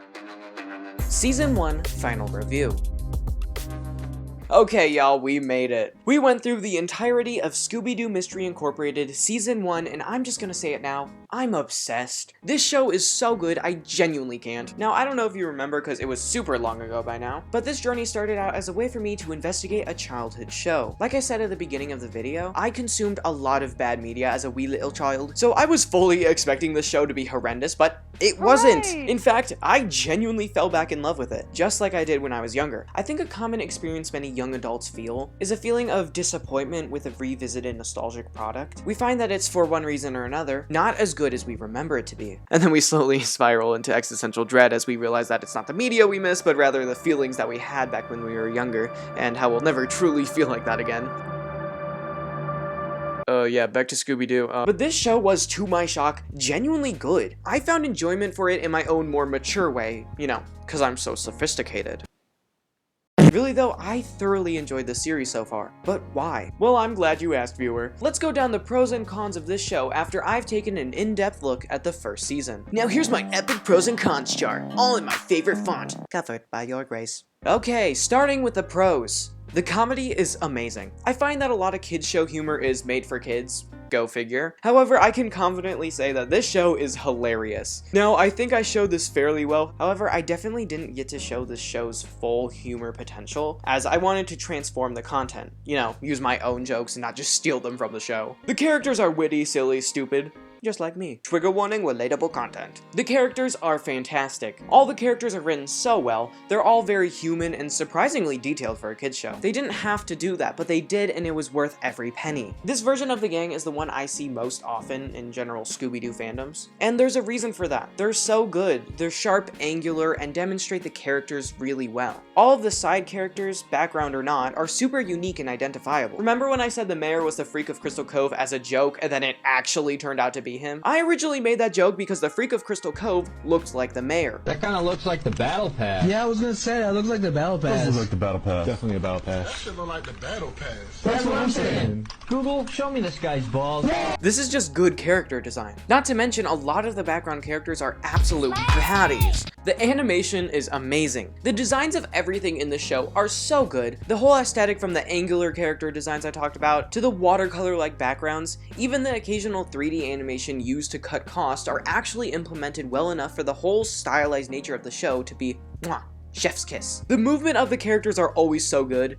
Season 1 Final Review. Okay, y'all, we made it. We went through the entirety of Scooby Doo Mystery Incorporated Season 1, and I'm just gonna say it now, I'm obsessed. This show is so good, I genuinely can't. Now, I don't know if you remember because it was super long ago by now, but this journey started out as a way for me to investigate a childhood show. Like I said at the beginning of the video, I consumed a lot of bad media as a wee little child, so I was fully expecting the show to be horrendous, but it wasn't. In fact, I genuinely fell back in love with it, just like I did when I was younger. I think a common experience many young adults feel is a feeling of disappointment with a revisited nostalgic product. We find that it's, for one reason or another, not as good as we remember it to be. And then we slowly spiral into existential dread as we realize that it's not the media we miss, but rather the feelings that we had back when we were younger, and how we'll never truly feel like that again. Yeah, back to Scooby-Doo. But this show was, to my shock, genuinely good. I found enjoyment for it in my own more mature way, you know, because I'm so sophisticated. Really though, I thoroughly enjoyed the series so far. But why? Well, I'm glad you asked, viewer. Let's go down the pros and cons of this show after I've taken an in-depth look at the first season. Now here's my epic pros and cons chart, all in my favorite font, covered by your grace. Okay, starting with the pros. The comedy is amazing. I find that a lot of kids show humor is made for kids. Go figure. However, I can confidently say that this show is hilarious. Now, I think I showed this fairly well. However, I definitely didn't get to show this show's full humor potential, as I wanted to transform the content. You know, use my own jokes and not just steal them from the show. The characters are witty, silly, stupid, just like me. Trigger warning, relatable content. The characters are fantastic. All the characters are written so well. They're all very human and surprisingly detailed for a kids show. They didn't have to do that, but they did, and it was worth every penny. This version of the gang is the one I see most often in general Scooby-Doo fandoms, and there's a reason for that. They're so good. They're sharp, angular, and demonstrate the characters really well. All of the side characters, background or not, are super unique and identifiable. Remember when I said the mayor was the freak of Crystal Cove as a joke, and then it actually turned out to be him? I originally made that joke because the freak of Crystal Cove looked like the mayor. That kind of looks like the battle pass. Yeah, I was gonna say, that looks like the battle pass. Does look like the battle pass. Definitely a battle pass. That shit look like the battle pass. That's what I'm saying. Google, show me this guy's balls. This is just good character design. Not to mention, a lot of the background characters are absolute baddies. The animation is amazing. The designs of everything in the show are so good. The whole aesthetic, from the angular character designs I talked about, to the watercolor-like backgrounds, even the occasional 3D animation used to cut costs, are actually implemented well enough for the whole stylized nature of the show to be mwah, chef's kiss. The movement of the characters are always so good.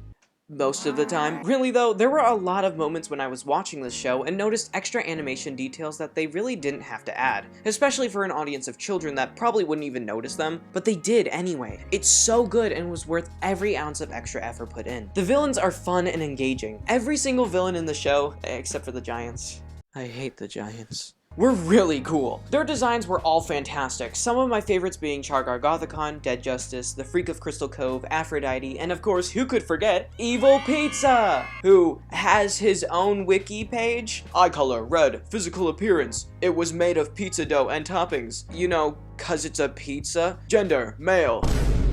Most of the time. Really though, there were a lot of moments when I was watching this show and noticed extra animation details that they really didn't have to add, especially for an audience of children that probably wouldn't even notice them, but they did anyway. It's so good and was worth every ounce of extra effort put in. The villains are fun and engaging. Every single villain in the show, except for the Giants. I hate the Giants. were really cool. Their designs were all fantastic, some of my favorites being Chargar Gothicon, Dead Justice, the Freak of Crystal Cove, Aphrodite, and of course, who could forget, Evil Pizza, who has his own wiki page. Eye color, red, physical appearance, it was made of pizza dough and toppings, you know, cause it's a pizza. Gender, male.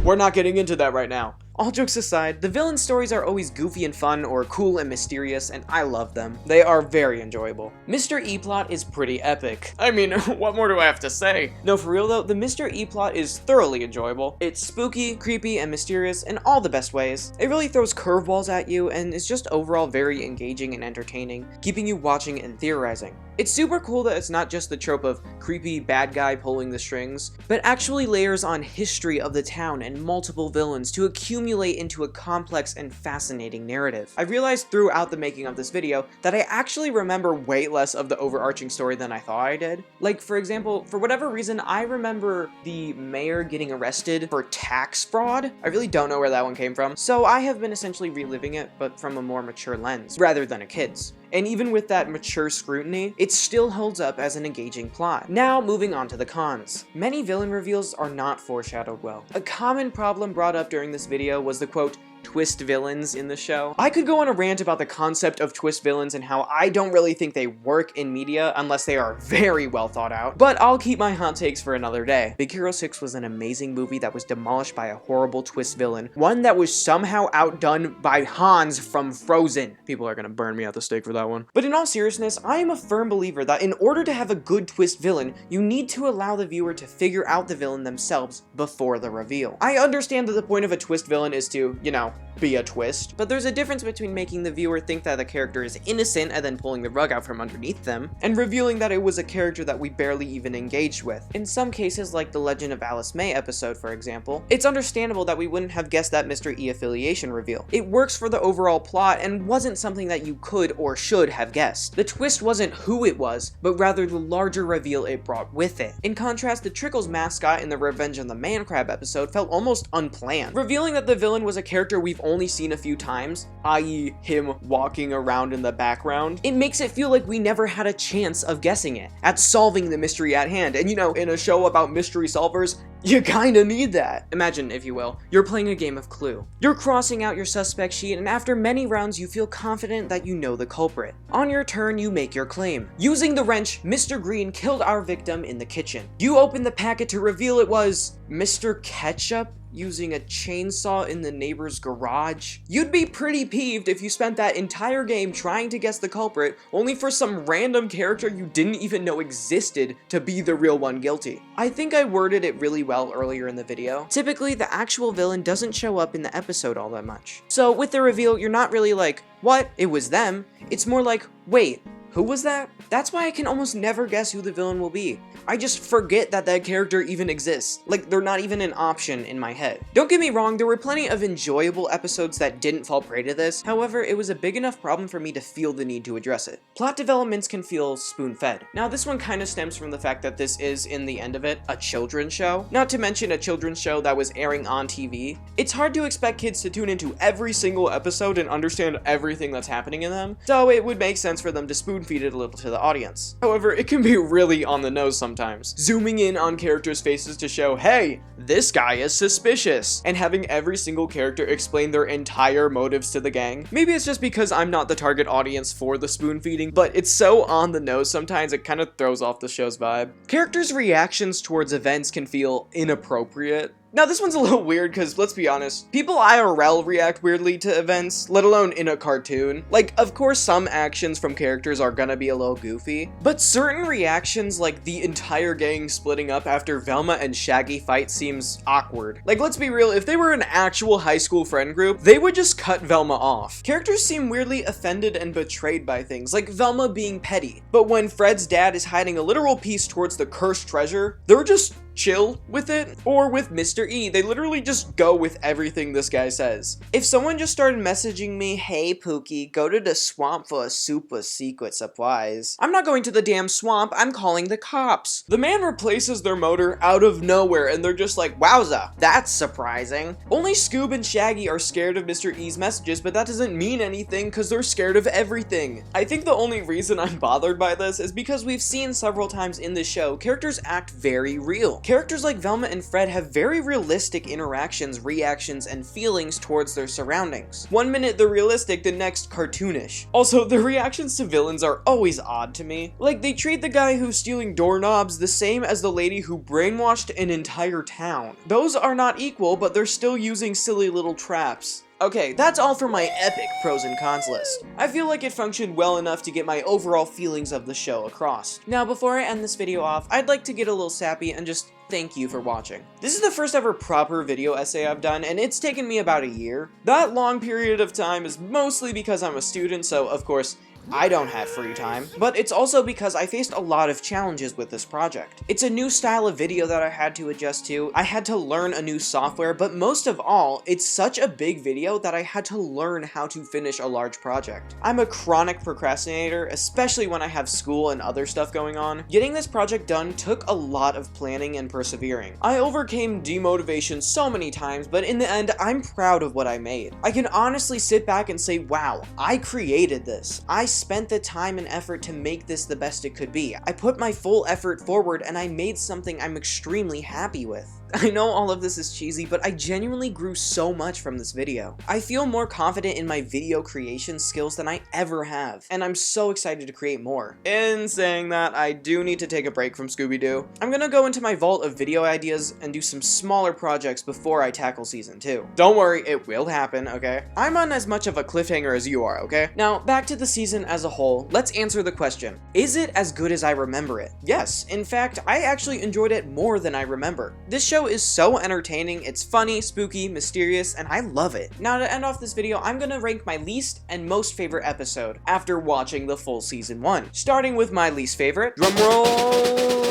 We're not getting into that right now. All jokes aside, the villain stories are always goofy and fun or cool and mysterious, and I love them. They are very enjoyable. Mr. E-Plot is pretty epic. I mean, what more do I have to say? No, for real though, the Mr. E-Plot is thoroughly enjoyable. It's spooky, creepy, and mysterious in all the best ways. It really throws curveballs at you and is just overall very engaging and entertaining, keeping you watching and theorizing. It's super cool that it's not just the trope of creepy bad guy pulling the strings, but actually layers on history of the town and multiple villains to accumulate into a complex and fascinating narrative. I realized throughout the making of this video that I actually remember way less of the overarching story than I thought I did. Like, for example, for whatever reason, I remember the mayor getting arrested for tax fraud. I really don't know where that one came from, so I have been essentially reliving it, but from a more mature lens, rather than a kid's. And even with that mature scrutiny, it still holds up as an engaging plot. Now, moving on to the cons. Many villain reveals are not foreshadowed well. A common problem brought up during this video was the quote, twist villains in the show. I could go on a rant about the concept of twist villains and how I don't really think they work in media unless they are very well thought out, but I'll keep my hot takes for another day. Big Hero 6 was an amazing movie that was demolished by a horrible twist villain, one that was somehow outdone by Hans from Frozen. People are gonna burn me at the stake for that one. But in all seriousness, I am a firm believer that in order to have a good twist villain, you need to allow the viewer to figure out the villain themselves before the reveal. I understand that the point of a twist villain is to, you know, be a twist, but there's a difference between making the viewer think that the character is innocent and then pulling the rug out from underneath them, and revealing that it was a character that we barely even engaged with. In some cases, like the Legend of Alice May episode, for example, it's understandable that we wouldn't have guessed that Mr. E affiliation reveal. It works for the overall plot and wasn't something that you could or should have guessed. The twist wasn't who it was, but rather the larger reveal it brought with it. In contrast, the Trickles mascot in the Revenge of the Man Crab episode felt almost unplanned, revealing that the villain was a character we've only seen a few times, i.e. him walking around in the background. It makes it feel like we never had a chance of guessing it, at solving the mystery at hand, and you know, in a show about mystery solvers, you kinda need that. Imagine, if you will, you're playing a game of Clue. You're crossing out your suspect sheet, and after many rounds you feel confident that you know the culprit. On your turn, you make your claim. Using the wrench, Mr. Green killed our victim in the kitchen. You open the packet to reveal it was Mr. Ketchup using a chainsaw in the neighbor's garage. You'd be pretty peeved if you spent that entire game trying to guess the culprit, only for some random character you didn't even know existed to be the real one guilty. I think I worded it really well earlier in the video. Typically, the actual villain doesn't show up in the episode all that much. So with the reveal, you're not really like, what? It was them. It's more like, wait, who was that? That's why I can almost never guess who the villain will be. I just forget that that character even exists. Like, they're not even an option in my head. Don't get me wrong, there were plenty of enjoyable episodes that didn't fall prey to this. However, it was a big enough problem for me to feel the need to address it. Plot developments can feel spoon-fed. Now, this one kind of stems from the fact that this is, in the end of it, a children's show. Not to mention a children's show that was airing on TV. It's hard to expect kids to tune into every single episode and understand everything that's happening in them, so it would make sense for them to spoon-feed it a little to the audience. However, it can be really on the nose sometimes, zooming in on characters' faces to show, hey, this guy is suspicious, and having every single character explain their entire motives to the gang. Maybe it's just because I'm not the target audience for the spoon feeding, but it's so on the nose sometimes it kind of throws off the show's vibe. Characters' reactions towards events can feel inappropriate. Now, this one's a little weird because, let's be honest, people IRL react weirdly to events, let alone in a cartoon. Like, of course, some actions from characters are gonna be a little goofy, but certain reactions, like the entire gang splitting up after Velma and Shaggy fight, seems awkward. Like, let's be real, if they were an actual high school friend group, they would just cut Velma off. Characters seem weirdly offended and betrayed by things, like Velma being petty, but when Fred's dad is hiding a literal piece towards the cursed treasure, they're just chill with it. Or with Mr. E, they literally just go with everything this guy says. If someone just started messaging me, hey Pookie, go to the swamp for a super secret supplies, I'm not going to the damn swamp, I'm calling the cops. The man replaces their motor out of nowhere and they're just like, wowza, that's surprising. Only Scoob and Shaggy are scared of Mr. E's messages, but that doesn't mean anything because they're scared of everything. I think the only reason I'm bothered by this is because we've seen several times in this show, characters act very real. Characters like Velma and Fred have very realistic interactions, reactions, and feelings towards their surroundings. One minute they're realistic, the next cartoonish. Also, the reactions to villains are always odd to me. Like, they treat the guy who's stealing doorknobs the same as the lady who brainwashed an entire town. Those are not equal, but they're still using silly little traps. Okay, that's all for my epic pros and cons list. I feel like it functioned well enough to get my overall feelings of the show across. Now, before I end this video off, I'd like to get a little sappy and just thank you for watching. This is the first ever proper video essay I've done, and it's taken me about a year. That long period of time is mostly because I'm a student, so of course, I don't have free time, but it's also because I faced a lot of challenges with this project. It's a new style of video that I had to adjust to, I had to learn a new software, but most of all, it's such a big video that I had to learn how to finish a large project. I'm a chronic procrastinator, especially when I have school and other stuff going on. Getting this project done took a lot of planning and persevering. I overcame demotivation so many times, but in the end, I'm proud of what I made. I can honestly sit back and say, wow, I created this. I spent the time and effort to make this the best it could be. I put my full effort forward and I made something I'm extremely happy with. I know all of this is cheesy, but I genuinely grew so much from this video. I feel more confident in my video creation skills than I ever have, and I'm so excited to create more. In saying that, I do need to take a break from Scooby Doo. I'm gonna go into my vault of video ideas and do some smaller projects before I tackle season 2. Don't worry, it will happen, okay? I'm on as much of a cliffhanger as you are, okay? Now, back to the season as a whole, let's answer the question. Is it as good as I remember it? Yes, in fact, I actually enjoyed it more than I remember. This show is so entertaining, it's funny, spooky, mysterious, and I love it. Now to end off this video, I'm gonna rank my least and most favorite episode after watching the full season 1. Starting with my least favorite, drumroll.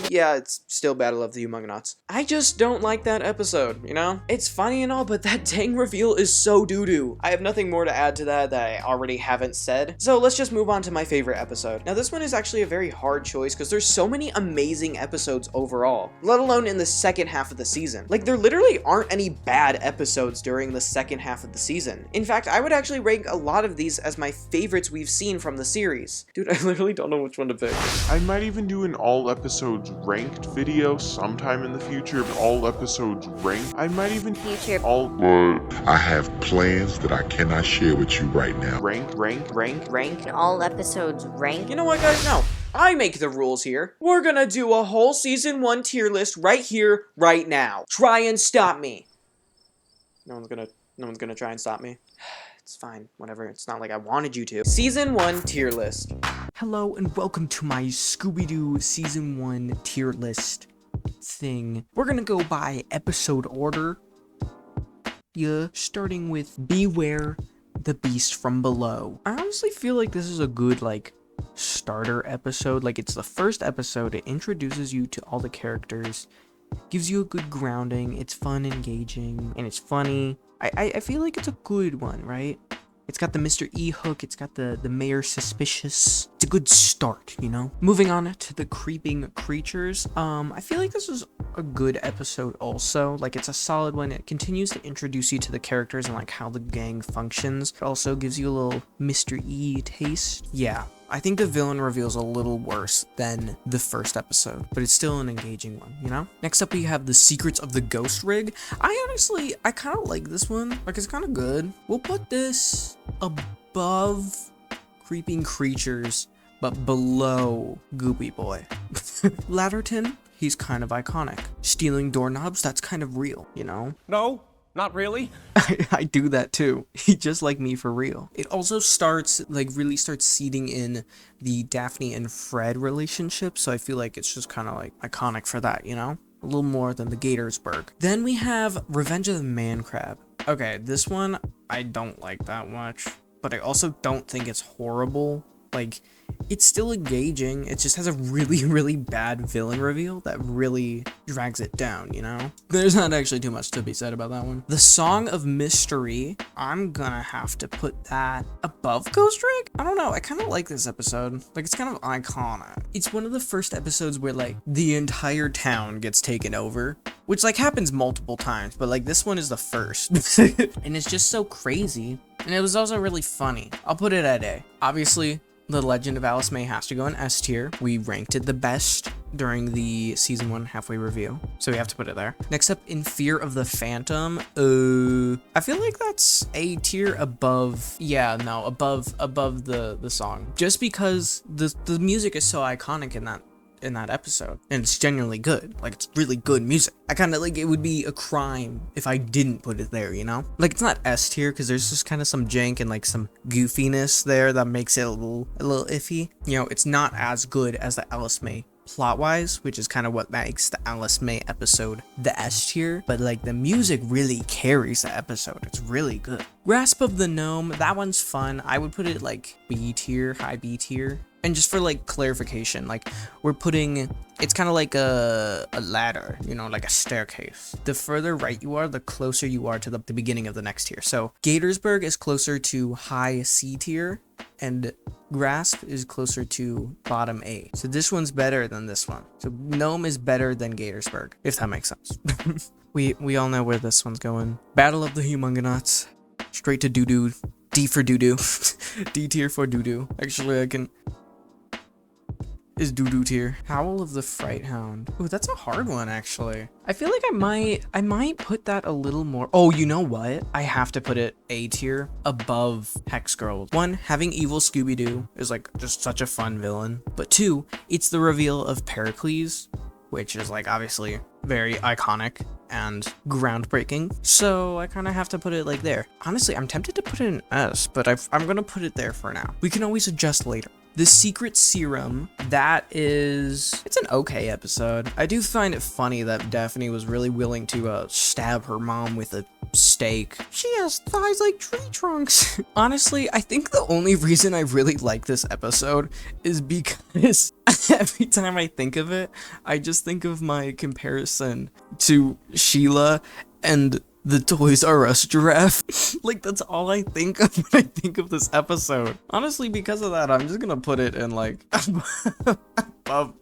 Yeah, it's still Battle of the Humungonauts. I just don't like that episode, you know? It's funny and all, but that dang reveal is so doo-doo. I have nothing more to add to that I already haven't said. So let's just move on to my favorite episode. Now this one is actually a very hard choice because there's so many amazing episodes overall, let alone in the second half of the season. Like, there literally aren't any bad episodes during the second half of the season. In fact, I would actually rank a lot of these as my favorites we've seen from the series. Dude, I literally don't know which one to pick. I might even do an all episodes ranked video sometime in the future. All episodes ranked. I might even future all, but I have plans that I cannot share with you right now. Rank. all episodes ranked. You know what, guys? No. I make the rules here. We're gonna do a whole season 1 tier list right here, right now. Try and stop me. No one's gonna try and stop me. It's fine, whatever. It's not like I wanted you to. Season 1 tier list. Hello and welcome to my Scooby Doo Season 1 tier list thing. We're gonna go by episode order. Yeah, starting with Beware the Beast from Below. I honestly feel like this is a good, like, starter episode. Like, it's the first episode. It introduces you to all the characters, gives you a good grounding. It's fun, engaging, and it's funny. I feel like it's a good one, right? It's got the Mr. E hook, it's got the mayor suspicious. It's a good start, you know? Moving on to the creeping creatures. I feel like this is a good episode also. Like, it's a solid one. It continues to introduce you to the characters and like how the gang functions. It also gives you a little Mr. E taste. Yeah. I think the villain reveal's a little worse than the first episode, but it's still an engaging one, you know? Next up, we have the Secrets of the Ghost Rig. I kind of like this one. Like, it's kind of good. We'll put this above Creeping Creatures, but below Goopy Boy. Latterton, he's kind of iconic. Stealing doorknobs, that's kind of real, you know? No, not really. I do that too. Just like me for real. It also really starts seeding in the Daphne and Fred relationship, so I feel like it's just kind of like iconic for that, you know? A little more than the Gatorsburg. Then we have Revenge of the Man Crab. Okay, this one I don't like that much, but I also don't think it's horrible. Like, it's still engaging. It just has a really, really bad villain reveal that really drags it down, you know? There's not actually too much to be said about that one. The Song of Mystery, I'm gonna have to put that above Ghost Rig? I don't know. I kind of like this episode. Like, it's kind of iconic. It's one of the first episodes where, like, the entire town gets taken over, which, like, happens multiple times, but, like, this one is the first. And it's just so crazy. And it was also really funny. I'll put it at A. Obviously, The Legend of Alice May has to go in S tier. We ranked it the best during the season 1 halfway review, so we have to put it there. Next up, In Fear of the Phantom. I feel like that's A tier above, above the song, just because the music is so iconic in that episode, and it's genuinely good. Like, it's really good music. I kind of like, it would be a crime if I didn't put it there, you know? Like, it's not S tier because there's just kind of some jank and like some goofiness there that makes it a little iffy. You know, it's not as good as the Alice May plot-wise, which is kind of what makes the Alice May episode the S tier, but like the music really carries the episode. It's really good. Grasp of the Gnome, that one's fun. I would put it like B tier, high B tier. And just for like clarification, like we're putting, it's kind of like a ladder, you know, like a staircase. The further right you are, the closer you are to the beginning of the next tier. So Gatorsburg is closer to high C tier, and Grasp is closer to bottom A. So this one's better than this one. So Gnome is better than Gatorsburg, if that makes sense. we all know where this one's going. Battle of the Humungonauts. Straight to doo-doo. D for doo-doo. D tier for doo-doo. Actually, I can... is doo-doo tier. Howl of the Fright Hound. Ooh, that's a hard one, actually. I feel like I might put that a little more. Oh, you know what? I have to put it A tier above Hex Girls. One, having evil Scooby Doo is like just such a fun villain. But two, it's the reveal of Pericles, which is like obviously very iconic and groundbreaking. So I kind of have to put it like there. Honestly, I'm tempted to put it in S, but I'm gonna put it there for now. We can always adjust later. The Secret Serum, it's an okay episode. I do find it funny that Daphne was really willing to stab her mom with a stake. She has thighs like tree trunks. Honestly, I think the only reason I really like this episode is because every time I think of it, I just think of my comparison to Sheila and the Toys R Us giraffe. Like, that's all I think of when I think of this episode. Honestly, because of that, I'm just gonna put it in like above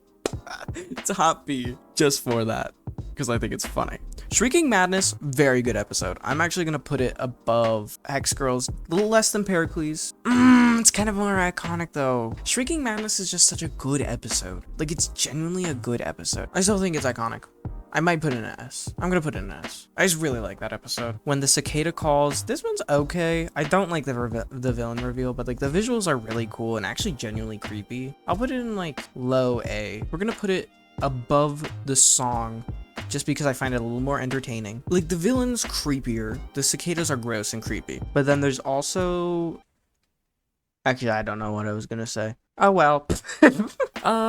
top B just for that, because I think it's funny. Shrieking Madness, very good episode. I'm actually gonna put it above Hex Girls, a little less than Pericles. It's kind of more iconic though. Shrieking Madness is just such a good episode. Like, it's genuinely a good episode. I still think it's iconic. I might put it in S. I'm gonna put it in S. I just really like that episode. When the Cicada calls, this one's okay. I don't like the villain reveal, but like the visuals are really cool and actually genuinely creepy. I'll put it in like low A. We're gonna put it above the song just because I find it a little more entertaining. Like, the villain's creepier. The cicadas are gross and creepy. But then there's also... Actually, I don't know what I was gonna say. Oh well.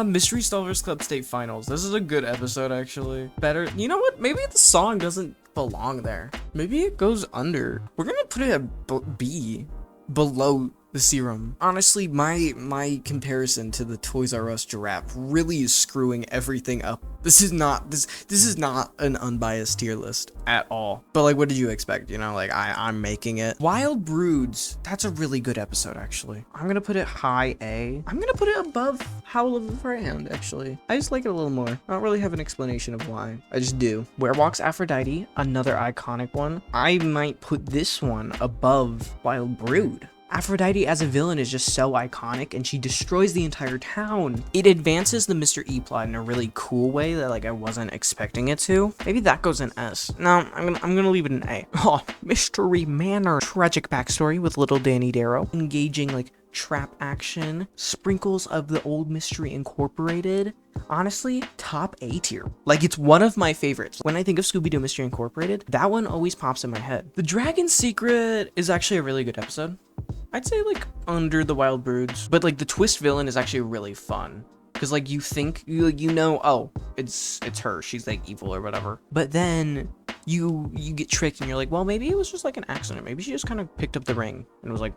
Mystery Solvers Club State Finals. This is a good episode, actually. Better. You know what? Maybe the song doesn't belong there. Maybe it goes under. We're gonna put it at B, below the Serum. Honestly, my comparison to the Toys R Us giraffe really is screwing everything up. This is not an unbiased tier list at all. But like, what did you expect? You know, like I'm making it. Wild Broods. That's a really good episode, actually. I'm gonna put it high A. I'm gonna put it above Howl of the Fright Hound, actually. I just like it a little more. I don't really have an explanation of why. I just do. Where Walks Aphrodite, another iconic one. I might put this one above Wild Brood. Aphrodite as a villain is just so iconic, and she destroys the entire town. It advances the Mr. E plot in a really cool way that like I wasn't expecting it to. Maybe that goes in S. No, I'm gonna leave it in A. Oh, Mystery Manor. Tragic backstory with little Danny Darrow. Engaging like trap action. Sprinkles of the old Mystery Incorporated. Honestly, top A tier. Like, it's one of my favorites. When I think of Scooby Doo Mystery Incorporated, that one always pops in my head. The Dragon Secret is actually a really good episode. I'd say like under the Wild Broods, but like the twist villain is actually really fun. Cause like you think, you know, oh, it's her, she's like evil or whatever. But then you get tricked and you're like, well, maybe it was just like an accident. Maybe she just kind of picked up the ring and was like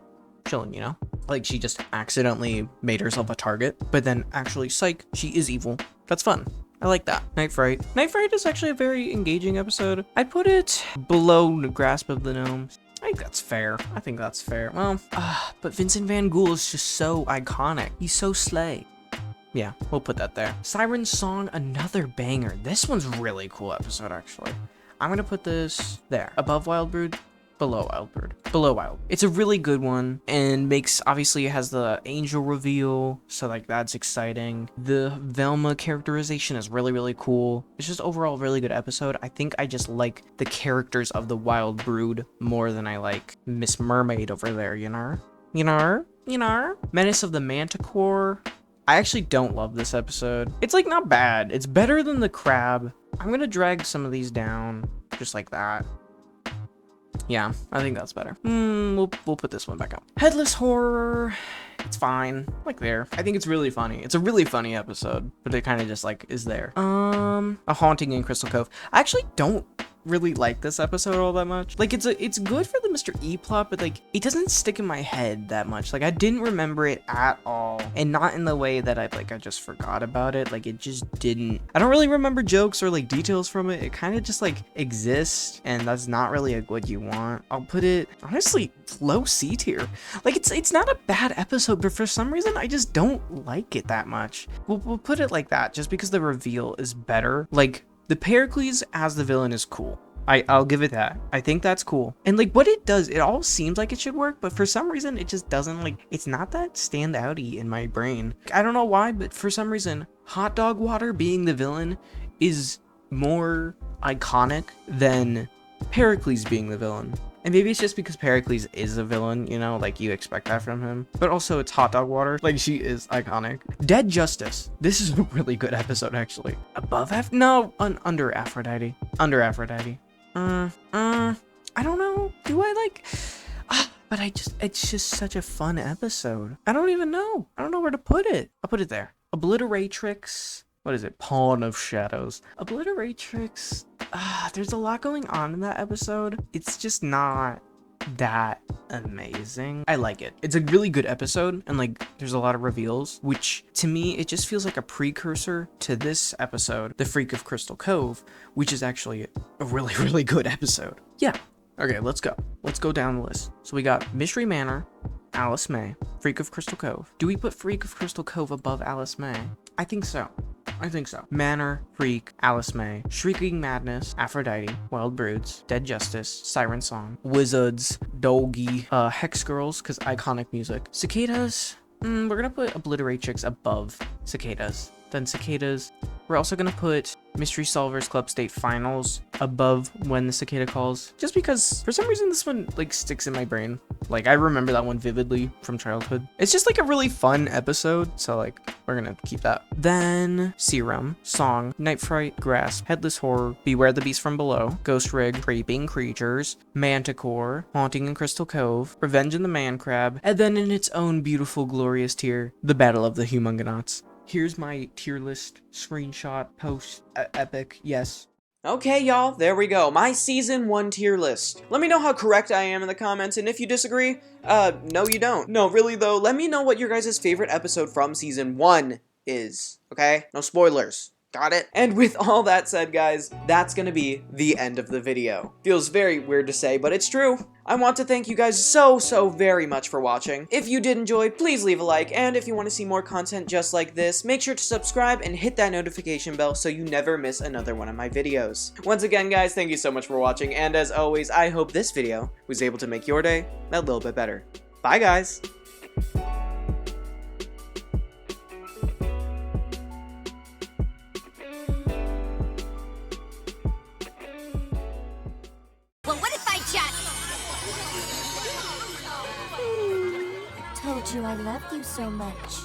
chilling, you know? Like, she just accidentally made herself a target, but then actually, psych, she is evil. That's fun. I like that. Nightfright. Nightfright is actually a very engaging episode. I'd put it below the Grasp of the Gnomes. I think that's fair. I think that's fair. Well, but Vincent Van Ghoul is just so iconic. He's so slay. Yeah, we'll put that there. Sirens Song, another banger. This one's really cool episode, actually. I'm gonna put this there. Above Wild Brood, below Wild Brood. Below Wild. It's a really good one, and obviously it has the angel reveal, so like that's exciting. The Velma characterization is really, really cool. It's just overall a really good episode. I think I just like the characters of the Wild Brood more than I like Miss Mermaid over there, you know? You know? Menace of the Manticore. I actually don't love this episode. It's like not bad. It's better than the crab. I'm gonna drag some of these down just like that. Yeah, I think that's better. We'll put this one back up. Headless Horror. It's fine. Like there. I think it's really funny. It's a really funny episode, but it kind of just like is there. A Haunting in Crystal Cove. I actually don't really like this episode all that much. Like it's good for the Mr. E plot, but like it doesn't stick in my head that much. Like I didn't remember it at all, and not in the way that I just forgot about it. Like it just didn't. I don't really remember jokes or like details from it. It kind of just like exists, and that's not really what you want. I'll put it honestly low C tier. Like it's not a bad episode, but for some reason I just don't like it that much. We'll put it like that just because the reveal is better. Like the Pericles as the villain is cool. I'll give it that. I think that's cool. And like what it does, it all seems like it should work, but for some reason it just doesn't. Like it's not that standouty in my brain. I don't know why, but for some reason Hot Dog Water being the villain is more iconic than Pericles being the villain. And maybe it's just because Pericles is a villain, you know, like you expect that from him. But also it's Hot Dog Water, like she is iconic. Dead Justice. This is a really good episode actually. Above under Aphrodite. Under Aphrodite. I don't know. Do I like but it's just such a fun episode. I don't even know. I don't know where to put it. I'll put it there. Obliteratrix. What is it? Pawn of Shadows. Obliteratrix. There's a lot going on in that episode. It's just not that amazing. I like it. It's a really good episode, and like there's a lot of reveals, which to me it just feels like a precursor to this episode, The Freak of Crystal Cove, which is actually a really, really good episode. Yeah. Okay, let's go. Let's go down the list. So we got Mystery Manor, Alice May, Freak of Crystal Cove. Do we put Freak of Crystal Cove above Alice May? I think so. Manor, Freak, Alice May, Shrieking Madness, Aphrodite, Wild Broods, Dead Justice, Sirens Song, Wizards, Dolgi, Hex Girls, because iconic music. Cicadas, we're gonna put Obliteratrix above Cicadas. Then Cicadas, we're also gonna put Mystery Solvers Club State Finals above When the Cicada Calls, just because for some reason this one like sticks in my brain. Like I remember that one vividly from childhood. It's just like a really fun episode, so like we're gonna keep that. Then Serum, Song, Nightfright, Grasp, Headless Horror, Beware the Beast from Below, Ghost Rig, Creeping Creatures, Manticore, Haunting in Crystal Cove, Revenge in the Man Crab, and then in its own beautiful glorious tier, The Battle of the Humungonauts. Here's my tier list screenshot post epic. Yes. Okay, y'all, there we go. My season 1 tier list. Let me know how correct I am in the comments, and if you disagree, no you don't. No, really though, let me know what your guys' favorite episode from season 1 is, okay? No spoilers. Got it? And with all that said, guys, that's gonna be the end of the video. Feels very weird to say, but it's true. I want to thank you guys so very much for watching. If you did enjoy, please leave a like, and if you want to see more content just like this, make sure to subscribe and hit that notification bell so you never miss another one of my videos. Once again, guys, thank you so much for watching, and as always, I hope this video was able to make your day a little bit better. Bye, guys! Told you I loved you so much.